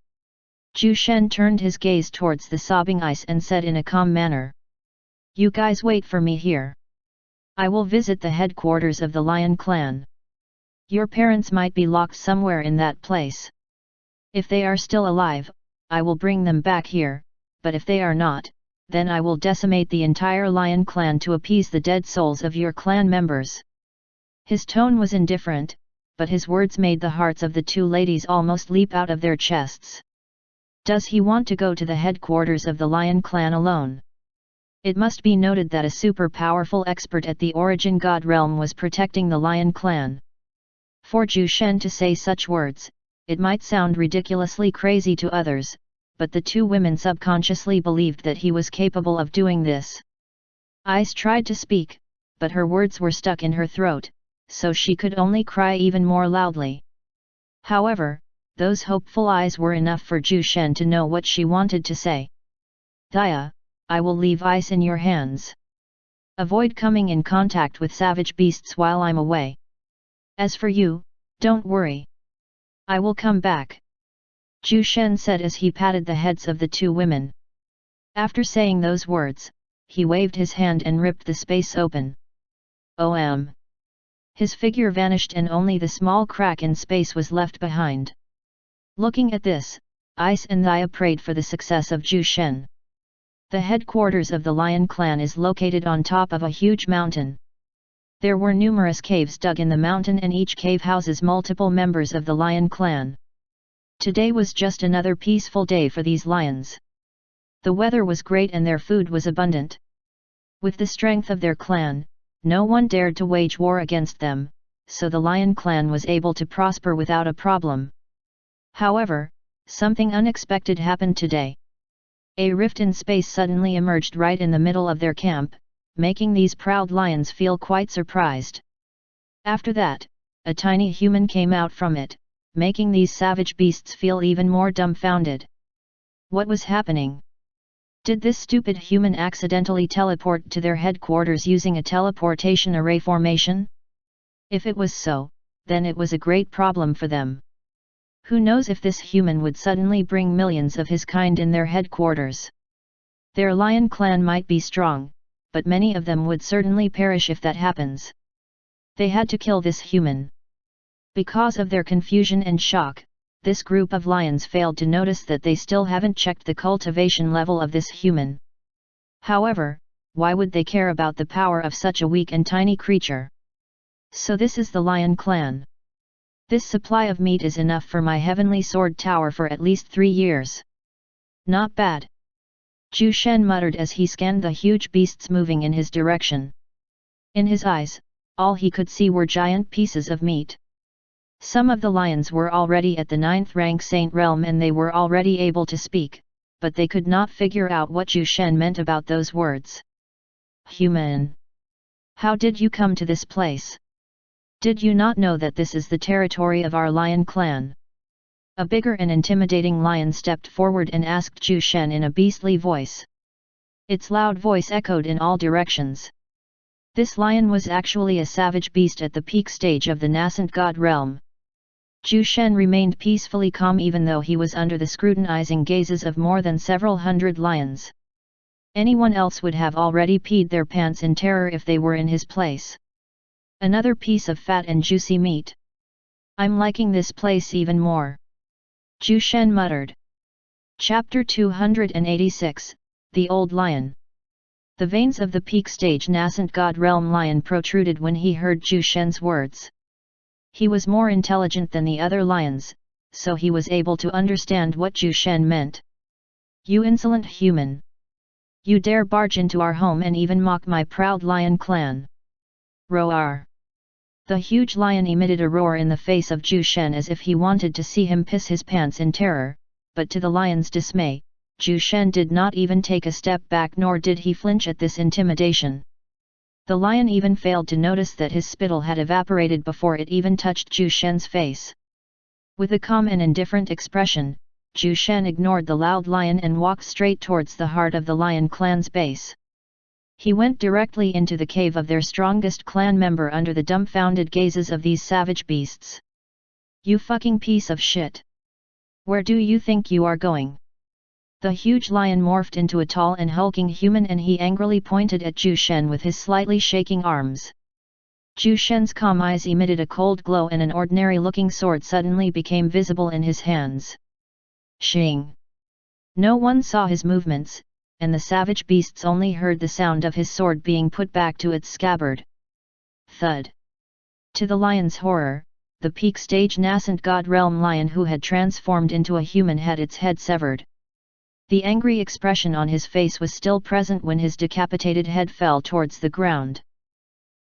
A: Zhu Shen turned his gaze towards the sobbing Ice and said in a calm manner. "You guys wait for me here. I will visit the headquarters of the Lion Clan. Your parents might be locked somewhere in that place. If they are still alive, I will bring them back here, but if they are not, then I will decimate the entire Lion Clan to appease the dead souls of your clan members." His tone was indifferent, but his words made the hearts of the two ladies almost leap out of their chests. Does he want to go to the headquarters of the Lion Clan alone? It must be noted that a super-powerful expert at the Origin God realm was protecting the Lion Clan. For Zhu Shen to say such words, it might sound ridiculously crazy to others, but the two women subconsciously believed that he was capable of doing this. Ice tried to speak, but her words were stuck in her throat, so she could only cry even more loudly. However, those hopeful eyes were enough for Zhu Shen to know what she wanted to say. "Dia, I will leave Ice in your hands. Avoid coming in contact with savage beasts while I'm away. As for you, don't worry. I will come back." Zhu Shen said as he patted the heads of the two women. After saying those words, he waved his hand and ripped the space open. OM. His figure vanished and only the small crack in space was left behind. Looking at this, Ice and Thea prayed for the success of Zhu Shen. The headquarters of the Lion clan is located on top of a huge mountain. There were numerous caves dug in the mountain and each cave houses multiple members of the Lion clan. Today was just another peaceful day for these lions. The weather was great and their food was abundant. With the strength of their clan, no one dared to wage war against them, so the Lion clan was able to prosper without a problem. However, something unexpected happened today. A rift in space suddenly emerged right in the middle of their camp, making these proud lions feel quite surprised. After that, a tiny human came out from it, making these savage beasts feel even more dumbfounded. What was happening? Did this stupid human accidentally teleport to their headquarters using a teleportation array formation? If it was so, then it was a great problem for them. Who knows if this human would suddenly bring millions of his kind in their headquarters. Their Lion clan might be strong, but many of them would certainly perish if that happens. They had to kill this human. Because of their confusion and shock, this group of lions failed to notice that they still haven't checked the cultivation level of this human. However, why would they care about the power of such a weak and tiny creature? So this is the Lion clan. This supply of meat is enough for my heavenly sword tower for at least 3 years. Not bad. Zhu Shen muttered as he scanned the huge beasts moving in his direction. In his eyes, all he could see were giant pieces of meat. Some of the lions were already at the 9th rank Saint Realm and they were already able to speak, but they could not figure out what Zhu Shen meant about those words. Human. How did you come to this place? Did you not know that this is the territory of our Lion clan? A bigger and intimidating lion stepped forward and asked Zhu Shen in a beastly voice. Its loud voice echoed in all directions. This lion was actually a savage beast at the peak stage of the nascent god realm. Zhu Shen remained peacefully calm even though he was under the scrutinizing gazes of more than several hundred lions. Anyone else would have already peed their pants in terror if they were in his place. Another piece of fat and juicy meat. I'm liking this place even more. Zhu Shen muttered. Chapter 286, The Old Lion. The veins of the peak stage nascent god realm lion protruded when he heard Zhu Shen's words. He was more intelligent than the other lions, so he was able to understand what Zhu Shen meant. You insolent human! You dare barge into our home and even mock my proud Lion clan! Roar! The huge lion emitted a roar in the face of Zhu Shen as if he wanted to see him piss his pants in terror, but to the lion's dismay, Zhu Shen did not even take a step back nor did he flinch at this intimidation. The lion even failed to notice that his spittle had evaporated before it even touched Zhu Shen's face. With a calm and indifferent expression, Zhu Shen ignored the loud lion and walked straight towards the heart of the Lion clan's base. He went directly into the cave of their strongest clan member under the dumbfounded gazes of these savage beasts. You fucking piece of shit! Where do you think you are going? The huge lion morphed into a tall and hulking human and he angrily pointed at Zhu Shen with his slightly shaking arms. Zhu Shen's calm eyes emitted a cold glow and an ordinary-looking sword suddenly became visible in his hands. Shing! No one saw his movements, and the savage beasts only heard the sound of his sword being put back to its scabbard. Thud! To the lion's horror, the peak stage nascent god realm lion who had transformed into a human had its head severed. The angry expression on his face was still present when his decapitated head fell towards the ground.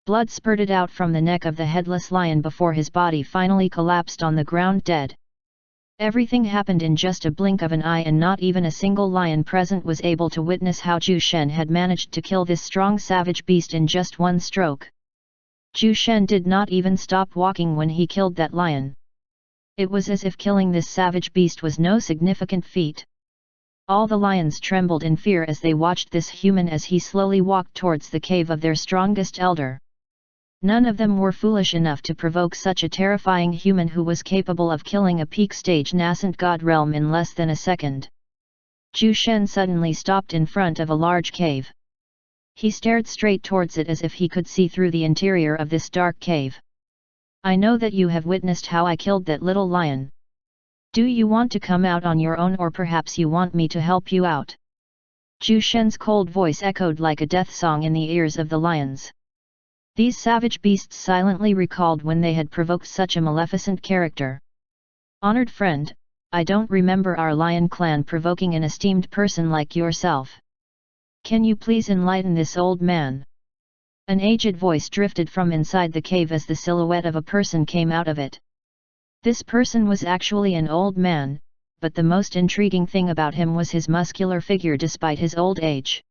A: Blood spurted out from the neck of the headless lion before his body finally collapsed on the ground dead. Everything happened in just a blink of an eye and not even a single lion present was able to witness how Zhu Shen had managed to kill this strong savage beast in just one stroke. Zhu Shen did not even stop walking when he killed that lion. It was as if killing this savage beast was no significant feat. All the lions trembled in fear as they watched this human as he slowly walked towards the cave of their strongest elder. None of them were foolish enough to provoke such a terrifying human who was capable of killing a peak-stage nascent god realm in less than a second. Zhu Shen suddenly stopped in front of a large cave. He stared straight towards it as if he could see through the interior of this dark cave. I know that you have witnessed how I killed that little lion. Do you want to come out on your own, or perhaps you want me to help you out? Zhu Shen's cold voice echoed like a death song in the ears of the lions. These savage beasts silently recalled when they had provoked such a maleficent character. Honored friend, I don't remember our lion clan provoking an esteemed person like yourself. Can you please enlighten this old man? An aged voice drifted from inside the cave as the silhouette of a person came out of it. This person was actually an old man, but the most intriguing thing about him was his muscular figure despite his old age.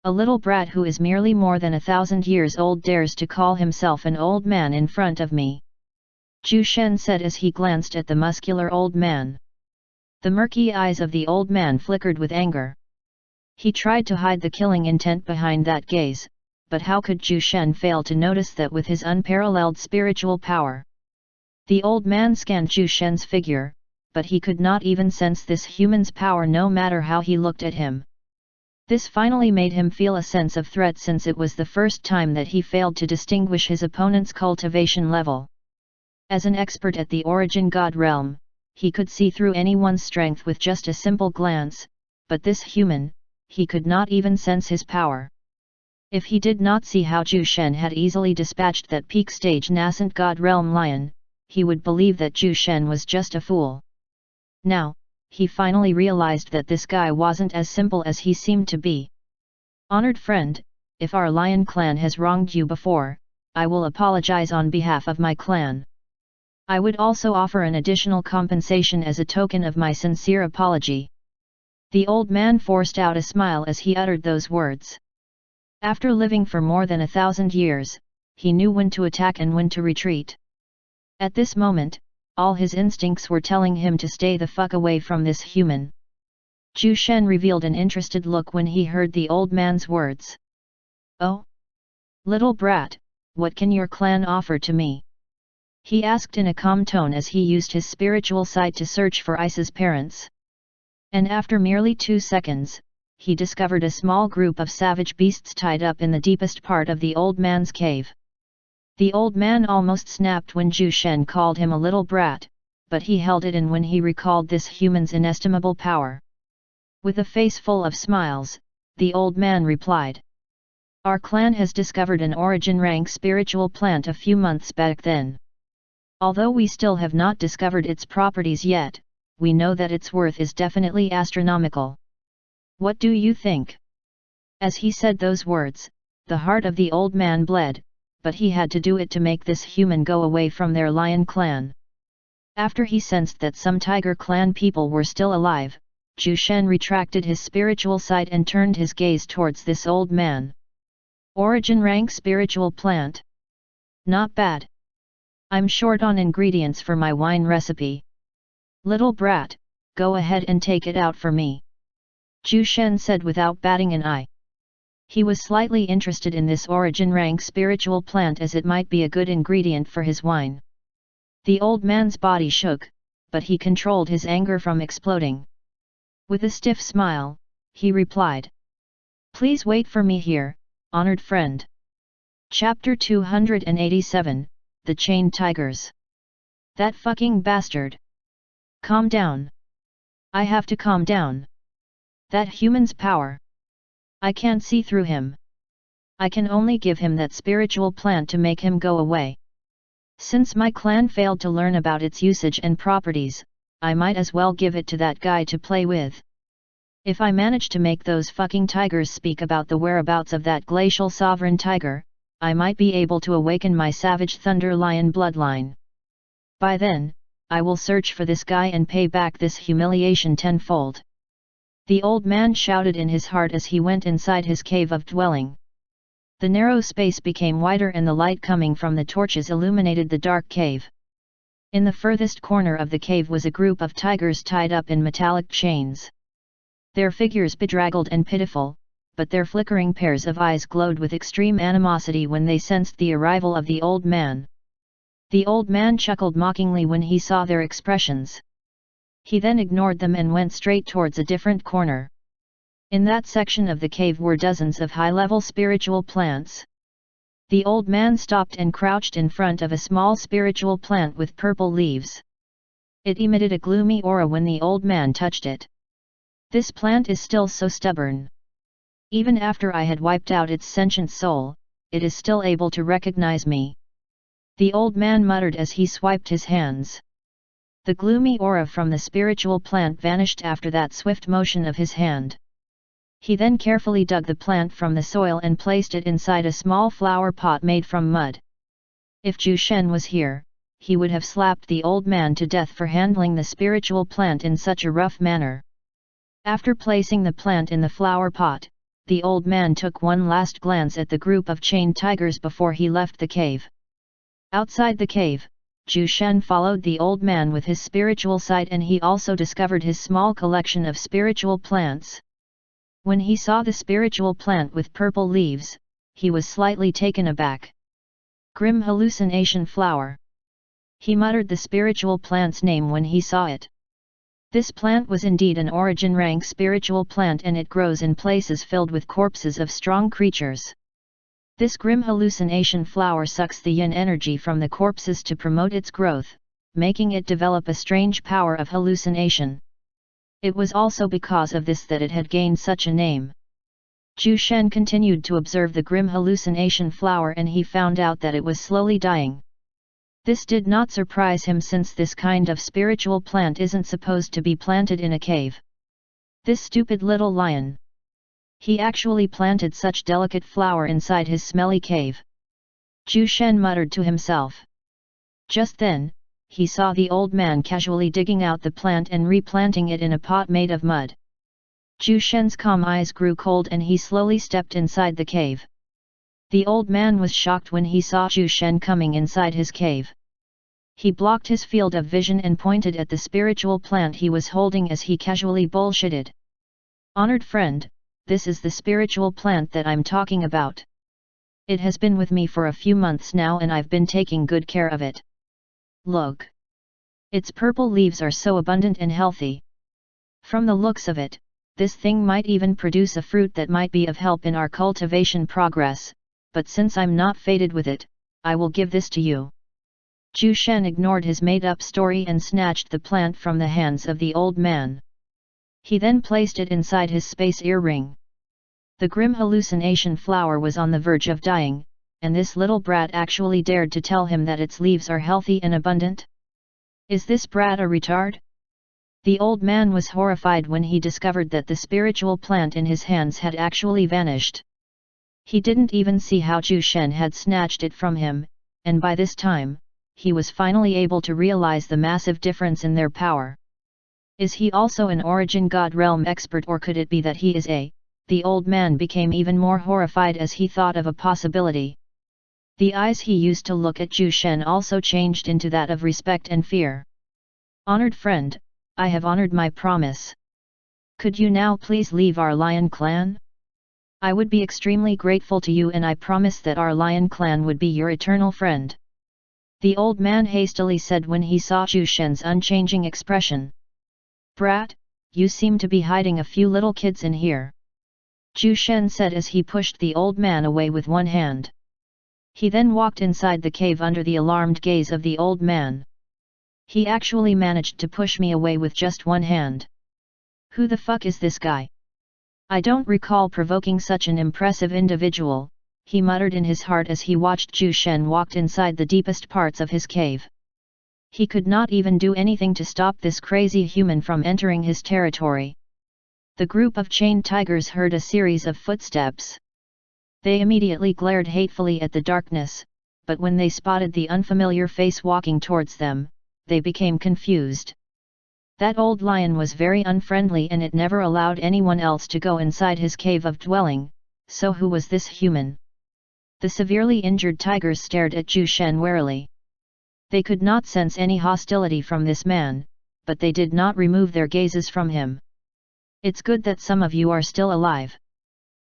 A: A little brat who is merely more than 1,000 years old dares to call himself an old man in front of me. Zhu Shen said as he glanced at the muscular old man. The murky eyes of the old man flickered with anger. He tried to hide the killing intent behind that gaze, but how could Zhu Shen fail to notice that with his unparalleled spiritual power? The old man scanned Zhu Shen's figure, but he could not even sense this human's power no matter how he looked at him. This finally made him feel a sense of threat, since it was the first time that he failed to distinguish his opponent's cultivation level. As an expert at the Origin God realm, he could see through anyone's strength with just a simple glance, but this human, he could not even sense his power. If he did not see how Zhu Shen had easily dispatched that peak stage nascent God realm lion, he would believe that Zhu Shen was just a fool. Now, he finally realized that this guy wasn't as simple as he seemed to be. Honored friend, if our lion clan has wronged you before, I will apologize on behalf of my clan. I would also offer an additional compensation as a token of my sincere apology. The old man forced out a smile as he uttered those words. After living for more than 1,000 years, he knew when to attack and when to retreat. At this moment, all his instincts were telling him to stay the fuck away from this human. Zhu Shen revealed an interested look when he heard the old man's words. Oh? Little brat, what can your clan offer to me? He asked in a calm tone as he used his spiritual sight to search for Ice's parents. And after merely 2 seconds, he discovered a small group of savage beasts tied up in the deepest part of the old man's cave. The old man almost snapped when Zhu Shen called him a little brat, but he held it in when he recalled this human's inestimable power. With a face full of smiles, the old man replied. Our clan has discovered an origin rank spiritual plant a few months back then. Although we still have not discovered its properties yet, we know that its worth is definitely astronomical. What do you think? As he said those words, the heart of the old man bled, but he had to do it to make this human go away from their lion clan. After he sensed that some tiger clan people were still alive, Zhu Shen retracted his spiritual sight and turned his gaze towards this old man. Origin rank spiritual plant. Not bad. I'm short on ingredients for my wine recipe. Little brat, go ahead and take it out for me. Zhu Shen said without batting an eye. He was slightly interested in this origin rank spiritual plant as it might be a good ingredient for his wine. The old man's body shook, but he controlled his anger from exploding. With a stiff smile, he replied. Please wait for me here, honored friend. Chapter 287, The Chained Tigers. That fucking bastard. Calm down. I have to calm down. That human's power. I can't see through him. I can only give him that spiritual plant to make him go away. Since my clan failed to learn about its usage and properties, I might as well give it to that guy to play with. If I manage to make those fucking tigers speak about the whereabouts of that glacial sovereign tiger, I might be able to awaken my savage thunder lion bloodline. By then, I will search for this guy and pay back this humiliation tenfold. The old man shouted in his heart as he went inside his cave of dwelling. The narrow space became wider and the light coming from the torches illuminated the dark cave. In the furthest corner of the cave was a group of tigers tied up in metallic chains. Their figures bedraggled and pitiful, but their flickering pairs of eyes glowed with extreme animosity when they sensed the arrival of the old man. The old man chuckled mockingly when he saw their expressions. He then ignored them and went straight towards a different corner. In that section of the cave were dozens of high-level spiritual plants. The old man stopped and crouched in front of a small spiritual plant with purple leaves. It emitted a gloomy aura when the old man touched it. This plant is still so stubborn. Even after I had wiped out its sentient soul, it is still able to recognize me. The old man muttered as he swiped his hands. The gloomy aura from the spiritual plant vanished after that swift motion of his hand. He then carefully dug the plant from the soil and placed it inside a small flower pot made from mud. If Zhu Shen was here, he would have slapped the old man to death for handling the spiritual plant in such a rough manner. After placing the plant in the flower pot, the old man took one last glance at the group of chained tigers before he left the cave. Outside the cave, Zhu Shen followed the old man with his spiritual sight, and he also discovered his small collection of spiritual plants. When he saw the spiritual plant with purple leaves, he was slightly taken aback. Grim hallucination flower. He muttered the spiritual plant's name when he saw it. This plant was indeed an origin rank spiritual plant, and it grows in places filled with corpses of strong creatures. This grim hallucination flower sucks the yin energy from the corpses to promote its growth, making it develop a strange power of hallucination. It was also because of this that it had gained such a name. Zhu Shen continued to observe the grim hallucination flower, and he found out that it was slowly dying. This did not surprise him, since this kind of spiritual plant isn't supposed to be planted in a cave. This stupid little lion! He actually planted such delicate flower inside his smelly cave. Zhu Shen muttered to himself. Just then, he saw the old man casually digging out the plant and replanting it in a pot made of mud. Zhu Shen's calm eyes grew cold and he slowly stepped inside the cave. The old man was shocked when he saw Zhu Shen coming inside his cave. He blocked his field of vision and pointed at the spiritual plant he was holding as he casually bullshitted. "Honored friend, this is the spiritual plant that I'm talking about. It has been with me for a few months now and I've been taking good care of it. Look. Its purple leaves are so abundant and healthy. From the looks of it, this thing might even produce a fruit that might be of help in our cultivation progress, but since I'm not fated with it, I will give this to you." Zhu Shen ignored his made-up story and snatched the plant from the hands of the old man. He then placed it inside his space earring. The grim hallucination flower was on the verge of dying, and this little brat actually dared to tell him that its leaves are healthy and abundant? Is this brat a retard? The old man was horrified when he discovered that the spiritual plant in his hands had actually vanished. He didn't even see how Zhu Shen had snatched it from him, and by this time, he was finally able to realize the massive difference in their power. Is he also an origin god realm expert, or could it be that he is a... The old man became even more horrified as he thought of a possibility. The eyes he used to look at Zhu Shen also changed into that of respect and fear. "Honored friend, I have honored my promise. Could you now please leave our lion clan? I would be extremely grateful to you, and I promise that our lion clan would be your eternal friend," the old man hastily said when he saw Zhu Shen's unchanging expression. "Brat, you seem to be hiding a few little kids in here," Zhu Shen said as he pushed the old man away with one hand. He then walked inside the cave under the alarmed gaze of the old man. "He actually managed to push me away with just one hand. Who the fuck is this guy? I don't recall provoking such an impressive individual," he muttered in his heart as he watched Zhu Shen walked inside the deepest parts of his cave. He could not even do anything to stop this crazy human from entering his territory. The group of chained tigers heard a series of footsteps. They immediately glared hatefully at the darkness, but when they spotted the unfamiliar face walking towards them, they became confused. That old lion was very unfriendly and it never allowed anyone else to go inside his cave of dwelling, so who was this human? The severely injured tigers stared at Zhu Shen warily. They could not sense any hostility from this man, but they did not remove their gazes from him. "It's good that some of you are still alive.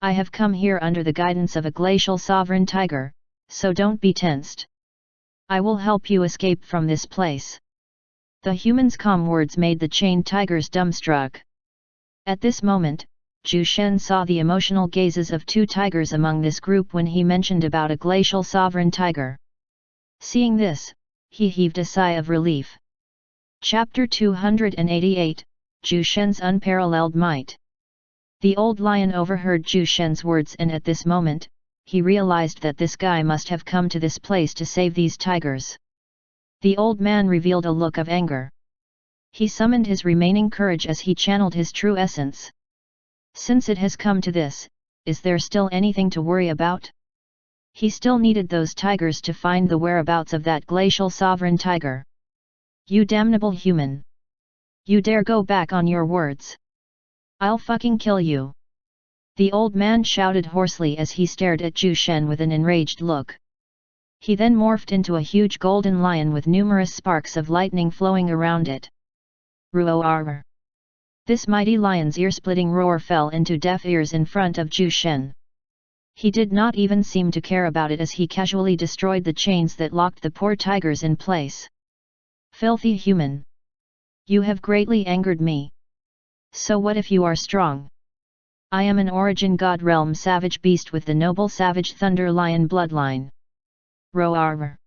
A: I have come here under the guidance of a glacial sovereign tiger, so don't be tensed. I will help you escape from this place. The human's calm words made the chained tigers dumbstruck. At this moment, Zhu Shen saw the emotional gazes of two tigers among this group when he mentioned about a glacial sovereign tiger. Seeing this, he heaved a sigh of relief. Chapter 288, Zhu Shen's Unparalleled Might. The old lion overheard Zhu Shen's words, and at this moment, he realized that this guy must have come to this place to save these tigers. The old man revealed a look of anger. He summoned his remaining courage as he channeled his true essence. Since it has come to this, is there still anything to worry about? He still needed those tigers to find the whereabouts of that glacial sovereign tiger. You damnable human! You dare go back on your words? I'll fucking kill you! The old man shouted hoarsely as he stared at Zhu Shen with an enraged look. He then morphed into a huge golden lion with numerous sparks of lightning flowing around it. Roar! This mighty lion's ear-splitting roar fell into deaf ears in front of Zhu Shen. He did not even seem to care about it as he casually destroyed the chains that locked the poor tigers in place. Filthy human! You have greatly angered me. So what if you are strong? I am an origin god realm savage beast with the noble savage thunder lion bloodline. Roar!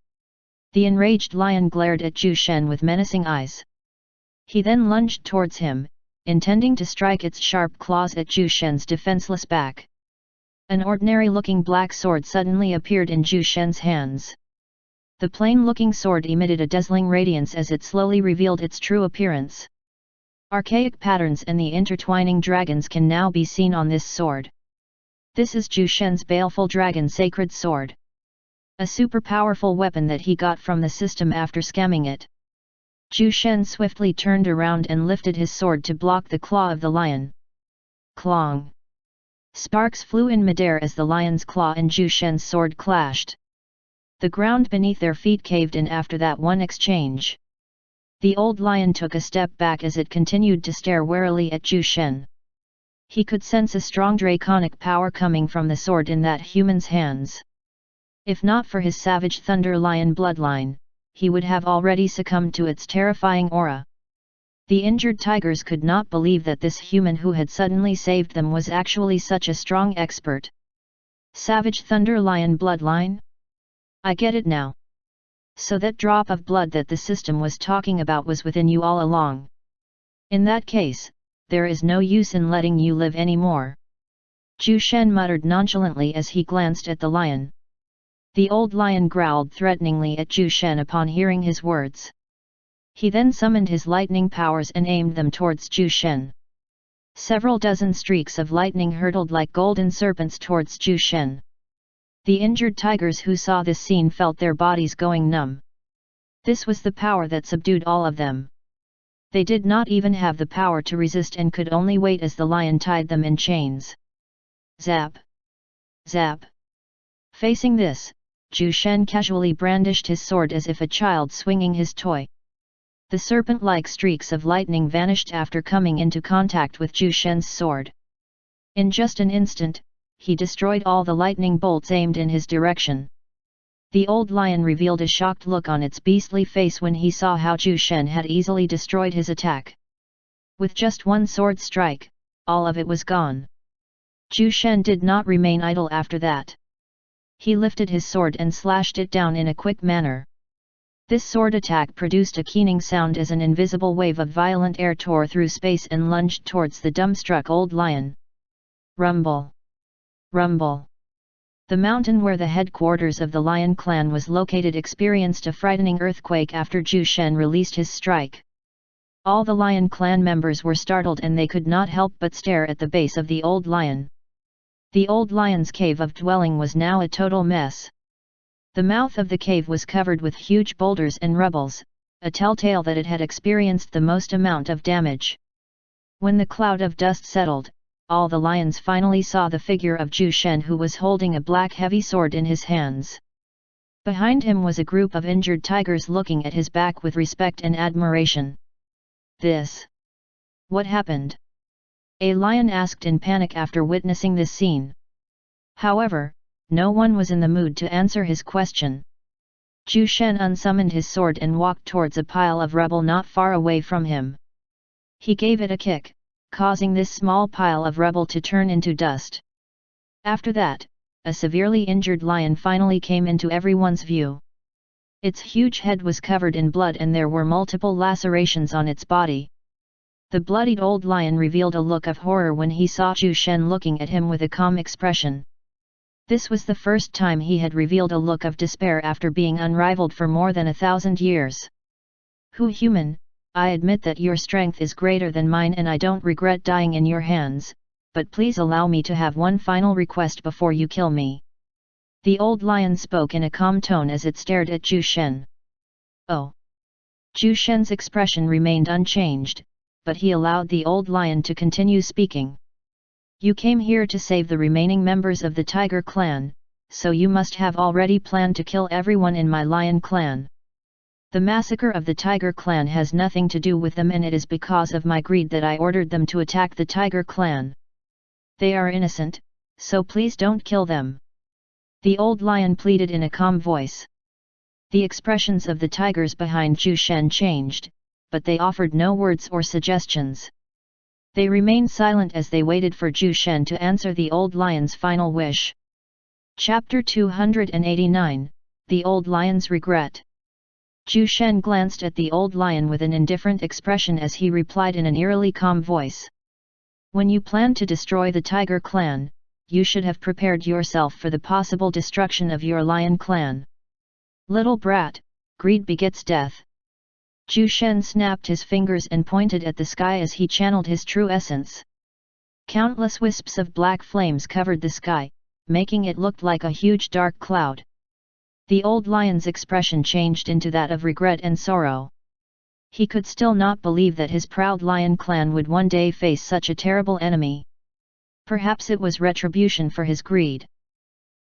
A: The enraged lion glared at Zhu Shen with menacing eyes. He then lunged towards him, intending to strike its sharp claws at Zhu Shen's defenseless back. An ordinary-looking black sword suddenly appeared in Zhu Shen's hands. The plain-looking sword emitted a dazzling radiance as it slowly revealed its true appearance. Archaic patterns and the intertwining dragons can now be seen on this sword. This is Zhu Shen's baleful dragon sacred sword. A super powerful weapon that he got from the system after scamming it. Zhu Shen swiftly turned around and lifted his sword to block the claw of the lion. Clong! Sparks flew in midair as the lion's claw and Zhu Shen's sword clashed. The ground beneath their feet caved in after that one exchange. The old lion took a step back as it continued to stare warily at Zhu Shen. He could sense a strong draconic power coming from the sword in that human's hands. If not for his savage thunder lion bloodline, he would have already succumbed to its terrifying aura. The injured tigers could not believe that this human who had suddenly saved them was actually such a strong expert. Savage thunder lion bloodline? I get it now. So that drop of blood that the system was talking about was within you all along. In that case, there is no use in letting you live anymore. Zhu Shen muttered nonchalantly as he glanced at the lion. The old lion growled threateningly at Zhu Shen upon hearing his words. He then summoned his lightning powers and aimed them towards Zhu Shen. Several dozen streaks of lightning hurtled like golden serpents towards Zhu Shen. The injured tigers who saw this scene felt their bodies going numb. This was the power that subdued all of them. They did not even have the power to resist and could only wait as the lion tied them in chains. Zap! Zap! Facing this, Zhu Shen casually brandished his sword as if a child swinging his toy. The serpent-like streaks of lightning vanished after coming into contact with Zhu Shen's sword. In just an instant, he destroyed all the lightning bolts aimed in his direction. The old lion revealed a shocked look on its beastly face when he saw how Zhu Shen had easily destroyed his attack. With just one sword strike, all of it was gone. Zhu Shen did not remain idle after that. He lifted his sword and slashed it down in a quick manner. This sword attack produced a keening sound as an invisible wave of violent air tore through space and lunged towards the dumbstruck old lion. Rumble! Rumble! The mountain where the headquarters of the Lion clan was located experienced a frightening earthquake after Zhu Shen released his strike. All the Lion clan members were startled and they could not help but stare at the base of the old lion. The old lion's cave of dwelling was now a total mess. The mouth of the cave was covered with huge boulders and rubbles, a telltale that it had experienced the most amount of damage. When the cloud of dust settled, all the lions finally saw the figure of Zhu Shen, who was holding a black heavy sword in his hands. Behind him was a group of injured tigers looking at his back with respect and admiration. This? What happened? A lion asked in panic after witnessing this scene. However, no one was in the mood to answer his question. Zhu Shen unsummoned his sword and walked towards a pile of rubble not far away from him. He gave it a kick, causing this small pile of rubble to turn into dust. After that, a severely injured lion finally came into everyone's view. Its huge head was covered in blood and there were multiple lacerations on its body. The bloodied old lion revealed a look of horror when he saw Zhu Shen looking at him with a calm expression. This was the first time he had revealed a look of despair after being unrivaled for more than 1,000 years. "Hu human, I admit that your strength is greater than mine and I don't regret dying in your hands, but please allow me to have one final request before you kill me." The old lion spoke in a calm tone as it stared at Zhu Shen. "Oh." Zhu Shen's expression remained unchanged, but he allowed the old lion to continue speaking. "You came here to save the remaining members of the Tiger clan, so you must have already planned to kill everyone in my Lion clan. The massacre of the Tiger clan has nothing to do with them and it is because of my greed that I ordered them to attack the Tiger clan. They are innocent, so please don't kill them." The old lion pleaded in a calm voice. The expressions of the tigers behind Zhu Shen changed, but they offered no words or suggestions. They remained silent as they waited for Zhu Shen to answer the old lion's final wish. Chapter 289, The Old Lion's Regret. Zhu Shen glanced at the old lion with an indifferent expression as he replied in an eerily calm voice. "When you planned to destroy the Tiger clan, you should have prepared yourself for the possible destruction of your Lion clan. Little brat, greed begets death." Zhu Shen snapped his fingers and pointed at the sky as he channeled his true essence. Countless wisps of black flames covered the sky, making it look like a huge dark cloud. The old lion's expression changed into that of regret and sorrow. He could still not believe that his proud Lion clan would one day face such a terrible enemy. Perhaps it was retribution for his greed.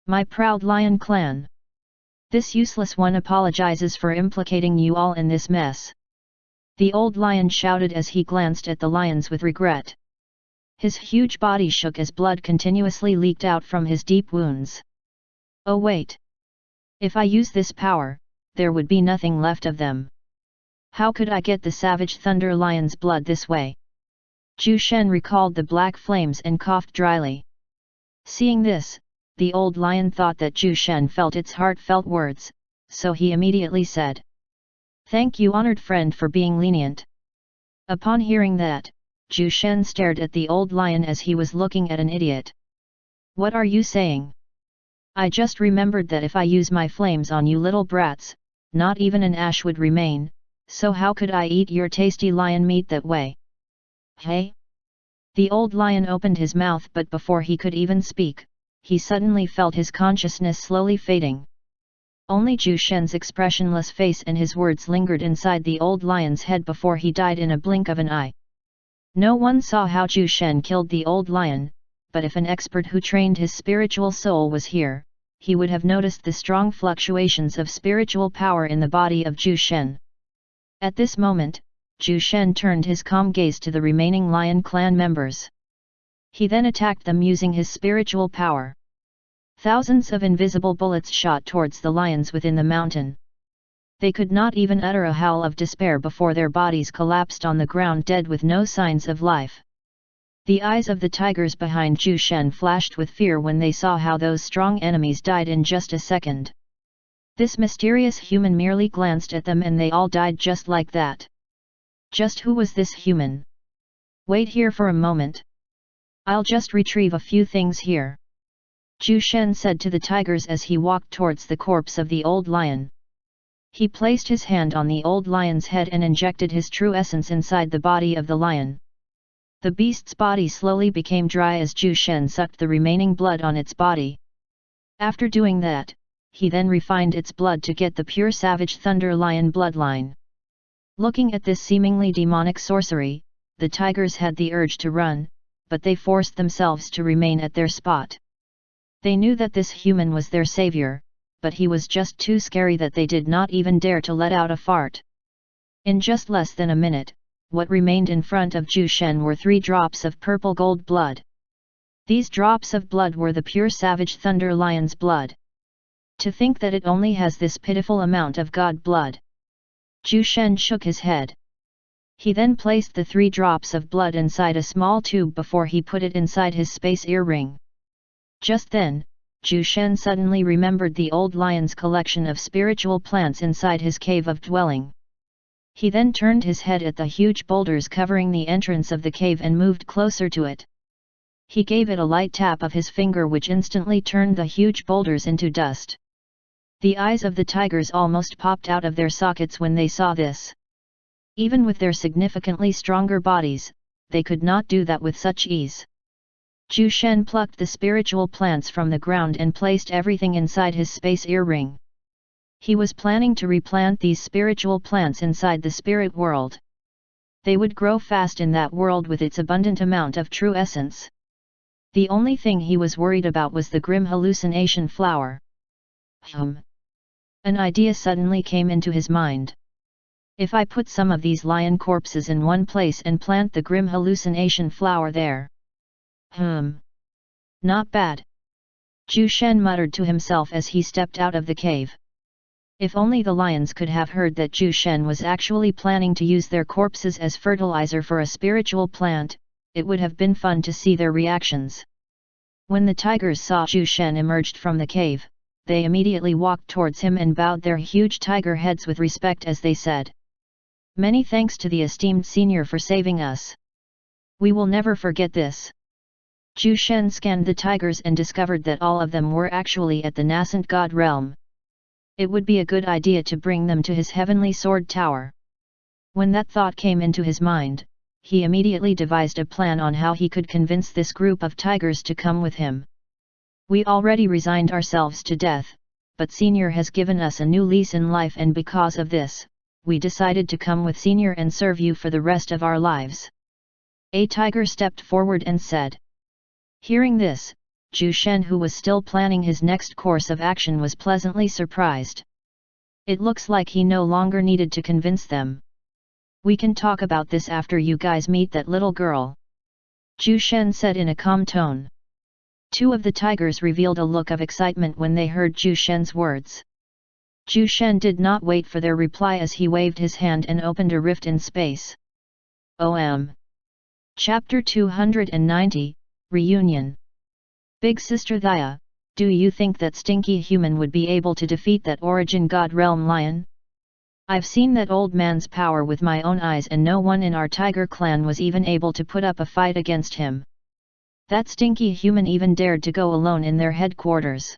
A: "My proud Lion clan. This useless one apologizes for implicating you all in this mess." The old lion shouted as he glanced at the lions with regret. His huge body shook as blood continuously leaked out from his deep wounds. "Oh wait! If I use this power, there would be nothing left of them. How could I get the savage thunder lion's blood this way?" Zhu Shen recalled the black flames and coughed dryly. Seeing this, the old lion thought that Zhu Shen felt its heartfelt words, so he immediately said, "Thank you, honored friend, for being lenient." Upon hearing that, Zhu Shen stared at the old lion as he was looking at an idiot. "What are you saying? I just remembered that if I use my flames on you little brats, not even an ash would remain, so how could I eat your tasty lion meat that way?" "Hey?" The old lion opened his mouth, but before he could even speak, he suddenly felt his consciousness slowly fading. Only Zhu Shen's expressionless face and his words lingered inside the old lion's head before he died in a blink of an eye. No one saw how Zhu Shen killed the old lion, but if an expert who trained his spiritual soul was here, he would have noticed the strong fluctuations of spiritual power in the body of Zhu Shen. At this moment, Zhu Shen turned his calm gaze to the remaining Lion clan members. He then attacked them using his spiritual power. Thousands of invisible bullets shot towards the lions within the mountain. They could not even utter a howl of despair before their bodies collapsed on the ground dead with no signs of life. The eyes of the tigers behind Zhu Shen flashed with fear when they saw how those strong enemies died in just a second. This mysterious human merely glanced at them and they all died just like that. Just who was this human? Wait here for a moment. I'll just retrieve a few things here. Zhu Shen said to the tigers as he walked towards the corpse of the old lion. He placed his hand on the old lion's head and injected his true essence inside the body of the lion. The beast's body slowly became dry as Zhu Shen sucked the remaining blood on its body. After doing that, he then refined its blood to get the pure savage thunder lion bloodline. Looking at this seemingly demonic sorcery, the tigers had the urge to run, but they forced themselves to remain at their spot. They knew that this human was their savior, but he was just too scary that they did not even dare to let out a fart. In just less than a minute, what remained in front of Zhu Shen were 3 drops of purple gold blood. These drops of blood were the pure savage thunder lion's blood. To think that it only has this pitiful amount of god blood. Zhu Shen shook his head. He then placed the 3 drops of blood inside a small tube before he put it inside his space earring. Just then, Zhu Shen suddenly remembered the old lion's collection of spiritual plants inside his cave of dwelling. He then turned his head at the huge boulders covering the entrance of the cave and moved closer to it. He gave it a light tap of his finger which instantly turned the huge boulders into dust. The eyes of the tigers almost popped out of their sockets when they saw this. Even with their significantly stronger bodies, they could not do that with such ease. Zhu Shen plucked the spiritual plants from the ground and placed everything inside his space earring. He was planning to replant these spiritual plants inside the spirit world. They would grow fast in that world with its abundant amount of true essence. The only thing he was worried about was the grim hallucination flower. An idea suddenly came into his mind. If I put some of these lion corpses in one place and plant the grim hallucination flower there. Not bad. Zhu Shen muttered to himself as he stepped out of the cave. If only the lions could have heard that Zhu Shen was actually planning to use their corpses as fertilizer for a spiritual plant, it would have been fun to see their reactions. When the tigers saw Zhu Shen emerged from the cave, they immediately walked towards him and bowed their huge tiger heads with respect as they said, "Many thanks to the esteemed senior for saving us. We will never forget this." Zhu Shen scanned the tigers and discovered that all of them were actually at the nascent god realm. It would be a good idea to bring them to his heavenly sword tower. When that thought came into his mind, he immediately devised a plan on how he could convince this group of tigers to come with him. We already resigned ourselves to death, but Senior has given us a new lease in life, and because of this, we decided to come with Senior and serve you for the rest of our lives. A tiger stepped forward and said. Hearing this, Zhu Shen, who was still planning his next course of action, was pleasantly surprised. It looks like he no longer needed to convince them. We can talk about this after you guys meet that little girl. Zhu Shen said in a calm tone. 2 of the tigers revealed a look of excitement when they heard Zhu Shen's words. Zhu Shen did not wait for their reply as he waved his hand and opened a rift in space. OM. Chapter 290, Reunion. Big Sister Thea, do you think that stinky human would be able to defeat that origin god realm lion? I've seen that old man's power with my own eyes, and no one in our tiger clan was even able to put up a fight against him. That stinky human even dared to go alone in their headquarters.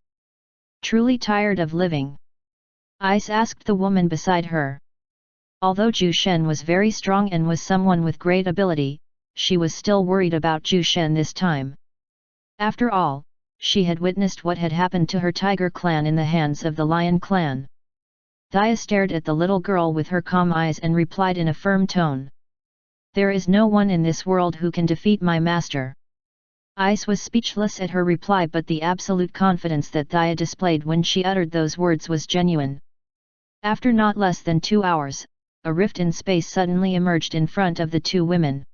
A: Truly tired of living. Ice asked the woman beside her. Although Zhu Shen was very strong and was someone with great ability, she was still worried about Zhu Shen this time. After all, she had witnessed what had happened to her tiger clan in the hands of the lion clan. Thea stared at the little girl with her calm eyes and replied in a firm tone. There is no one in this world who can defeat my master. Ice was speechless at her reply, but the absolute confidence that Thea displayed when she uttered those words was genuine. After not less than 2 hours, a rift in space suddenly emerged in front of the 2 women.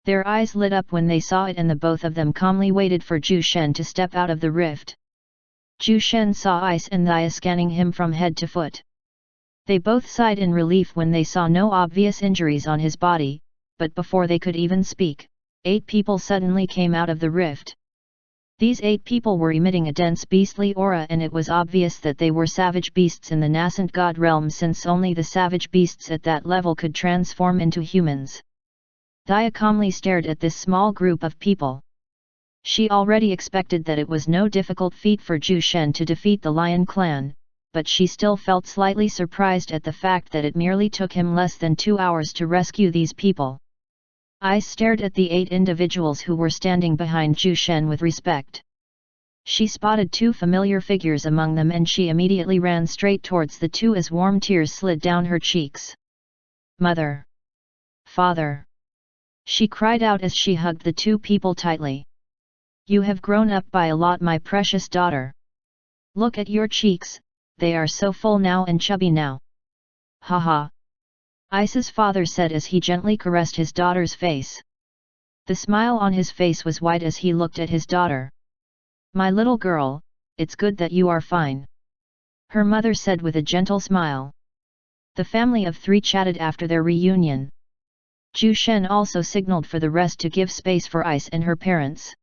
A: Their eyes lit up when they saw it, and the both of them calmly waited for Zhu Shen to step out of the rift. Zhu Shen saw Ice and Thea scanning him from head to foot. They both sighed in relief when they saw no obvious injuries on his body, but before they could even speak, 8 people suddenly came out of the rift. These 8 people were emitting a dense beastly aura, and it was obvious that they were savage beasts in the nascent god realm, since only the savage beasts at that level could transform into humans. Thea calmly stared at this small group of people. She already expected that it was no difficult feat for Zhu Shen to defeat the Lion clan, but she still felt slightly surprised at the fact that it merely took him less than 2 hours to rescue these people. Ice stared at the 8 individuals who were standing behind Zhu Shen with respect. She spotted 2 familiar figures among them, and she immediately ran straight towards the 2 as warm tears slid down her cheeks. Mother! Father! She cried out as she hugged the 2 people tightly. You have grown up by a lot, my precious daughter. Look at your cheeks, they are so full now and chubby now. Ha ha! Ice's father said as he gently caressed his daughter's face. The smile on his face was wide as he looked at his daughter. "My little girl, it's good that you are fine," her mother said with a gentle smile. The family of three chatted after their reunion. Ju Shen also signaled for the rest to give space for Ice and her parents.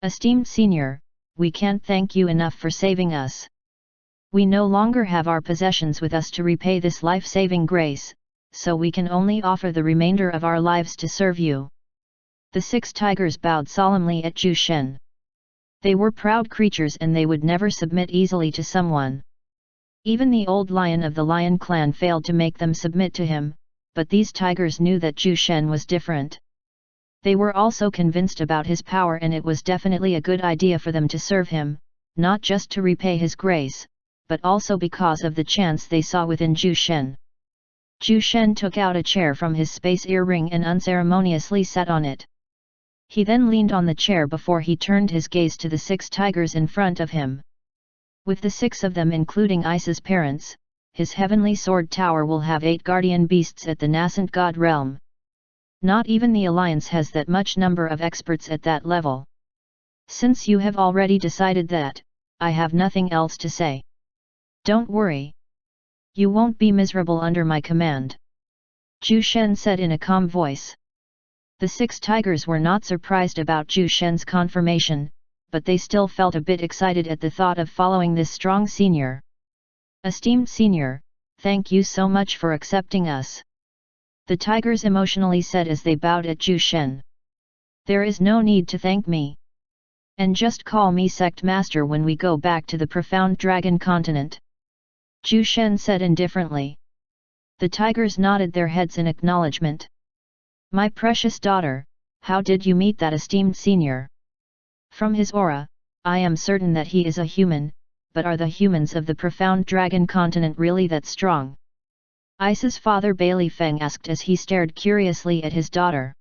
A: "Esteemed senior, we can't thank you enough for saving us. We no longer have our possessions with us to repay this life-saving grace, so we can only offer the remainder of our lives to serve you." The 6 tigers bowed solemnly at Ju Shen. They were proud creatures and they would never submit easily to someone. Even the old lion of the lion clan failed to make them submit to him, but these tigers knew that Ju Shen was different. They were also convinced about his power and it was definitely a good idea for them to serve him, not just to repay his grace, but also because of the chance they saw within Ju Shen. Ju Shen took out a chair from his space earring and unceremoniously sat on it. He then leaned on the chair before he turned his gaze to the 6 tigers in front of him. With the 6 of them including Ice's parents, his heavenly sword tower will have 8 guardian beasts at the nascent god realm. Not even the alliance has that much number of experts at that level. Since you have already decided that, I have nothing else to say. Don't worry. You won't be miserable under my command. Ju Shen said in a calm voice. The 6 tigers were not surprised about Ju Shen's confirmation, but they still felt a bit excited at the thought of following this strong senior. Esteemed senior, thank you so much for accepting us. The tigers emotionally said as they bowed at Ju Shen. There is no need to thank me. And just call me sect master when we go back to the profound dragon continent. Ju Shen said indifferently. The tigers nodded their heads in acknowledgement. My precious daughter, how did you meet that esteemed senior? From his aura, I am certain that he is a human, but are the humans of the profound dragon continent really that strong? Ice's father Bailey Feng asked as he stared curiously at his daughter.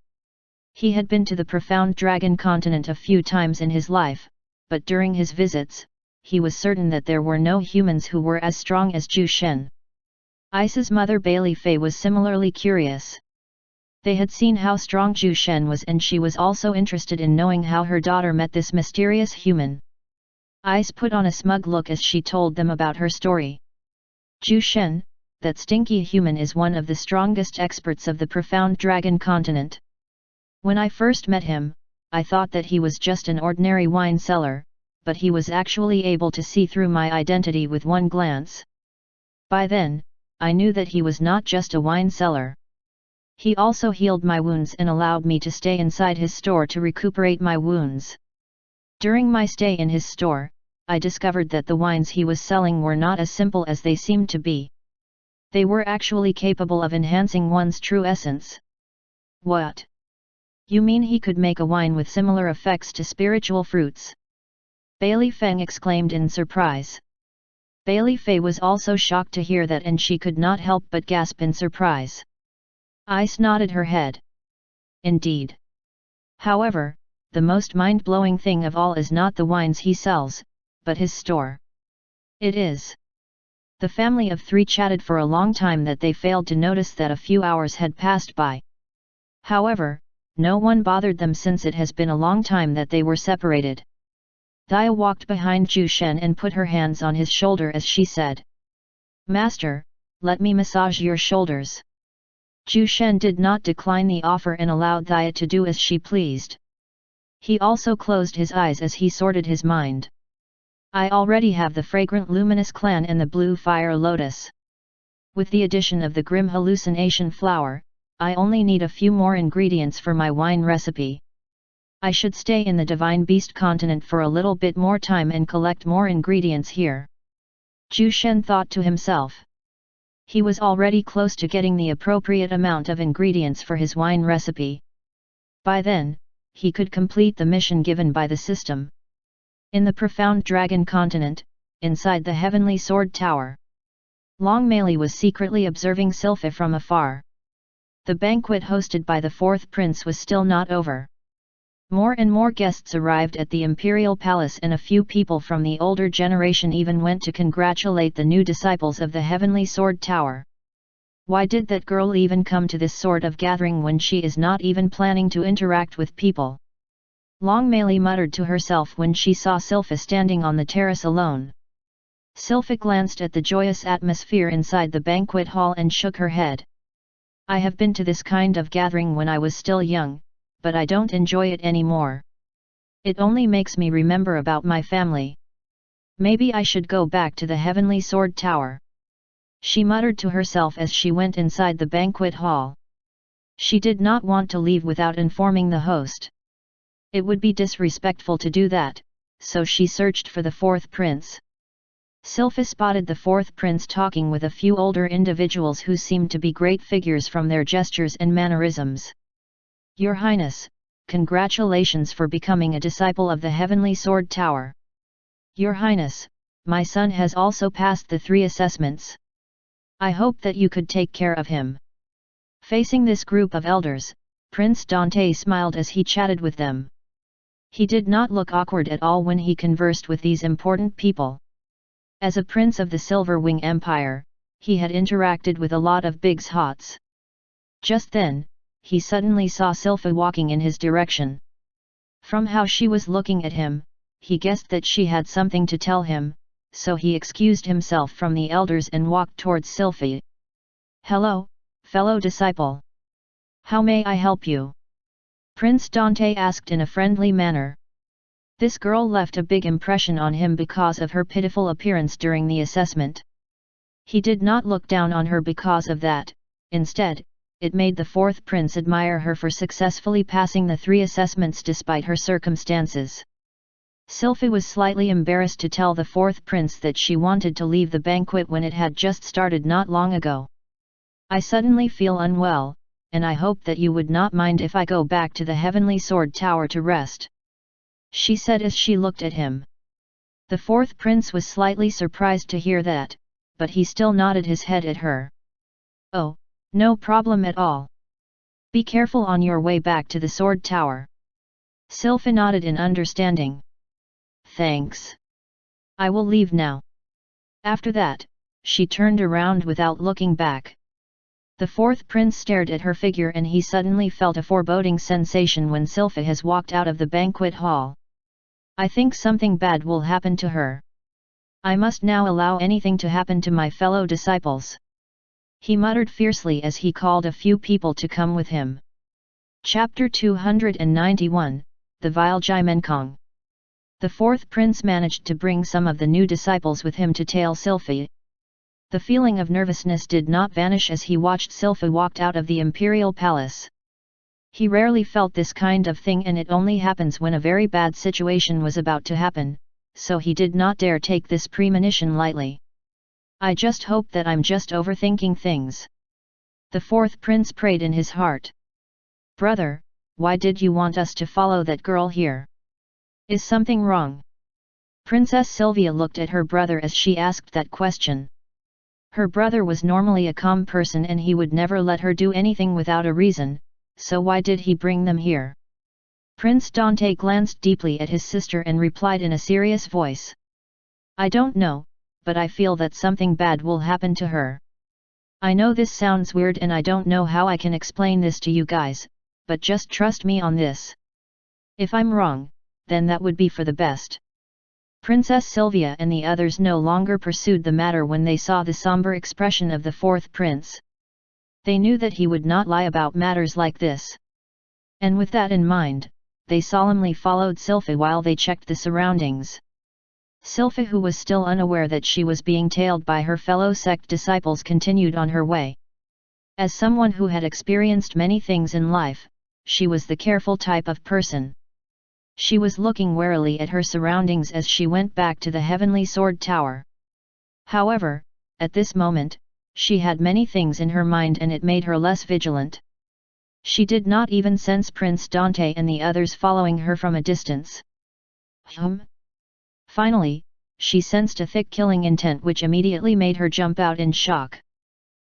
A: He had been to the profound dragon continent a few times in his life, but during his visits, he was certain that there were no humans who were as strong as Ju Shen. Ice's mother Bailey Fei was similarly curious. They had seen how strong Ju Shen was and she was also interested in knowing how her daughter met this mysterious human. Ice put on a smug look as she told them about her story. Ju Shen, that stinky human is one of the strongest experts of the profound dragon continent. When I first met him, I thought that he was just an ordinary wine seller, but he was actually able to see through my identity with one glance. By then, I knew that he was not just a wine seller. He also healed my wounds and allowed me to stay inside his store to recuperate my wounds. During my stay in his store, I discovered that the wines he was selling were not as simple as they seemed to be. They were actually capable of enhancing one's true essence. What? You mean he could make a wine with similar effects to spiritual fruits? Bailey Feng exclaimed in surprise. Bailey Fei was also shocked to hear that and she could not help but gasp in surprise. Ice nodded her head. Indeed. However, the most mind-blowing thing of all is not the wines he sells, but his store. It is. The family of 3 chatted for a long time that they failed to notice that a few hours had passed by. However, no one bothered them since it has been a long time that they were separated. Dia walked behind Ju Shen and put her hands on his shoulder as she said. Master, let me massage your shoulders. Ju Shen did not decline the offer and allowed Dia to do as she pleased. He also closed his eyes as he sorted his mind. I already have the fragrant luminous clan and the blue fire lotus. With the addition of the grim hallucination flower, I only need a few more ingredients for my wine recipe. I should stay in the divine beast continent for a little bit more time and collect more ingredients here. Ju Shen thought to himself. He was already close to getting the appropriate amount of ingredients for his wine recipe. By then, he could complete the mission given by the system. In the profound dragon continent, inside the heavenly sword tower, Long Meili was secretly observing Sylpha from afar. The banquet hosted by the 4th prince was still not over. More and more guests arrived at the imperial palace and a few people from the older generation even went to congratulate the new disciples of the heavenly sword tower. Why did that girl even come to this sort of gathering when she is not even planning to interact with people? Long Meili muttered to herself when she saw Sylpha standing on the terrace alone. Sylpha glanced at the joyous atmosphere inside the banquet hall and shook her head. I have been to this kind of gathering when I was still young, but I don't enjoy it anymore. It only makes me remember about my family. Maybe I should go back to the Heavenly Sword Tower. She muttered to herself as she went inside the banquet hall. She did not want to leave without informing the host. It would be disrespectful to do that, so she searched for the fourth prince. Sylpha spotted the fourth prince talking with a few older individuals who seemed to be great figures from their gestures and mannerisms. Your Highness, congratulations for becoming a disciple of the Heavenly Sword Tower. Your Highness, my son has also passed the 3 assessments. I hope that you could take care of him. Facing this group of elders, Prince Dante smiled as he chatted with them. He did not look awkward at all when he conversed with these important people. As a prince of the Silver Wing Empire, he had interacted with a lot of big hots. Just then, he suddenly saw Sylpha walking in his direction. From how she was looking at him, he guessed that she had something to tell him, so he excused himself from the elders and walked towards Sylpha. Hello, fellow disciple. How may I help you? Prince Dante asked in a friendly manner. This girl left a big impression on him because of her pitiful appearance during the assessment. He did not look down on her because of that, instead, it made the fourth prince admire her for successfully passing the 3 assessments despite her circumstances. Sylpha was slightly embarrassed to tell the fourth prince that she wanted to leave the banquet when it had just started not long ago. I suddenly feel unwell, and I hope that you would not mind if I go back to the Heavenly Sword Tower to rest, she said as she looked at him. The fourth prince was slightly surprised to hear that, but he still nodded his head at her. Oh, no problem at all. Be careful on your way back to the Sword Tower. Sylpha nodded in understanding. Thanks. I will leave now. After that, she turned around without looking back. The fourth prince stared at her figure and he suddenly felt a foreboding sensation when Sylpha has walked out of the banquet hall. I think something bad will happen to her. I must now allow anything to happen to my fellow disciples. He muttered fiercely as he called a few people to come with him. Chapter 291, The Vile Jimenkong. The fourth prince managed to bring some of the new disciples with him to tail Sylpha. The feeling of nervousness did not vanish as he watched Sylpha walked out of the imperial palace. He rarely felt this kind of thing and it only happens when a very bad situation was about to happen, so he did not dare take this premonition lightly. I just hope that I'm just overthinking things. The fourth prince prayed in his heart. Brother, why did you want us to follow that girl here? Is something wrong? Princess Sylvia looked at her brother as she asked that question. Her brother was normally a calm person and he would never let her do anything without a reason, so why did he bring them here? Prince Dante glanced deeply at his sister and replied in a serious voice. I don't know, but I feel that something bad will happen to her. I know this sounds weird and I don't know how I can explain this to you guys, but just trust me on this. If I'm wrong, then that would be for the best. Princess Sylvia and the others no longer pursued the matter when they saw the somber expression of the fourth prince. They knew that he would not lie about matters like this. And with that in mind, they solemnly followed Sylpha while they checked the surroundings. Sylpha, who was still unaware that she was being tailed by her fellow sect disciples, continued on her way. As someone who had experienced many things in life, she was the careful type of person. She was looking warily at her surroundings as she went back to the Heavenly Sword Tower. However, at this moment, she had many things in her mind and it made her less vigilant. She did not even sense Prince Dante and the others following her from a distance. Finally, she sensed a thick killing intent which immediately made her jump out in shock.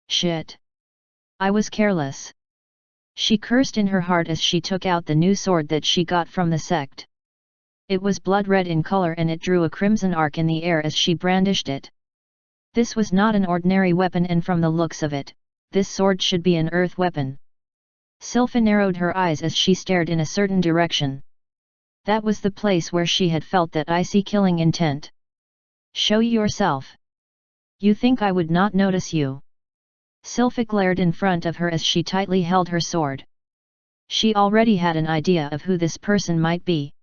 A: Shit! I was careless. She cursed in her heart as she took out the new sword that she got from the sect. It was blood red in color and it drew a crimson arc in the air as she brandished it. This was not an ordinary weapon and from the looks of it, this sword should be an earth weapon. Sylpha narrowed her eyes as she stared in a certain direction. That was the place where she had felt that icy killing intent. Show yourself. You think I would not notice you? Sylpha glared in front of her as she tightly held her sword. She already had an idea of who this person might be.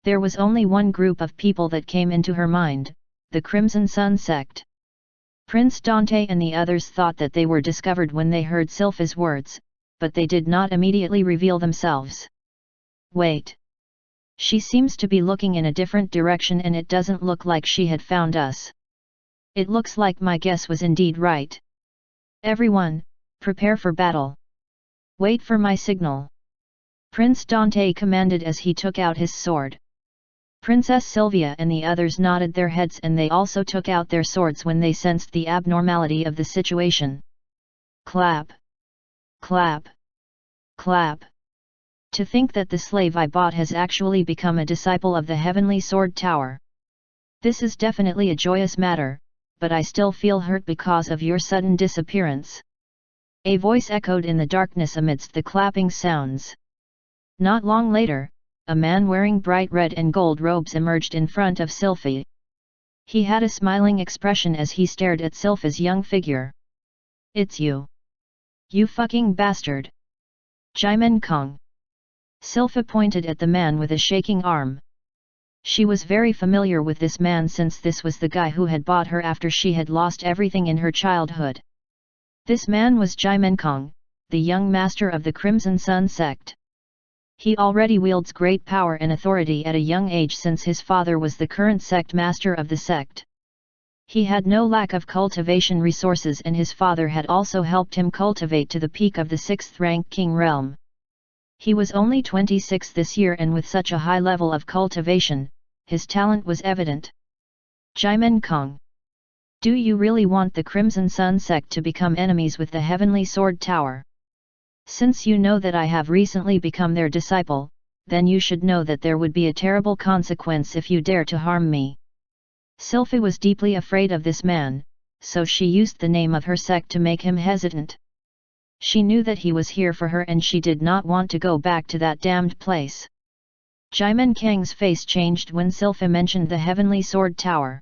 A: There was only one group of people that came into her mind, the Crimson Sun sect. Prince Dante and the others thought that they were discovered when they heard Sylpha's words, but they did not immediately reveal themselves. Wait. She seems to be looking in a different direction and it doesn't look like she had found us. It looks like my guess was indeed right. Everyone, prepare for battle. Wait for my signal. Prince Dante commanded as he took out his sword. Princess Sylvia and the others nodded their heads and they also took out their swords when they sensed the abnormality of the situation. Clap. Clap. Clap. To think that the slave I bought has actually become a disciple of the Heavenly Sword Tower. This is definitely a joyous matter, but I still feel hurt because of your sudden disappearance. A voice echoed in the darkness amidst the clapping sounds. Not long later, a man wearing bright red and gold robes emerged in front of Sylpha. He had a smiling expression as he stared at Sylpha's young figure. It's you. You fucking bastard. Jaimin Kong. Sylpha pointed at the man with a shaking arm. She was very familiar with this man since this was the guy who had bought her after she had lost everything in her childhood. This man was Jaimin Kong, the young master of the Crimson Sun sect. He already wields great power and authority at a young age since his father was the current sect master of the sect. He had no lack of cultivation resources and his father had also helped him cultivate to the peak of the 6th rank king realm. He was only 26 this year and with such a high level of cultivation, his talent was evident. Jaimin Kong. Do you really want the Crimson Sun sect to become enemies with the Heavenly Sword Tower? Since you know that I have recently become their disciple, then you should know that there would be a terrible consequence if you dare to harm me. Sylpha was deeply afraid of this man, so she used the name of her sect to make him hesitant. She knew that he was here for her and she did not want to go back to that damned place. Jaimin Kang's face changed when Sylpha mentioned the Heavenly Sword Tower.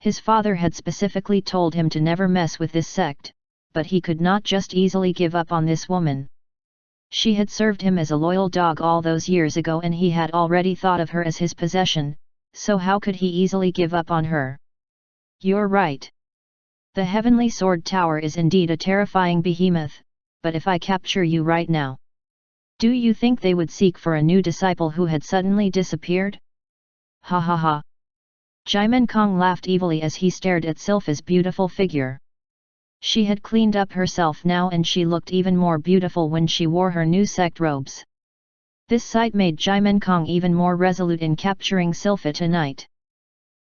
A: His father had specifically told him to never mess with this sect, but he could not just easily give up on this woman. She had served him as a loyal dog all those years ago and he had already thought of her as his possession, so how could he easily give up on her? You're right. The Heavenly Sword Tower is indeed a terrifying behemoth, but if I capture you right now, do you think they would seek for a new disciple who had suddenly disappeared? Ha ha ha. Jaimin Kong laughed evilly as he stared at Sylpha's beautiful figure. She had cleaned up herself now and she looked even more beautiful when she wore her new sect robes. This sight made Jaimin Kong even more resolute in capturing Sylpha tonight.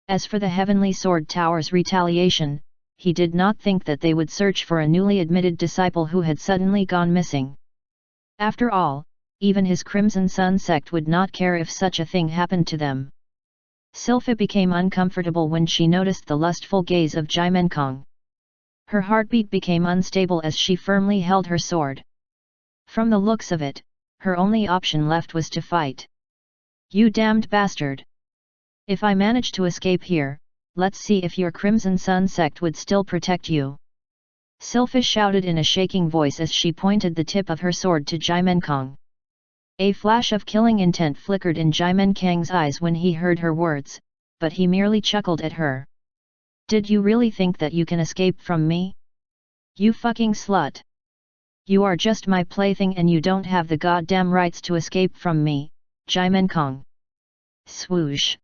A: As for the Heavenly Sword Tower's retaliation, he did not think that they would search for a newly admitted disciple who had suddenly gone missing. After all, even his Crimson Sun sect would not care if such a thing happened to them. Sylpha became uncomfortable when she noticed the lustful gaze of Jaimin Kong. Her heartbeat became unstable as she firmly held her sword. From the looks of it, her only option left was to fight. You damned bastard! If I manage to escape here, let's see if your Crimson Sun sect would still protect you. Sylpha shouted in a shaking voice as she pointed the tip of her sword to Jaimin Kong. A flash of killing intent flickered in Jaimin Kang's eyes when he heard her words, but he merely chuckled at her. Did you really think that you can escape from me? You fucking slut! You are just my plaything and you don't have the goddamn rights to escape from me, Jaimin Kong. Swoosh!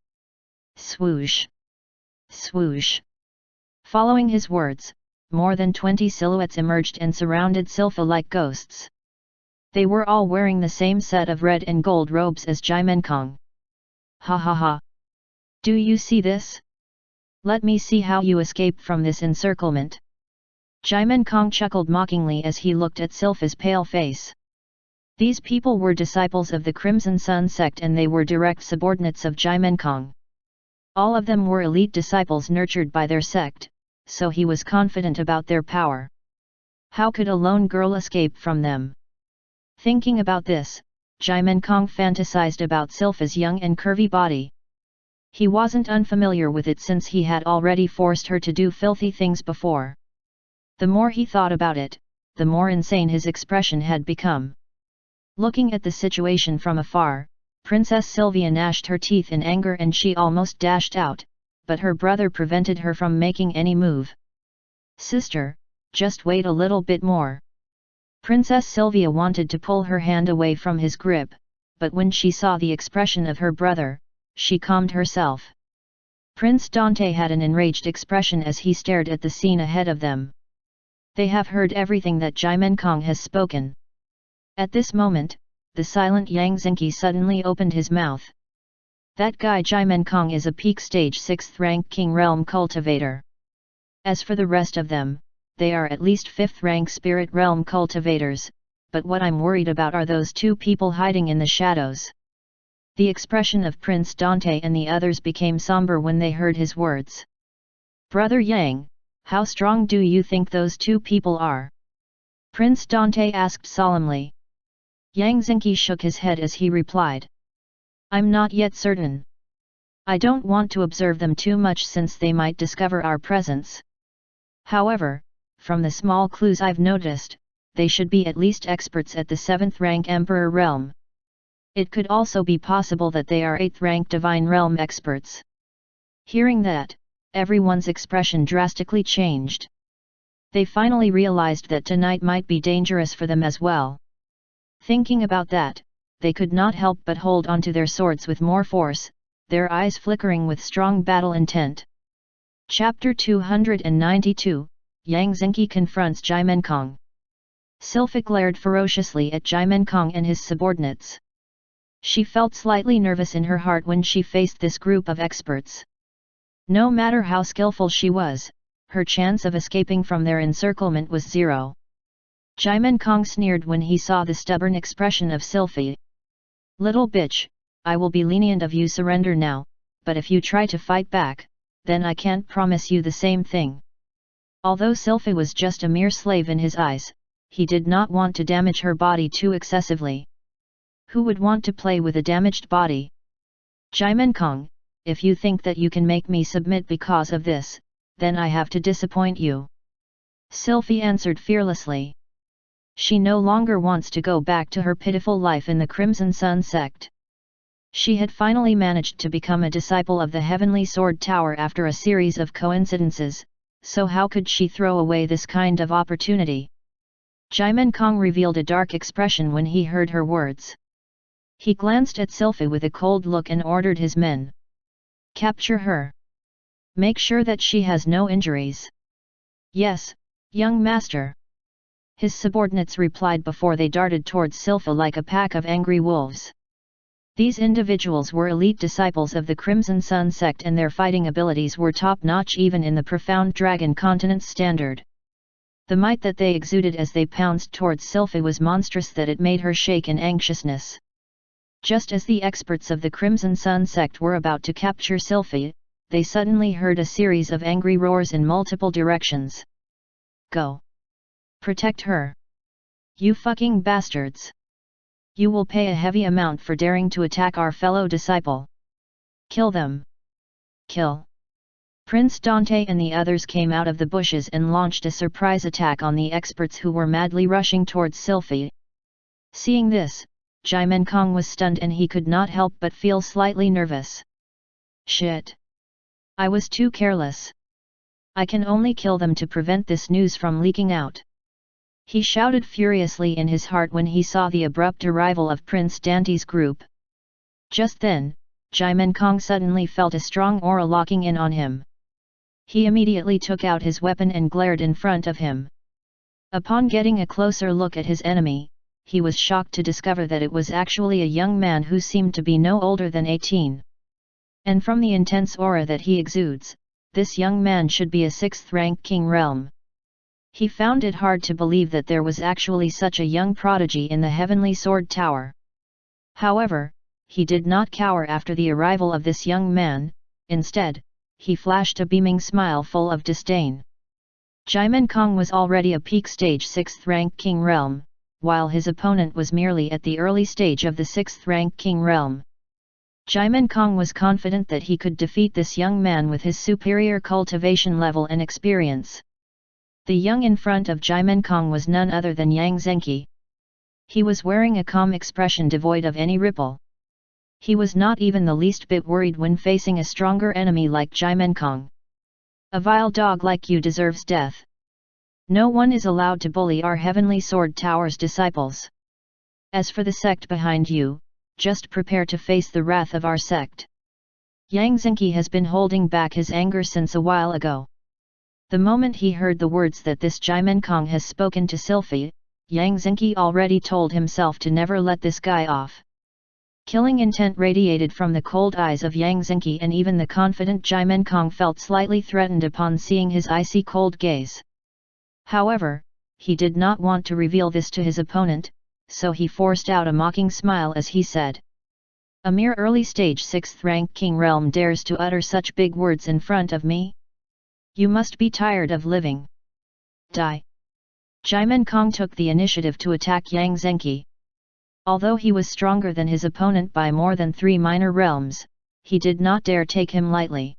A: Swoosh! Swoosh! Following his words, more than 20 silhouettes emerged and surrounded Sylpha like ghosts. They were all wearing the same set of red and gold robes as Jaimin Kong. Ha ha ha! Do you see this? Let me see how you escape from this encirclement. Jaimin Kong chuckled mockingly as he looked at Sylpha's pale face. These people were disciples of the Crimson Sun sect and they were direct subordinates of Jaimin Kong. All of them were elite disciples nurtured by their sect, so he was confident about their power. How could a lone girl escape from them? Thinking about this, Jimenkong fantasized about Sylpha's young and curvy body. He wasn't unfamiliar with it since he had already forced her to do filthy things before. The more he thought about it, the more insane his expression had become. Looking at the situation from afar, Princess Sylvia gnashed her teeth in anger and she almost dashed out, but her brother prevented her from making any move. "Sister, just wait a little bit more." Princess Sylvia wanted to pull her hand away from his grip, but when she saw the expression of her brother, she calmed herself. Prince Dante had an enraged expression as he stared at the scene ahead of them. They have heard everything that Jimenkong has spoken. At this moment, the silent Yang Zenki suddenly opened his mouth. That guy Jimenkong is a peak stage 6th rank King Realm cultivator. As for the rest of them, they are at least 5th rank Spirit Realm cultivators, but what I'm worried about are those two people hiding in the shadows. The expression of Prince Dante and the others became somber when they heard his words. "Brother Yang, how strong do you think those two people are?" Prince Dante asked solemnly. Yang Zenki shook his head as he replied. "I'm not yet certain. I don't want to observe them too much since they might discover our presence. However, from the small clues I've noticed, they should be at least experts at the 7th rank Emperor Realm. It could also be possible that they are 8th rank Divine Realm experts." Hearing that, everyone's expression drastically changed. They finally realized that tonight might be dangerous for them as well. Thinking about that, they could not help but hold onto their swords with more force, their eyes flickering with strong battle intent. Chapter 292, Yang Zenki confronts Jimenkong. Sylpha glared ferociously at Jimenkong and his subordinates. She felt slightly nervous in her heart when she faced this group of experts. No matter how skillful she was, her chance of escaping from their encirclement was zero. Jimenkong sneered when he saw the stubborn expression of Sylpha. "Little bitch, I will be lenient if you surrender now, but if you try to fight back, then I can't promise you the same thing." Although Sylpha was just a mere slave in his eyes, he did not want to damage her body too excessively. Who would want to play with a damaged body? "Jimenkong, if you think that you can make me submit because of this, then I have to disappoint you." Sylpha answered fearlessly. She no longer wants to go back to her pitiful life in the Crimson Sun sect. She had finally managed to become a disciple of the Heavenly Sword Tower after a series of coincidences, so how could she throw away this kind of opportunity? Jimenkong revealed a dark expression when he heard her words. He glanced at Sylpha with a cold look and ordered his men. "Capture her. Make sure that she has no injuries." "Yes, young master." His subordinates replied before they darted towards Sylpha like a pack of angry wolves. These individuals were elite disciples of the Crimson Sun sect and their fighting abilities were top-notch even in the Profound Dragon Continent standard. The might that they exuded as they pounced towards Sylpha was monstrous that it made her shake in anxiousness. Just as the experts of the Crimson Sun sect were about to capture Sylpha, they suddenly heard a series of angry roars in multiple directions. "Go! Protect her! You fucking bastards! You will pay a heavy amount for daring to attack our fellow disciple! Kill them! Kill!" Prince Dante and the others came out of the bushes and launched a surprise attack on the experts who were madly rushing towards Sylpha. Seeing this, Jimenkong was stunned and he could not help but feel slightly nervous. "Shit! I was too careless. I can only kill them to prevent this news from leaking out." He shouted furiously in his heart when he saw the abrupt arrival of Prince Dante's group. Just then, Jimenkong suddenly felt a strong aura locking in on him. He immediately took out his weapon and glared in front of him. Upon getting a closer look at his enemy, he was shocked to discover that it was actually a young man who seemed to be no older than 18. And from the intense aura that he exudes, this young man should be a 6th rank King Realm. He found it hard to believe that there was actually such a young prodigy in the Heavenly Sword Tower. However, he did not cower after the arrival of this young man, instead, he flashed a beaming smile full of disdain. Jaimin Kong was already a peak stage 6th rank King Realm, while his opponent was merely at the early stage of the 6th rank King Realm. Jaimin Kong was confident that he could defeat this young man with his superior cultivation level and experience. The young in front of Jaimin Kong was none other than Yang Zhenqi. He was wearing a calm expression devoid of any ripple. He was not even the least bit worried when facing a stronger enemy like Jaimin Kong. A vile dog like you deserves death. No one is allowed to bully our Heavenly Sword Tower's disciples. As for the sect behind you, just prepare to face the wrath of our sect. Yang Zhenqi has been holding back his anger since a while ago. The moment he heard the words that this Jaimin Kong has spoken to Sylphie, Yang Zhenqi already told himself to never let this guy off. Killing intent radiated from the cold eyes of Yang Zhenqi, and even the confident Jaimin Kong felt slightly threatened upon seeing his icy cold gaze. However, he did not want to reveal this to his opponent, so he forced out a mocking smile as he said, "A mere early stage 6th rank King Realm dares to utter such big words in front of me? You must be tired of living. Die!" Jaimin Kong took the initiative to attack Yang Zhenqi. Although he was stronger than his opponent by more than 3 minor realms, he did not dare take him lightly.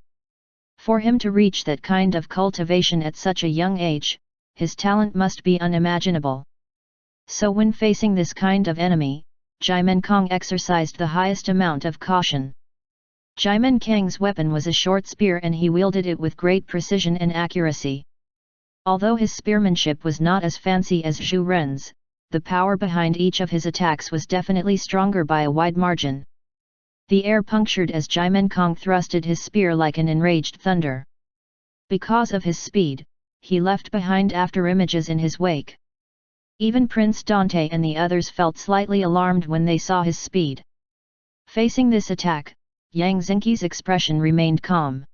A: For him to reach that kind of cultivation at such a young age, his talent must be unimaginable. So when facing this kind of enemy, Jaimin Kong exercised the highest amount of caution. Jaimin Kang's weapon was a short spear and he wielded it with great precision and accuracy. Although his spearmanship was not as fancy as Zhu Ren's, the power behind each of his attacks was definitely stronger by a wide margin. The air punctured as Jaimin Kong thrusted his spear like an enraged thunder. Because of his speed, he left behind afterimages in his wake. Even Prince Dante and the others felt slightly alarmed when they saw his speed. Facing this attack, Yang Zhenqi's expression remained calm.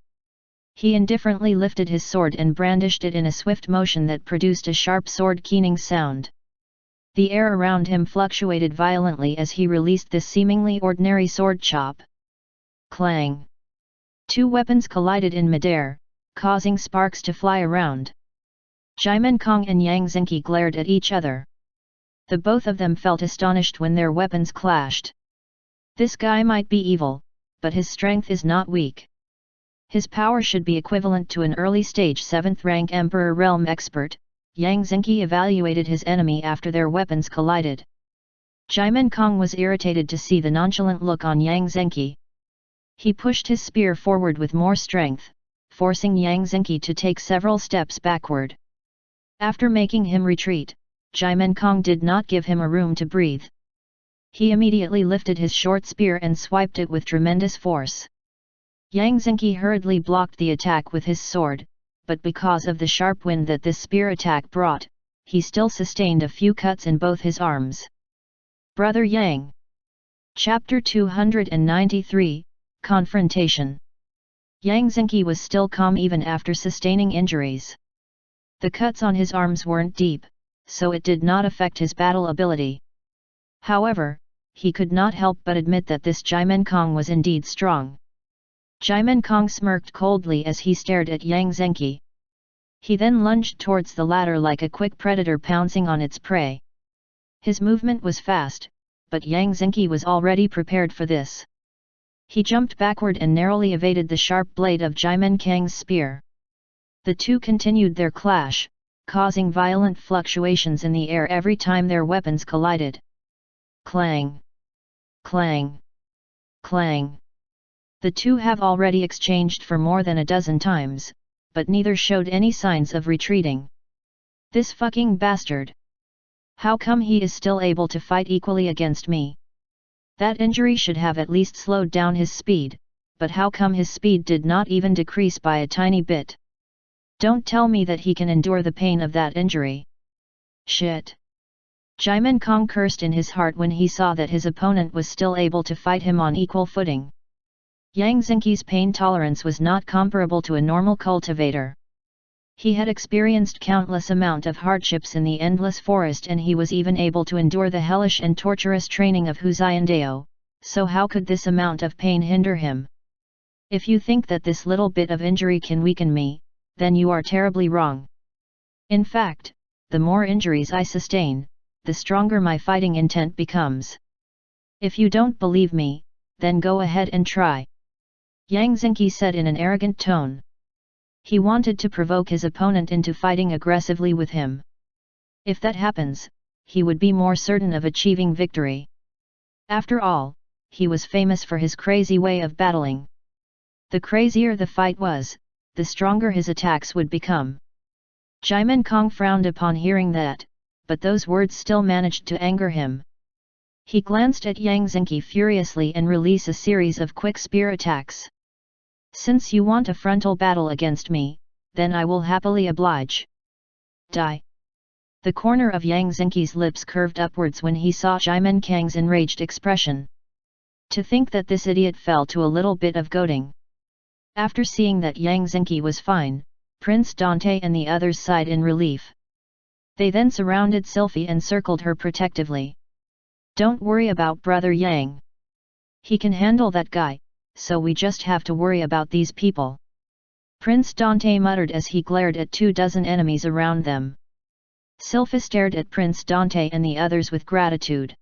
A: He indifferently lifted his sword and brandished it in a swift motion that produced a sharp sword keening sound. The air around him fluctuated violently as he released this seemingly ordinary sword chop. Clang! 2 weapons collided in midair, causing sparks to fly around. Jaimin Kong and Yang Zhenqi glared at each other. The both of them felt astonished when their weapons clashed. This guy might be evil, but his strength is not weak. His power should be equivalent to an early stage 7th rank Emperor Realm expert. Yang Zhenqi evaluated his enemy after their weapons collided. Jaimin Kong was irritated to see the nonchalant look on Yang Zhenqi. He pushed his spear forward with more strength, forcing Yang Zhenqi to take several steps backward. After making him retreat, Jaimin Kong did not give him a room to breathe. He immediately lifted his short spear and swiped it with tremendous force. Yang Zhenqi hurriedly blocked the attack with his sword, but because of the sharp wind that this spear attack brought, he still sustained a few cuts in both his arms. Brother Yang. Chapter 293, Confrontation. Yang Zhenqi was still calm even after sustaining injuries. The cuts on his arms weren't deep, so it did not affect his battle ability. However, he could not help but admit that this Jaimin Kong was indeed strong. Jaimin Kong smirked coldly as he stared at Yang Zhenqi. He then lunged towards the latter like a quick predator pouncing on its prey. His movement was fast, but Yang Zhenqi was already prepared for this. He jumped backward and narrowly evaded the sharp blade of Jaimin Kang's spear. The two continued their clash, causing violent fluctuations in the air every time their weapons collided. Clang! Clang! Clang! The two have already exchanged for more than a dozen times, but neither showed any signs of retreating. This fucking bastard! How come he is still able to fight equally against me? That injury should have at least slowed down his speed, but how come his speed did not even decrease by a tiny bit? Don't tell me that he can endure the pain of that injury. Shit! Jaimin Kong cursed in his heart when he saw that his opponent was still able to fight him on equal footing. Yang Zhenqi's pain tolerance was not comparable to a normal cultivator. He had experienced countless amount of hardships in the endless forest and he was even able to endure the hellish and torturous training of Huzayan, so how could this amount of pain hinder him? If you think that this little bit of injury can weaken me, then you are terribly wrong. In fact, the more injuries I sustain, the stronger my fighting intent becomes. If you don't believe me, then go ahead and try. Yang Xingqi said in an arrogant tone. He wanted to provoke his opponent into fighting aggressively with him. If that happens, he would be more certain of achieving victory. After all, he was famous for his crazy way of battling. The crazier the fight was, the stronger his attacks would become. Jaimin Kong frowned upon hearing that, but those words still managed to anger him. He glanced at Yang Xingqi furiously and released a series of quick spear attacks. Since you want a frontal battle against me, then I will happily oblige. Die! The corner of Yang Xingqi's lips curved upwards when he saw Jaimin Kang's enraged expression. To think that this idiot fell to a little bit of goading. After seeing that Yang Xingqi was fine, Prince Dante and the others sighed in relief. They then surrounded Sylphie and circled her protectively. Don't worry about Brother Yang. He can handle that guy, so we just have to worry about these people. Prince Dante muttered as he glared at 24 enemies around them. Sylphie stared at Prince Dante and the others with gratitude.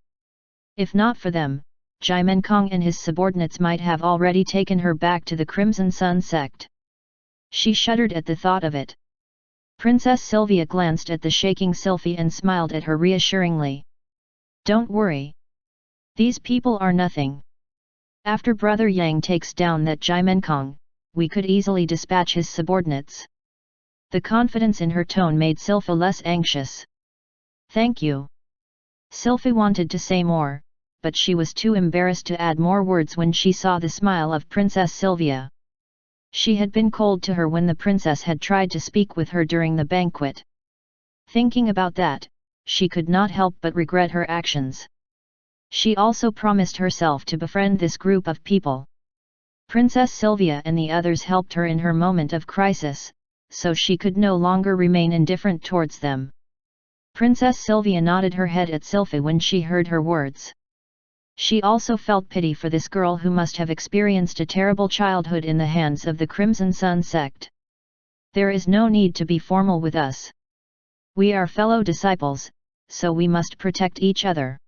A: If not for them, Jaimin Kong and his subordinates might have already taken her back to the Crimson Sun sect. She shuddered at the thought of it. Princess Sylvia glanced at the shaking Sylphie and smiled at her reassuringly. Don't worry. These people are nothing. After Brother Yang takes down that Jaimin Kong, we could easily dispatch his subordinates. The confidence in her tone made Sylphie less anxious. Thank you. Sylphie wanted to say more, but she was too embarrassed to add more words when she saw the smile of Princess Sylvia. She had been cold to her when the princess had tried to speak with her during the banquet. Thinking about that, she could not help but regret her actions. She also promised herself to befriend this group of people. Princess Sylvia and the others helped her in her moment of crisis, so she could no longer remain indifferent towards them. Princess Sylvia nodded her head at Sylphie when she heard her words. She also felt pity for this girl who must have experienced a terrible childhood in the hands of the Crimson Sun sect. There is no need to be formal with us. We are fellow disciples, so we must protect each other.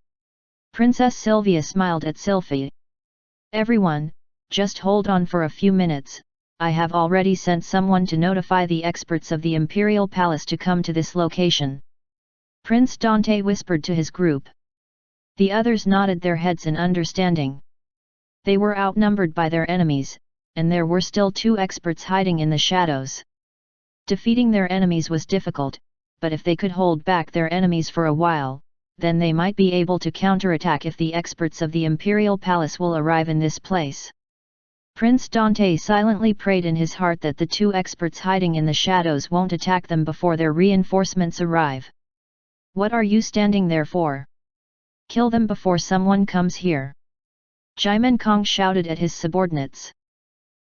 A: Princess Sylvia smiled at Sylphie. Everyone, just hold on for a few minutes, I have already sent someone to notify the experts of the Imperial Palace to come to this location. Prince Dante whispered to his group. The others nodded their heads in understanding. They were outnumbered by their enemies, and there were still 2 experts hiding in the shadows. Defeating their enemies was difficult, but if they could hold back their enemies for a while, then they might be able to counterattack if the experts of the Imperial Palace will arrive in this place. Prince Dante silently prayed in his heart that the 2 experts hiding in the shadows won't attack them before their reinforcements arrive. What are you standing there for? Kill them before someone comes here. Jaimin Kong shouted at his subordinates.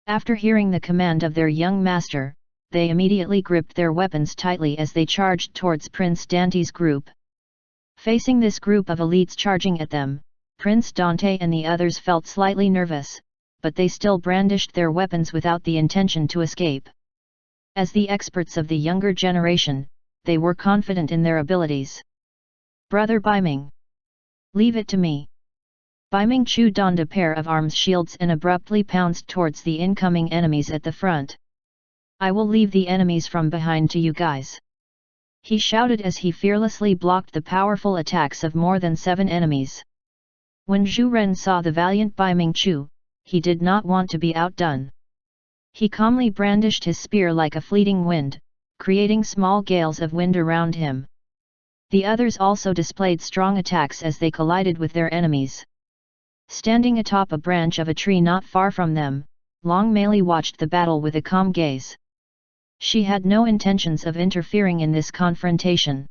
A: After hearing the command of their young master, they immediately gripped their weapons tightly as they charged towards Prince Dante's group. Facing this group of elites charging at them, Prince Dante and the others felt slightly nervous, but they still brandished their weapons without the intention to escape. As the experts of the younger generation, they were confident in their abilities. Brother Baiming. Leave it to me. Baiming Chu donned a pair of arms shields and abruptly pounced towards the incoming enemies at the front. I will leave the enemies from behind to you guys. He shouted as he fearlessly blocked the powerful attacks of more than 7 enemies. When Zhu Ren saw the valiant Baiming Chu, he did not want to be outdone. He calmly brandished his spear like a fleeting wind, creating small gales of wind around him. The others also displayed strong attacks as they collided with their enemies. Standing atop a branch of a tree not far from them, Long Meili watched the battle with a calm gaze. She had no intentions of interfering in this confrontation.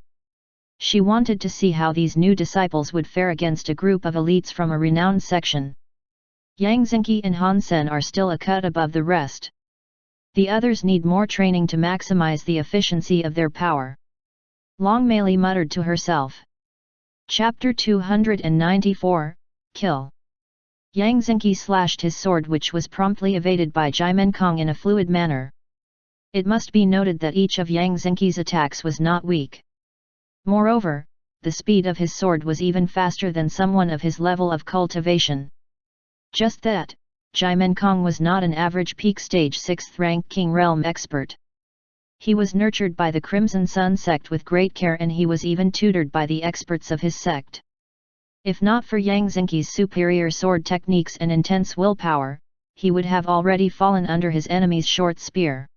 A: She wanted to see how these new disciples would fare against a group of elites from a renowned section. Yang Xingqi and Han Sen are still a cut above the rest. The others need more training to maximize the efficiency of their power. Long Meili muttered to herself. Chapter 294, Kill. Yang Xingqi slashed his sword, which was promptly evaded by Jaimin Kong in a fluid manner. It must be noted that each of Yang Zenki's attacks was not weak. Moreover, the speed of his sword was even faster than someone of his level of cultivation. Just that, Jimenkong was not an average peak stage 6th rank King Realm expert. He was nurtured by the Crimson Sun sect with great care, and he was even tutored by the experts of his sect. If not for Yang Zenki's superior sword techniques and intense willpower, he would have already fallen under his enemy's short spear.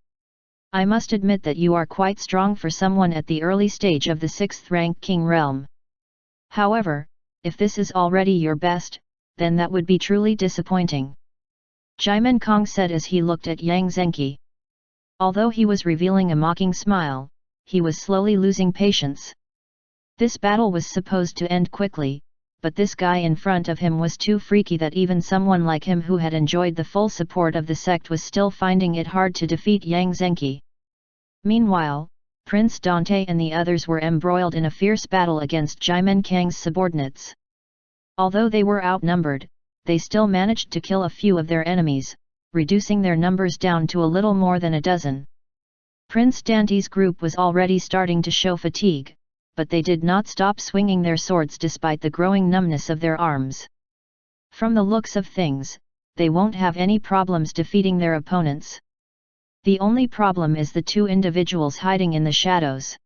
A: I must admit that you are quite strong for someone at the early stage of the 6th rank King Realm. However, if this is already your best, then that would be truly disappointing. Jimenkong said as he looked at Yang Zenki. Although he was revealing a mocking smile, he was slowly losing patience. This battle was supposed to end quickly, but this guy in front of him was too freaky that even someone like him who had enjoyed the full support of the sect was still finding it hard to defeat Yang Zenki. Meanwhile, Prince Dante and the others were embroiled in a fierce battle against Jimenkong's subordinates. Although they were outnumbered, they still managed to kill a few of their enemies, reducing their numbers down to a little more than a dozen. Prince Dante's group was already starting to show fatigue, but they did not stop swinging their swords despite the growing numbness of their arms. From the looks of things, they won't have any problems defeating their opponents. The only problem is the two individuals hiding in the shadows.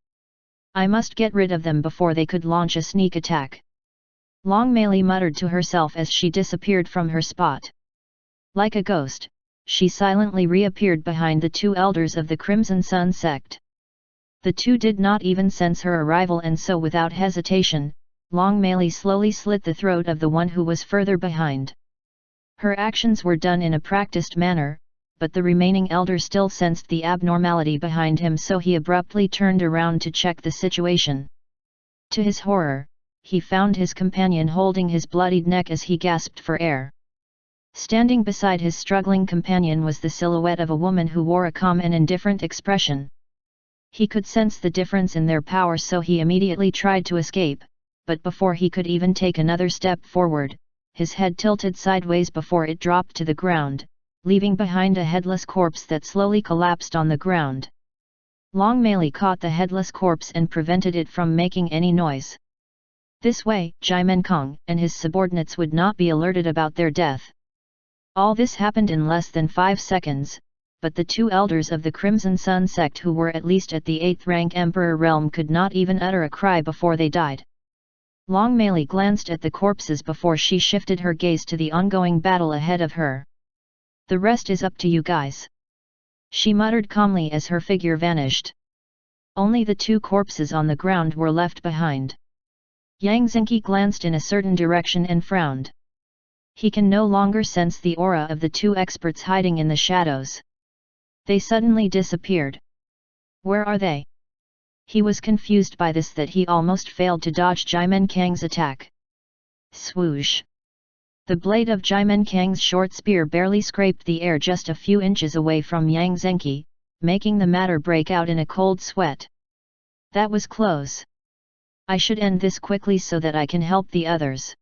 A: I must get rid of them before they could launch a sneak attack. Long Meili muttered to herself as she disappeared from her spot. Like a ghost, she silently reappeared behind the two elders of the Crimson Sun sect. The two did not even sense her arrival, and so without hesitation, Long Meili slowly slit the throat of the one who was further behind. Her actions were done in a practiced manner, but the remaining elder still sensed the abnormality behind him, so he abruptly turned around to check the situation. To his horror, he found his companion holding his bloodied neck as he gasped for air. Standing beside his struggling companion was the silhouette of a woman who wore a calm and indifferent expression. He could sense the difference in their power, so he immediately tried to escape, but before he could even take another step forward, his head tilted sideways before it dropped to the ground, leaving behind a headless corpse that slowly collapsed on the ground. Long Meili caught the headless corpse and prevented it from making any noise. This way, Jimenkong and his subordinates would not be alerted about their death. All this happened in less than 5 seconds, but the two elders of the Crimson Sun sect who were at least at the 8th rank Emperor realm could not even utter a cry before they died. Long Meili glanced at the corpses before she shifted her gaze to the ongoing battle ahead of her. The rest is up to you guys, she muttered calmly as her figure vanished. Only the two corpses on the ground were left behind. Yang Zenki glanced in a certain direction and frowned. He can no longer sense the aura of the two experts hiding in the shadows. They suddenly disappeared. Where are they? He was confused by this that he almost failed to dodge Jimenkong's attack. Swoosh! The blade of Jimenkong's short spear barely scraped the air just a few inches away from Yang Zenki, making the matter break out in a cold sweat. That was close. I should end this quickly so that I can help the others.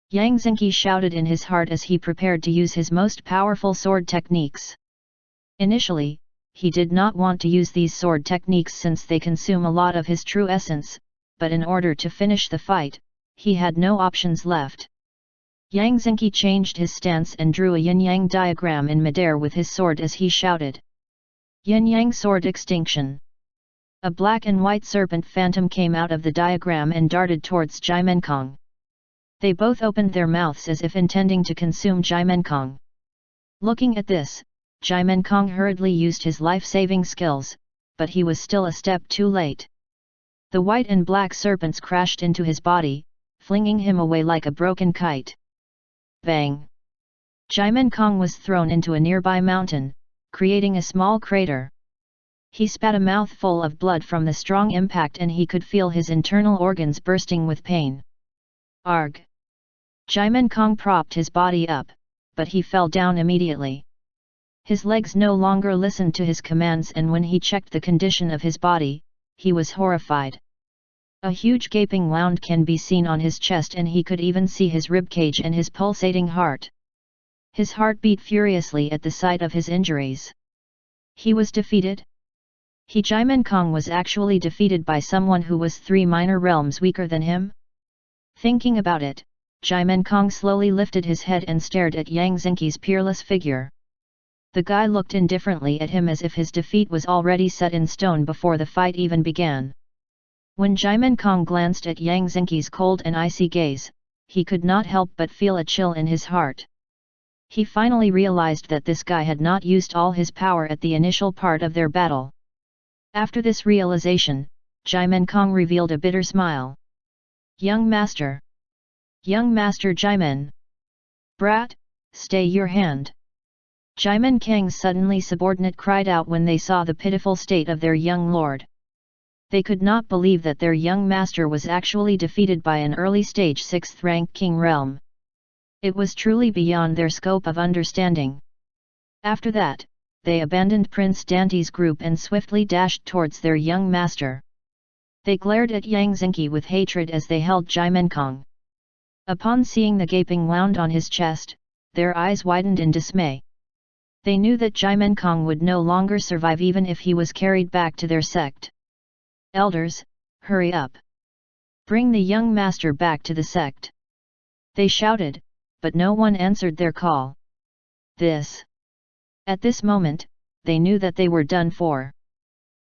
A: Yang Zenki shouted in his heart as he prepared to use his most powerful sword techniques. Initially, he did not want to use these sword techniques since they consume a lot of his true essence, but in order to finish the fight, he had no options left. Yang Zenki changed his stance and drew a yin-yang diagram in midair with his sword as he shouted. Yin-yang sword extinction. A black and white serpent phantom came out of the diagram and darted towards Jimenkong. They both opened their mouths as if intending to consume Jimenkong. Looking at this, Jimenkong hurriedly used his life-saving skills, but he was still a step too late. The white and black serpents crashed into his body, flinging him away like a broken kite. Bang! Jimenkong was thrown into a nearby mountain, creating a small crater. He spat a mouthful of blood from the strong impact and he could feel his internal organs bursting with pain. Arg! Jimenkong propped his body up, but he fell down immediately. His legs no longer listened to his commands, and when he checked the condition of his body, he was horrified. A huge gaping wound can be seen on his chest and he could even see his ribcage and his pulsating heart. His heart beat furiously at the sight of his injuries. He was defeated? Jaimin Kong was actually defeated by someone who was 3 minor realms weaker than him? Thinking about it, Jaimin Kong slowly lifted his head and stared at Yang Zenki's peerless figure. The guy looked indifferently at him as if his defeat was already set in stone before the fight even began. When Jaimin Kong glanced at Yang Zenki's cold and icy gaze, he could not help but feel a chill in his heart. He finally realized that this guy had not used all his power at the initial part of their battle. After this realization, Jaimin Kong revealed a bitter smile. Young Master! Young Master Jaimin! Brat, stay your hand! Jaimin Kang's suddenly subordinate cried out when they saw the pitiful state of their young lord. They could not believe that their young master was actually defeated by an early-stage 6th-rank king realm. It was truly beyond their scope of understanding. After that, they abandoned Prince Dante's group and swiftly dashed towards their young master. They glared at Yang Zenki with hatred as they held Jaimin Kong. Upon seeing the gaping wound on his chest, their eyes widened in dismay. They knew that Jaimin Kong would no longer survive even if he was carried back to their sect. Elders, hurry up! Bring the young master back to the sect! They shouted, but no one answered their call. At this moment, they knew that they were done for.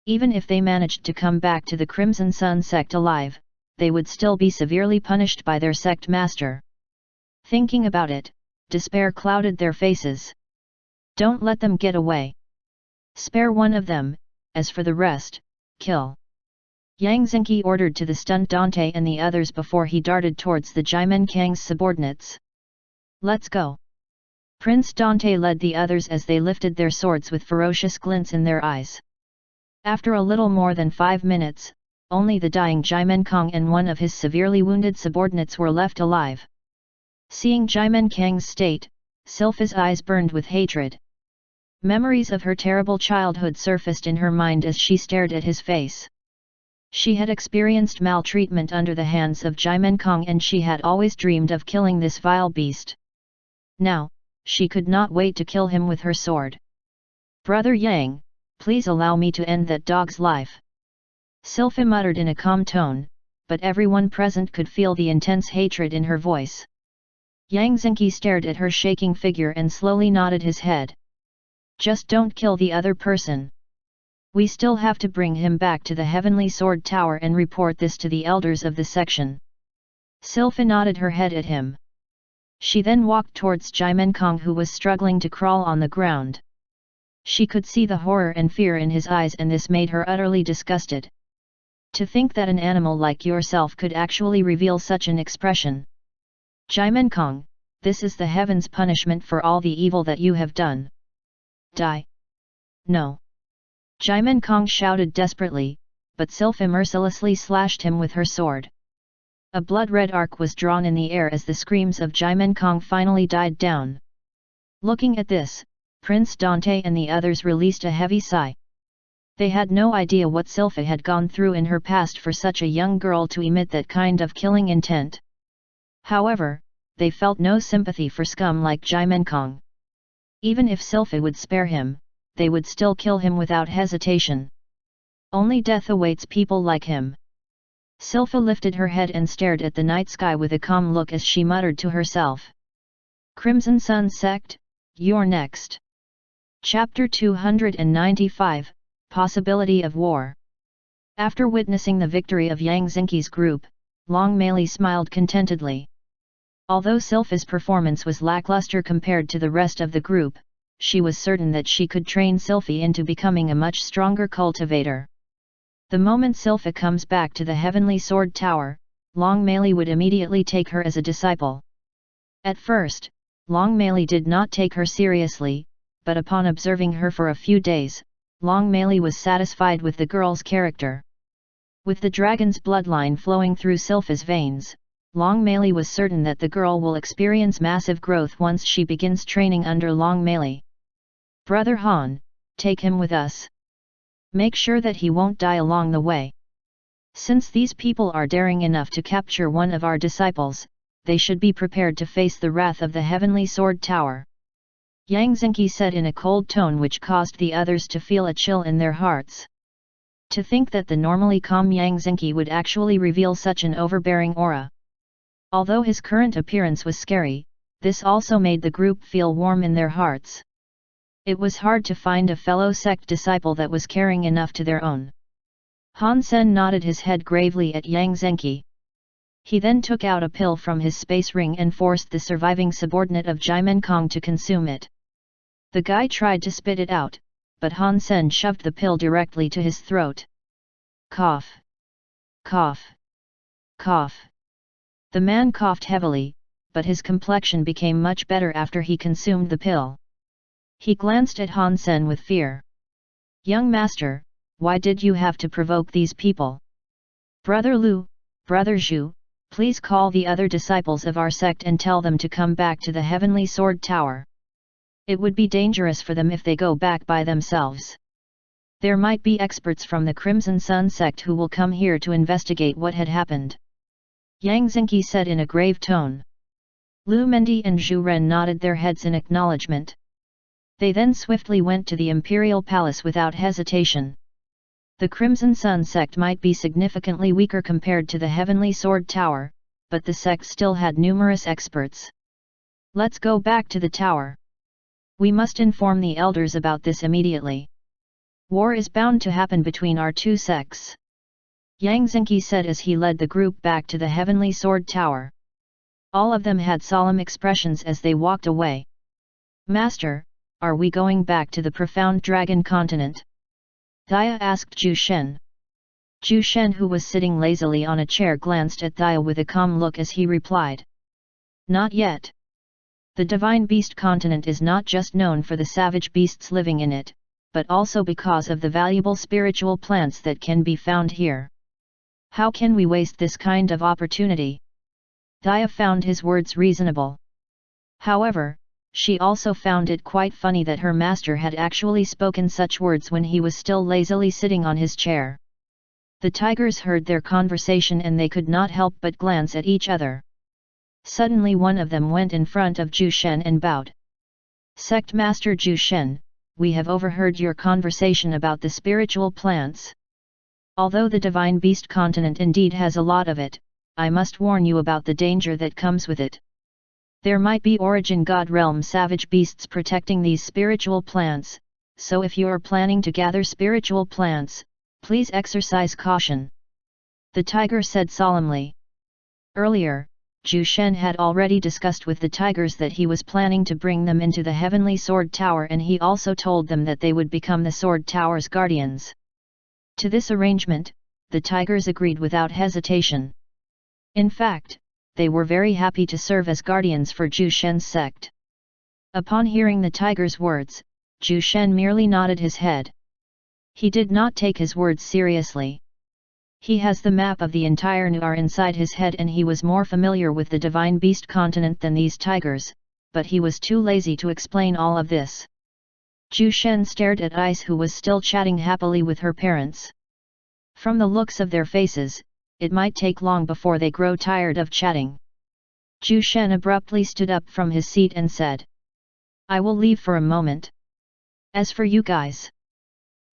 A: Even if they managed to come back to the Crimson Sun sect alive, they would still be severely punished by their sect master. Thinking about it, despair clouded their faces. Don't let them get away. Spare one of them, as for the rest, kill. Yang Zenki ordered to the stunned Dante and the others before he darted towards the Jaimin Kang's subordinates. Let's go. Prince Dante led the others as they lifted their swords with ferocious glints in their eyes. After a little more than 5 minutes, only the dying Jaimin Kang and one of his severely wounded subordinates were left alive. Seeing Jaimin Kang's state, Sylpha's eyes burned with hatred. Memories of her terrible childhood surfaced in her mind as she stared at his face. She had experienced maltreatment under the hands of Jaimin Kang and she had always dreamed of killing this vile beast. Now, she could not wait to kill him with her sword. Brother Yang, please allow me to end that dog's life. Sylpha muttered in a calm tone, but everyone present could feel the intense hatred in her voice. Yang Zenki stared at her shaking figure and slowly nodded his head. Just don't kill the other person. We still have to bring him back to the Heavenly Sword Tower and report this to the elders of the section. Sylpha nodded her head at him. She then walked towards Jaimin Kang who was struggling to crawl on the ground. She could see the horror and fear in his eyes and this made her utterly disgusted. To think that an animal like yourself could actually reveal such an expression. Jaimin Kang, this is the heaven's punishment for all the evil that you have done. Die! No! Jaimin Kang shouted desperately, but Sylpha mercilessly slashed him with her sword. A blood-red arc was drawn in the air as the screams of Jaimin Kang finally died down. Looking at this, Prince Dante and the others released a heavy sigh. They had no idea what Sylpha had gone through in her past for such a young girl to emit that kind of killing intent. However, they felt no sympathy for scum like Jaimin Kang. Even if Sylpha would spare him, they would still kill him without hesitation. Only death awaits people like him. Sylpha lifted her head and stared at the night sky with a calm look as she muttered to herself. Crimson Sun Sect, you're next. Chapter 295, Possibility of War. After witnessing the victory of Yang Zenki's group, Long Meili smiled contentedly. Although Sylpha's performance was lackluster compared to the rest of the group, she was certain that she could train Sylpha into becoming a much stronger cultivator. The moment Sylpha comes back to the Heavenly Sword Tower, Long Meili would immediately take her as a disciple. At first, Long Meili did not take her seriously, but upon observing her for a few days, Long Meili was satisfied with the girl's character. With the dragon's bloodline flowing through Sylpha's veins, Long Meili was certain that the girl will experience massive growth once she begins training under Long Meili. Brother Han, take him with us. Make sure that he won't die along the way. Since these people are daring enough to capture one of our disciples, they should be prepared to face the wrath of the Heavenly Sword Tower. Yang Zenki said in a cold tone which caused the others to feel a chill in their hearts. To think that the normally calm Yang Zhenqi would actually reveal such an overbearing aura. Although his current appearance was scary, this also made the group feel warm in their hearts. It was hard to find a fellow sect disciple that was caring enough to their own. Han Sen nodded his head gravely at Yang Zhenqi. He then took out a pill from his space ring and forced the surviving subordinate of Jimen Kong to consume it. The guy tried to spit it out, but Han Sen shoved the pill directly to his throat. Cough. Cough. Cough. The man coughed heavily, but his complexion became much better after he consumed the pill. He glanced at Han Sen with fear. Young master, why did you have to provoke these people? Brother Lu, Brother Zhu, please call the other disciples of our sect and tell them to come back to the Heavenly Sword Tower. It would be dangerous for them if they go back by themselves. There might be experts from the Crimson Sun sect who will come here to investigate what had happened. Yang Zhenqi said in a grave tone. Lu Mendi and Zhu Ren nodded their heads in acknowledgement. They then swiftly went to the Imperial Palace without hesitation. The Crimson Sun sect might be significantly weaker compared to the Heavenly Sword Tower, but the sect still had numerous experts. Let's go back to the tower. We must inform the elders about this immediately. War is bound to happen between our two sects. Yang Zhenqi said as he led the group back to the Heavenly Sword Tower. All of them had solemn expressions as they walked away. Master, are we going back to the profound dragon continent? Thaya asked Zhu Shen. Zhu Shen, who was sitting lazily on a chair, glanced at Thaya with a calm look as he replied. Not yet. The Divine Beast continent is not just known for the savage beasts living in it, but also because of the valuable spiritual plants that can be found here. How can we waste this kind of opportunity? Thaya found his words reasonable. However, she also found it quite funny that her master had actually spoken such words when he was still lazily sitting on his chair. The tigers heard their conversation and they could not help but glance at each other. Suddenly one of them went in front of Zhu Shen and bowed. Sect Master Zhu Shen, we have overheard your conversation about the spiritual plants. Although the Divine Beast continent indeed has a lot of it, I must warn you about the danger that comes with it. There might be Origin God Realm savage beasts protecting these spiritual plants, so if you are planning to gather spiritual plants, please exercise caution. The tiger said solemnly. Earlier, Zhu Shen had already discussed with the tigers that he was planning to bring them into the Heavenly Sword Tower, and he also told them that they would become the Sword Tower's guardians. To this arrangement, the tigers agreed without hesitation. In fact, they were very happy to serve as guardians for Zhu Shen's sect. Upon hearing the tiger's words, Zhu Shen merely nodded his head. He did not take his words seriously. He has the map of the entire Nuar inside his head and he was more familiar with the Divine Beast continent than these tigers, but he was too lazy to explain all of this. Zhu Shen stared at Ice, who was still chatting happily with her parents. From the looks of their faces, it might take long before they grow tired of chatting. Zhu Shen abruptly stood up from his seat and said, I will leave for a moment. As for you guys,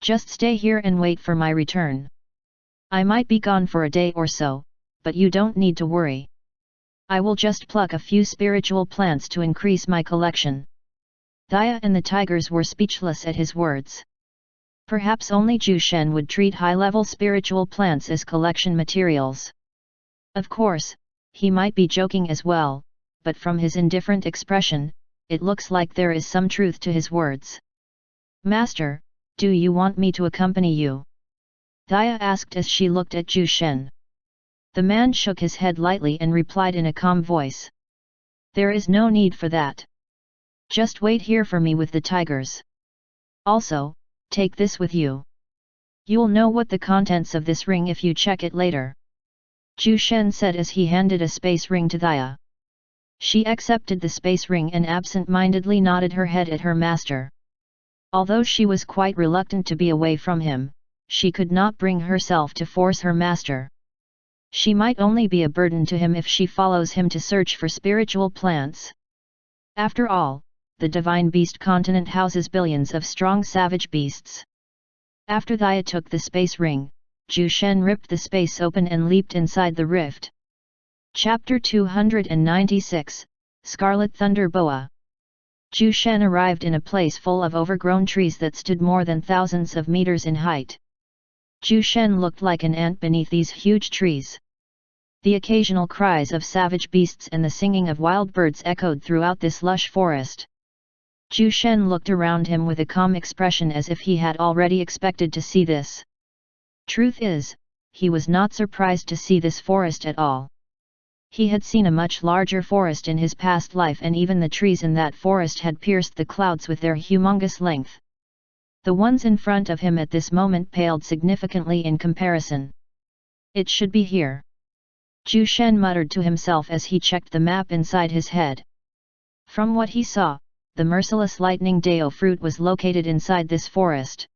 A: just stay here and wait for my return. I might be gone for a day or so, but you don't need to worry. I will just pluck a few spiritual plants to increase my collection. Thaya and the tigers were speechless at his words. Perhaps only Zhu Shen would treat high-level spiritual plants as collection materials. Of course, he might be joking as well, but from his indifferent expression, it looks like there is some truth to his words. Master, do you want me to accompany you? Thaya asked as she looked at Zhu Shen. The man shook his head lightly and replied in a calm voice. There is no need for that. Just wait here for me with the tigers. Also, take this with you. You'll know what the contents of this ring if you check it later. Zhu Shen said as he handed a space ring to Thaya. She accepted the space ring and absent-mindedly nodded her head at her master. Although she was quite reluctant to be away from him, she could not bring herself to force her master. She might only be a burden to him if she follows him to search for spiritual plants. After all, the Divine Beast continent houses billions of strong savage beasts. After Thea took the space ring, Zhu Shen ripped the space open and leaped inside the rift. Chapter 296, Scarlet Thunder Boa. Zhu Shen arrived in a place full of overgrown trees that stood more than thousands of meters in height. Zhu Shen looked like an ant beneath these huge trees. The occasional cries of savage beasts and the singing of wild birds echoed throughout this lush forest. Zhu Shen looked around him with a calm expression as if he had already expected to see this. Truth is, he was not surprised to see this forest at all. He had seen a much larger forest in his past life, and even the trees in that forest had pierced the clouds with their humongous length. The ones in front of him at this moment paled significantly in comparison. It should be here. Zhu Shen muttered to himself as he checked the map inside his head. From what he saw, the merciless lightning Dao fruit was located inside this forest.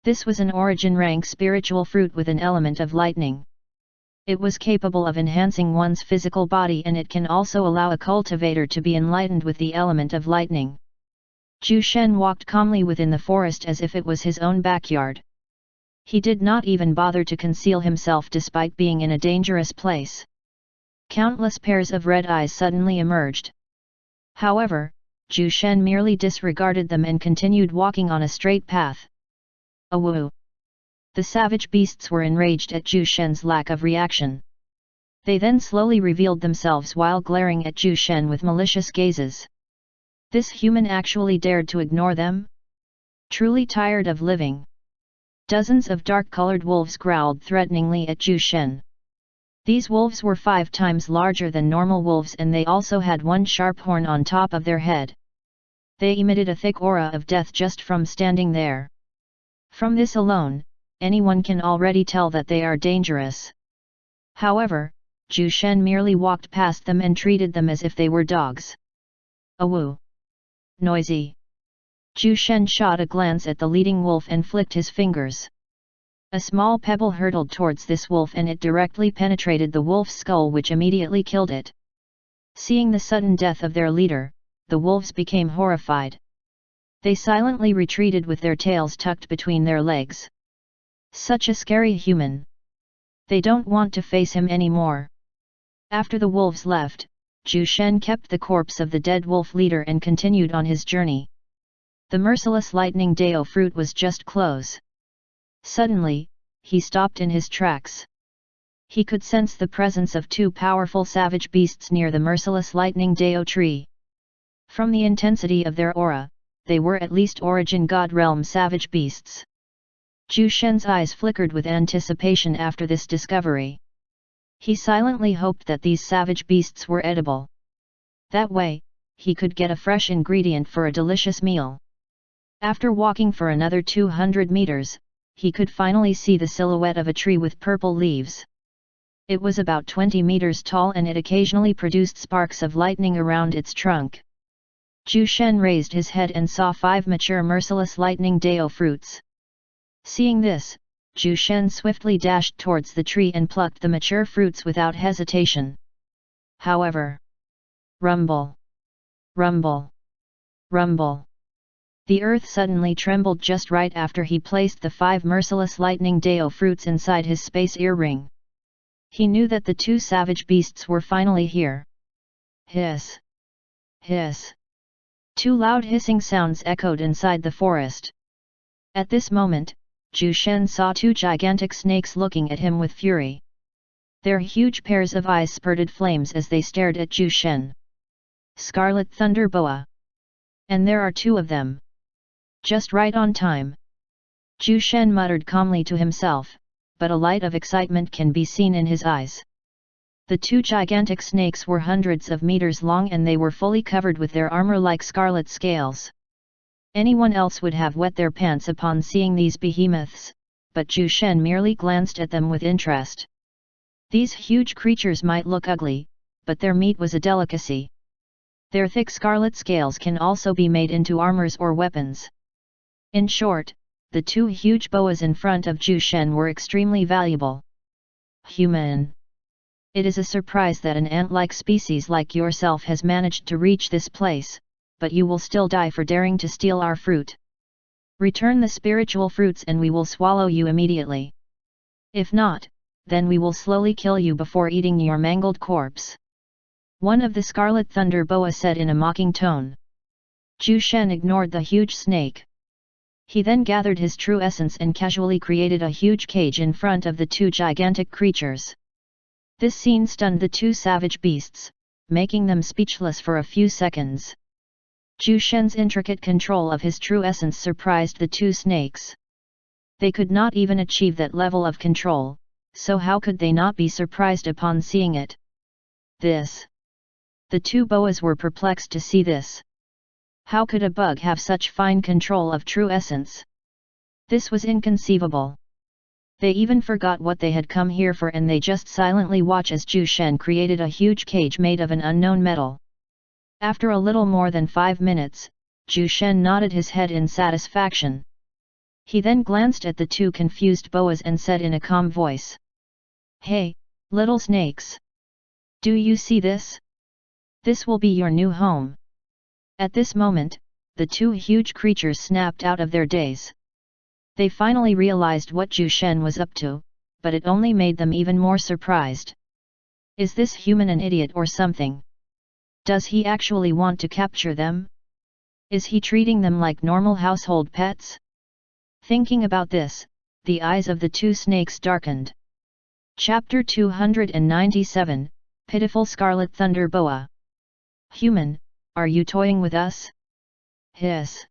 A: This was an origin rank spiritual fruit with an element of lightning. It was capable of enhancing one's physical body, and it can also allow a cultivator to be enlightened with the element of lightning. Zhu Shen walked calmly within the forest as if it was his own backyard. He did not even bother to conceal himself despite being in a dangerous place. Countless pairs of red eyes suddenly emerged. However, Zhu Shen merely disregarded them and continued walking on a straight path. Awoo! The savage beasts were enraged at Zhu Shen's lack of reaction. They then slowly revealed themselves while glaring at Zhu Shen with malicious gazes. This human actually dared to ignore them? Truly tired of living. Dozens of dark-colored wolves growled threateningly at Zhu Shen. These wolves were 5 times larger than normal wolves, and they also had one sharp horn on top of their head. They emitted a thick aura of death just from standing there. From this alone, anyone can already tell that they are dangerous. However, Zhu Shen merely walked past them and treated them as if they were dogs. Awoo! Noisy! Zhu Shen shot a glance at the leading wolf and flicked his fingers. A small pebble hurtled towards this wolf and it directly penetrated the wolf's skull, which immediately killed it. Seeing the sudden death of their leader, the wolves became horrified. They silently retreated with their tails tucked between their legs. Such a scary human. They don't want to face him anymore. After the wolves left, Zhu Shen kept the corpse of the dead wolf leader and continued on his journey. The merciless lightning Dao fruit was just close. Suddenly, he stopped in his tracks. He could sense the presence of 2 powerful savage beasts near the merciless lightning Dao tree. From the intensity of their aura, they were at least origin god realm savage beasts. Zhu Shen's eyes flickered with anticipation after this discovery. He silently hoped that these savage beasts were edible. That way, he could get a fresh ingredient for a delicious meal. After walking for another 200 meters, he could finally see the silhouette of a tree with purple leaves. It was about 20 meters tall and it occasionally produced sparks of lightning around its trunk. Zhu Shen raised his head and saw 5 mature merciless lightning Dao fruits. Seeing this, Zhu Shen swiftly dashed towards the tree and plucked the mature fruits without hesitation. However, rumble! Rumble! Rumble! The earth suddenly trembled just right after he placed the 5 merciless lightning Dao fruits inside his space earring. He knew that the 2 savage beasts were finally here. Hiss! Hiss! 2 loud hissing sounds echoed inside the forest. At this moment, Zhu Shen saw 2 gigantic snakes looking at him with fury. Their huge pairs of eyes spurted flames as they stared at Zhu Shen. Scarlet Thunder Boa. And there are 2 of them. Just right on time. Zhu Shen muttered calmly to himself, but a light of excitement can be seen in his eyes. The 2 gigantic snakes were hundreds of meters long and they were fully covered with their armor like scarlet scales. Anyone else would have wet their pants upon seeing these behemoths, but Zhu Shen merely glanced at them with interest. These huge creatures might look ugly, but their meat was a delicacy. Their thick scarlet scales can also be made into armors or weapons. In short, the 2 huge boas in front of Zhu Shen were extremely valuable. Human! It is a surprise that an ant-like species like yourself has managed to reach this place, but you will still die for daring to steal our fruit. Return the spiritual fruits and we will swallow you immediately. If not, then we will slowly kill you before eating your mangled corpse. One of the Scarlet Thunder Boa said in a mocking tone. Zhu Shen ignored the huge snake. He then gathered his true essence and casually created a huge cage in front of the two gigantic creatures. This scene stunned the two savage beasts, making them speechless for a few seconds. Zhu Shen's intricate control of his true essence surprised the two snakes. They could not even achieve that level of control, so how could they not be surprised upon seeing it? The two boas were perplexed to see this. How could a bug have such fine control of true essence? This was inconceivable. They even forgot what they had come here for and they just silently watch as Zhu Shen created a huge cage made of an unknown metal. After a little more than 5 minutes, Zhu Shen nodded his head in satisfaction. He then glanced at the two confused boas and said in a calm voice. Hey, little snakes! Do you see this? This will be your new home. At this moment, the two huge creatures snapped out of their daze. They finally realized what Zhu Shen was up to, but it only made them even more surprised. Is this human an idiot or something? Does he actually want to capture them? Is he treating them like normal household pets? Thinking about this, the eyes of the two snakes darkened. Chapter 297, Pitiful Scarlet Thunder Boa. Human, are you toying with us? Hiss.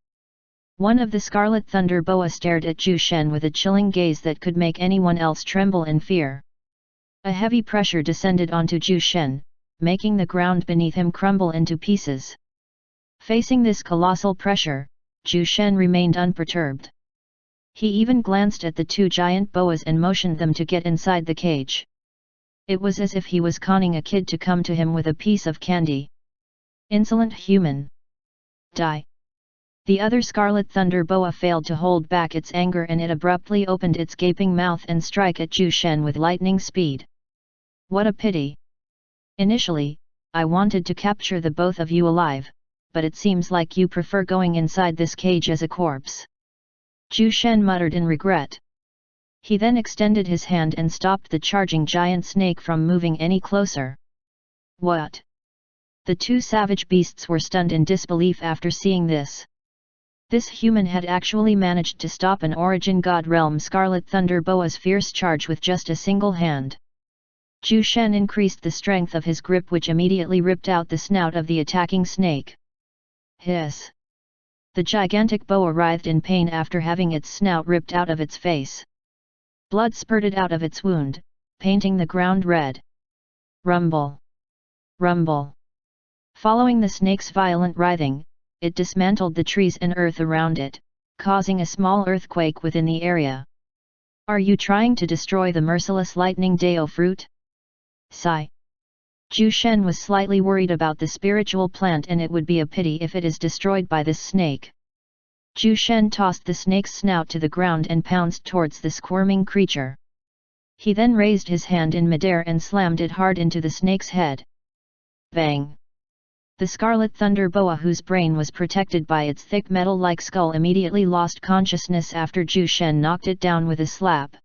A: One of the Scarlet Thunder Boa stared at Zhu Shen with a chilling gaze that could make anyone else tremble in fear. A heavy pressure descended onto Zhu Shen, making the ground beneath him crumble into pieces. Facing this colossal pressure, Zhu Shen remained unperturbed. He even glanced at the two giant boas and motioned them to get inside the cage. It was as if he was conning a kid to come to him with a piece of candy. Insolent human! Die! The other Scarlet Thunder Boa failed to hold back its anger and it abruptly opened its gaping mouth and struck at Zhu Shen with lightning speed. What a pity! Initially, I wanted to capture the both of you alive, but it seems like you prefer going inside this cage as a corpse. Zhu Shen muttered in regret. He then extended his hand and stopped the charging giant snake from moving any closer. What? The two savage beasts were stunned in disbelief after seeing this. This human had actually managed to stop an Origin God Realm Scarlet Thunder Boa's fierce charge with just a single hand. Zhu Shen increased the strength of his grip which immediately ripped out the snout of the attacking snake. Hiss! The gigantic boa writhed in pain after having its snout ripped out of its face. Blood spurted out of its wound, painting the ground red. Rumble! Rumble! Following the snake's violent writhing, it dismantled the trees and earth around it, causing a small earthquake within the area. Are you trying to destroy the merciless lightning Dao fruit? Sigh. Zhu Shen was slightly worried about the spiritual plant and it would be a pity if it is destroyed by this snake. Zhu Shen tossed the snake's snout to the ground and pounced towards the squirming creature. He then raised his hand in midair and slammed it hard into the snake's head. Bang! The Scarlet Thunder Boa whose brain was protected by its thick metal-like skull immediately lost consciousness after Zhu Shen knocked it down with a slap.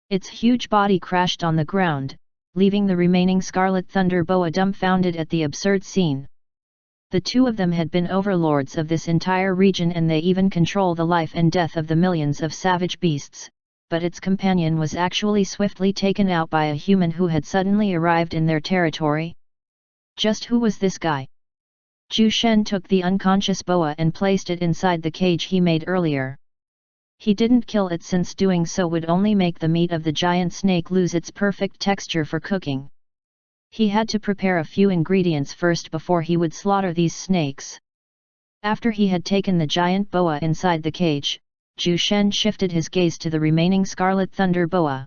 A: Its huge body crashed on the ground, leaving the remaining Scarlet Thunder Boa dumbfounded at the absurd scene. The two of them had been overlords of this entire region and they even control the life and death of the millions of savage beasts, but its companion was actually swiftly taken out by a human who had suddenly arrived in their territory. Just who was this guy? Zhu Shen took the unconscious boa and placed it inside the cage he made earlier. He didn't kill it since doing so would only make the meat of the giant snake lose its perfect texture for cooking. He had to prepare a few ingredients first before he would slaughter these snakes. After he had taken the giant boa inside the cage, Zhu Shen shifted his gaze to the remaining Scarlet Thunder Boa.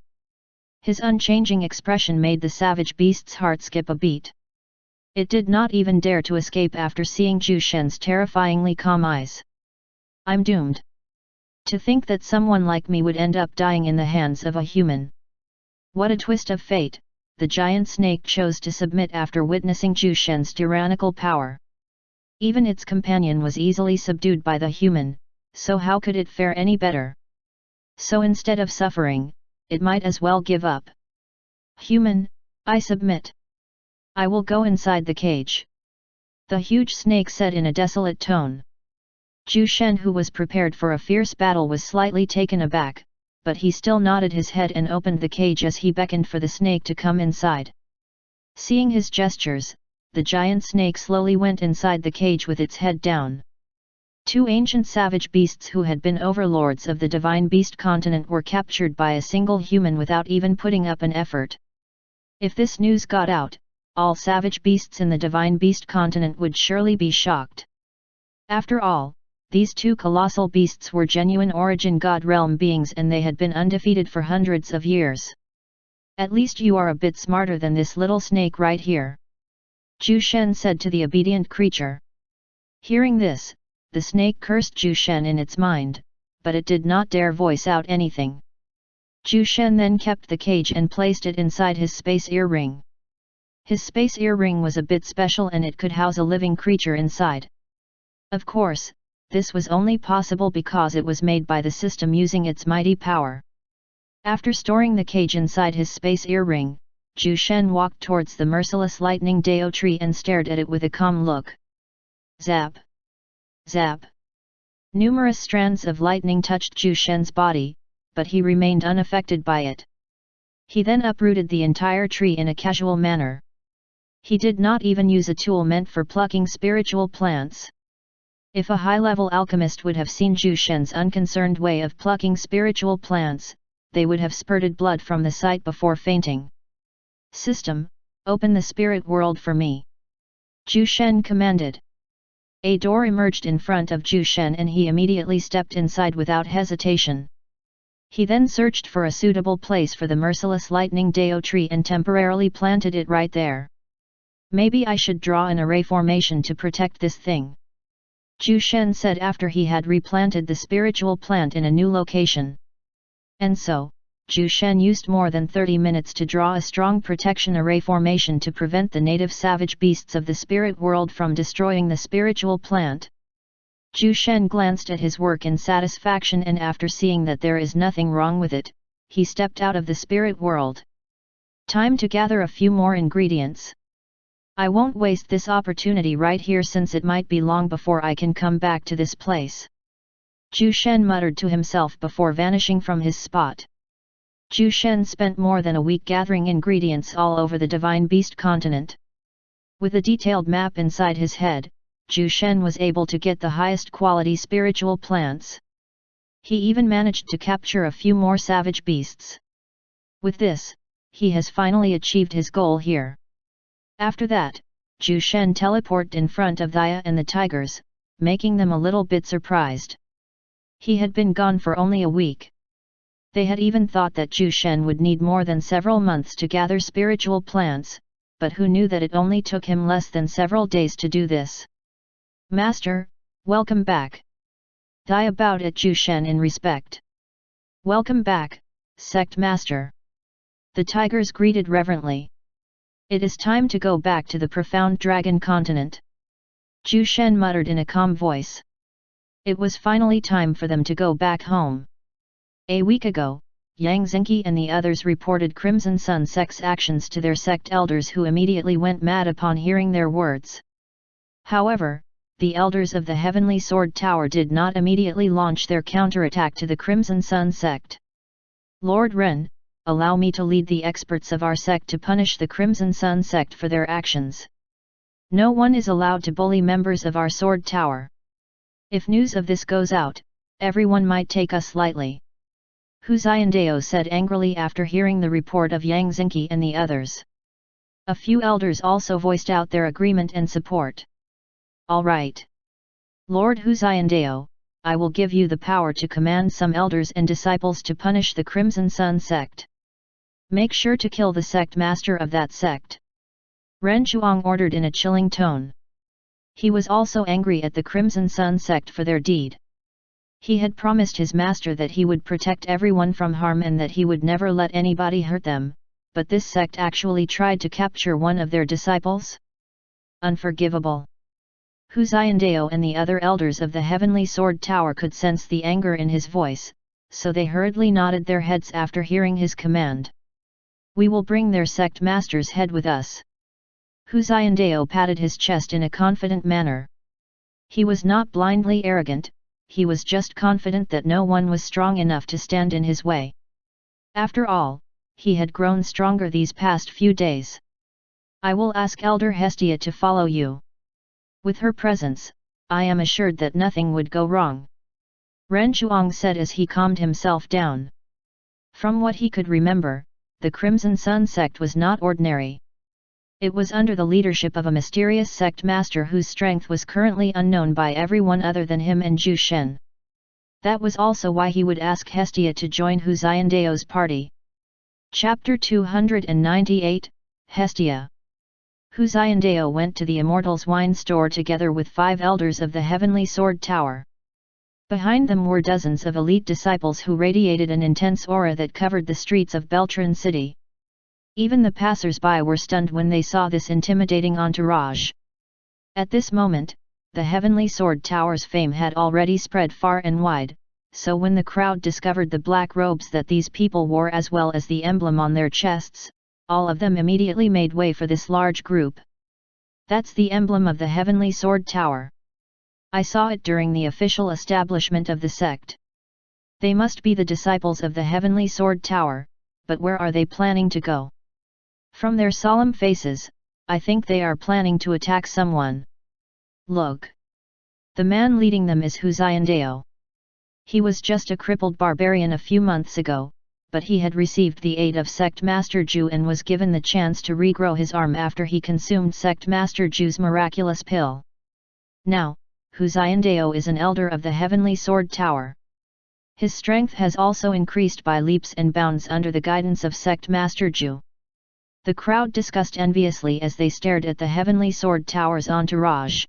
A: His unchanging expression made the savage beast's heart skip a beat. It did not even dare to escape after seeing Zhu Shen's terrifyingly calm eyes. I'm doomed. To think that someone like me would end up dying in the hands of a human. What a twist of fate, the giant snake chose to submit after witnessing Zhu Shen's tyrannical power. Even its companion was easily subdued by the human, so how could it fare any better? So instead of suffering, it might as well give up. Human, I submit. I will go inside the cage. The huge snake said in a desolate tone. Zhu Shen, who was prepared for a fierce battle, was slightly taken aback, but he still nodded his head and opened the cage as he beckoned for the snake to come inside. Seeing his gestures, the giant snake slowly went inside the cage with its head down. Two ancient savage beasts who had been overlords of the divine beast continent were captured by a single human without even putting up an effort. If this news got out, all savage beasts in the divine beast continent would surely be shocked. After all, these two colossal beasts were genuine origin god realm beings and they had been undefeated for hundreds of years. At least you are a bit smarter than this little snake right here, Zhu Shen said to the obedient creature. Hearing this, the snake cursed Zhu Shen in its mind, but it did not dare voice out anything. Zhu Shen then kept the cage and placed it inside his space earring. His space earring was a bit special and it could house a living creature inside. Of course, this was only possible because it was made by the system using its mighty power. After storing the cage inside his space earring, Zhu Shen walked towards the merciless lightning Dao tree and stared at it with a calm look. Zap! Zap! Numerous strands of lightning touched Zhu Shen's body, but he remained unaffected by it. He then uprooted the entire tree in a casual manner. He did not even use a tool meant for plucking spiritual plants. If a high-level alchemist would have seen Zhu Shen's unconcerned way of plucking spiritual plants, they would have spurted blood from the sight before fainting. System, open the spirit world for me, Zhu Shen commanded. A door emerged in front of Zhu Shen and he immediately stepped inside without hesitation. He then searched for a suitable place for the merciless lightning Dao tree and temporarily planted it right there. Maybe I should draw an array formation to protect this thing, Zhu Shen said after he had replanted the spiritual plant in a new location. And so, Zhu Shen used more than 30 minutes to draw a strong protection array formation to prevent the native savage beasts of the spirit world from destroying the spiritual plant. Zhu Shen glanced at his work in satisfaction and after seeing that there is nothing wrong with it, he stepped out of the spirit world. Time to gather a few more ingredients. I won't waste this opportunity right here since it might be long before I can come back to this place, Zhu Shen muttered to himself before vanishing from his spot. Zhu Shen spent more than a week gathering ingredients all over the divine beast continent. With a detailed map inside his head, Zhu Shen was able to get the highest quality spiritual plants. He even managed to capture a few more savage beasts. With this, he has finally achieved his goal here. After that, Zhu Shen teleported in front of Thaya and the tigers, making them a little bit surprised. He had been gone for only a week. They had even thought that Zhu Shen would need more than several months to gather spiritual plants, but who knew that it only took him less than several days to do this. Master, welcome back. Thaya bowed at Zhu Shen in respect. Welcome back, Sect Master. The tigers greeted reverently. It is time to go back to the profound dragon continent, Zhu Shen muttered in a calm voice. It was finally time for them to go back home. A week ago, Yang Xingqi and the others reported Crimson Sun sect's actions to their sect elders who immediately went mad upon hearing their words. However, the elders of the Heavenly Sword Tower did not immediately launch their counterattack to the Crimson Sun sect. Lord Ren, allow me to lead the experts of our sect to punish the Crimson Sun sect for their actions. No one is allowed to bully members of our Sword Tower. If news of this goes out, everyone might take us lightly, Hu Xiandao said angrily after hearing the report of Yang Xingqi and the others. A few elders also voiced out their agreement and support. All right. Lord Hu Xiandao, I will give you the power to command some elders and disciples to punish the Crimson Sun sect. Make sure to kill the sect master of that sect, Ren Chuang ordered in a chilling tone. He was also angry at the Crimson Sun sect for their deed. He had promised his master that he would protect everyone from harm and that he would never let anybody hurt them, but this sect actually tried to capture one of their disciples? Unforgivable. Hu Xiandao and the other elders of the Heavenly Sword Tower could sense the anger in his voice, so they hurriedly nodded their heads after hearing his command. We will bring their sect master's head with us. Hu Xiandao patted his chest in a confident manner. He was not blindly arrogant, he was just confident that no one was strong enough to stand in his way. After all, he had grown stronger these past few days. I will ask Elder Hestia to follow you. With her presence, I am assured that nothing would go wrong. Ren Chuang said as he calmed himself down. From what he could remember, the Crimson Sun sect was not ordinary. It was under the leadership of a mysterious sect master whose strength was currently unknown by everyone other than him and Zhu Shen. That was also why he would ask Hestia to join Hu Xiandao's party. Chapter 298, Hestia. Hu Xiandao went to the Immortal's wine store together with 5 elders of the Heavenly Sword Tower. Behind them were dozens of elite disciples who radiated an intense aura that covered the streets of Beltran City. Even the passers-by were stunned when they saw this intimidating entourage. At this moment, the Heavenly Sword Tower's fame had already spread far and wide, so when the crowd discovered the black robes that these people wore as well as the emblem on their chests, all of them immediately made way for this large group. That's the emblem of the Heavenly Sword Tower. I saw it during the official establishment of the sect. They must be the disciples of the Heavenly Sword Tower, but where are they planning to go? From their solemn faces, I think they are planning to attack someone. Look. The man leading them is Hu Xiandao. He was just a crippled barbarian a few months ago, but he had received the aid of Sect Master Zhu and was given the chance to regrow his arm after he consumed Sect Master Zhu's miraculous pill. Now, Hu Xiandao is an elder of the Heavenly Sword Tower. His strength has also increased by leaps and bounds under the guidance of Sect Master Zhu. The crowd discussed enviously as they stared at the Heavenly Sword Tower's entourage.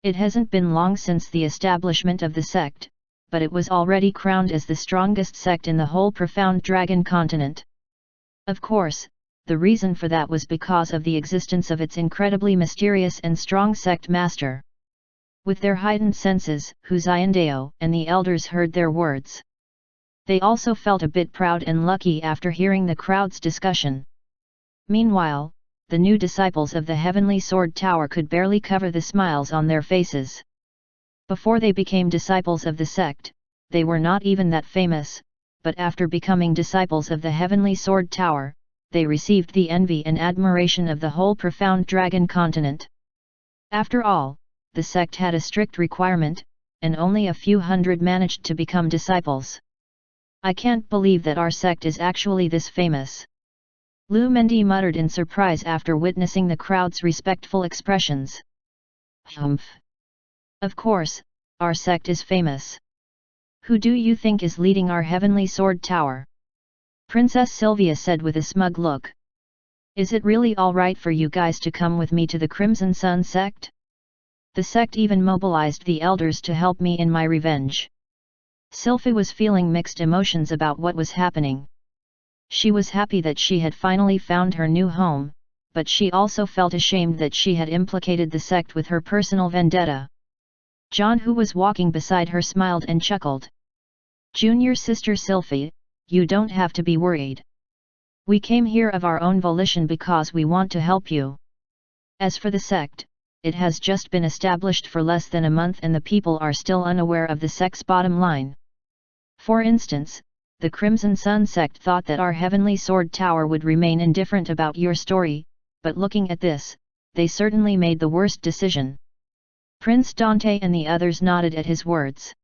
A: It hasn't been long since the establishment of the sect, but it was already crowned as the strongest sect in the whole profound Dragon continent. Of course, the reason for that was because of the existence of its incredibly mysterious and strong sect master. With their heightened senses, Hu Xiandao and the elders heard their words. They also felt a bit proud and lucky after hearing the crowd's discussion. Meanwhile, the new disciples of the Heavenly Sword Tower could barely cover the smiles on their faces. Before they became disciples of the sect, they were not even that famous, but after becoming disciples of the Heavenly Sword Tower, they received the envy and admiration of the whole profound Dragon continent. After all, the sect had a strict requirement, and only a few hundred managed to become disciples. I can't believe that our sect is actually this famous. Lu Mendi muttered in surprise after witnessing the crowd's respectful expressions. Humph! Of course, our sect is famous. Who do you think is leading our Heavenly Sword Tower? Princess Sylvia said with a smug look. Is it really alright for you guys to come with me to the Crimson Sun sect? The sect even mobilized the elders to help me in my revenge. Sylphie was feeling mixed emotions about what was happening. She was happy that she had finally found her new home, but she also felt ashamed that she had implicated the sect with her personal vendetta. John, who was walking beside her, smiled and chuckled. Junior sister Sylphie, you don't have to be worried. We came here of our own volition because we want to help you. As for the sect, it has just been established for less than a month and the people are still unaware of the sect's bottom line. For instance, the Crimson Sun sect thought that our Heavenly Sword Tower would remain indifferent about your story, but looking at this, they certainly made the worst decision. Prince Dante and the others nodded at his words.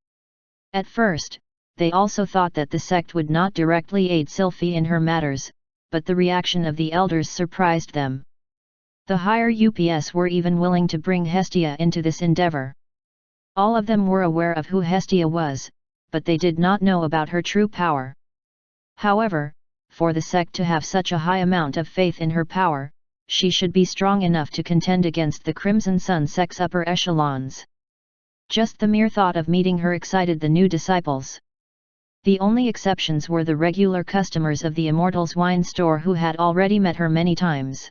A: At first, they also thought that the sect would not directly aid Sylphie in her matters, but the reaction of the elders surprised them. The higher UPS were even willing to bring Hestia into this endeavor. All of them were aware of who Hestia was, but they did not know about her true power. However, for the sect to have such a high amount of faith in her power, she should be strong enough to contend against the Crimson Sun sect's upper echelons. Just the mere thought of meeting her excited the new disciples. The only exceptions were the regular customers of the Immortal's wine store who had already met her many times.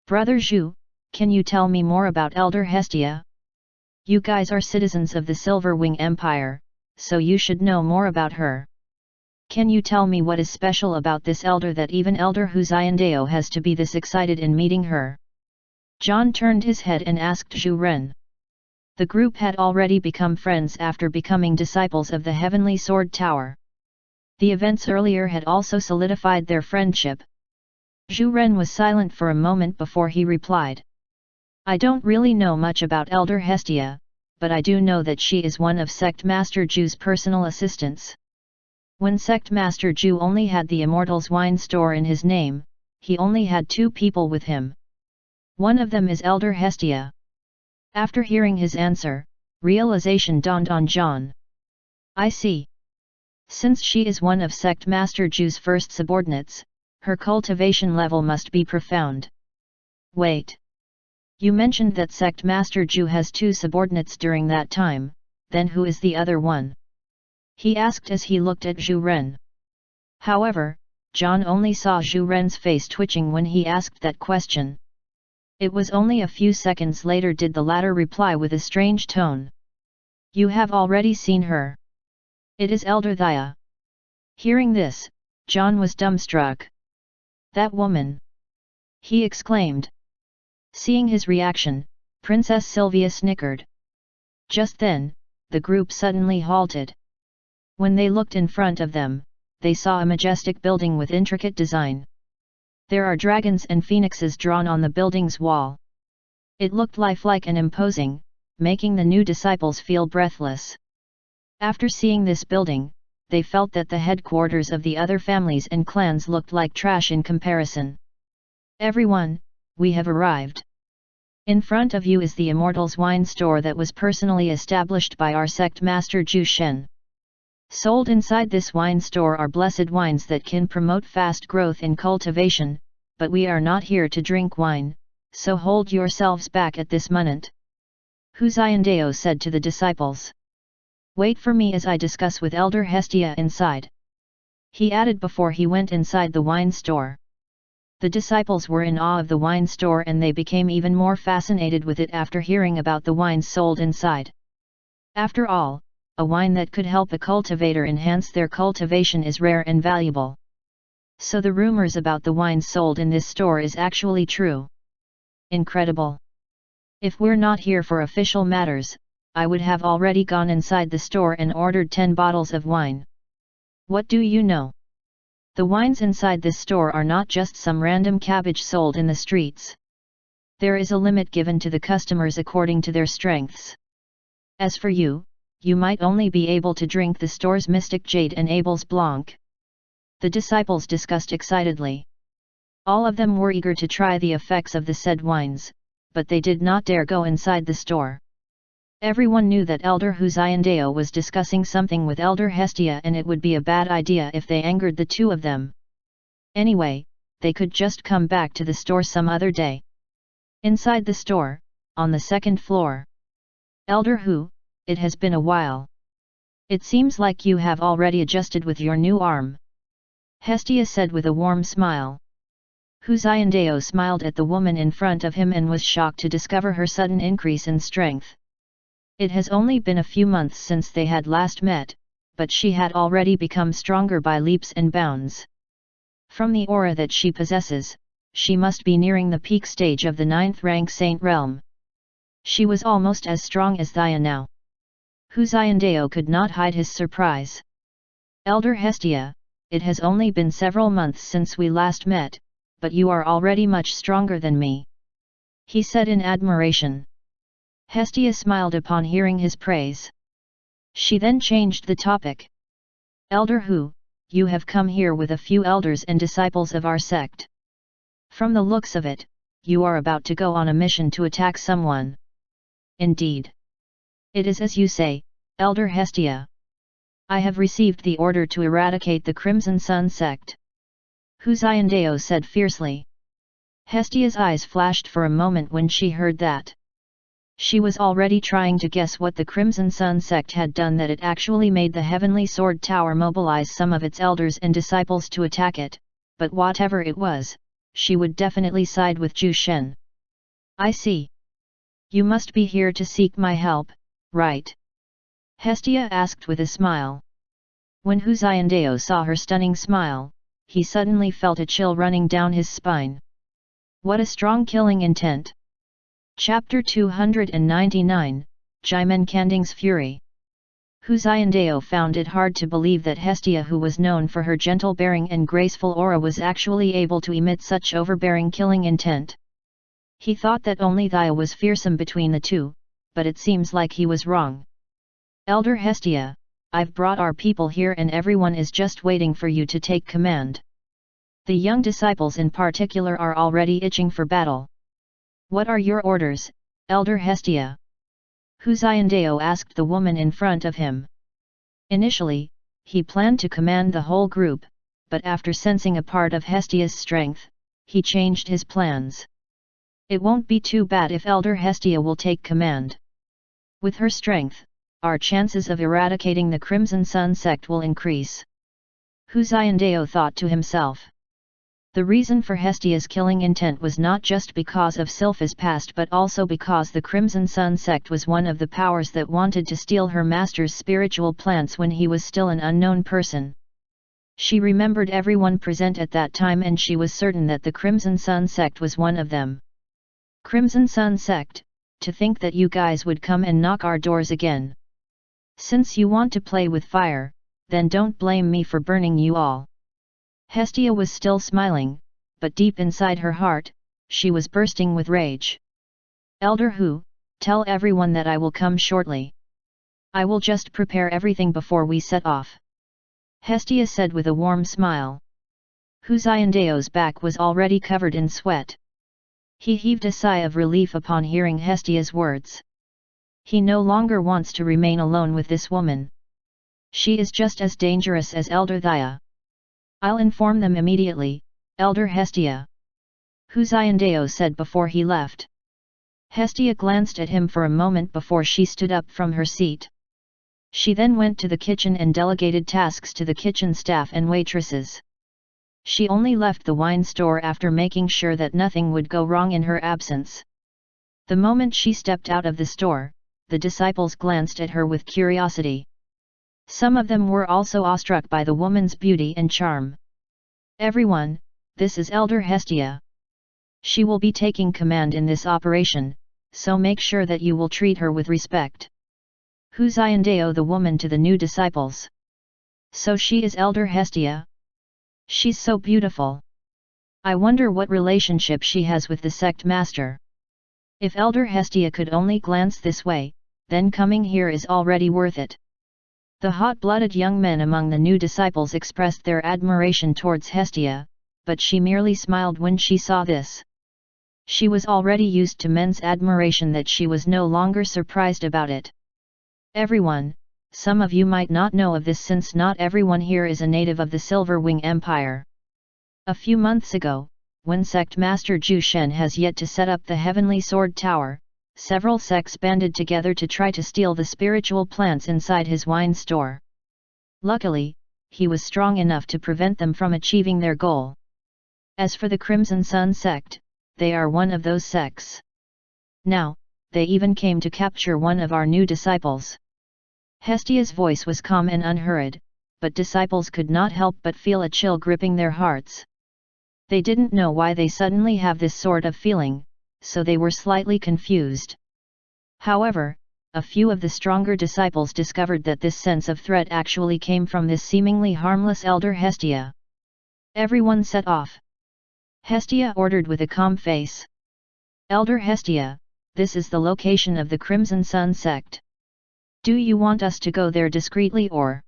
A: Brother Zhu, can you tell me more about Elder Hestia? You guys are citizens of the Silver Wing Empire, so you should know more about her. Can you tell me what is special about this elder that even Elder Hu Xiandao has to be this excited in meeting her? John turned his head and asked Zhu Ren. The group had already become friends after becoming disciples of the Heavenly Sword Tower. The events earlier had also solidified their friendship. Zhu Ren was silent for a moment before he replied. I don't really know much about Elder Hestia, but I do know that she is one of Sect Master Zhu's personal assistants. When Sect Master Zhu only had the Immortal's wine store in his name, he only had 2 people with him. One of them is Elder Hestia. After hearing his answer, realization dawned on John. I see. Since she is one of Sect Master Zhu's first subordinates, her cultivation level must be profound. Wait. You mentioned that Sect Master Zhu has 2 subordinates during that time, then who is the other one? He asked as he looked at Zhu Ren. However, John only saw Zhu Ren's face twitching when he asked that question. It was only a few seconds later did the latter reply with a strange tone. You have already seen her. It is Elder Thea. Hearing this, John was dumbstruck. That woman! He exclaimed. Seeing his reaction, Princess Sylvia snickered. Just then, the group suddenly halted. When they looked in front of them, they saw a majestic building with intricate design. There are dragons and phoenixes drawn on the building's wall. It looked lifelike and imposing, making the new disciples feel breathless. After seeing this building, they felt that the headquarters of the other families and clans looked like trash in comparison. Everyone, we have arrived. In front of you is the Immortal's wine store that was personally established by our sect master Zhu Shen. Sold inside this wine store are blessed wines that can promote fast growth in cultivation, but we are not here to drink wine, so hold yourselves back at this moment. Hu Xiandao said to the disciples. Wait for me as I discuss with Elder Hestia inside. He added before he went inside the wine store. The disciples were in awe of the wine store and they became even more fascinated with it after hearing about the wines sold inside. After all, a wine that could help a cultivator enhance their cultivation is rare and valuable. So the rumors about the wines sold in this store is actually true. Incredible! If we're not here for official matters, I would have already gone inside the store and ordered 10 bottles of wine. What do you know? The wines inside this store are not just some random cabbage sold in the streets. There is a limit given to the customers according to their strengths. As for you, you might only be able to drink the store's Mystic Jade and Abel's Blanc. The disciples discussed excitedly. All of them were eager to try the effects of the said wines, but they did not dare go inside the store. Everyone knew that Elder Hu Xiandao was discussing something with Elder Hestia and it would be a bad idea if they angered the 2 of them. Anyway, they could just come back to the store some other day. Inside the store, on the 2nd floor. Elder Hu, it has been a while. It seems like you have already adjusted with your new arm. Hestia said with a warm smile. Hu Xiandao smiled at the woman in front of him and was shocked to discover her sudden increase in strength. It has only been a few months since they had last met, but she had already become stronger by leaps and bounds. From the aura that she possesses, she must be nearing the peak stage of the 9th rank Saint Realm. She was almost as strong as Thea now. Hu Xiandao could not hide his surprise. Elder Hestia, it has only been several months since we last met, but you are already much stronger than me. He said in admiration. Hestia smiled upon hearing his praise. She then changed the topic. Elder Hu, you have come here with a few elders and disciples of our sect. From the looks of it, you are about to go on a mission to attack someone. Indeed. It is as you say, Elder Hestia. I have received the order to eradicate the Crimson Sun sect. Hu Xiandao said fiercely. Hestia's eyes flashed for a moment when she heard that. She was already trying to guess what the Crimson Sun sect had done that it actually made the Heavenly Sword Tower mobilize some of its elders and disciples to attack it, but whatever it was, she would definitely side with Zhu Shen. I see. You must be here to seek my help, right? Hestia asked with a smile. When Huzyandeo saw her stunning smile, he suddenly felt a chill running down his spine. What a strong killing intent! Chapter 299, Jimenkanding's Fury. Huzyandeo found it hard to believe that Hestia, who was known for her gentle bearing and graceful aura, was actually able to emit such overbearing killing intent. He thought that only Thea was fearsome between the two, but it seems like he was wrong. Elder Hestia, I've brought our people here and everyone is just waiting for you to take command. The young disciples in particular are already itching for battle. What are your orders, Elder Hestia? Huzyandeo asked the woman in front of him. Initially, he planned to command the whole group, but after sensing a part of Hestia's strength, he changed his plans. It won't be too bad if Elder Hestia will take command. With her strength, our chances of eradicating the Crimson Sun sect will increase. Huzyandeo thought to himself. The reason for Hestia's killing intent was not just because of Sylpha's past but also because the Crimson Sun sect was one of the powers that wanted to steal her master's spiritual plants when he was still an unknown person. She remembered everyone present at that time and she was certain that the Crimson Sun sect was one of them. Crimson Sun sect, to think that you guys would come and knock our doors again. Since you want to play with fire, then don't blame me for burning you all. Hestia was still smiling, but deep inside her heart, she was bursting with rage. Elder Hu, tell everyone that I will come shortly. I will just prepare everything before we set off. Hestia said with a warm smile. Huzyandeo's back was already covered in sweat. He heaved a sigh of relief upon hearing Hestia's words. He no longer wants to remain alone with this woman. She is just as dangerous as Elder Thea. I'll inform them immediately, Elder Hestia. Huzyandeo said before he left. Hestia glanced at him for a moment before she stood up from her seat. She then went to the kitchen and delegated tasks to the kitchen staff and waitresses. She only left the wine store after making sure that nothing would go wrong in her absence. The moment she stepped out of the store, the disciples glanced at her with curiosity. Some of them were also awestruck by the woman's beauty and charm. Everyone, this is Elder Hestia. She will be taking command in this operation, so make sure that you will treat her with respect. Huzyandeo the woman to the new disciples. So she is Elder Hestia? She's so beautiful. I wonder what relationship she has with the sect master. If Elder Hestia could only glance this way, then coming here is already worth it. The hot-blooded young men among the new disciples expressed their admiration towards Hestia, but she merely smiled when she saw this. She was already used to men's admiration that she was no longer surprised about it. Everyone, some of you might not know of this since not everyone here is a native of the Silver Wing Empire. A few months ago, when Sect Master Ju Shen has yet to set up the Heavenly Sword Tower, several sects banded together to try to steal the spiritual plants inside his wine store. Luckily, he was strong enough to prevent them from achieving their goal. As for the Crimson Sun sect, they are one of those sects. Now, they even came to capture one of our new disciples. Hestia's voice was calm and unhurried, but disciples could not help but feel a chill gripping their hearts. They didn't know why they suddenly have this sort of feeling, so they were slightly confused. However, a few of the stronger disciples discovered that this sense of threat actually came from this seemingly harmless Elder Hestia. Everyone set off. Hestia ordered with a calm face. Elder Hestia, this is the location of the Crimson Sun sect. Do you want us to go there discreetly or?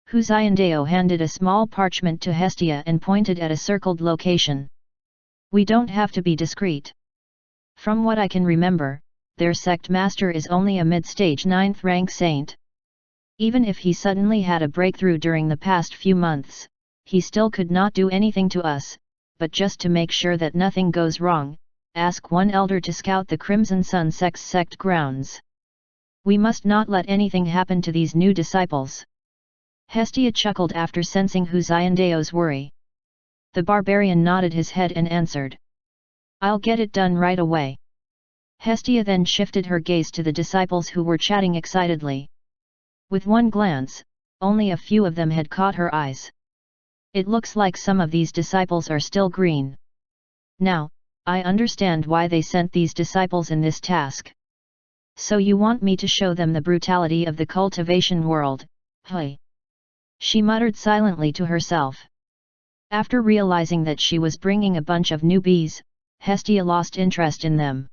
A: Huzyandeo handed a small parchment to Hestia and pointed at a circled location. We don't have to be discreet. From what I can remember, their sect master is only a mid-stage 9th rank saint. Even if he suddenly had a breakthrough during the past few months, he still could not do anything to us, but just to make sure that nothing goes wrong, ask one elder to scout the Crimson Sun sect's sect grounds. We must not let anything happen to these new disciples. Hestia chuckled after sensing Huzyandeo's worry. The barbarian nodded his head and answered. I'll get it done right away. Hestia then shifted her gaze to the disciples who were chatting excitedly. With one glance, only a few of them had caught her eyes. It looks like some of these disciples are still green. Now, I understand why they sent these disciples in this task. So you want me to show them the brutality of the cultivation world, hey? She muttered silently to herself. After realizing that she was bringing a bunch of newbies, Hestia lost interest in them.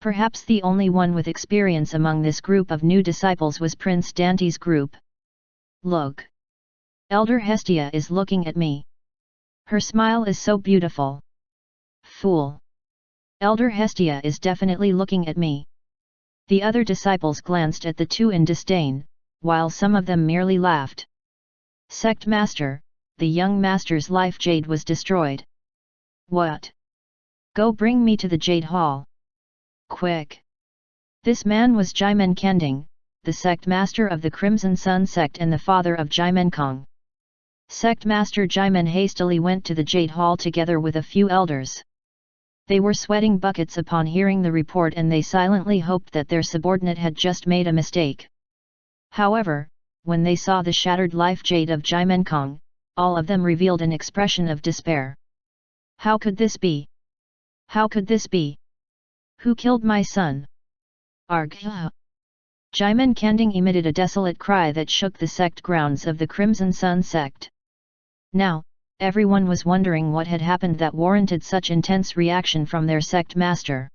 A: Perhaps the only one with experience among this group of new disciples was Prince Dante's group. Look! Elder Hestia is looking at me. Her smile is so beautiful. Fool! Elder Hestia is definitely looking at me. The other disciples glanced at the two in disdain, while some of them merely laughed. Sect Master, the young master's life jade was destroyed. What? Go bring me to the Jade Hall. Quick! This man was Jimen Kending, the sect master of the Crimson Sun sect and the father of Jimen Kong. Sect Master Jimen hastily went to the Jade Hall together with a few elders. They were sweating buckets upon hearing the report and they silently hoped that their subordinate had just made a mistake. However, when they saw the shattered life jade of Jimen Kong, all of them revealed an expression of despair. How could this be? How could this be? Who killed my son? Arg! Jimen Kending emitted a desolate cry that shook the sect grounds of the Crimson Sun sect. Now, everyone was wondering what had happened that warranted such intense reaction from their sect master.